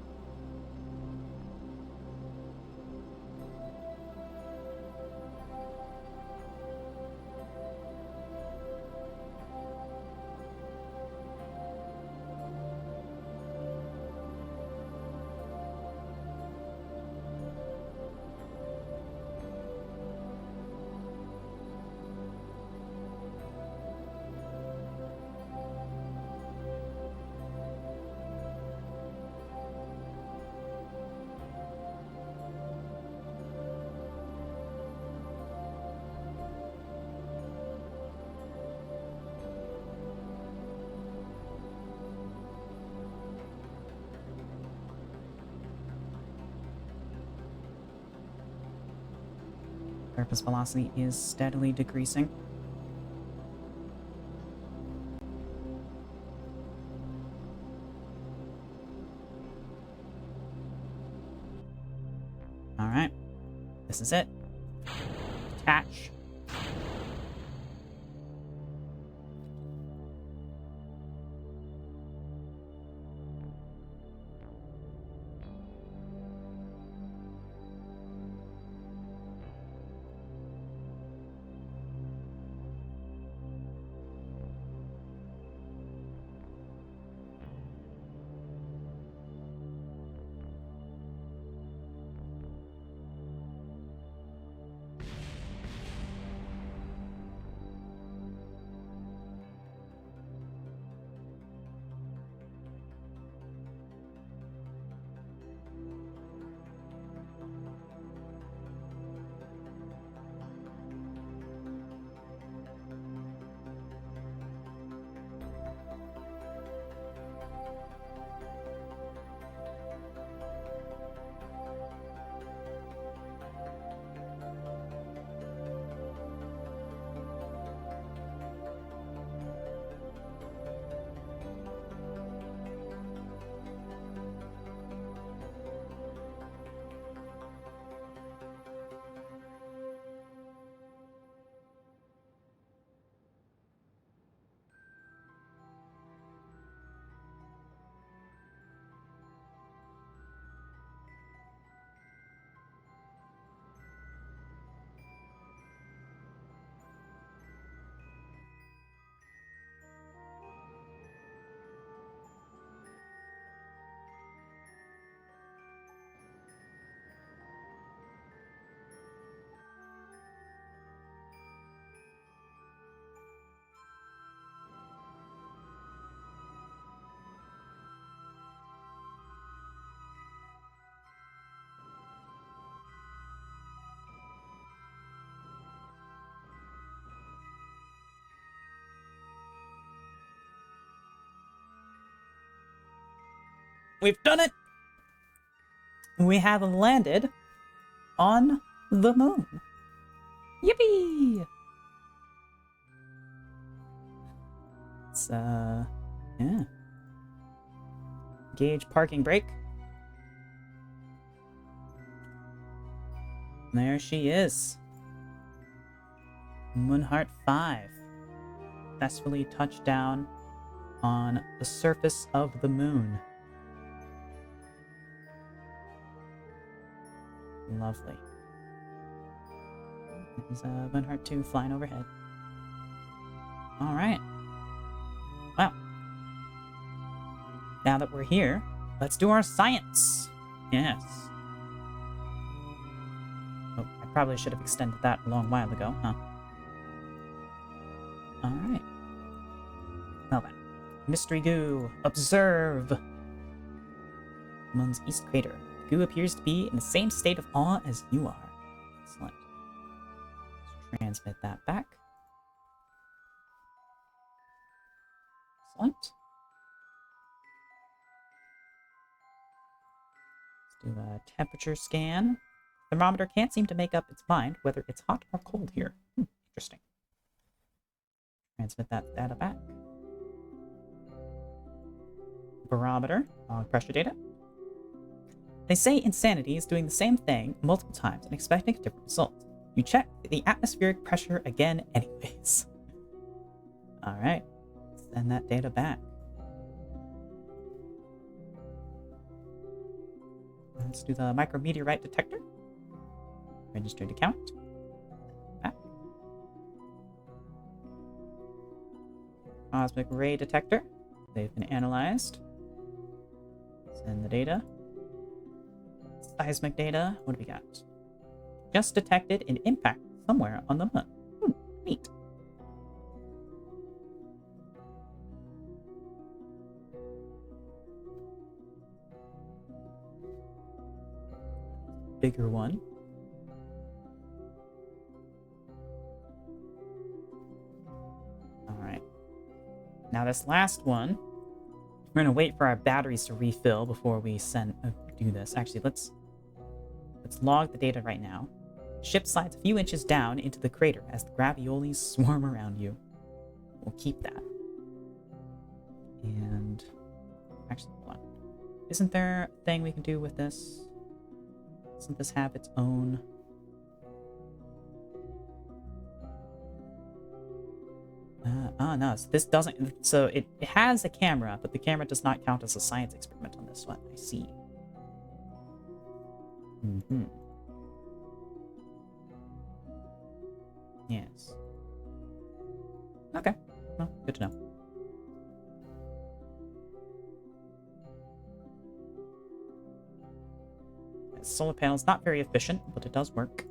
Surface velocity is steadily decreasing. Alright. This is it. Attach. We've done it! We have landed on the moon. Yippee! It's, yeah. Gauge parking brake. There she is. Moonheart 5. Successfully touched down on the surface of the moon. Lovely. There's Moonheart 2 flying overhead. Alright. Well. Now that we're here, let's do our science. Yes. Oh, I probably should have extended that a long while ago, huh? Alright. Well then. Mystery goo. Observe. Moon's east crater. Goo appears to be in the same state of awe as you are. Excellent. Let's transmit that back. Excellent. Let's do a temperature scan. Thermometer can't seem to make up its mind whether it's hot or cold here. Interesting. Transmit that data back. barometer, log pressure data. They say insanity is doing the same thing multiple times and expecting a different result. You check the atmospheric pressure again anyways. Alright, send that data back. Let's do the micrometeorite detector. Registered account. Back. Cosmic ray detector. They've been analyzed. Send the data. Seismic data. What do we got? Just detected an impact somewhere on the moon. Neat. Bigger one. Alright. Now this last one, we're gonna wait for our batteries to refill before we do this. Actually, let's log the data right now. Ship slides a few inches down into the crater as the graviolis swarm around you. We'll keep that. And actually, hold on. Isn't there a thing we can do with this? Doesn't this have its own? No, so this doesn't. So it has a camera, but the camera does not count as a science experiment on this one. I see. Yes. Okay. Well, good to know. Solar panel's not very efficient, but it does work.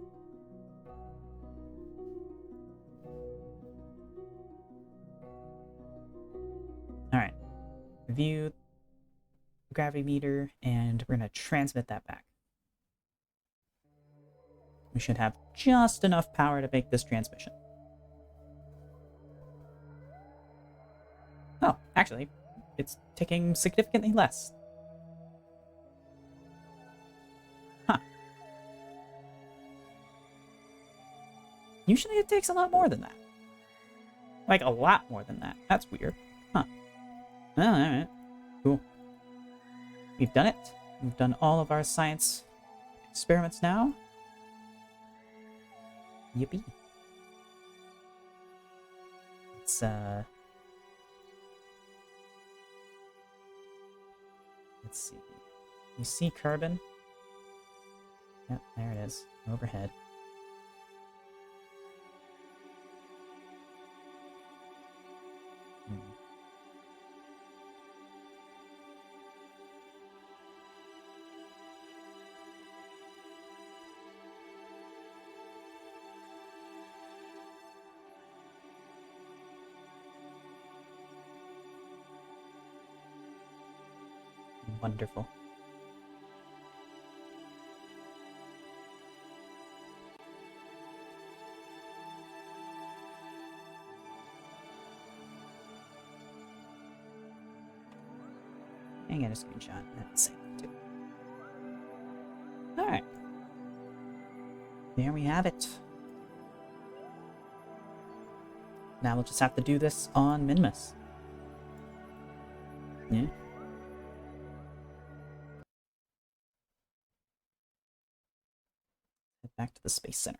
Alright. Review the gravity meter, and we're going to transmit that back. We should have just enough power to make this transmission. Oh, actually, it's taking significantly less. Huh. Usually it takes a lot more than that. Like, a lot more than that. That's weird. Huh. Oh, alright. Cool. We've done it. We've done all of our science experiments now. Yippee. Let's see. You see carbon? Yep, there it is. Overhead. Wonderful. And get a screenshot. That's it too. Alright. There we have it. Now we'll just have to do this on Minmus. Yeah. Head back to the Space Center.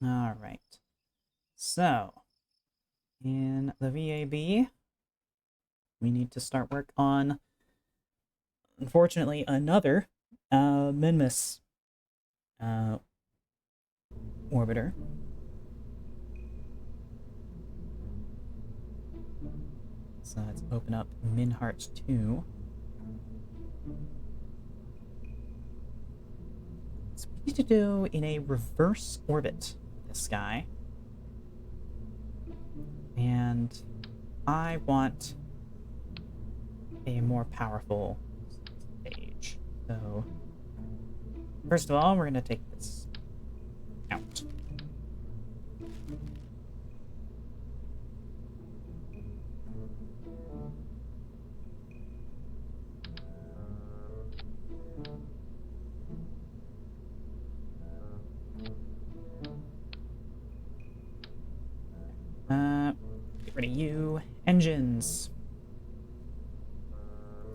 All right. So, in the VAB, we need to start work on, unfortunately, another Minmus orbiter. So let's open up Minhart 2. So we need to do in a reverse orbit this guy. And I want a more powerful stage. So first of all, we're going to take this out. Get rid of you. Engines.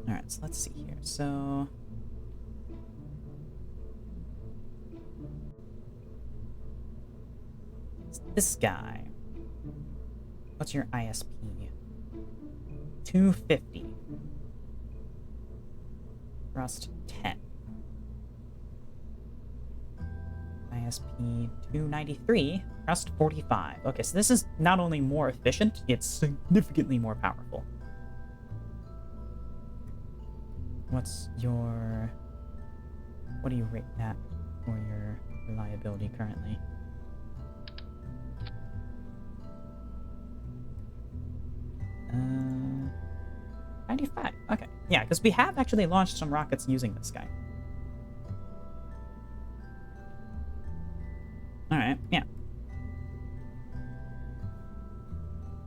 Alright, so let's see here. So... this guy. What's your ISP? 250. Thrust 10. ISP 293. Thrust 45. Okay, so this is not only more efficient, it's significantly more powerful. What's your... what do you rate that for your reliability currently? Uh, 95. Okay. Yeah, because we have actually launched some rockets using this guy. Alright, yeah.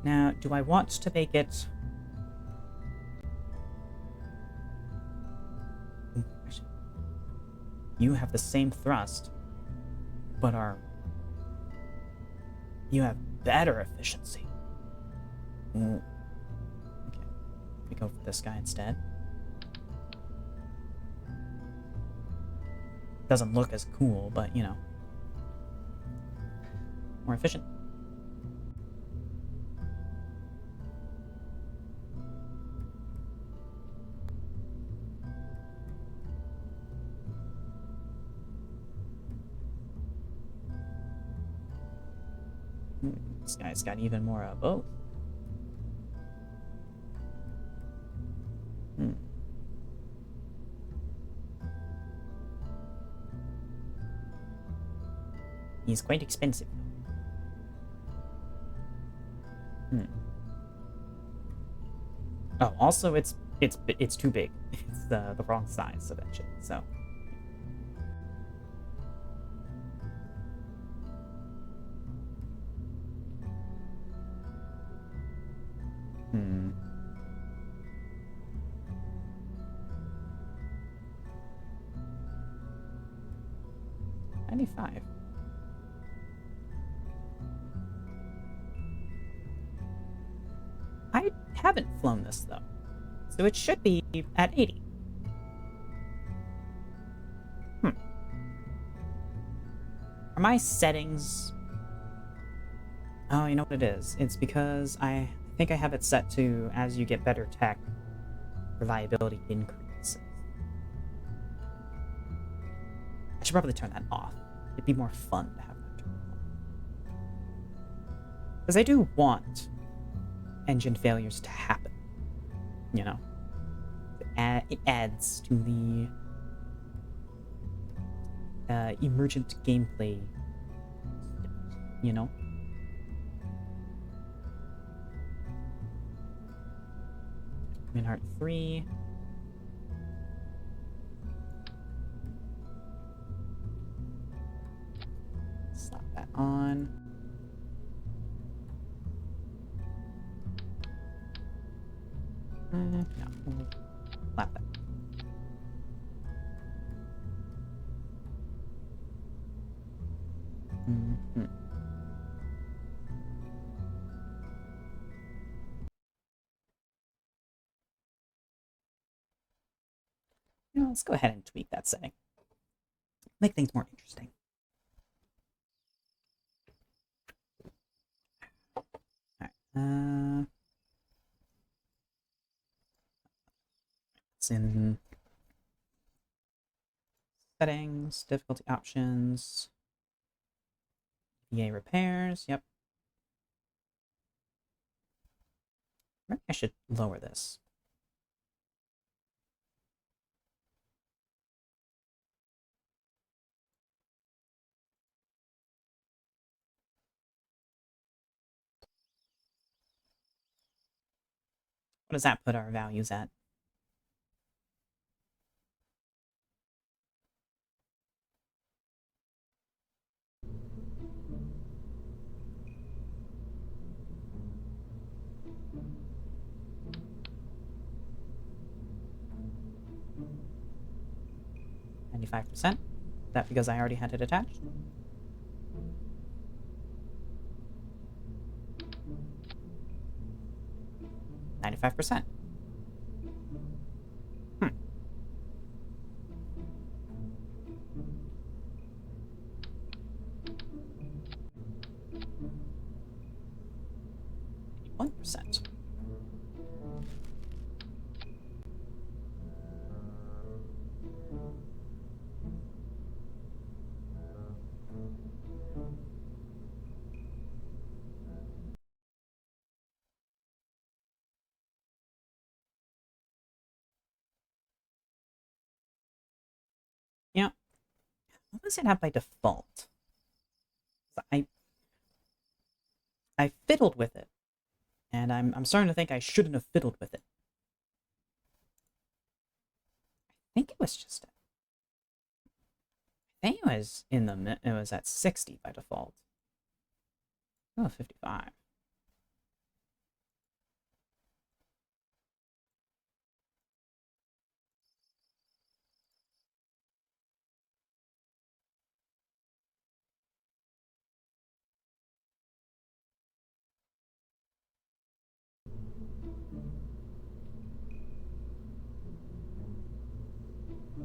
Now, do I want to make it... you have the same thrust, but you have better efficiency. Okay. We go for this guy instead. Doesn't look as cool, but, you know. More efficient. This guy's got even more of both. He's quite expensive. Oh, also it's too big. It's the wrong size of engine, so. Hmm. $95. I haven't flown this, though. So it should be at 80. Are my settings... oh, you know what it is? It's because I think I have it set to, as you get better tech, reliability increases. I should probably turn that off. It'd be more fun to have that turned off. Because I do want engine failures to happen. You know? It adds to the emergent gameplay. You know? Minheart 3. Slap that on. No, we'll slap that. You know, let's go ahead and tweak that setting. Make things more interesting. Alright, it's in settings, difficulty options, VA repairs, yep. Maybe I should lower this. What does that put our values at? %. That because I already had it attached. 25%. Hmm. %. Yeah. What does it have by default? I fiddled with it, and I'm starting to think I shouldn't have fiddled with it. I think it was just. I think it was it was at 60 by default. Oh, 55.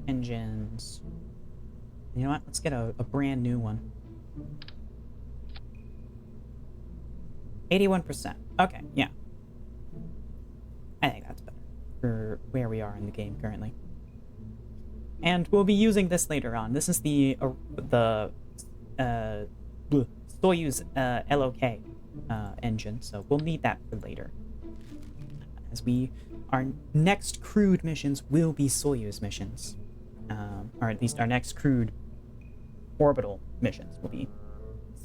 Engines. You know what? Let's get a brand new one. 81%. Okay, yeah. I think that's better for where we are in the game currently. And we'll be using this later on. This is the Soyuz LOK engine, so we'll need that for later. As our next crewed missions will be Soyuz missions, or at least our next crewed orbital missions will be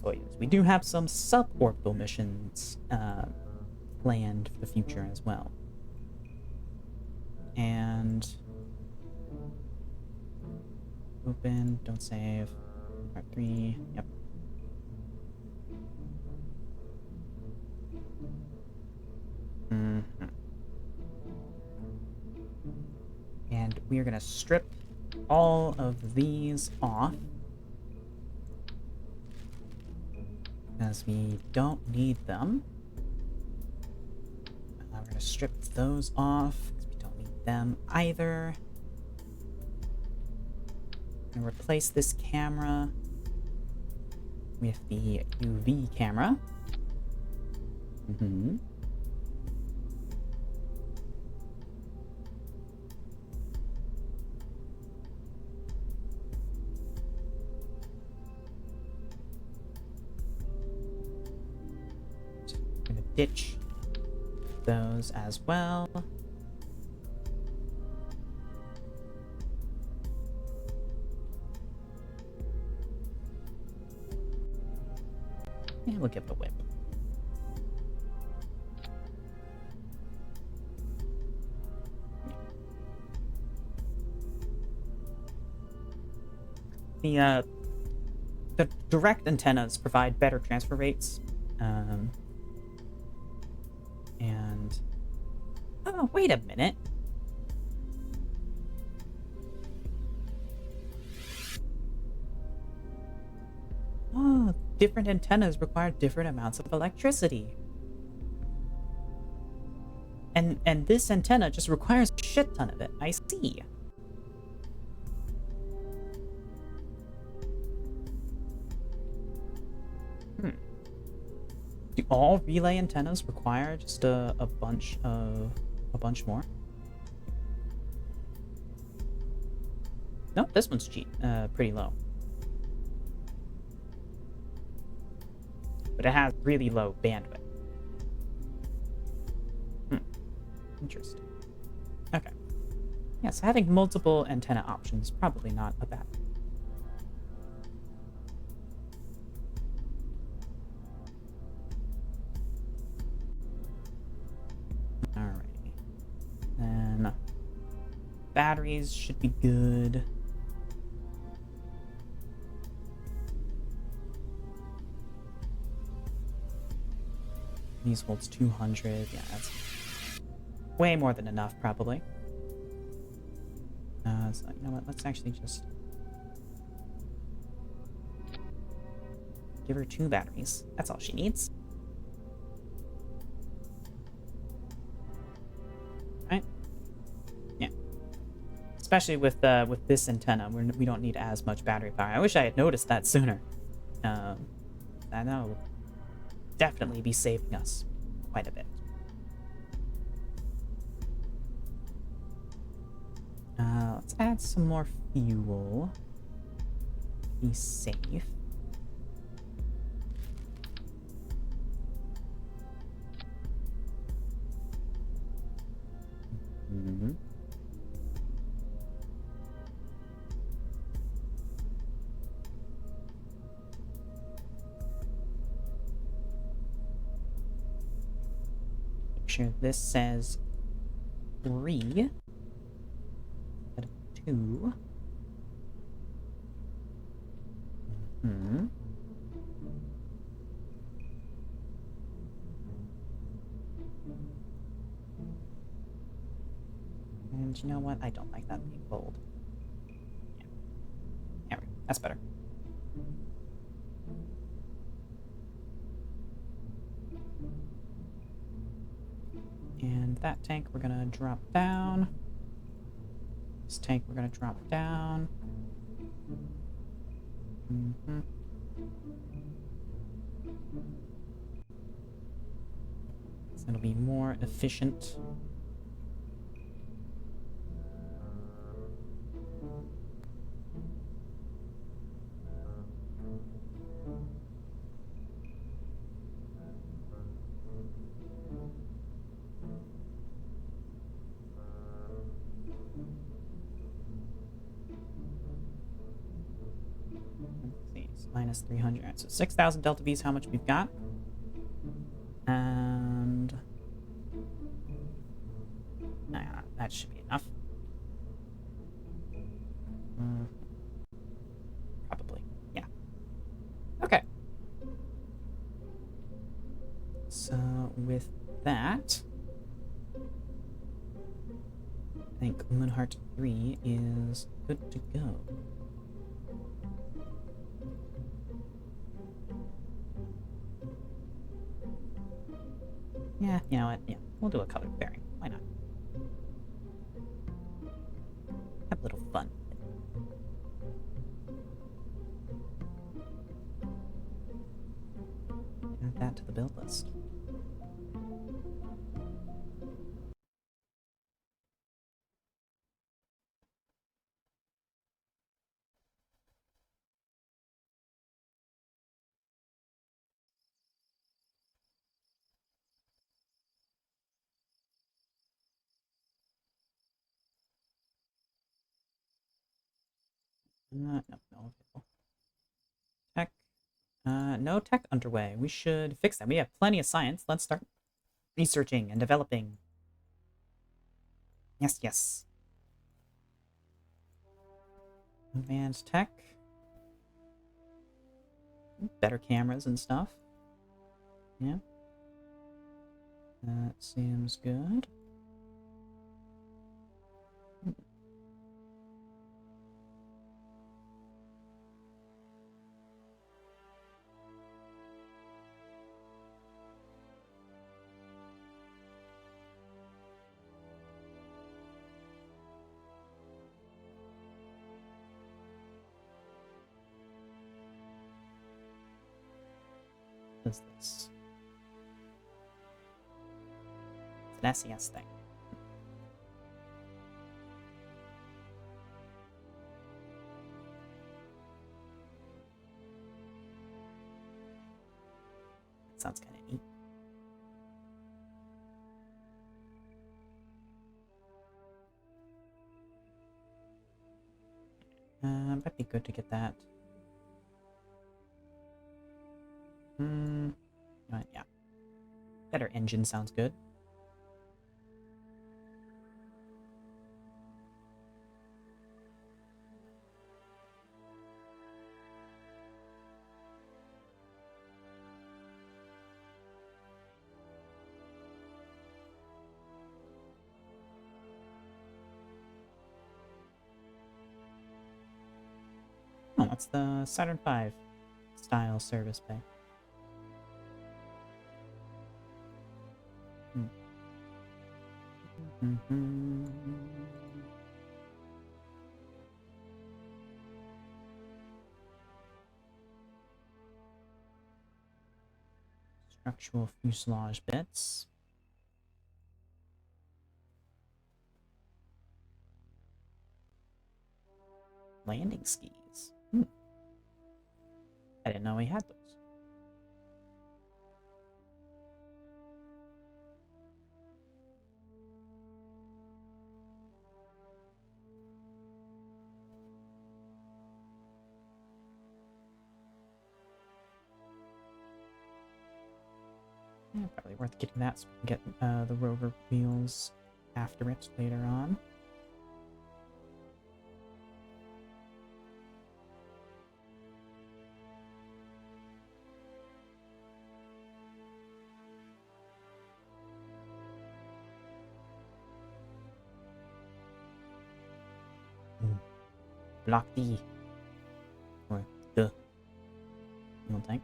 Soyuz. We do have some suborbital missions planned for the future as well. And open, don't save. Part 3, yep. And we are going to strip all of these off, because we don't need them. We're going to strip those off, because we don't need them either. And replace this camera with the UV camera. I'm gonna ditch those as well. And we'll give it a whip. The direct antennas provide better transfer rates. And oh, wait a minute. Oh, different antennas require different amounts of electricity. And this antenna just requires a shit ton of it. I see. Do all relay antennas require just a bunch more? No, this one's cheap, pretty low. But it has really low bandwidth. Interesting. Okay. Yeah, so having multiple antenna options probably not a bad thing. Alrighty. Then batteries should be good. These holds 200. Yeah, that's way more than enough, probably. So, you know what? Let's actually just give her 2 batteries. That's all she needs. especially with this antenna. We don't need as much battery power. I wish I had noticed that sooner. I know, definitely be saving us quite a bit. Let's add some more fuel. Be safe. Mm-hmm. Make sure this says 3 instead of 2. Hmm. And you know what? I don't like that being bold. Yeah. There we go. That's better. And that tank we're gonna drop down. This tank we're gonna drop down. Mm-hmm. So it'll be more efficient. Let's see, it's minus 300. So 6,000 Delta V is how much we've got. And that should be enough. Probably. Yeah. Okay. So with that, I think Moonheart 3 is good to go. Yeah, you know what? Yeah, we'll do a color pairing. Why not? Have a little fun. Add that to the build list. No. Tech. No tech underway. We should fix that. We have plenty of science. Let's start researching and developing. Yes. Advanced tech. Better cameras and stuff. Yeah. That seems good. What is this? It's an SES thing. That sounds kind of neat. Might be good to get that. Yeah. Better engine sounds good. Oh, that's the Saturn V style service bay. Structural fuselage bits. Landing skis. I didn't know we had those. Yeah, probably worth getting that so we can get the rover wheels after it later on. Block D. Or the fuel tank.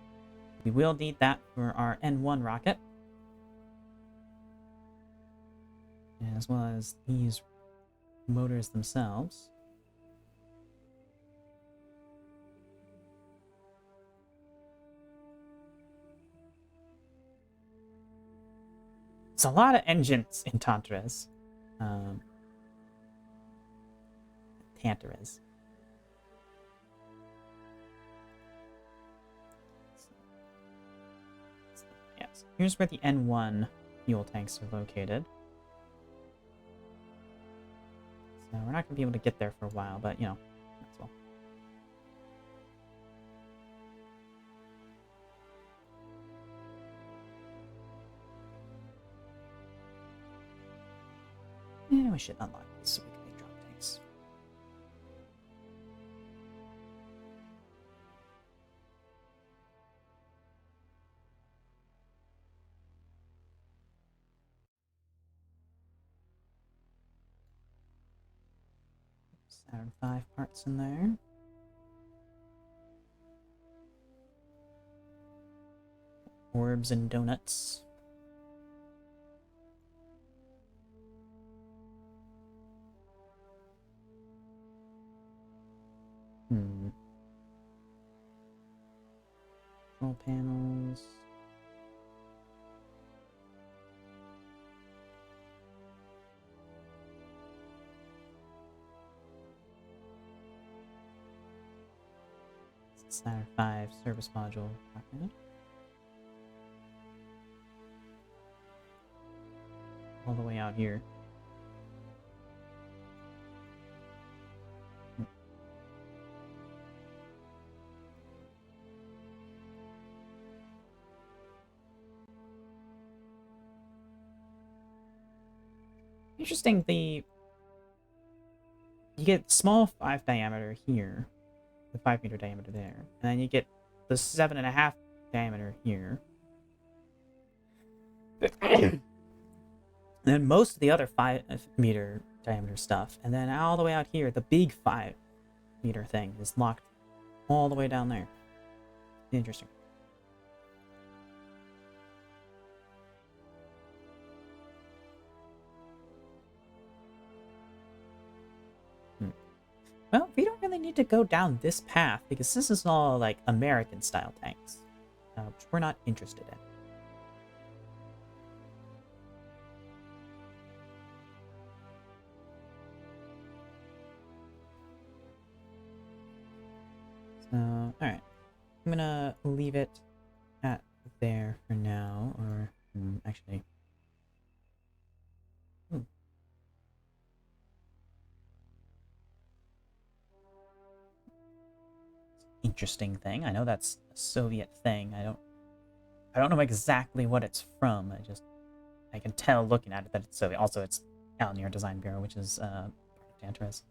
We will need that for our N1 rocket. As well as these motors themselves. It's a lot of engines in Tantares. Tantares. Yes. Here's where the N1 fuel tanks are located. So we're not going to be able to get there for a while, but, you know, might as well. Yeah, we should unlock these so we can make drop tanks. Saturn 5 parts in there. Orbs and donuts. Control panels. Saturn 5 service module. All the way out here. Interesting, you get small 5 diameter here, the 5-meter diameter there, and then you get the 7.5 diameter here. And then most of the other 5-meter diameter stuff, and then all the way out here, the big 5-meter thing is locked all the way down there. Interesting. Well, we don't really need to go down this path because this is all like American style tanks, which we're not interested in. So, alright. I'm gonna leave it at there for now, or actually. Interesting thing. I know that's a Soviet thing. I don't know exactly what it's from. I can tell looking at it that it's Soviet. Also, it's out near Design Bureau, which is part of Tantares.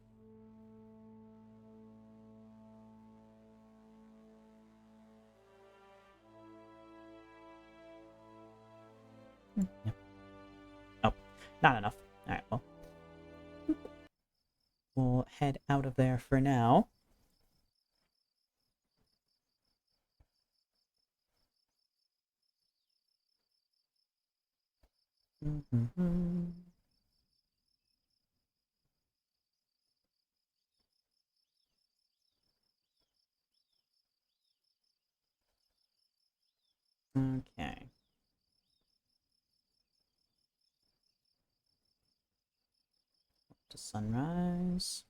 Yeah. Oh, not enough. Alright, well. We'll head out of there for now. Okay. to sunrise.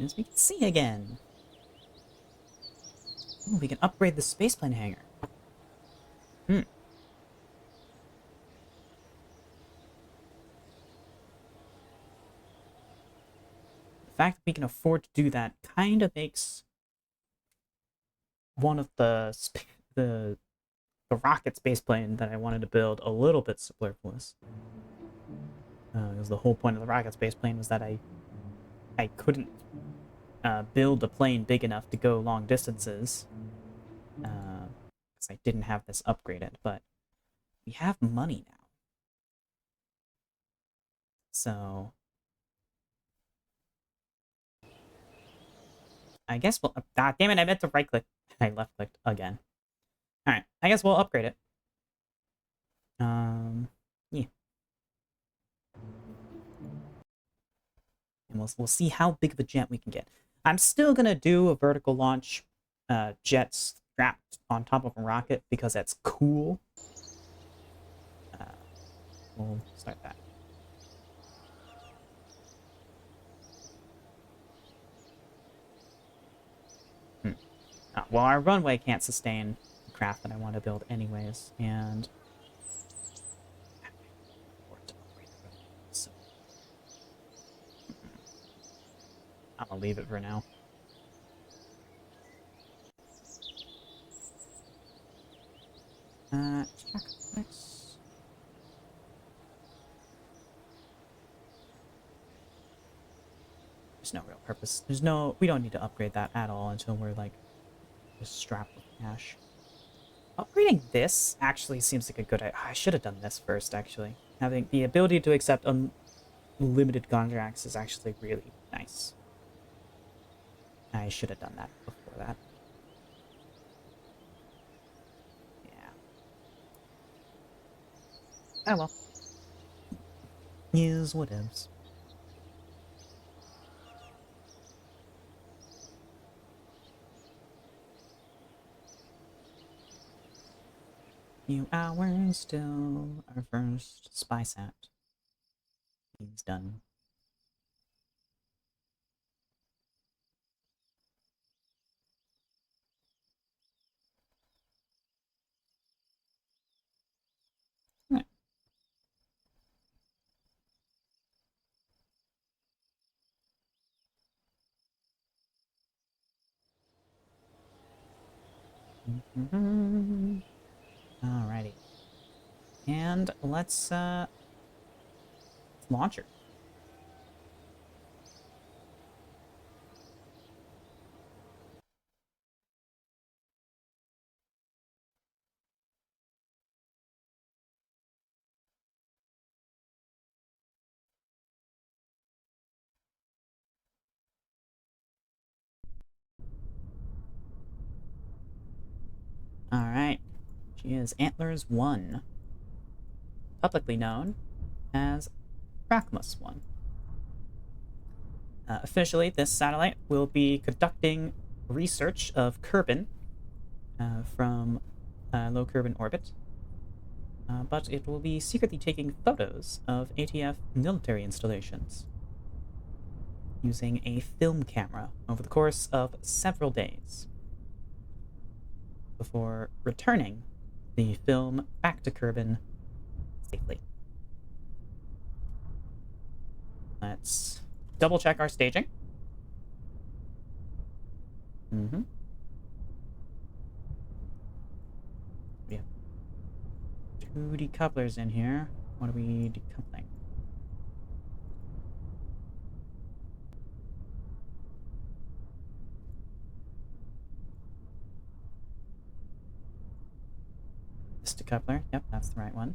As we can see again. Ooh, we can upgrade the spaceplane hangar. The fact that we can afford to do that kind of makes one of the rocket spaceplane that I wanted to build a little bit superfluous. Because the whole point of the rocket spaceplane was that I couldn't build a plane big enough to go long distances because I didn't have this upgraded, but we have money now. So I guess we'll... God damn it, I meant to right click. I left clicked again. Alright, I guess we'll upgrade it. Yeah. And we'll see how big of a jet we can get. I'm still gonna do a vertical launch jet strapped on top of a rocket because that's cool. We'll start that. Well, our runway can't sustain the craft that I want to build anyways, and so I'm gonna leave it for now. Check this. There's no real purpose. We don't need to upgrade that at all until we're like just strapped with cash. Upgrading this actually seems like a good idea. I should have done this first, actually. Having the ability to accept unlimited contracts is actually really nice. I should have done that before that. Yeah. Oh well. Is whatevs. Few hours till our first spy sat is done. Right. Alrighty. And let's launch her. Alright. She is Antlers 1. Publicly known as Pracmus 1. Officially, this satellite will be conducting research of Kerbin from low Kerbin orbit. But it will be secretly taking photos of ATF military installations using a film camera over the course of several days before returning the film back to Kerbin safely. Let's double check our staging. We have 2 decouplers in here. What are we decoupling? This decoupler. Yep, that's the right one.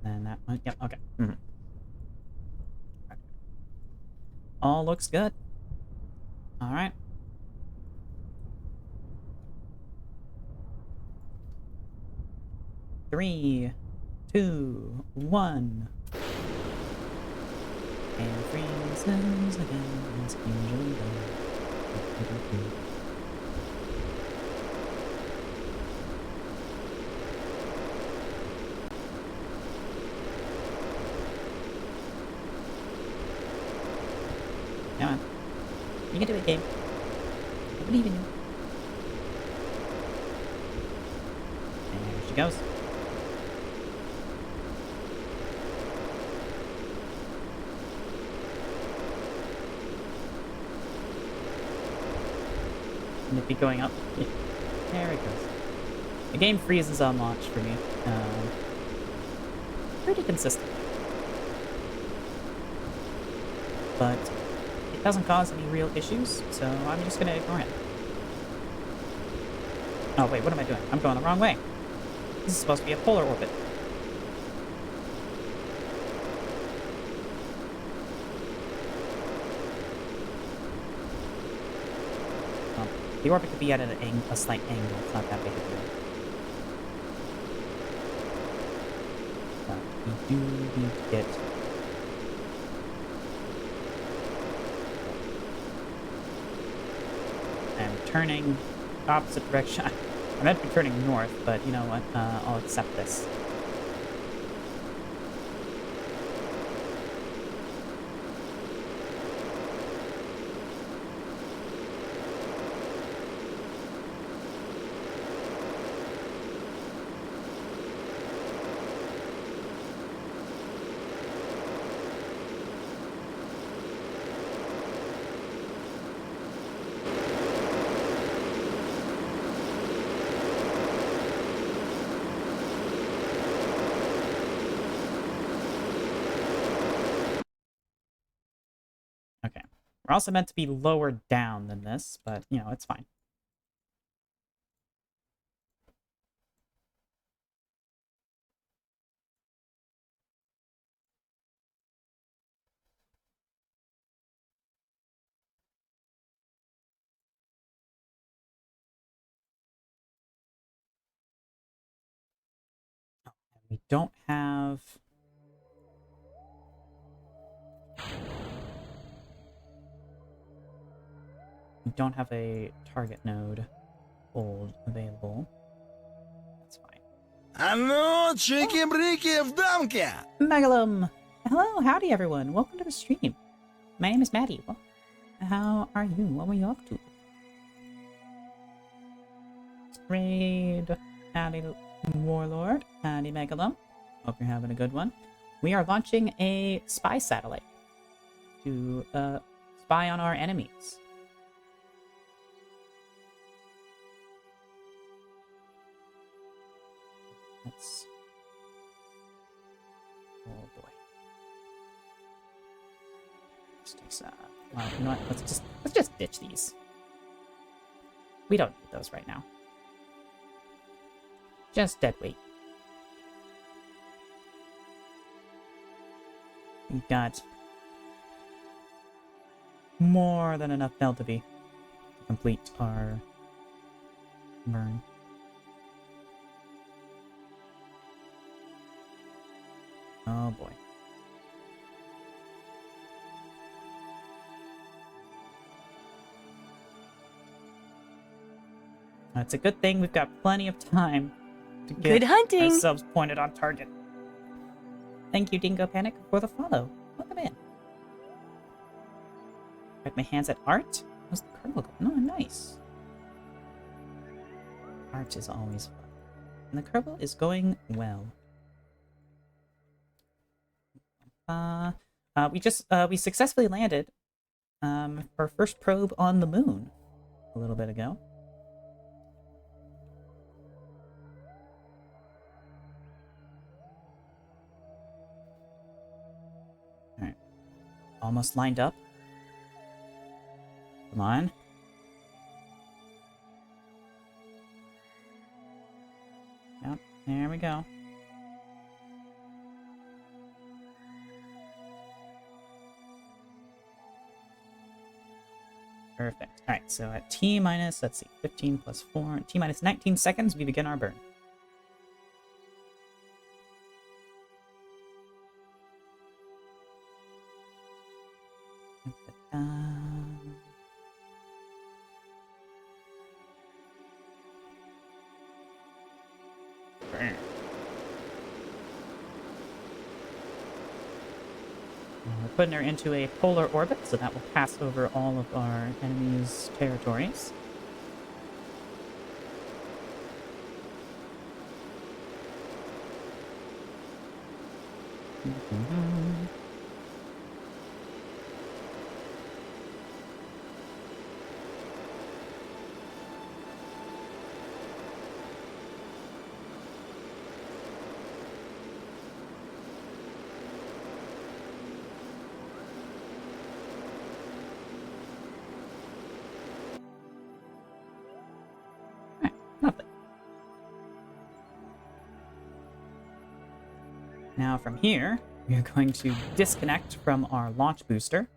And that one. Yep, okay. All looks good. Alright. Three, two, one. And freezes again as usually done. You can do it, game. I believe in you. And there she goes. And it be going up. Yeah. There it goes. The game freezes on launch for me. Pretty consistently. But it doesn't cause any real issues, so I'm just gonna ignore it. Oh wait, what am I doing? I'm going the wrong way. This is supposed to be a polar orbit. The orbit could be at a slight angle. It's not that big a deal. But we do need to get... I'm turning opposite direction. I meant to be turning north, but you know what? I'll accept this. Okay. We're also meant to be lower down than this, but, you know, it's fine. We don't have... We don't have a target node hold available. That's fine. А ну, чики-брики в дамке! Megalum! Hello, howdy everyone. Welcome to the stream. My name is Maddie. Well, how are you? What were you up to? Raid. Howdy, Warlord. Howdy, Megalum. Hope you're having a good one. We are launching a spy satellite to spy on our enemies. Let's... Oh boy. Well, you know what? Let's just ditch these. We don't need those right now. Just dead weight. We've got more than enough Delta V to complete our burn. Oh boy. It's a good thing we've got plenty of time to get Good hunting! ourselves pointed on target. Thank you, Dingo Panic, for the follow. Welcome in. Got my hands at art. How's the Kerbal going? Oh, nice. Art is always fun. And the Kerbal is going well. We successfully landed our first probe on the moon a little bit ago. Alright. Almost lined up. Come on. Yep, there we go. Perfect. Alright, so at T minus, let's see, 15 plus 4, T minus 19 seconds, we begin our burn. Burn. putting her into a polar orbit, so that will pass over all of our enemies' territories. Lovely. Now from here, we are going to disconnect from our launch booster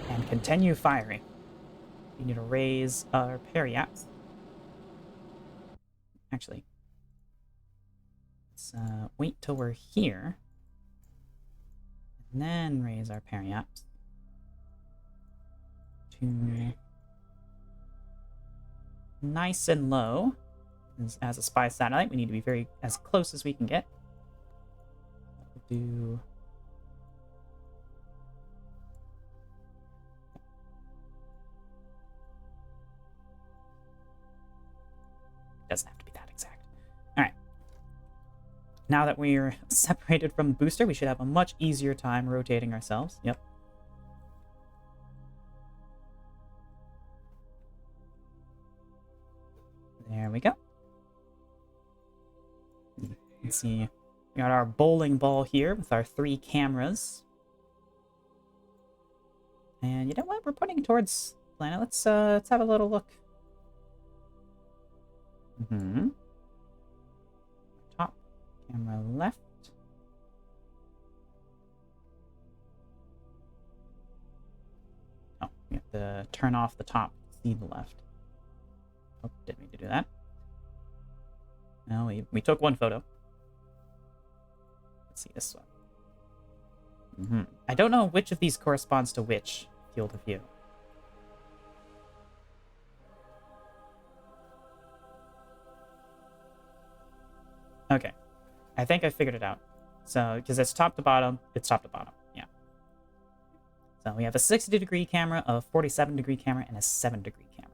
and continue firing. We need to raise our periaps. Actually, let's wait till we're here and then raise our periaps to nice and low. As a spy satellite, we need to be as close as we can get. We'll do... Doesn't have to be that exact. Alright. Now that we're separated from booster, we should have a much easier time rotating ourselves. Yep. There we go. Let's see. We got our bowling ball here with our 3 cameras. And you know what? We're pointing towards the planet. Let's have a little look. Top camera left. Oh, we have to turn off the top to see the left. Oh, didn't mean to do that. No, we took one photo. Let's see this one. I don't know which of these corresponds to which field of view. Okay. I think I figured it out. So, because it's top to bottom, it's top to bottom. Yeah. So we have a 60-degree camera, a 47-degree camera, and a 7-degree camera.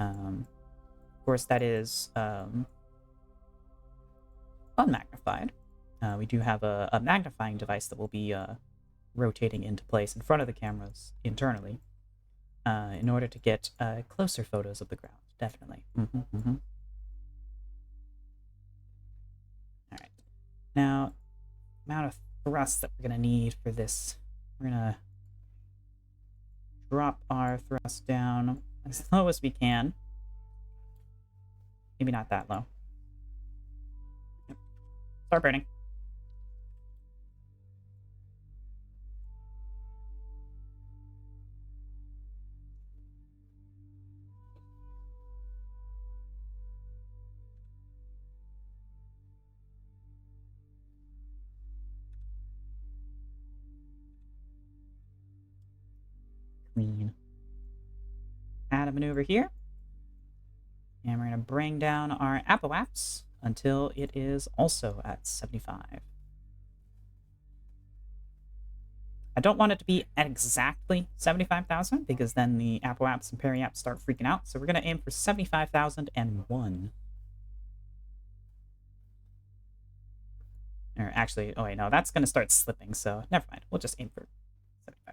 Of course, that is unmagnified. We do have a magnifying device that will be rotating into place in front of the cameras internally in order to get closer photos of the ground. Definitely. All right. Now, amount of thrust that we're going to need for this. We're going to drop our thrust down as low as we can. Maybe not that low. Yep. Start burning. Clean. Add a maneuver here. And we're going to bring down our apoaps until it is also at 75. I don't want it to be at exactly 75,000 because then the apoaps and periaps start freaking out. So we're going to aim for 75,001. Or actually, oh wait, no, that's going to start slipping. So never mind. We'll just aim for 75,000.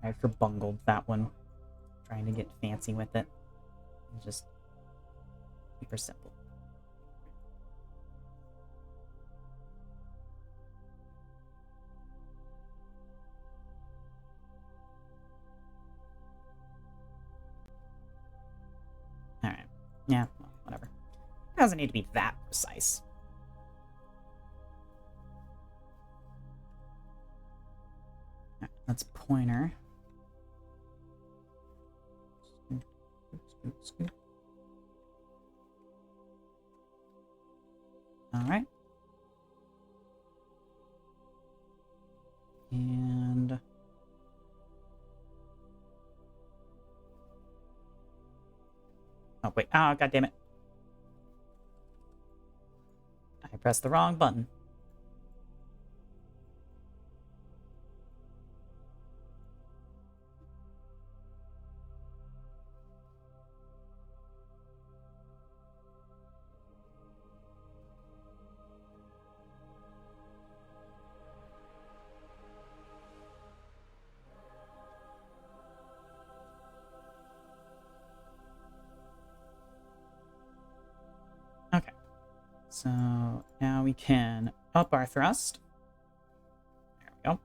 I bungled that one. Trying to get fancy with it. Just super simple. Alright. Yeah, well, whatever. Doesn't need to be that precise. Alright, that's pointer. Scoot. Alright. And... oh, wait. Oh, God damn it. I pressed the wrong button. Okay. So now we can up our thrust. There we go.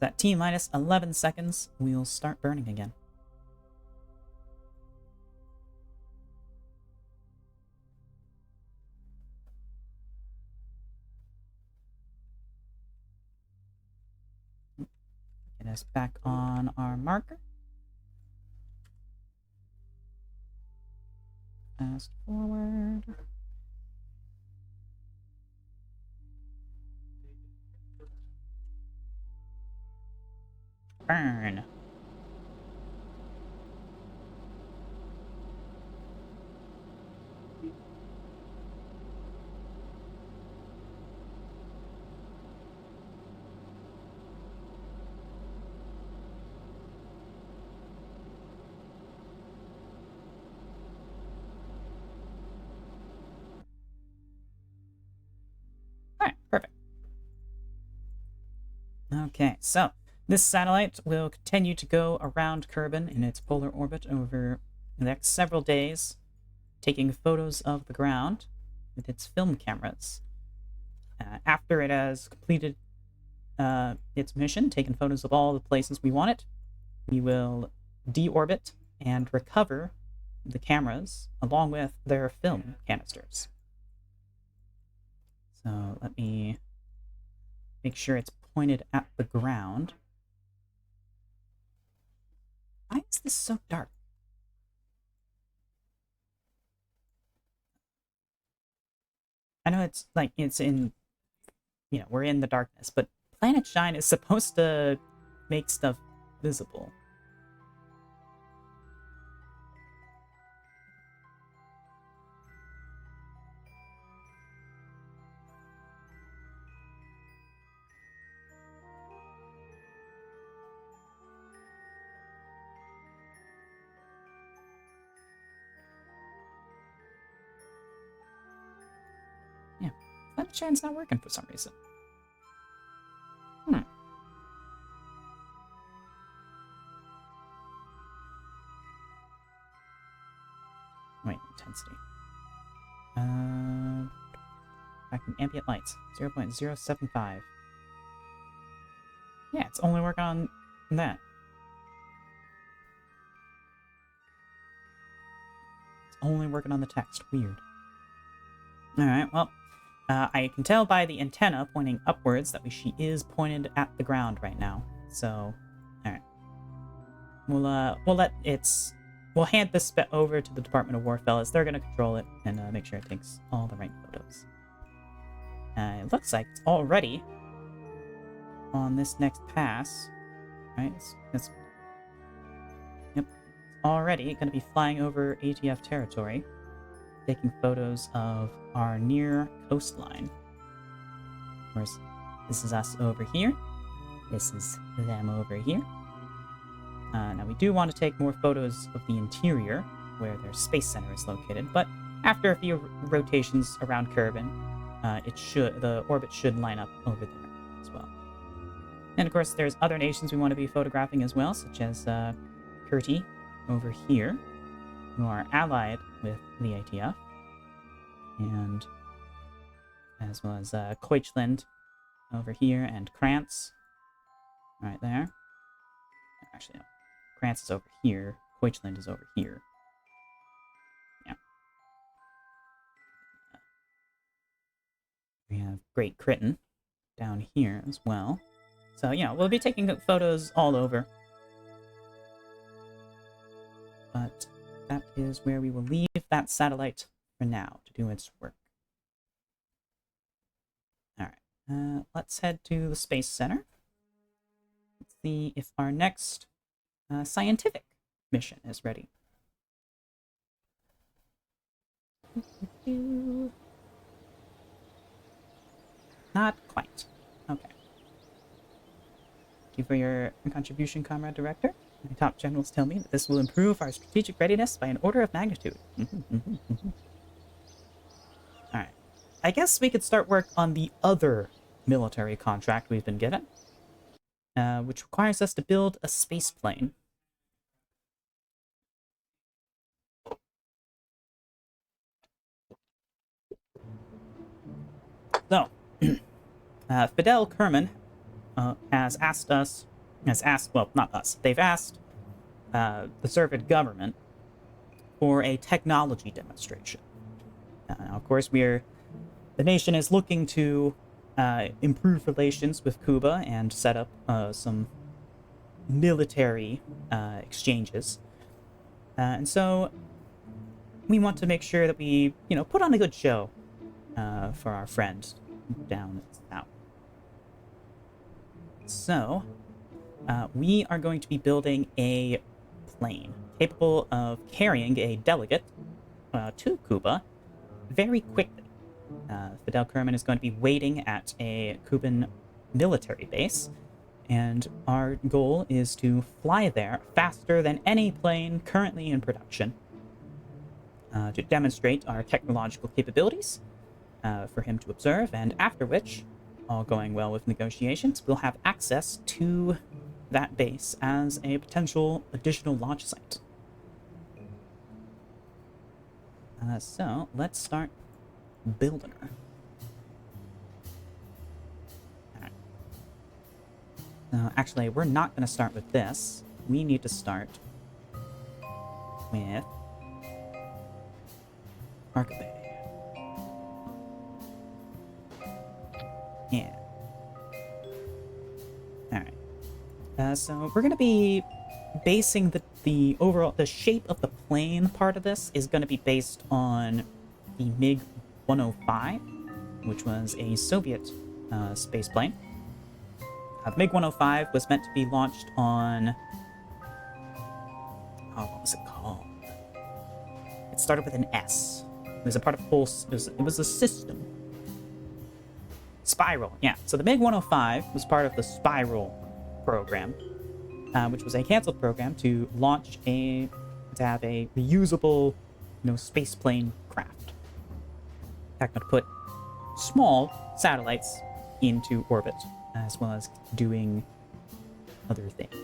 At T minus 11 seconds, we'll start burning again. Get us back on our marker. Fast forward. Burn. Alright, perfect. Okay, so this satellite will continue to go around Kerbin in its polar orbit over the next several days, taking photos of the ground with its film cameras. After it has completed its mission, taken photos of all the places we want it, we will deorbit and recover the cameras along with their film canisters. So let me make sure it's pointed at the ground. Why is this so dark? I know it's like it's in, we're in the darkness, but Planet Shine is supposed to make stuff visible. Yeah, Planet Shine's not working for some reason. Wait, intensity. Tracking ambient lights, 0.075. Yeah, it's only working on that. It's only working on the text. Weird. Alright, well, I can tell by the antenna pointing upwards that she is pointed at the ground right now. So, alright. We'll hand this over to the Department of War fellas. They're gonna control it and make sure it takes all the right photos. It looks like it's already on this next pass, right? Yep, it's already going to be flying over ATF territory, taking photos of our near coastline. Of course, this is us over here. This is them over here. Now we do want to take more photos of the interior, where their space center is located, but after a few rotations around Kerbin, the orbit should line up over there as well. And of course, there's other nations we want to be photographing as well, such as Kurti over here, who are allied with the ATF, and as well as Koichland over here, and Krantz right there. Actually, no. Krantz is over here. Koichland is over here. Great Britain down here as well. So, we'll be taking photos all over. But that is where we will leave that satellite for now to do its work. Alright, let's head to the Space Center. Let's see if our next scientific mission is ready. Not quite. Okay. Thank you for your contribution, Comrade Director. My top generals tell me that this will improve our strategic readiness by an order of magnitude. Alright. I guess we could start work on the other military contract we've been given, which requires us to build a space plane. So, Fidel Kerman has asked, well, not us, they've asked the Soviet government for a technology demonstration. Now, of course, the nation is looking to improve relations with Cuba and set up some military exchanges. And so we want to make sure that we, put on a good show for our friends down south. So, we are going to be building a plane capable of carrying a delegate to Cuba very quickly. Fidel Kerman is going to be waiting at a Cuban military base, and our goal is to fly there faster than any plane currently in production to demonstrate our technological capabilities for him to observe, and after which, all going well with negotiations, we'll have access to that base as a potential additional launch site. So, let's start building her. Alright. Actually, we're not going to start with this. We need to start with Arcabay. Yeah. Alright. So we're going to be basing the overall, the shape of the plane part of this is going to be based on the MiG-105, which was a Soviet space plane. The MiG-105 was meant to be launched on... Oh, what was it called? It started with an S. It was a part of Pulse. It was a system. Spiral, yeah. So the MiG-105 was part of the Spiral program, which was a canceled program to have a reusable, space plane craft. That could put small satellites into orbit, as well as doing other things,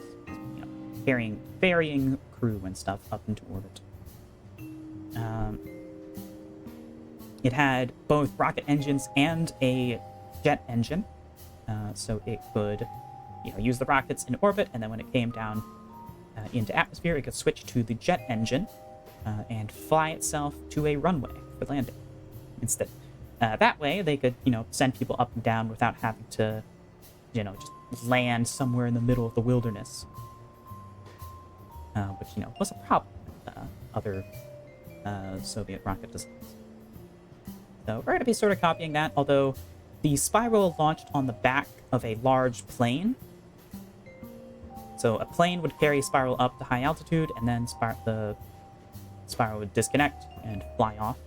ferrying crew and stuff up into orbit. It had both rocket engines and a jet engine, so it could use the rockets in orbit, and then when it came down into atmosphere, it could switch to the jet engine and fly itself to a runway for landing instead. That way, they could, send people up and down without having to, just land somewhere in the middle of the wilderness, which, was a problem with other Soviet rocket designs. So we're going to be sort of copying that, although the Spiral launched on the back of a large plane. So a plane would carry Spiral up to high altitude, and then the Spiral would disconnect and fly off.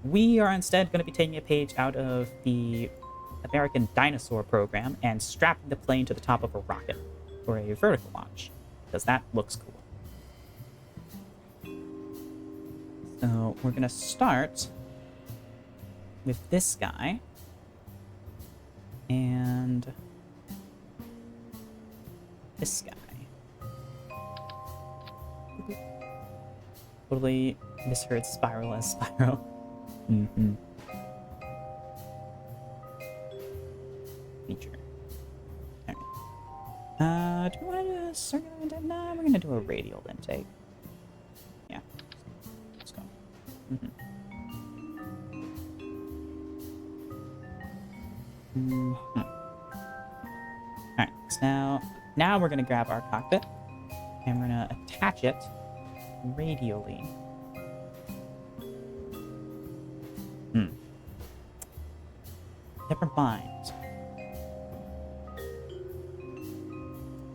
We are instead going to be taking a page out of the American Dinosaur program and strapping the plane to the top of a rocket for a vertical launch, because that looks cool. So we're going to start with this guy. And this guy. Totally misheard Spiral as Spiral. Feature. Alright. Do we want to do a circular intake? Nah, we're going to do a radial intake. Yeah. Let's go. Alright, so now we're gonna grab our cockpit and we're gonna attach it radially. Never mind.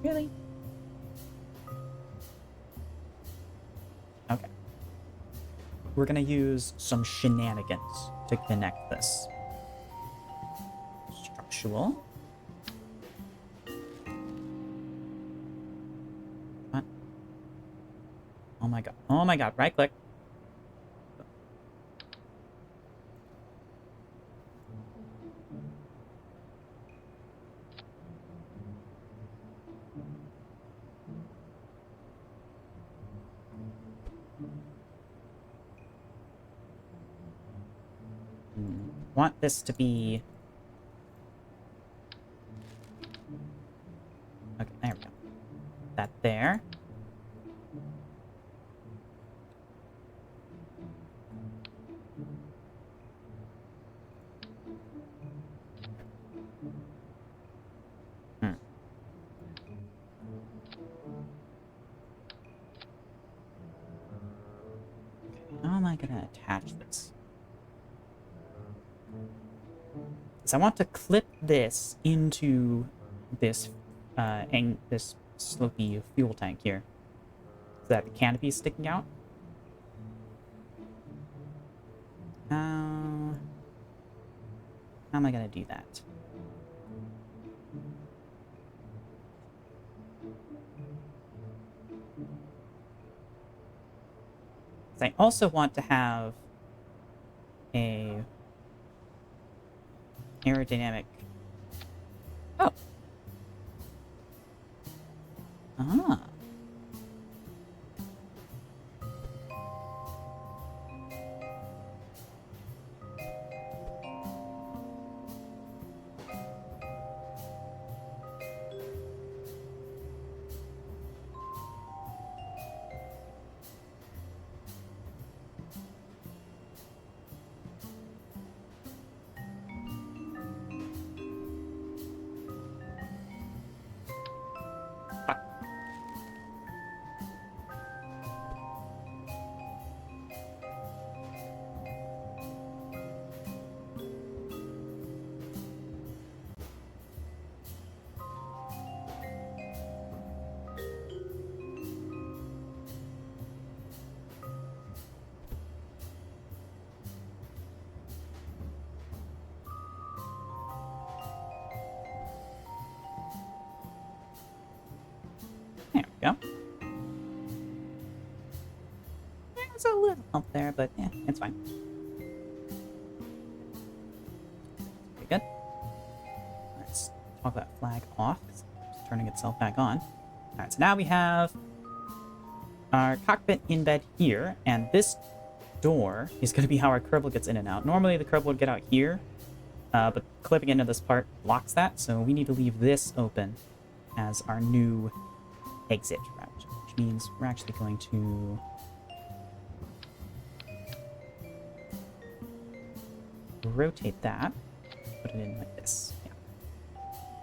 Really? Okay. We're gonna use some shenanigans to connect this. Structural. What? Oh my god. Oh my god. Right click. Want this to be... Okay, there we go. That there. How am I gonna attach this? So I want to clip this into this this slopey fuel tank here, so that the canopy is sticking out. How am I gonna do that? I also want to have a aerodynamic. Oh. Ah. There we go. There's a little up there, but yeah, it's fine. Pretty good. Let's talk that flag off, because it's turning itself back on. Alright, so now we have our cockpit in bed here, and this door is going to be how our Kerbal gets in and out. Normally the Kerbal would get out here, but clipping into this part blocks that, so we need to leave this open as our new exit route, which means we're actually going to rotate that, put it in like this. Yeah.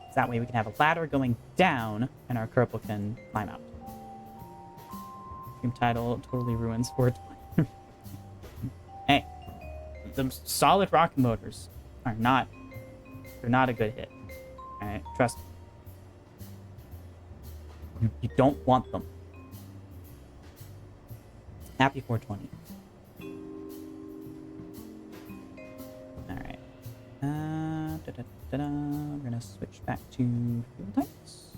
So that way we can have a ladder going down and our Kerbal can climb out. Stream title totally ruins 420. Hey, the solid rocket motors are not, they're not a good hit. Alright, trust me. You don't want them. Happy 420. Alright. We're gonna switch back to fuel tanks.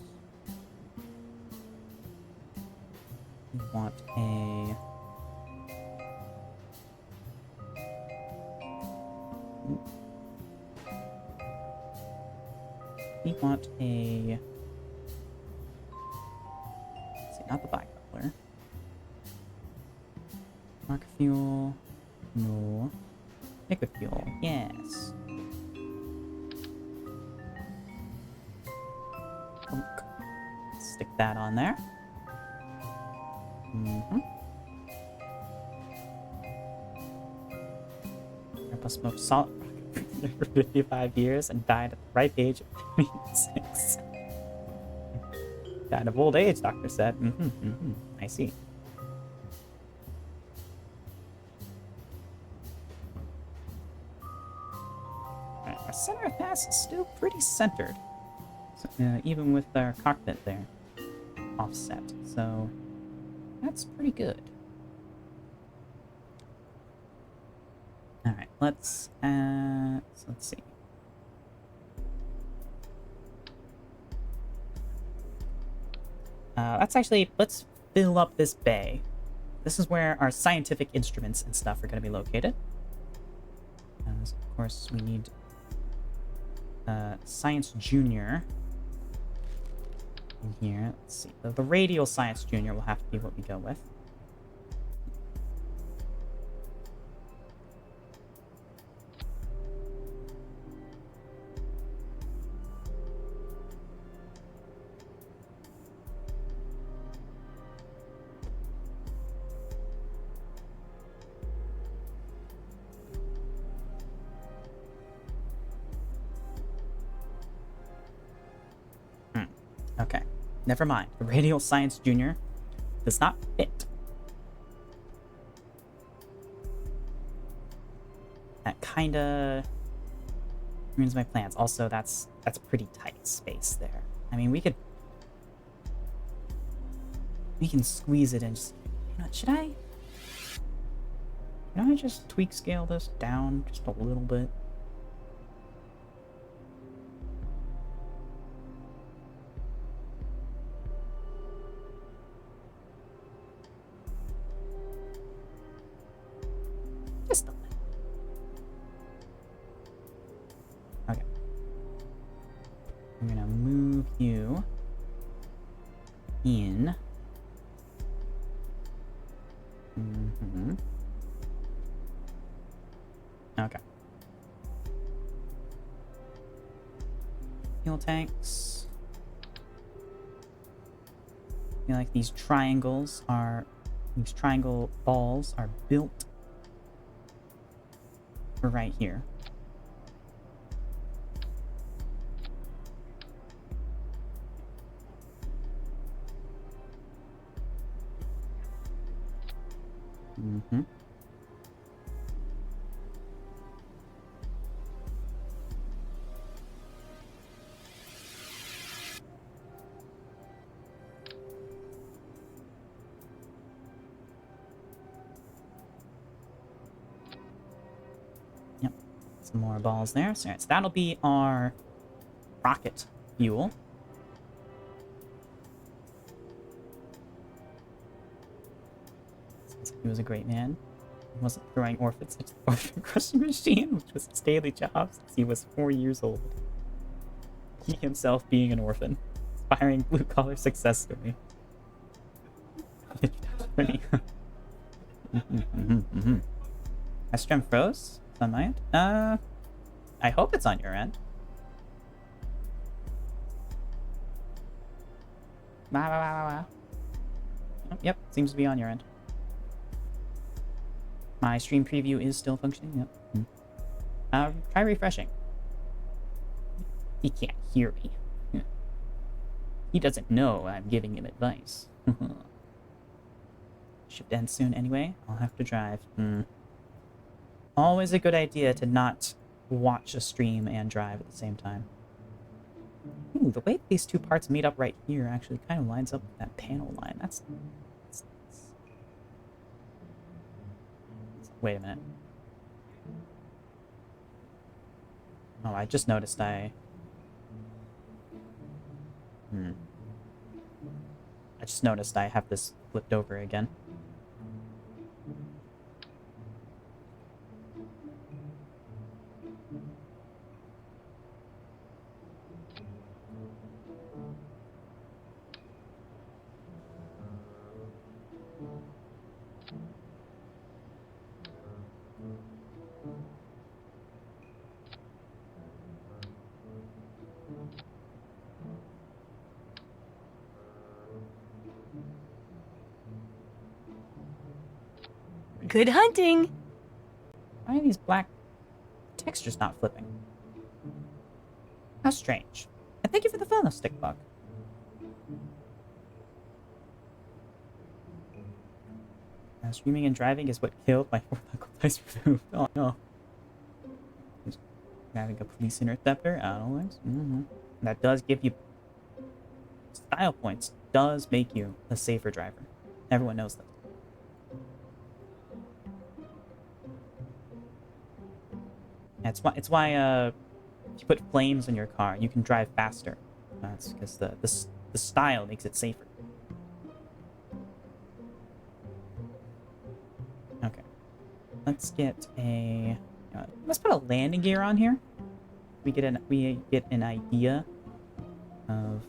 We want a... We want a... Let's see, not the bicoupler. Rocket fuel. No. Liquid fuel. Yes. Stick that on there. Kerbal smoke solid rocket. for 55 years and died at the ripe age of 26. Died of old age, doctor said. I see. Alright, our center of mass is still pretty centered. So, even with our cockpit there offset. So that's pretty good. Alright, let's see. Let's fill up this bay. This is where our scientific instruments and stuff are going to be located. Of course, we need Science Junior in here. Let's see. The radial Science Junior will have to be what we go with. Okay, never mind. The Radial Science Junior does not fit. That kinda ruins my plans. Also, that's pretty tight space there. I mean, we can squeeze it in. Just, should I just tweak scale this down just a little bit? Just a little. Okay. I'm gonna move you in. Okay. Fuel tanks. I feel like these triangle balls are built for right here. Yep. Some more balls there. So that'll be our rocket fuel. He was a great man. He wasn't throwing orphans into the orphan crushing machine, which was his daily job since he was 4 years old. He himself being an orphan. Inspiring blue-collar success story. Estrom froze? It's on my end? I hope it's on your end. Wow. Yep, seems to be on your end. My stream preview is still functioning. Yep. Try refreshing. He can't hear me. He doesn't know I'm giving him advice. Shift ends soon anyway. I'll have to drive. Always a good idea to not watch a stream and drive at the same time. Ooh, the way these two parts meet up right here actually kind of lines up with that panel line. That's nice. Wait a minute. Oh, I just noticed I just noticed I have this flipped over again. Good hunting! Why are these black texture's not flipping? How strange. And thank you for the follow, Stickbug. Streaming and driving is what killed my four-knuckle dice remove. Oh no. Having a police interceptor, Alex. That does give you style points. Does make you a safer driver. Everyone knows that. It's why if you put flames in your car, you can drive faster. That's because the style makes it safer. Okay, let's get a let's put a landing gear on here. We get an idea of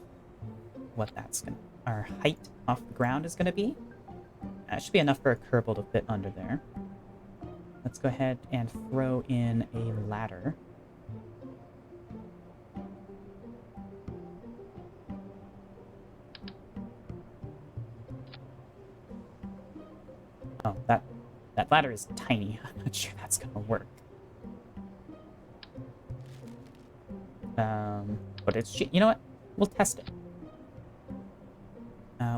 what that's gonna our height off the ground is gonna be. That should be enough for a Kerbal to fit under there. Let's go ahead and throw in a ladder. Oh, that ladder is tiny. I'm not sure that's gonna work. But it's, you know what? We'll test it.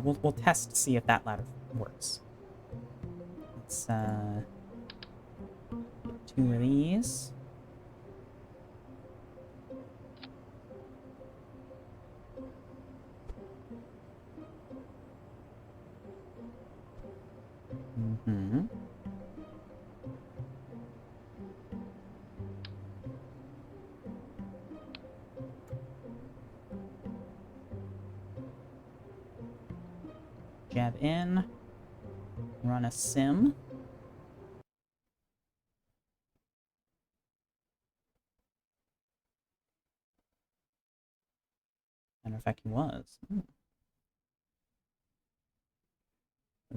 We'll test to see if that ladder works. Let's get 2 of these. Jab in. Run a sim. Matter of fact, he was. No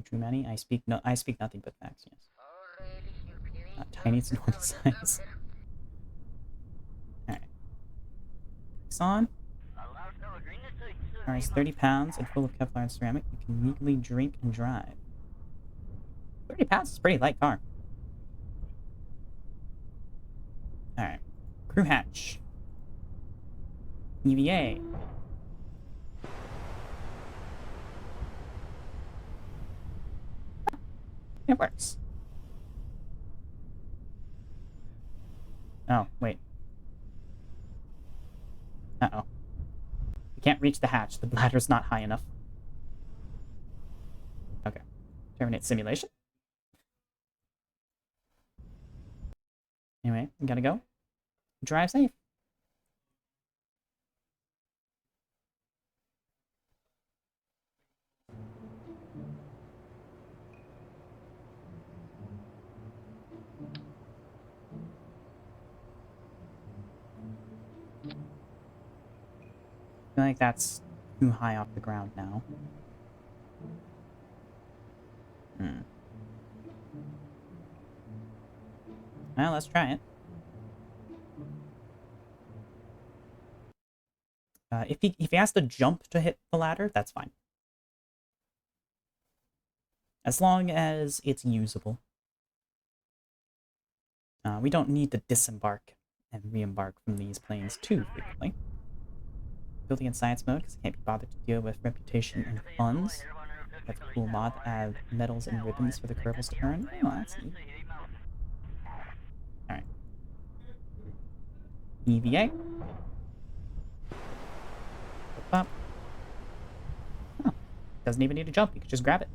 too many. I speak nothing but facts. Yes. Tiny to normal size. All right. It's on. Car is 30 pounds and full of Kevlar and ceramic. You can legally drink and drive. 30 pounds is a pretty light car. Alright. Crew hatch. EVA. It works. Oh, wait. Uh-oh. We can't reach the hatch. The ladder's not high enough. Okay. Terminate simulation. Anyway, we gotta go. Drive safe. I feel like that's too high off the ground now. Well, let's try it. If he has to jump to hit the ladder, that's fine. As long as it's usable. We don't need to disembark and re-embark from these planes too frequently. Building in science mode because I can't be bothered to deal with reputation and funds. That's a cool mod. Add medals and ribbons for the Kerbals to earn. Oh, that's neat. Alright. EVA. Up. Oh. Doesn't even need to jump. You can just grab it.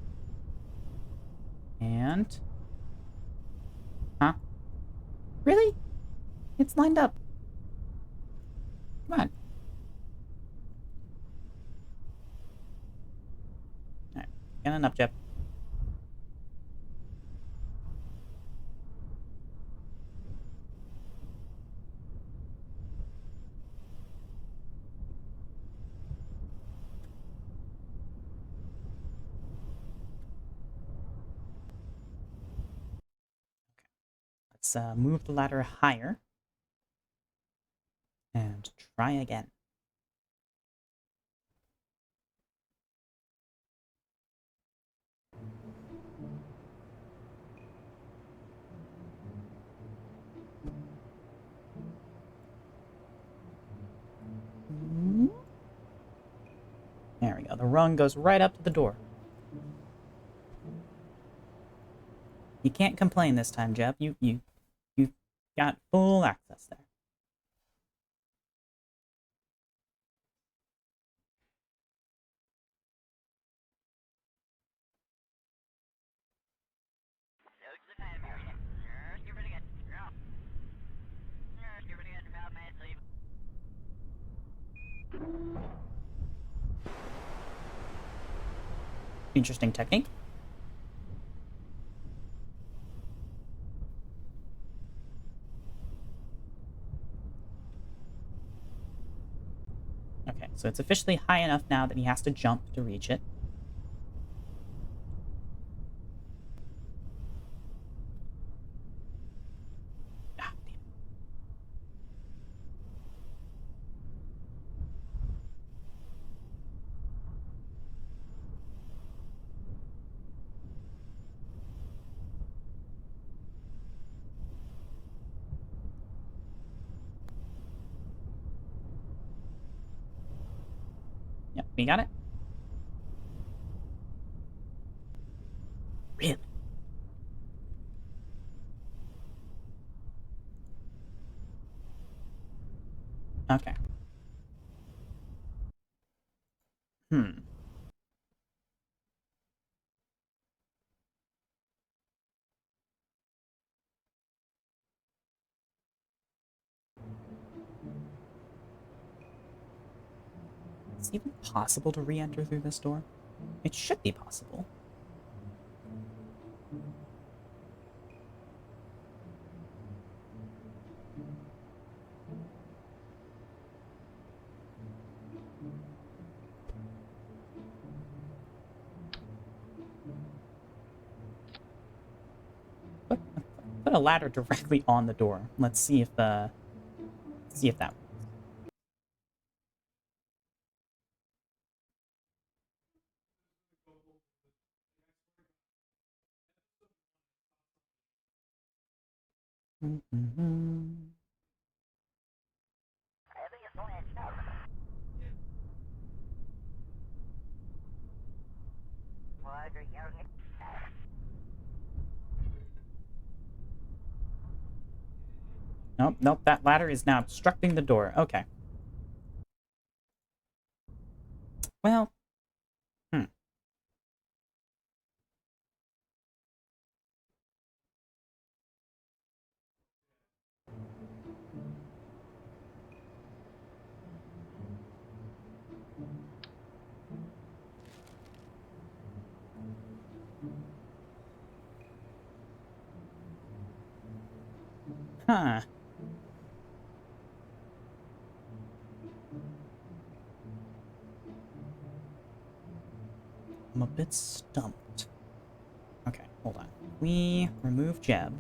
And... Huh? Really? It's lined up. Come on. Alright. Get on up, Jeb. Let's move the ladder higher. And try again. go. The rung goes right up to the door. You can't complain this time, Jeb. You got full access there. Interesting technique. Okay, so it's officially high enough now that he has to jump to reach it. Ah, damn it. Yep, we got it. Really? Okay. Hmm. Is it even possible to re-enter through this door? It should be possible. Put a ladder directly on the door. Let's see if that works. Mm-hmm. Nope, nope, that ladder is now obstructing the door. Okay. Well, hmm. Huh. I'm a bit stumped. Okay, hold on. We remove Jeb,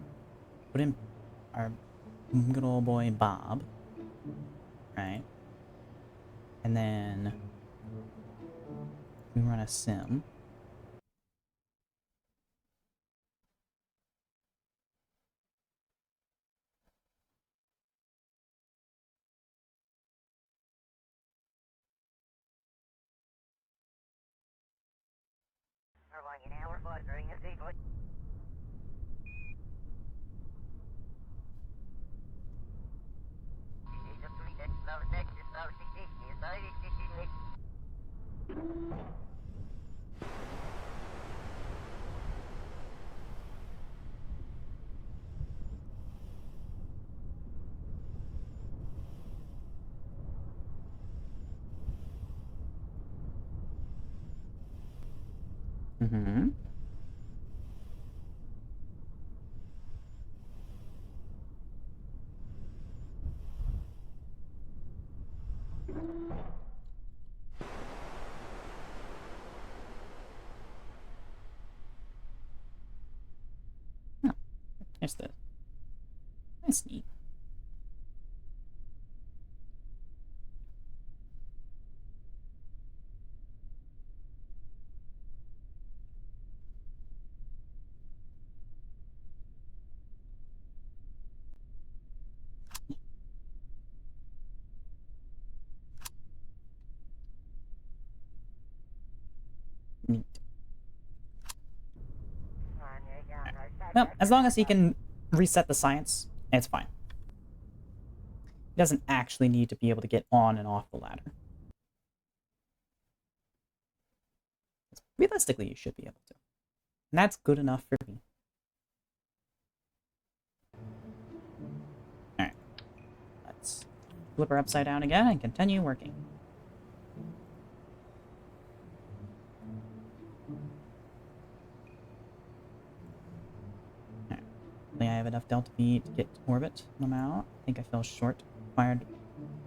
put in our good old boy Bob, right? And then we run a sim. Mm-hmm. Oh, there's the... That's neat. Well, as long as he can reset the science, it's fine. He doesn't actually need to be able to get on and off the ladder. Realistically, you should be able to. And that's good enough for me. Alright. Let's flip her upside down again and continue working. Alright. I have enough Delta V to get to orbit. I'm out. I think I fell short. Required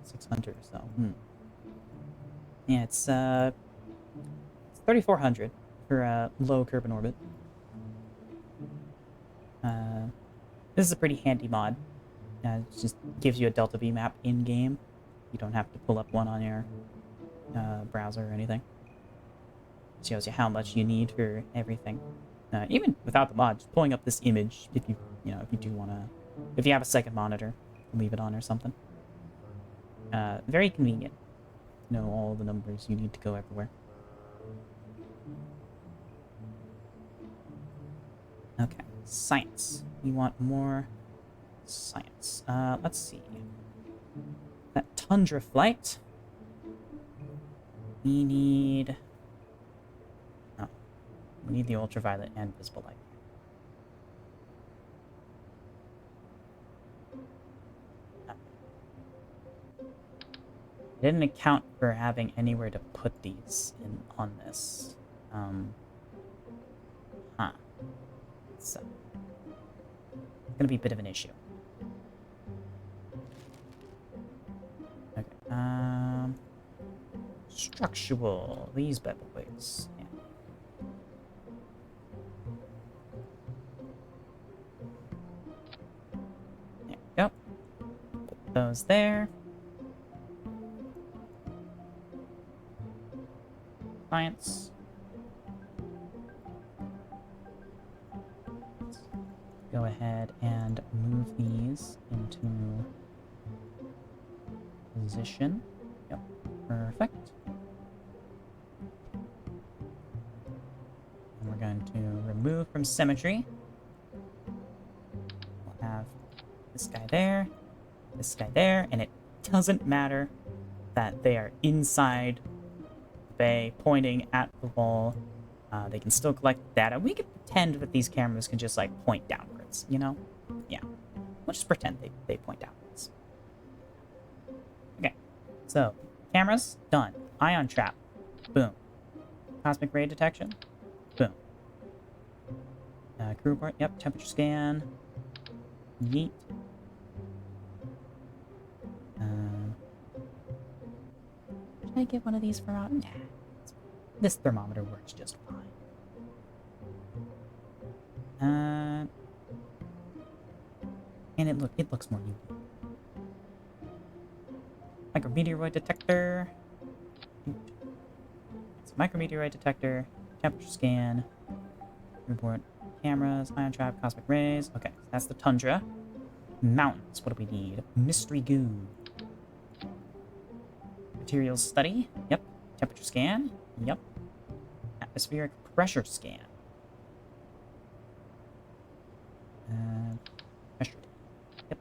600 or so. Yeah, it's 3,400 for a low Kerbal orbit. This is a pretty handy mod. It just gives you a Delta V map in-game. You don't have to pull up one on your browser or anything. It shows you how much you need for everything. Even without the mod, just pulling up this image if you do want to, if you have a second monitor, leave it on or something. Very convenient. Know all the numbers you need to go everywhere. Okay, science. We want more science. Let's see. That tundra flight. We need... Oh. We need the ultraviolet and visible light. I didn't account for having anywhere to put these in on this. So, it's gonna be a bit of an issue. Okay. Structural. These bad boys. Yeah. There we go. Put those there. Science. Go ahead and move these into position. Yep, perfect. And we're going to remove from symmetry. We'll have this guy there, and it doesn't matter that they are inside the bay, pointing at the wall. They can still collect data. We could pretend that these cameras can just, like, point downwards, you know? Yeah. We'll just pretend they point downwards. Okay. So, cameras, done. Ion trap. Boom. Cosmic ray detection. Boom. Crew report. Yep. Temperature scan. Yeet. Should I get one of these for out? Nah. This thermometer works just fine. And it looks more unique. Micrometeoroid detector. It's a micrometeoroid detector. Temperature scan. Report cameras. Ion trap. Cosmic rays. Okay, so that's the tundra. Mountains. What do we need? Mystery goo. Materials study. Yep. Temperature scan. Yep. Atmospheric pressure scan. Pressure. Yep.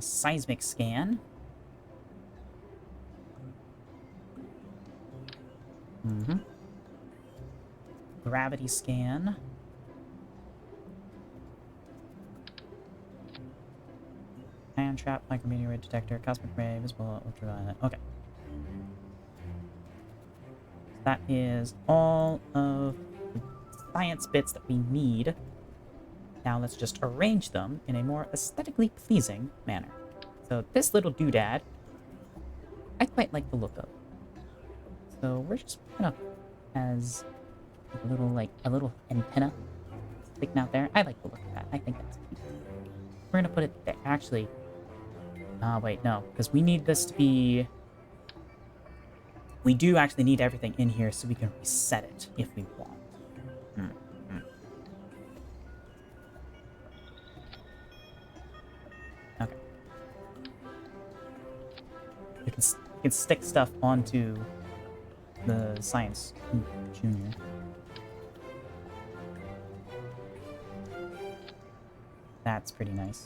Seismic scan. Gravity scan. Ion trap, micrometeoroid detector, cosmic ray, visible, ultraviolet. Okay. That is all of the science bits that we need. Now let's just arrange them in a more aesthetically pleasing manner. So this little doodad, I quite like the look of. So we're just gonna as a little antenna sticking out there. I like the look of that. I think that's cute. We're gonna put it there. Actually, wait, no, because we need this to be... We do actually need everything in here so we can reset it if we want. Okay. We can stick stuff onto the science junior. That's pretty nice.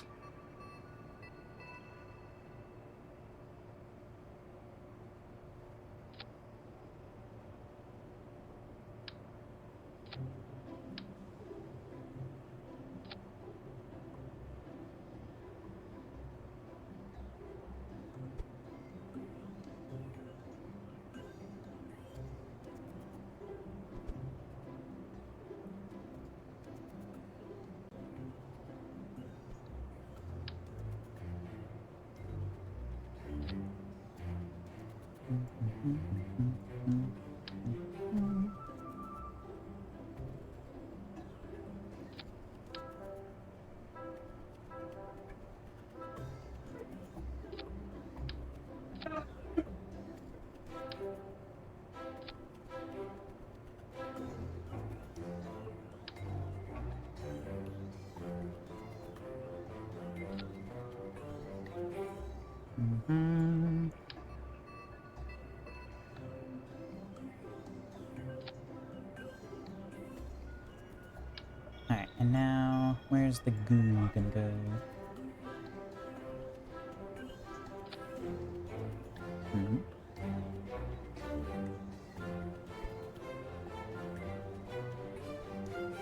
Mm-hmm. Alright, and now, where's the goo gonna go? Hmm.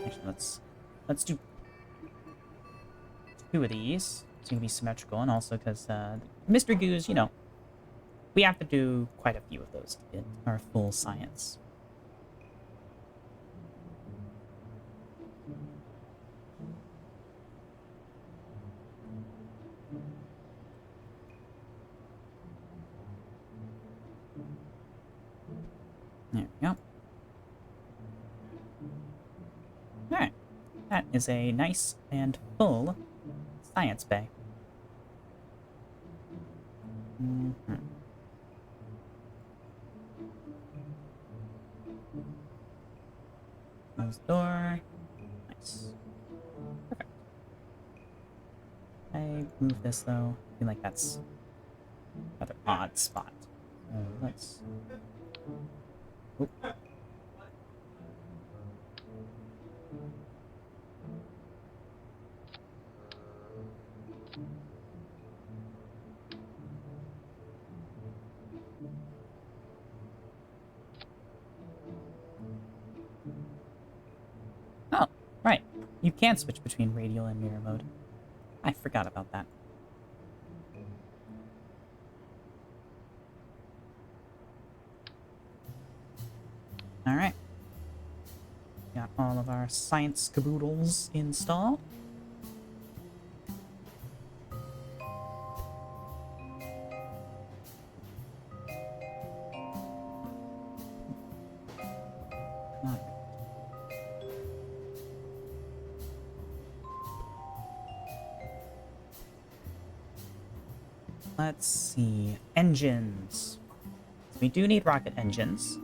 Actually, let's do 2 of these. It's gonna be symmetrical, and also because mystery goos, you know, we have to do quite a few of those to get our full science. There we go. Alright. That is a nice and full science bay. Mm-hmm. Close the door. Nice. Perfect. I move this though. I feel like that's another odd spot. So let's. Oh. Oh, right. You can switch between radial and mirror mode. I forgot about that. Alright. Got all of our science caboodles installed. Alright. Let's see. Engines. We do need rocket engines.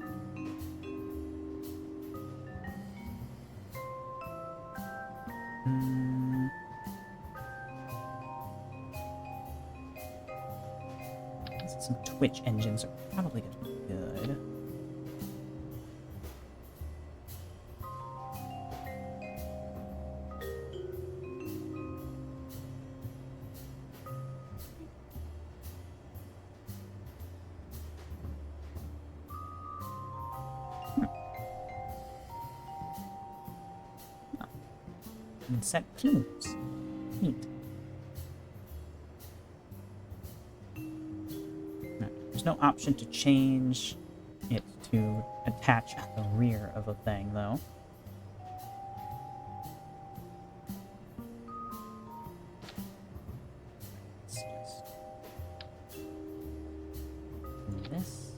Some Twitch engines are probably going to be good. And set cubes. Neat. There's no option to change it to attach at the rear of a thing, though. Let's just do this.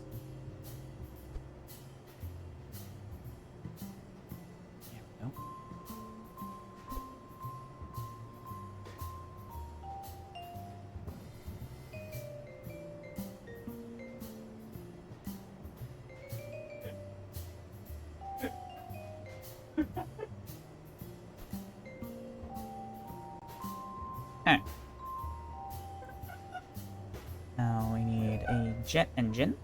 There we go. Alright. Now we need a jet engine.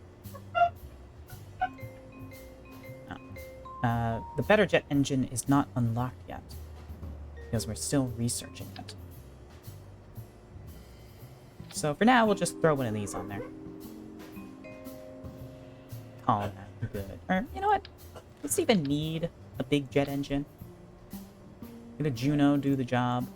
The better jet engine is not unlocked yet, because we're still researching it. So for now, we'll just throw one of these on there. Call that good. Or, you know what? Let's even need a big jet engine. Get a Juno do the job.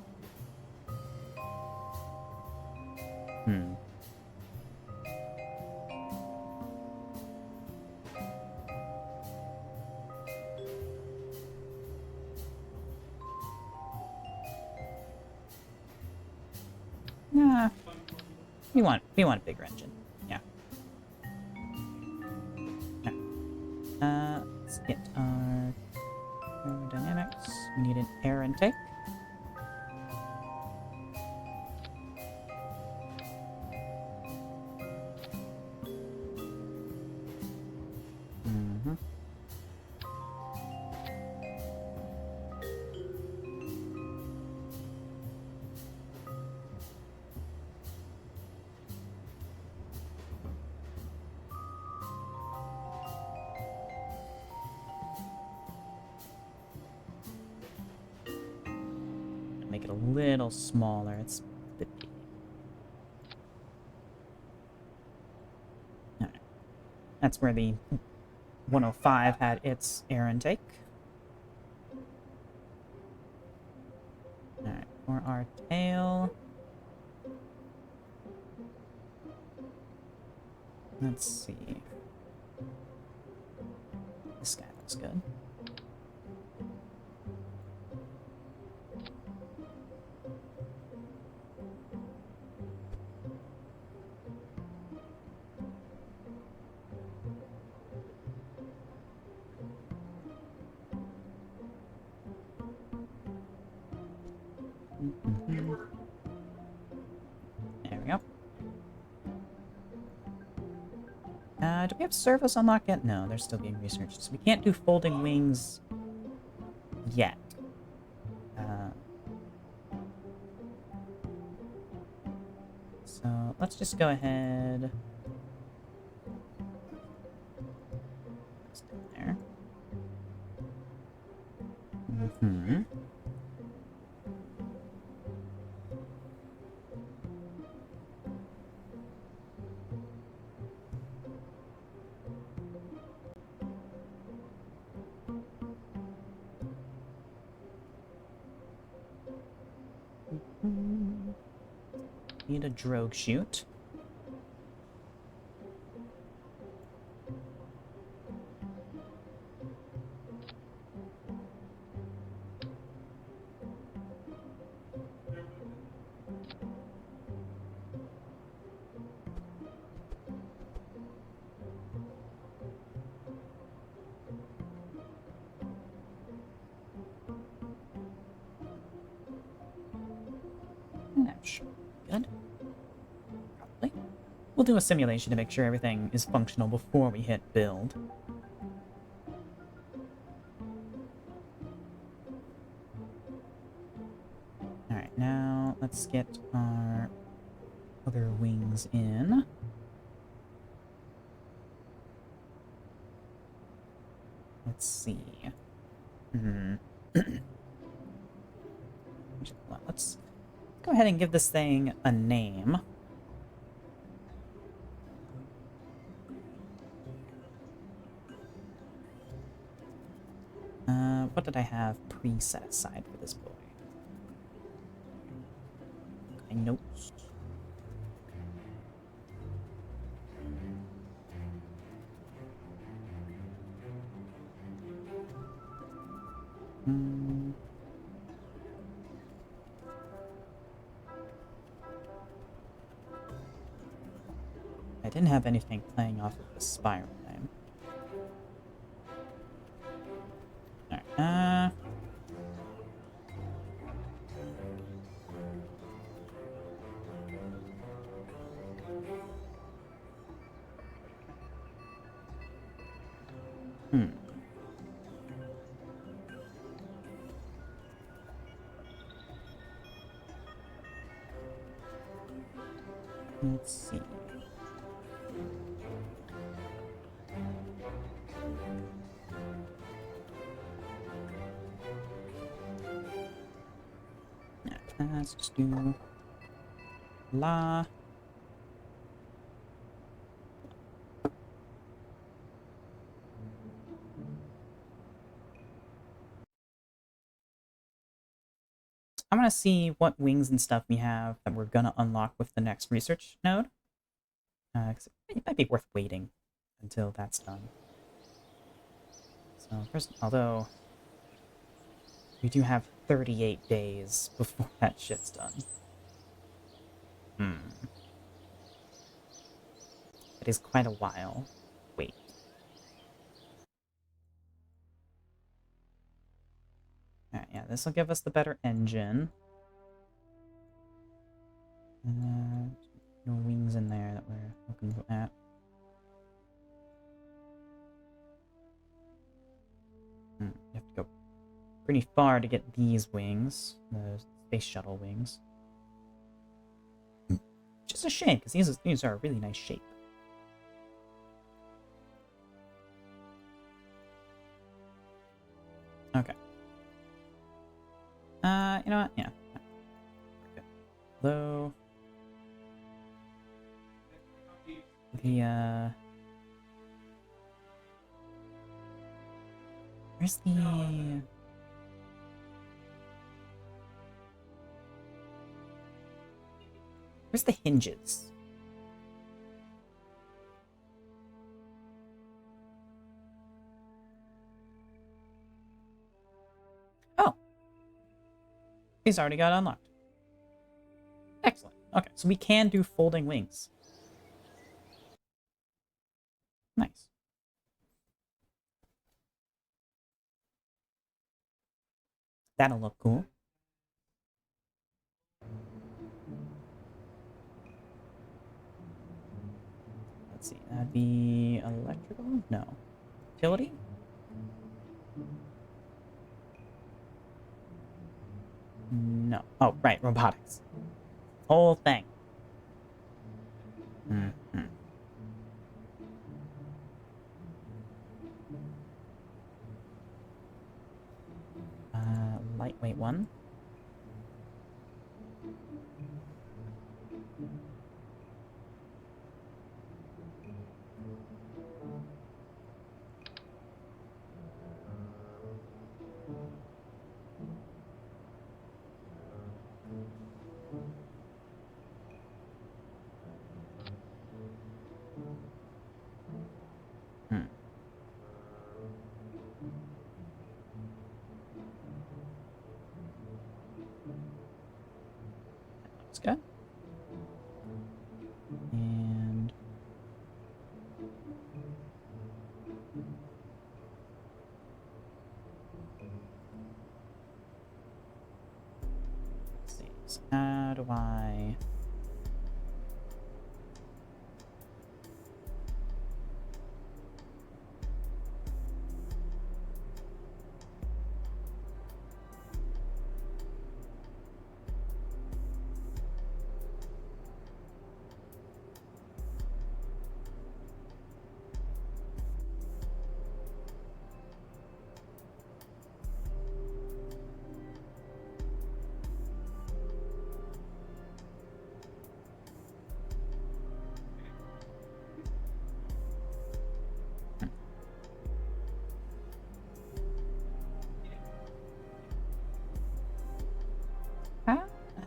Nah. We want a bigger engine. Yeah. Let's get our aerodynamics. We need an air intake. Make it a little smaller. It's a bit big. Alright. That's where the 105 had its air intake. Alright, for our tail. Let's see. This guy looks good. There we go. Do we have servos unlocked yet? No, they're still being researched. So we can't do folding wings yet. So let's just go ahead. Stay there. Need a drogue chute. That should be good. Probably. We'll do a simulation to make sure everything is functional before we hit build. Alright, now let's get our other wings in. Let's see. Let's go ahead and give this thing a name. What did I have pre-set aside for this boy? My notes. I didn't have anything playing off of the spiral name. Alright, let's see. Let's just do la. I want to see what wings and stuff we have that we're gonna unlock with the next research node. 'Cause it might be worth waiting until that's done. So first, although we do have 38 days before that shit's done. It is quite a while. Wait. Alright, yeah, this will give us the better engine. No wings in there that we're looking at. You have to go pretty far to get these wings, the space shuttle wings. Which is a shame, because these are a really nice shape. Okay. You know what? Yeah. Okay. Though the where's the hinges? Oh. These already got unlocked. Excellent. Okay, so we can do folding wings. Nice. That'll look cool. Let's see, that'd be electrical? No. Utility? No. Oh, right, robotics. Whole thing. Lightweight one. Looks good. And let's see. So how do I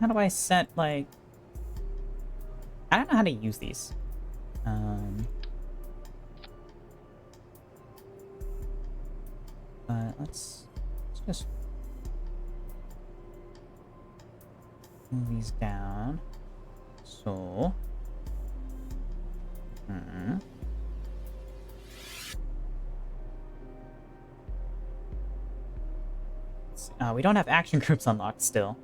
how do I set, like... I don't know how to use these. Let's just move these down. So... we don't have action groups unlocked still.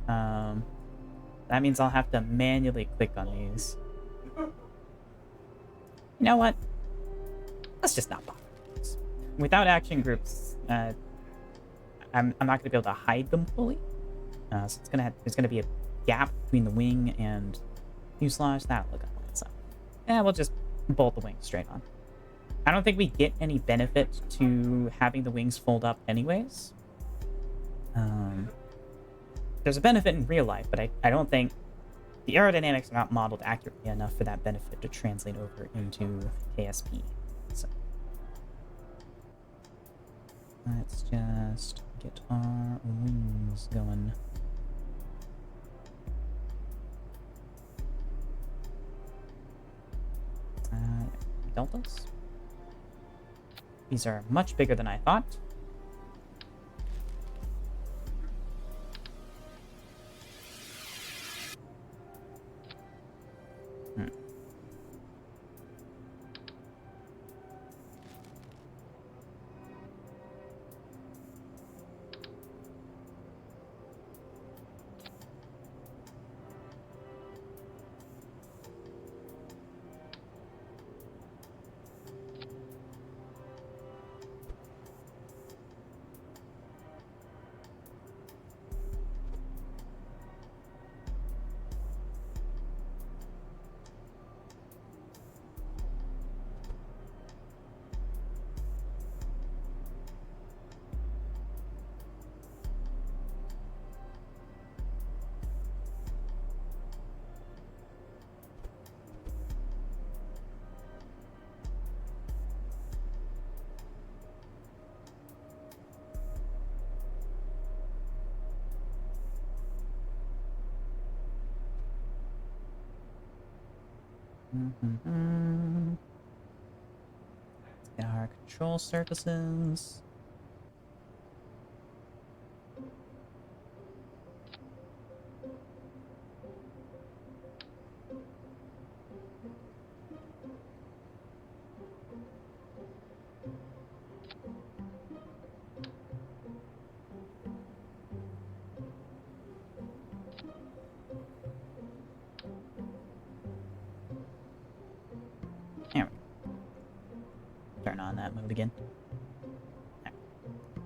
That means I'll have to manually click on these. You know what? Let's just not bother with this. Without action groups, I'm not going to be able to hide them fully. So there's gonna be a gap between the wing and fuselage. That'll look like so. Yeah, we'll just bolt the wings straight on. I don't think we get any benefit to having the wings fold up anyways. there's a benefit in real life, but I don't think the aerodynamics are not modeled accurately enough for that benefit to translate over into KSP. So let's just get our wings going. Deltas. These are much bigger than I thought. Let's get our control surfaces. There we go. Turn on that mode again. Right.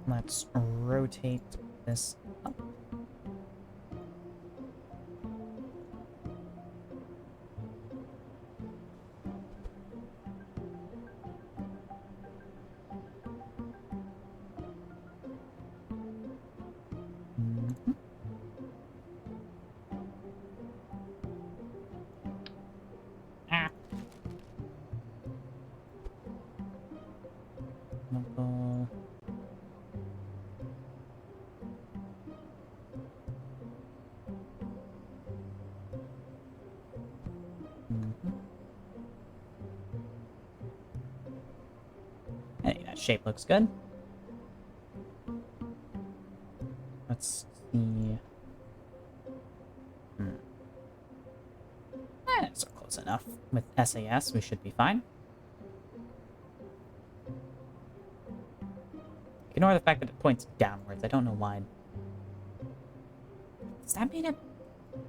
Let's rotate this up. Local. I think that shape looks good. Let's see. So close enough. With SAS, we should be fine. Ignore the fact that it points downwards. I don't know why. Does that mean it?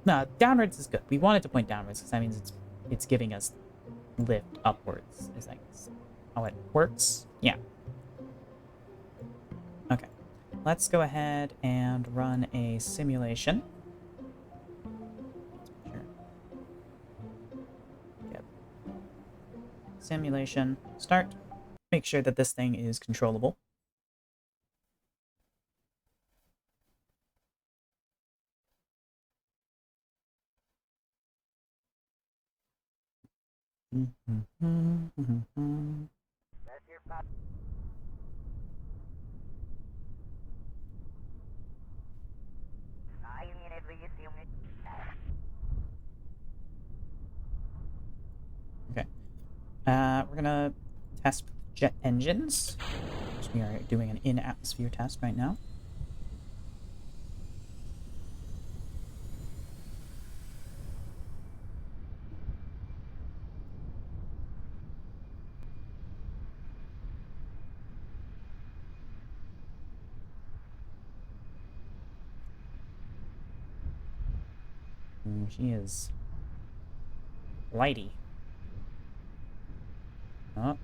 No, downwards is good. We want it to point downwards because that means it's giving us lift upwards. Is that how it works? Yeah. Okay. Let's go ahead and run a simulation. Sure. Yep. Simulation. Start. Make sure that this thing is controllable. Okay. We're gonna test jet engines. So we are doing an in-atmosphere test right now. She is lighty. Oh.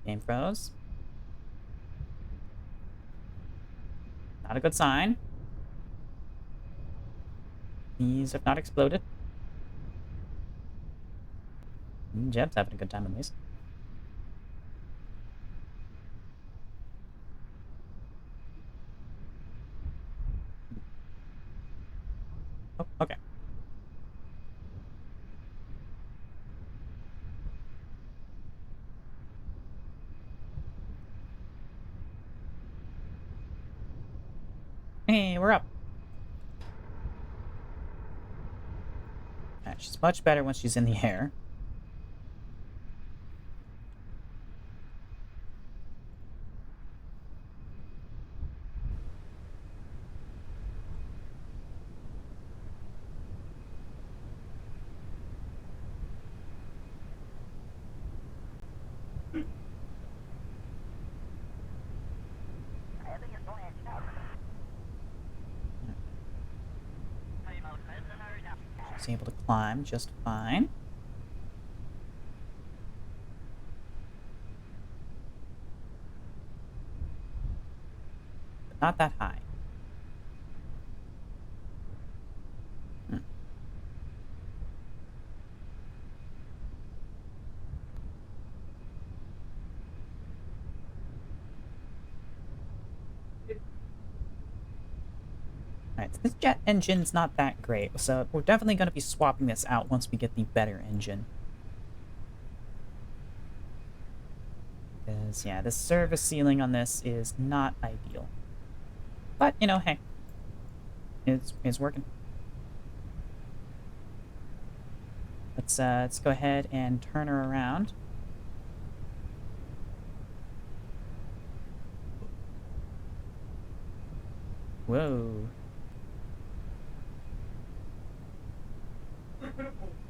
Game froze. Not a good sign. These have not exploded. Jeb's having a good time at least. Oh, okay. Hey, we're up. Alright, she's much better when she's in the air. She's able to climb just fine. But not that high. Hmm. Alright, so this jet engine's not that great, so we're definitely going to be swapping this out once we get the better engine. Because, yeah, the service ceiling on this is not ideal. But, you know, hey. It's working. Let's go ahead and turn her around. Whoa.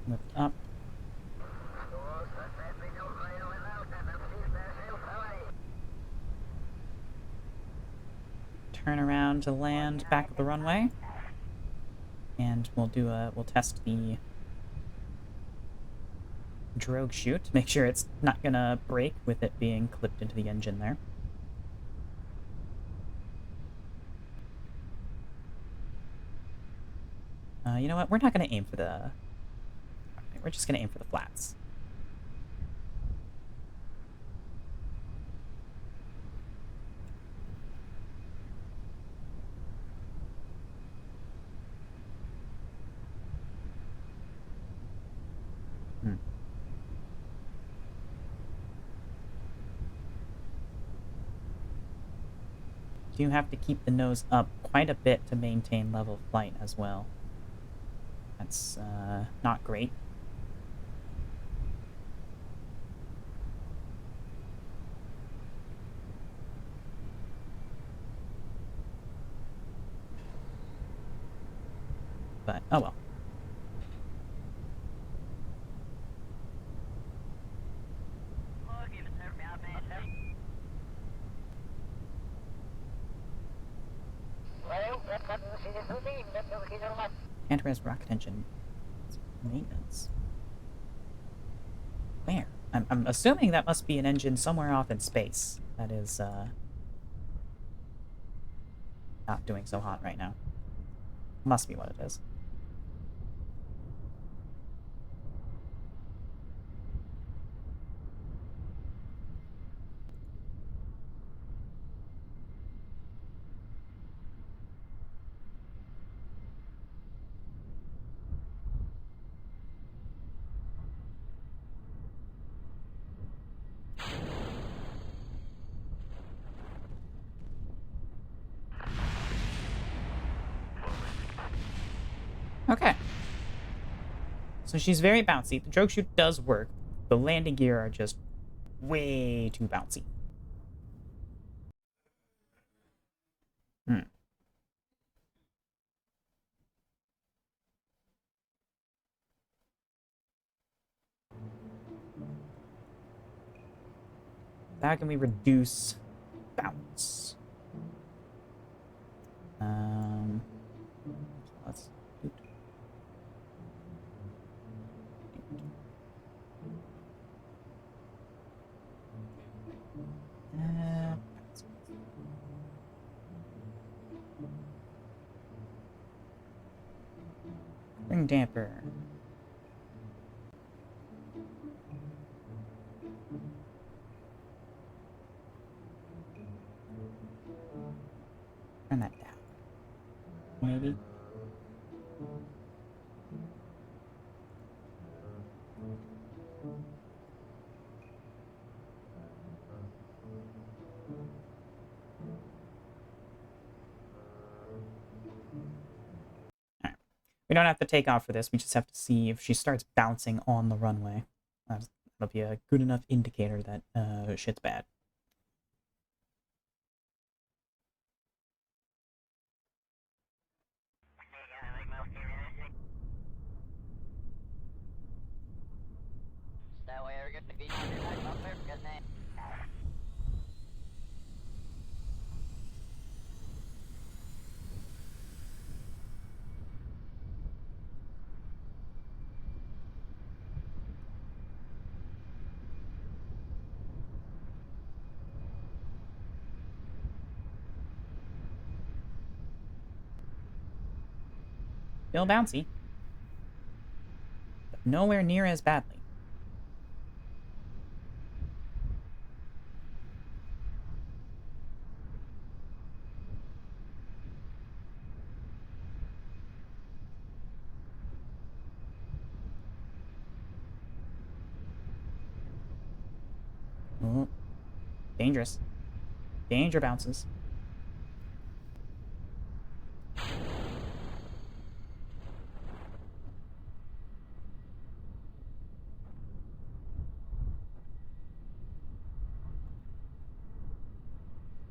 Lift up. Turn around to land back at the runway. And we'll test the drogue chute to make sure it's not gonna break with it being clipped into the engine there. You know what? We're not gonna aim for the... We're just gonna aim for the flats. Hmm. You have to keep the nose up quite a bit to maintain level flight as well. That's not great. But, oh well. Anti-res rocket engine maintenance. Where? I'm assuming that must be an engine somewhere off in space that is not doing so hot right now. Must be what it is. Okay. So she's very bouncy. The drogue chute does work. The landing gear are just way too bouncy. Hmm. How can we reduce bounce? Let's... Ring damper. Turn that down. Maybe. We don't have to take off for this. We just have to see if she starts bouncing on the runway. That'll be a good enough indicator that shit's bad. Still bouncy, but nowhere near as badly. Oh, dangerous. Danger bounces.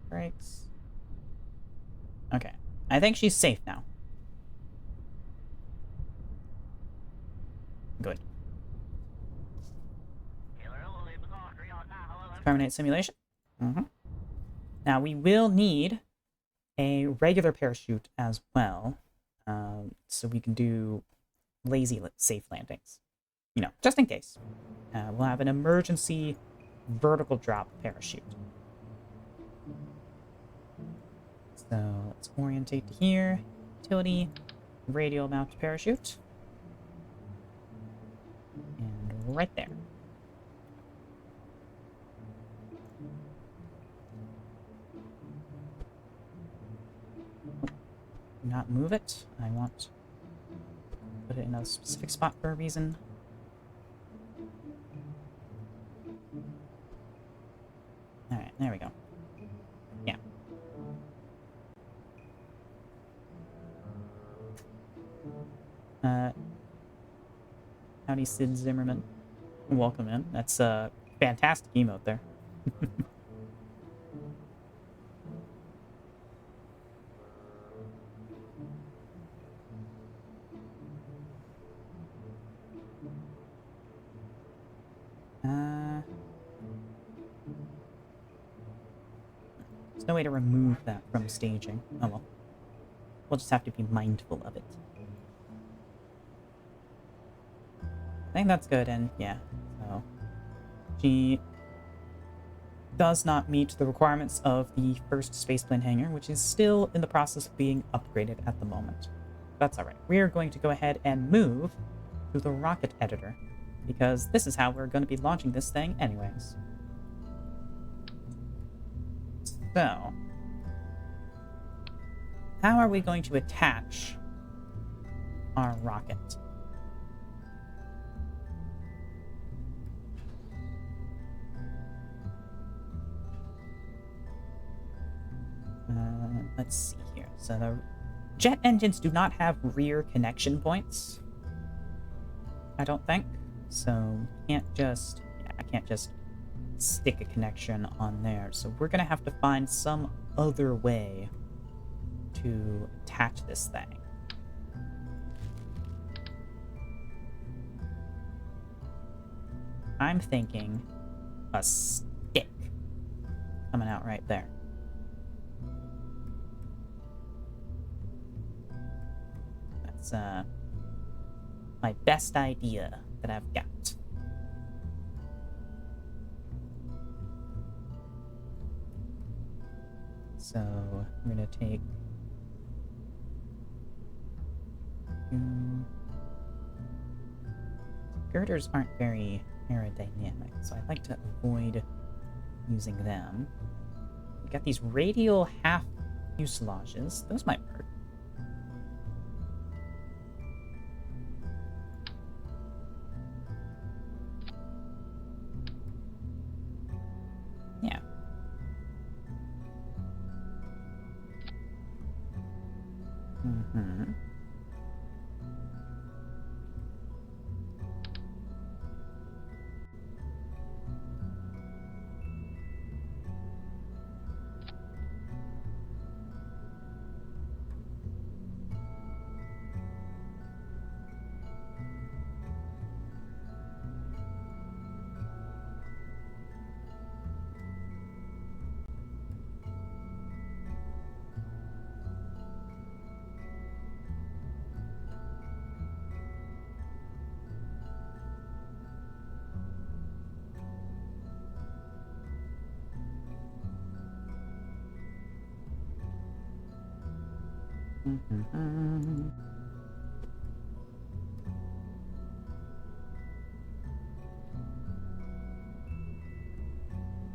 Brakes. Okay. I think she's safe now. Good. Terminate simulation. Now we will need a regular parachute as well, so we can do lazy safe landings. You know, just in case. We'll have an emergency vertical drop parachute. So let's orientate to here. Utility, radial mount parachute. And right there. Do not move it. I want to put it in a specific spot for a reason. Alright, there we go. Yeah. Howdy, Sid Zimmerman. Welcome in. That's a fantastic emote there. There's no way to remove that from staging. Oh well. We'll just have to be mindful of it. I think that's good, and yeah, so she does not meet the requirements of the first spaceplane hangar, which is still in the process of being upgraded at the moment. That's alright. We are going to go ahead and move to the rocket editor, because this is how we're going to be launching this thing anyways. So, how are we going to attach our rocket? Let's see here. So the jet engines do not have rear connection points, I don't think. So I can't just stick a connection on there. So we're gonna have to find some other way to attach this thing. I'm thinking a stick coming out right there. That's my best idea that I've got. So we're gonna take girders aren't very aerodynamic, so I like to avoid using them. We've got these radial half fuselages. Those might work. Yeah.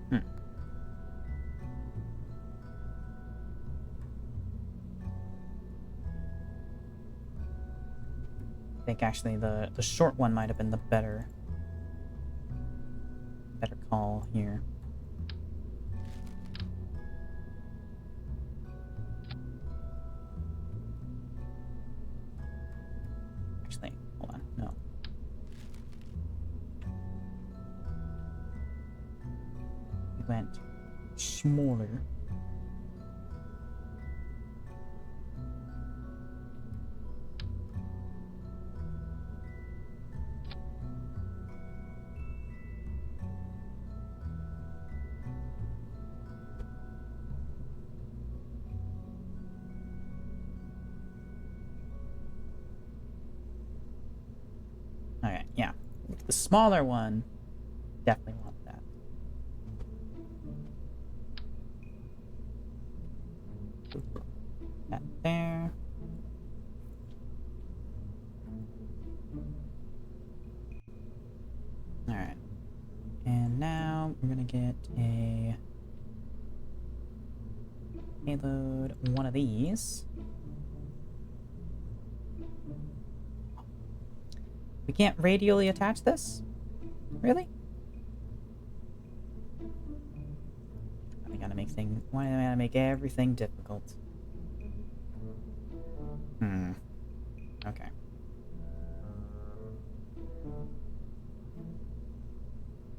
Hmm. I think actually the short one might have been the better call here. Actually, hold on, no. We went smaller. Okay, yeah. The smaller one, definitely want that. That there. Alright. And now we're gonna get a payload, one of these. We can't radially attach this? Really? Why do I gotta make everything difficult? Okay.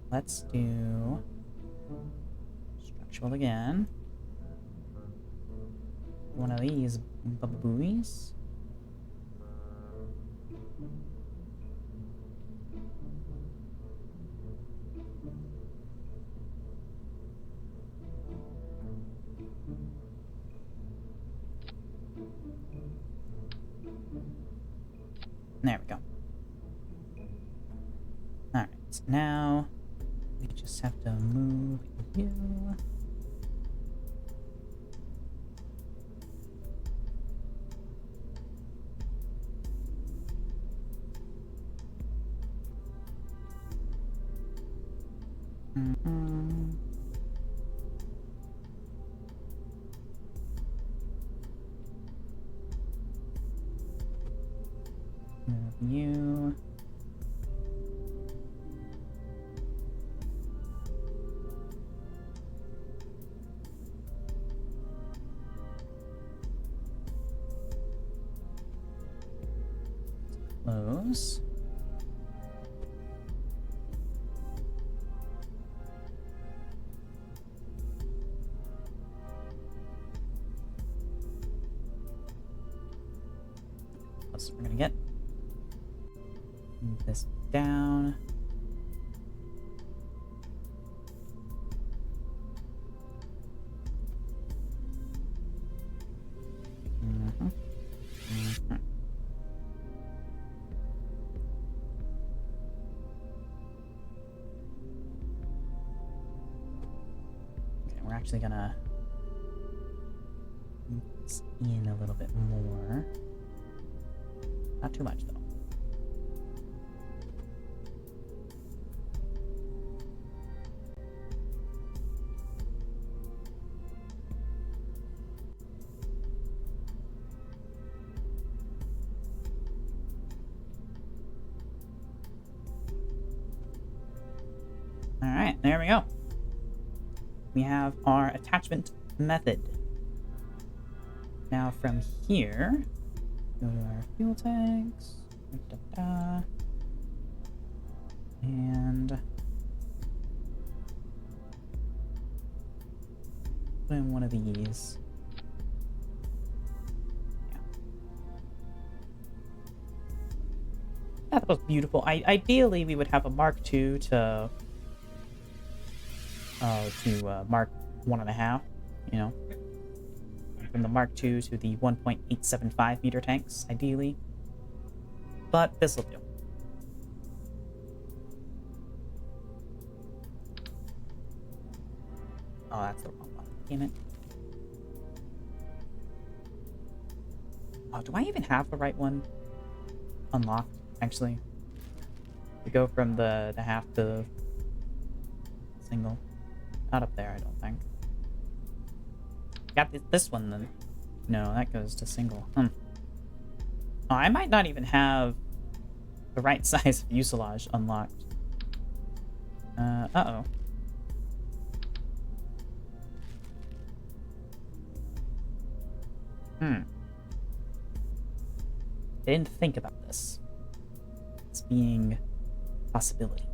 Let's do structural again. One of these buoys. There we go. Alright, so now we just have to move you. Move you. Close. That's what we're gonna get. Move this down. Okay, we're actually gonna move this in a little bit more. Not too much though. Alright, there we go. We have our attachment method. Now from here, go to our fuel tanks. Da, da, da. And put in one of these. Yeah. That was beautiful. Ideally, we would have a Mark II to Mark 1.5, you know, from the Mark II to the 1.875 meter tanks, ideally. But this'll do. Oh, that's the wrong one. Damn it. Oh, do I even have the right one unlocked, actually? To go from the half to single. Not up there, I don't think. Got this one, then. No, that goes to single. Oh, I might not even have the right size fuselage unlocked. Uh-oh. I didn't think about this. It's being a possibility.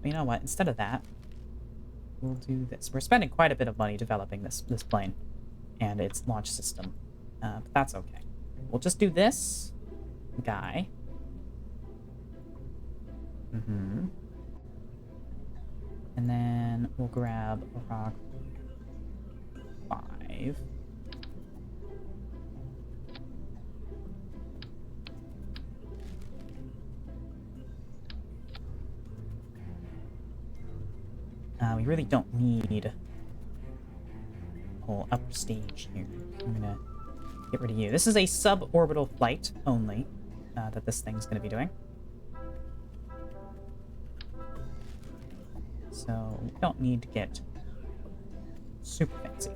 You know what? Instead of that, we'll do this. We're spending quite a bit of money developing this plane and its launch system, but that's okay. We'll just do this guy. And then we'll grab a rock 5. We really don't need a whole upper stage here. I'm gonna get rid of you. This is a suborbital flight only that this thing's gonna be doing. So we don't need to get super fancy.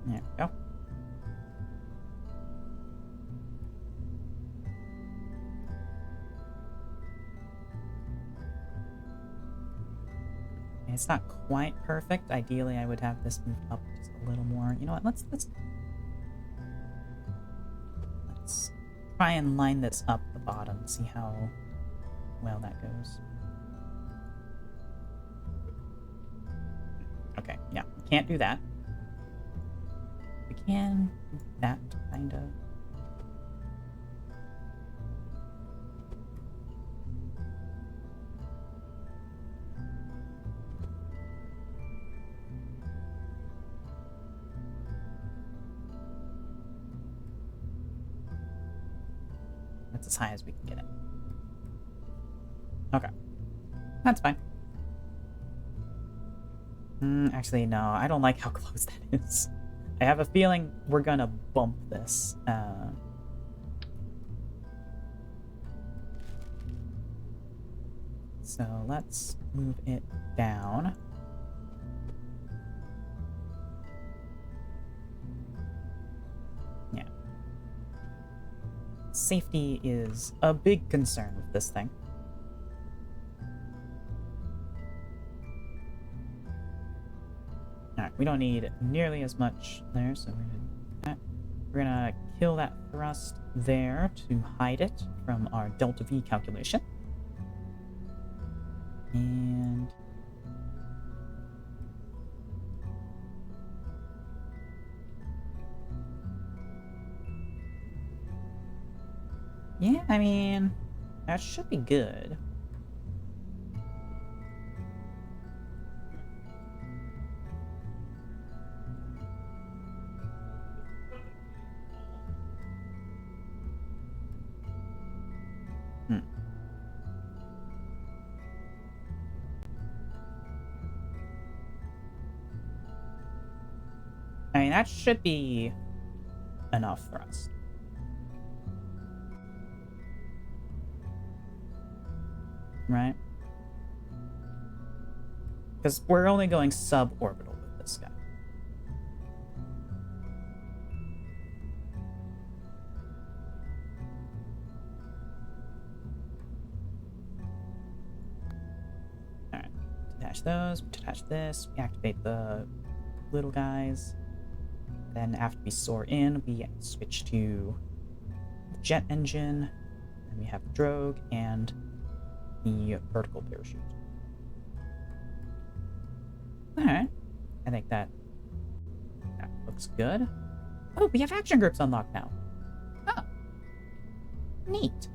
There we go. It's not quite perfect. Ideally, I would have this moved up just a little more. You know what? Let's try and line this up the bottom. See how well that goes. Okay, yeah, we can't do that. We can do that, kind of. That's as high as we can get it. Okay. That's fine. Actually, no, I don't like how close that is. I have a feeling we're gonna bump this. So let's move it down. Yeah. Safety is a big concern with this thing. Alright, we don't need nearly as much there, so we're gonna kill that thrust there to hide it from our delta V calculation. And Yeah, I mean, that should be good. Hmm. I mean, that should be enough thrust. Right? Because we're only going suborbital with this guy. Alright. Detach those, detach this, we activate the little guys. Then after we soar in, we switch to the jet engine. And we have the drogue and the vertical parachute. Alright. I think that looks good. Oh, we have action groups unlocked now. Oh. Neat.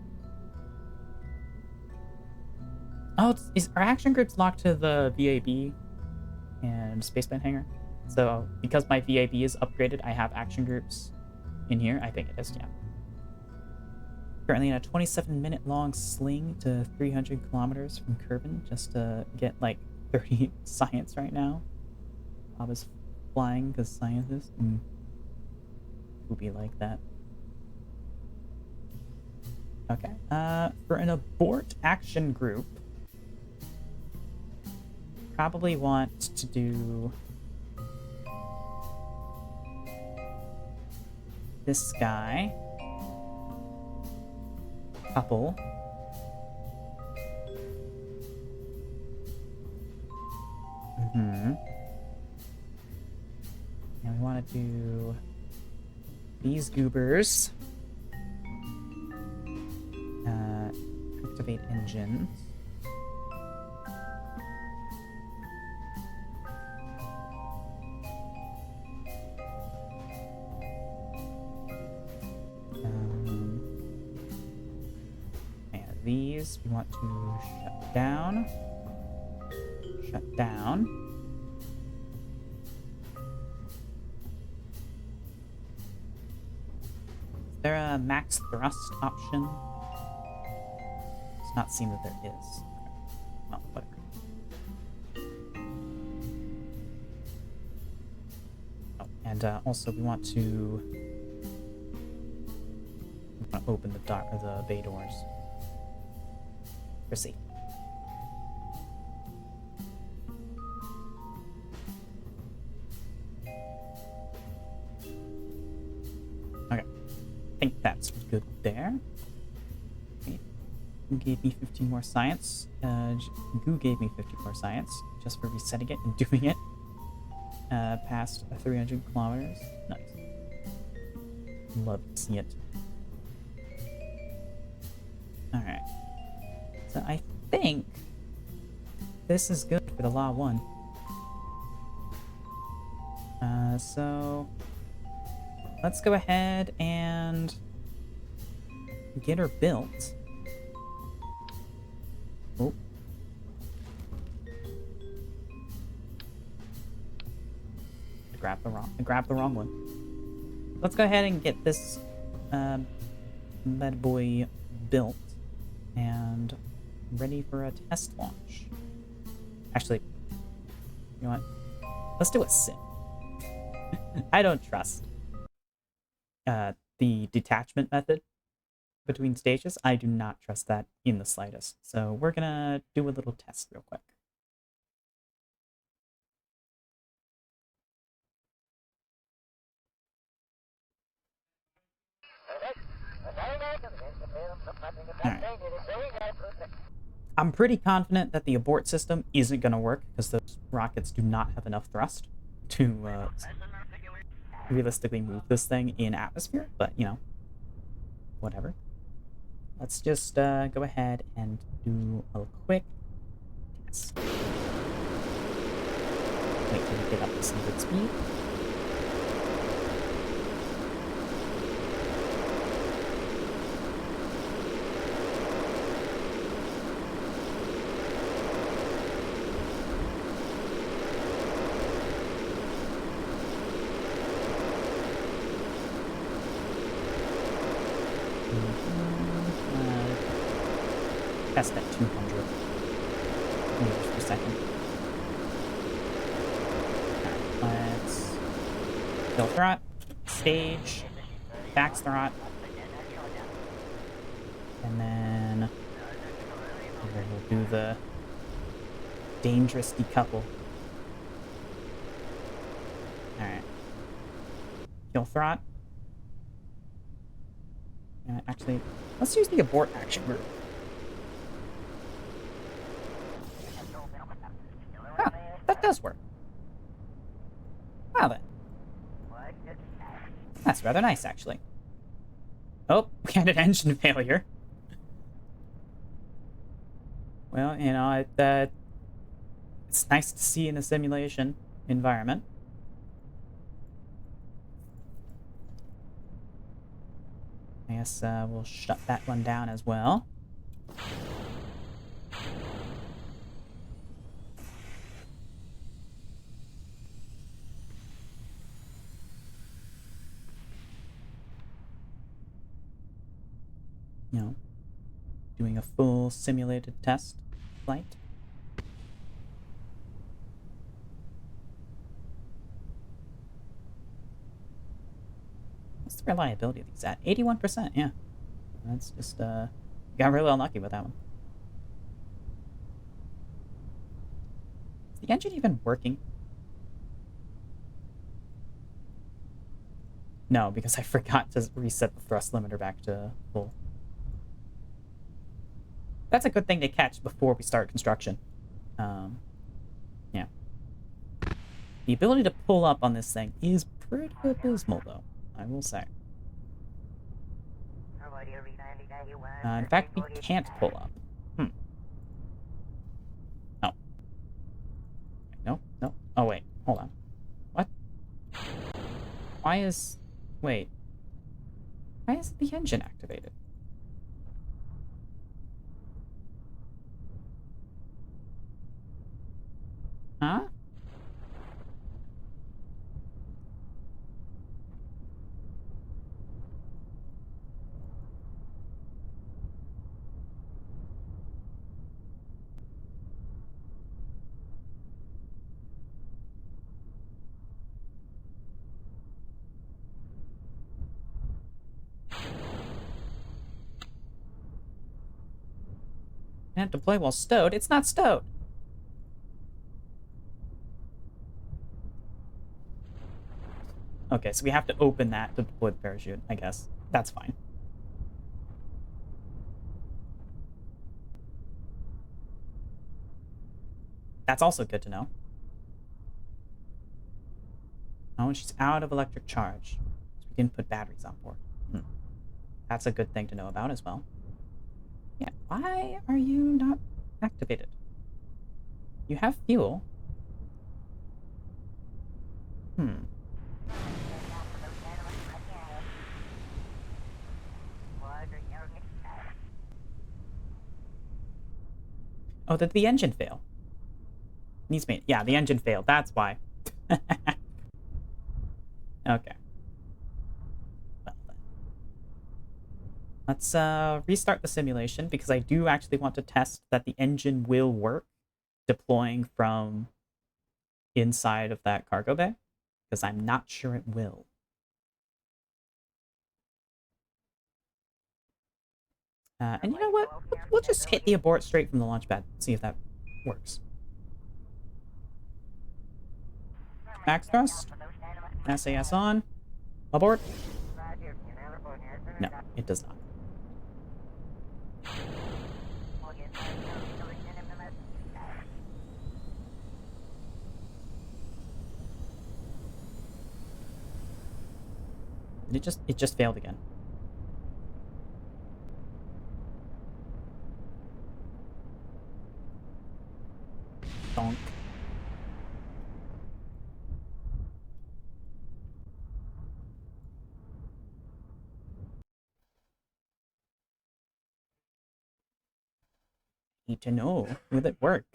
Oh, are action groups locked to the VAB and spaceman hangar? So because my VAB is upgraded, I have action groups in here. I think it is, yeah. Currently in a 27-minute long sling to 300 kilometers from Kerbal just to get like 30 science right now. Bob is flying because scientists will be like that. Okay. For an abort action group, probably want to do this guy. Couple. And we want to do these goobers. Activate engines. These we want to shut down. Shut down. Is there a max thrust option? Does not seem that there is. Well, whatever. Oh, and also we want to open the bay doors. Proceed. Okay. I think that's good there. Okay. Who gave me 15 more science? Goo gave me 50 more science just for resetting it and doing it past 300 kilometers. Nice. Love to see it. Alright. So I think this is good for the Law 1. So let's go ahead and get her built. Oh. I grabbed the wrong one. Let's go ahead and get this bad boy built and ready for a test launch. Actually, you know what? Let's do a sim. I don't trust the detachment method between stages. I do not trust that in the slightest. So we're gonna do a little test real quick. Right. I'm pretty confident that the abort system isn't going to work because those rockets do not have enough thrust to realistically move this thing in atmosphere, but you know, whatever. Let's just go ahead and do a quick test. Wait till we get up to some good speed. test at 200 meters per second. Alright, let's fill throt, stage, back throt, and then we'll do the dangerous decouple. Alright. Kill throt. Actually, let's use the abort action group. Oh, that does work. Wow then. That's rather nice, actually. Oh, we had an engine failure. Well, you know, it's nice to see in a simulation environment. I guess we'll shut that one down as well. You know, doing a full simulated test flight. What's the reliability of these at? 81%, yeah. That's just, got really unlucky with that one. Is the engine even working? No, because I forgot to reset the thrust limiter back to full. That's a good thing to catch before we start construction. Yeah. The ability to pull up on this thing is pretty abysmal, though, I will say. In fact, we can't pull up. Oh. No, no. Oh, wait. Hold on. What? Why is... Wait. Why isn't the engine activated? Huh? Can't deploy while stowed. It's not stowed. Okay, so we have to open that to deploy the parachute, I guess. That's fine. That's also good to know. Oh, and she's out of electric charge. So we didn't put batteries on board. That's a good thing to know about as well. Yeah, why are you not activated? You have fuel. Oh, did the engine fail? Needs me. Yeah, the engine failed. That's why. Okay. Well then. Let's restart the simulation because I do actually want to test that the engine will work deploying from inside of that cargo bay, because I'm not sure it will. And you know what? We'll just hit the abort straight from the launch pad, see if that works. Max thrust. SAS on. Abort. No, it does not. It just failed again. Donk. Need to know, will it work?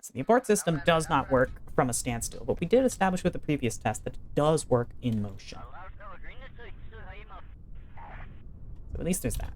So the abort system does not work from a standstill, but we did establish with the previous test that it does work in motion. So at least there's that.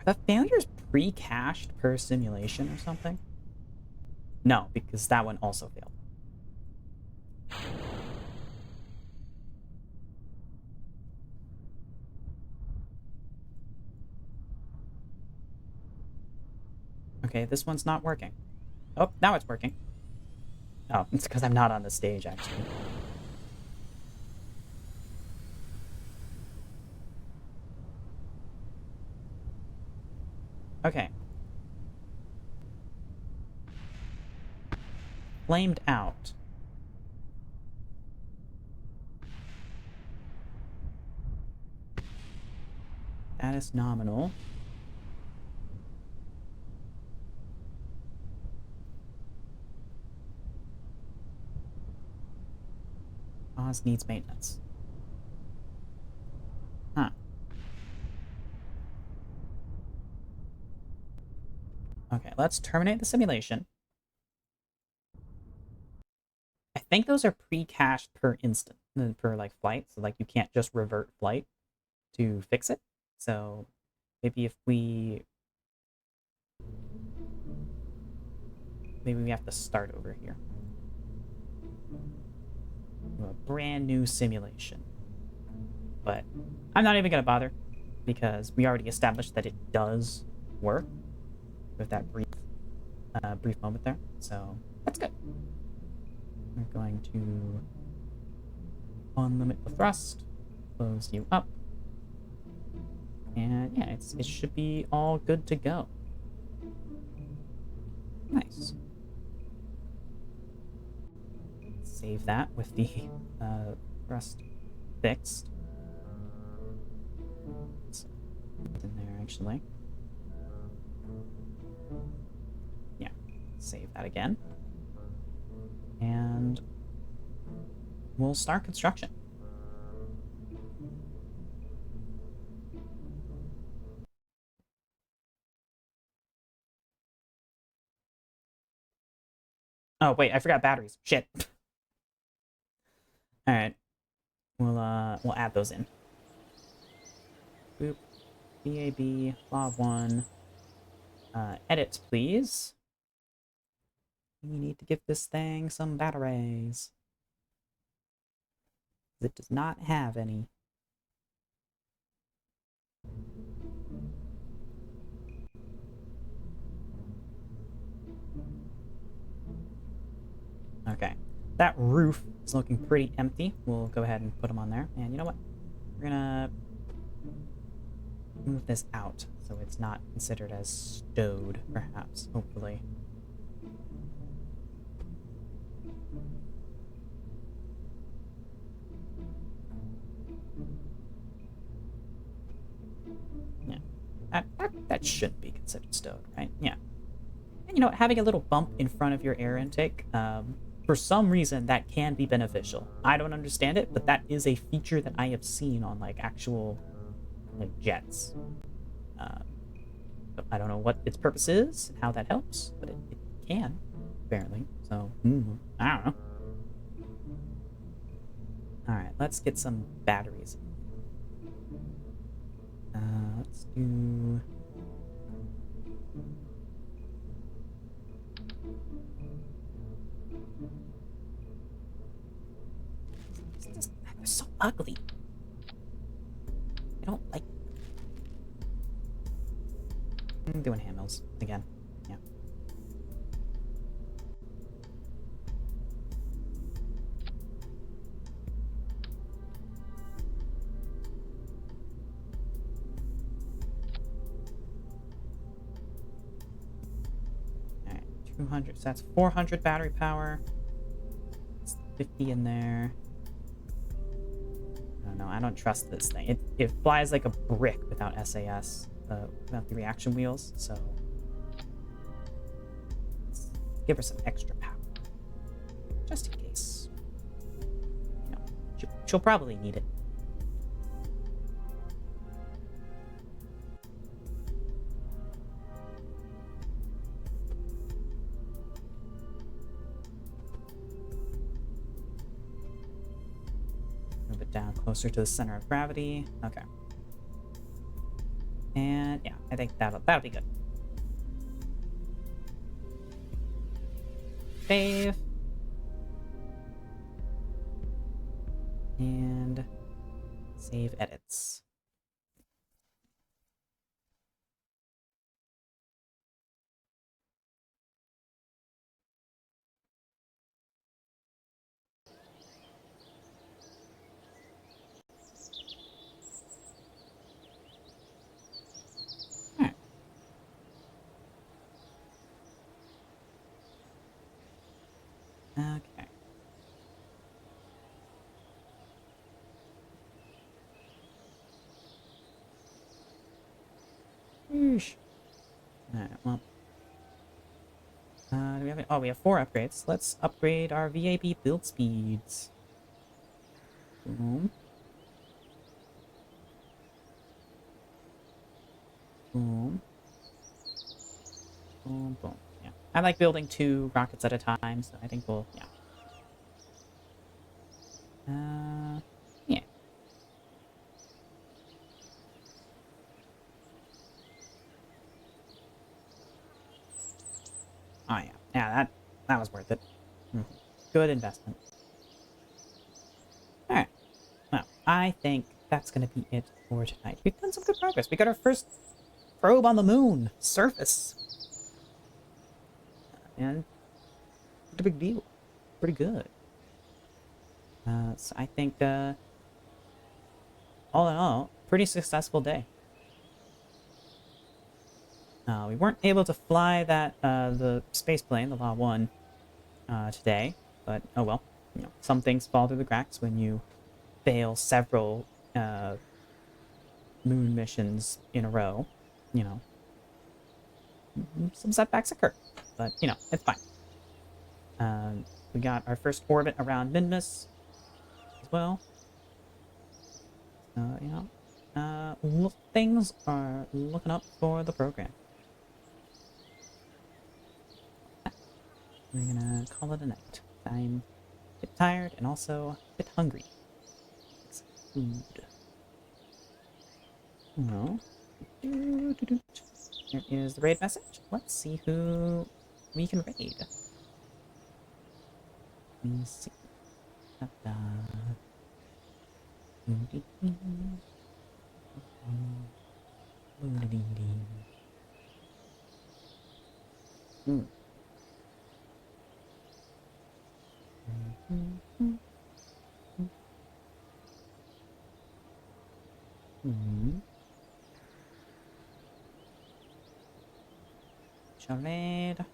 Are the failures pre-cached per simulation or something? No, because that one also failed. Okay, this one's not working. Oh, now it's working. Oh, it's because I'm not on the stage, actually. Okay. Flamed out. That is nominal. Oz needs maintenance. Huh. Okay, let's terminate the simulation. I think those are pre-cached per instant, per like flight. So like you can't just revert flight to fix it. So maybe maybe we have to start over here. Do a brand new simulation. But I'm not even gonna bother because we already established that it does work with that brief moment there. So that's good. We're going to unlimit the thrust, close you up, and yeah, it should be all good to go. Nice. Save that with the thrust fixed. It's in there actually. Yeah, save that again. And we'll start construction. Oh wait, I forgot batteries. Shit. All right, we'll add those in. Boop. BAB law 1. Edit, please. We need to give this thing some batteries. It does not have any. Okay, that roof is looking pretty empty. We'll go ahead and put them on there. And you know what? We're gonna move this out so it's not considered as stowed, perhaps, hopefully. Yeah, that shouldn't be considered stowed, right? Yeah. And you know what? Having a little bump in front of your air intake, for some reason, that can be beneficial. I don't understand it, but that is a feature that I have seen on like actual like jets. I don't know what its purpose is and how that helps, but it can, apparently. So, I don't know. Alright, let's get some batteries. Let's do... They're so ugly. I don't like... I'm doing handmills again. Yeah. 200. So that's 400 battery power. It's 50 in there. I don't know. I don't trust this thing. It flies like a brick without SAS, without the reaction wheels. So let's give her some extra power, just in case. You know, she'll probably need it. Move it down closer to the center of gravity. Okay. And yeah, I think that'll be good. Save. And save edits. Alright. Okay. Yeesh. Alright, well. Do we have we have 4 upgrades. Let's upgrade our VAB build speeds. Boom. Boom. Boom, boom. Yeah. I like building 2 rockets at a time, so I think we'll, yeah. Yeah. Oh, yeah. Yeah, that was worth it. Good investment. Alright. Well, I think that's going to be it for tonight. We've done some good progress. We got our first probe on the moon. Surface. And it's a big deal. Pretty good. So I think, all in all, pretty successful day. We weren't able to fly that, the space plane, the Law 1, today, but oh well. You know, some things fall through the cracks when you fail several, moon missions in a row. You know, some setbacks occur, but you know, it's fine. We got our first orbit around Minmus as well. So, you know, things are looking up for the program. We're gonna call it a night. I'm a bit tired and also a bit hungry. It's food. No. Here is the raid message. Let's see who we can raid. Let me see. Da-da. Hmm. Charade.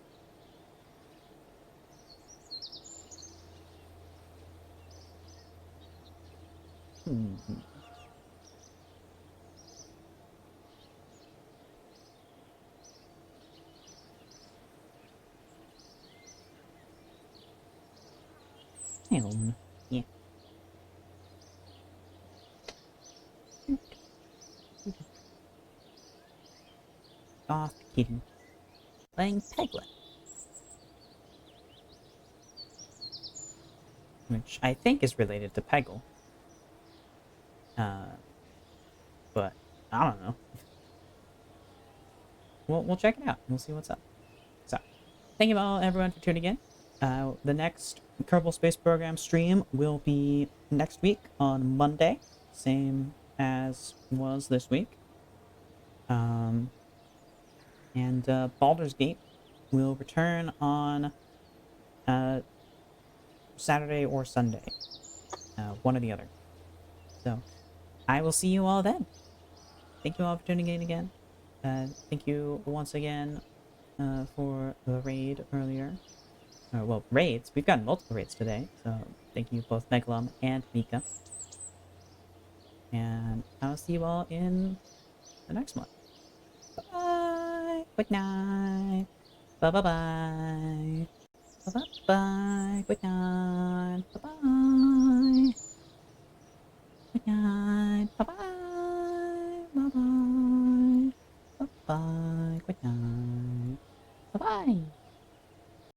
Helm. Yeah. Goth Kitty. Playing Peglet. Which I think is related to Peggle. But I don't know. We'll check it out. We'll see what's up. So, thank you all, everyone, for tuning in. The next Kerbal Space Program stream will be next week on Monday, same as was this week. And Baldur's Gate will return on Saturday or Sunday, one or the other. So, I will see you all then. Thank you all for tuning in again. Thank you once again, for the raid earlier. Well, raids. We've gotten multiple raids today, so thank you both Megalum and Mika. And I'll see you all in the next one. Bye. Good night. Bye bye bye. Bye bye bye. Good night. Bye bye. Good night. Bye bye. Bye bye. Bye bye. Good night. Bye bye.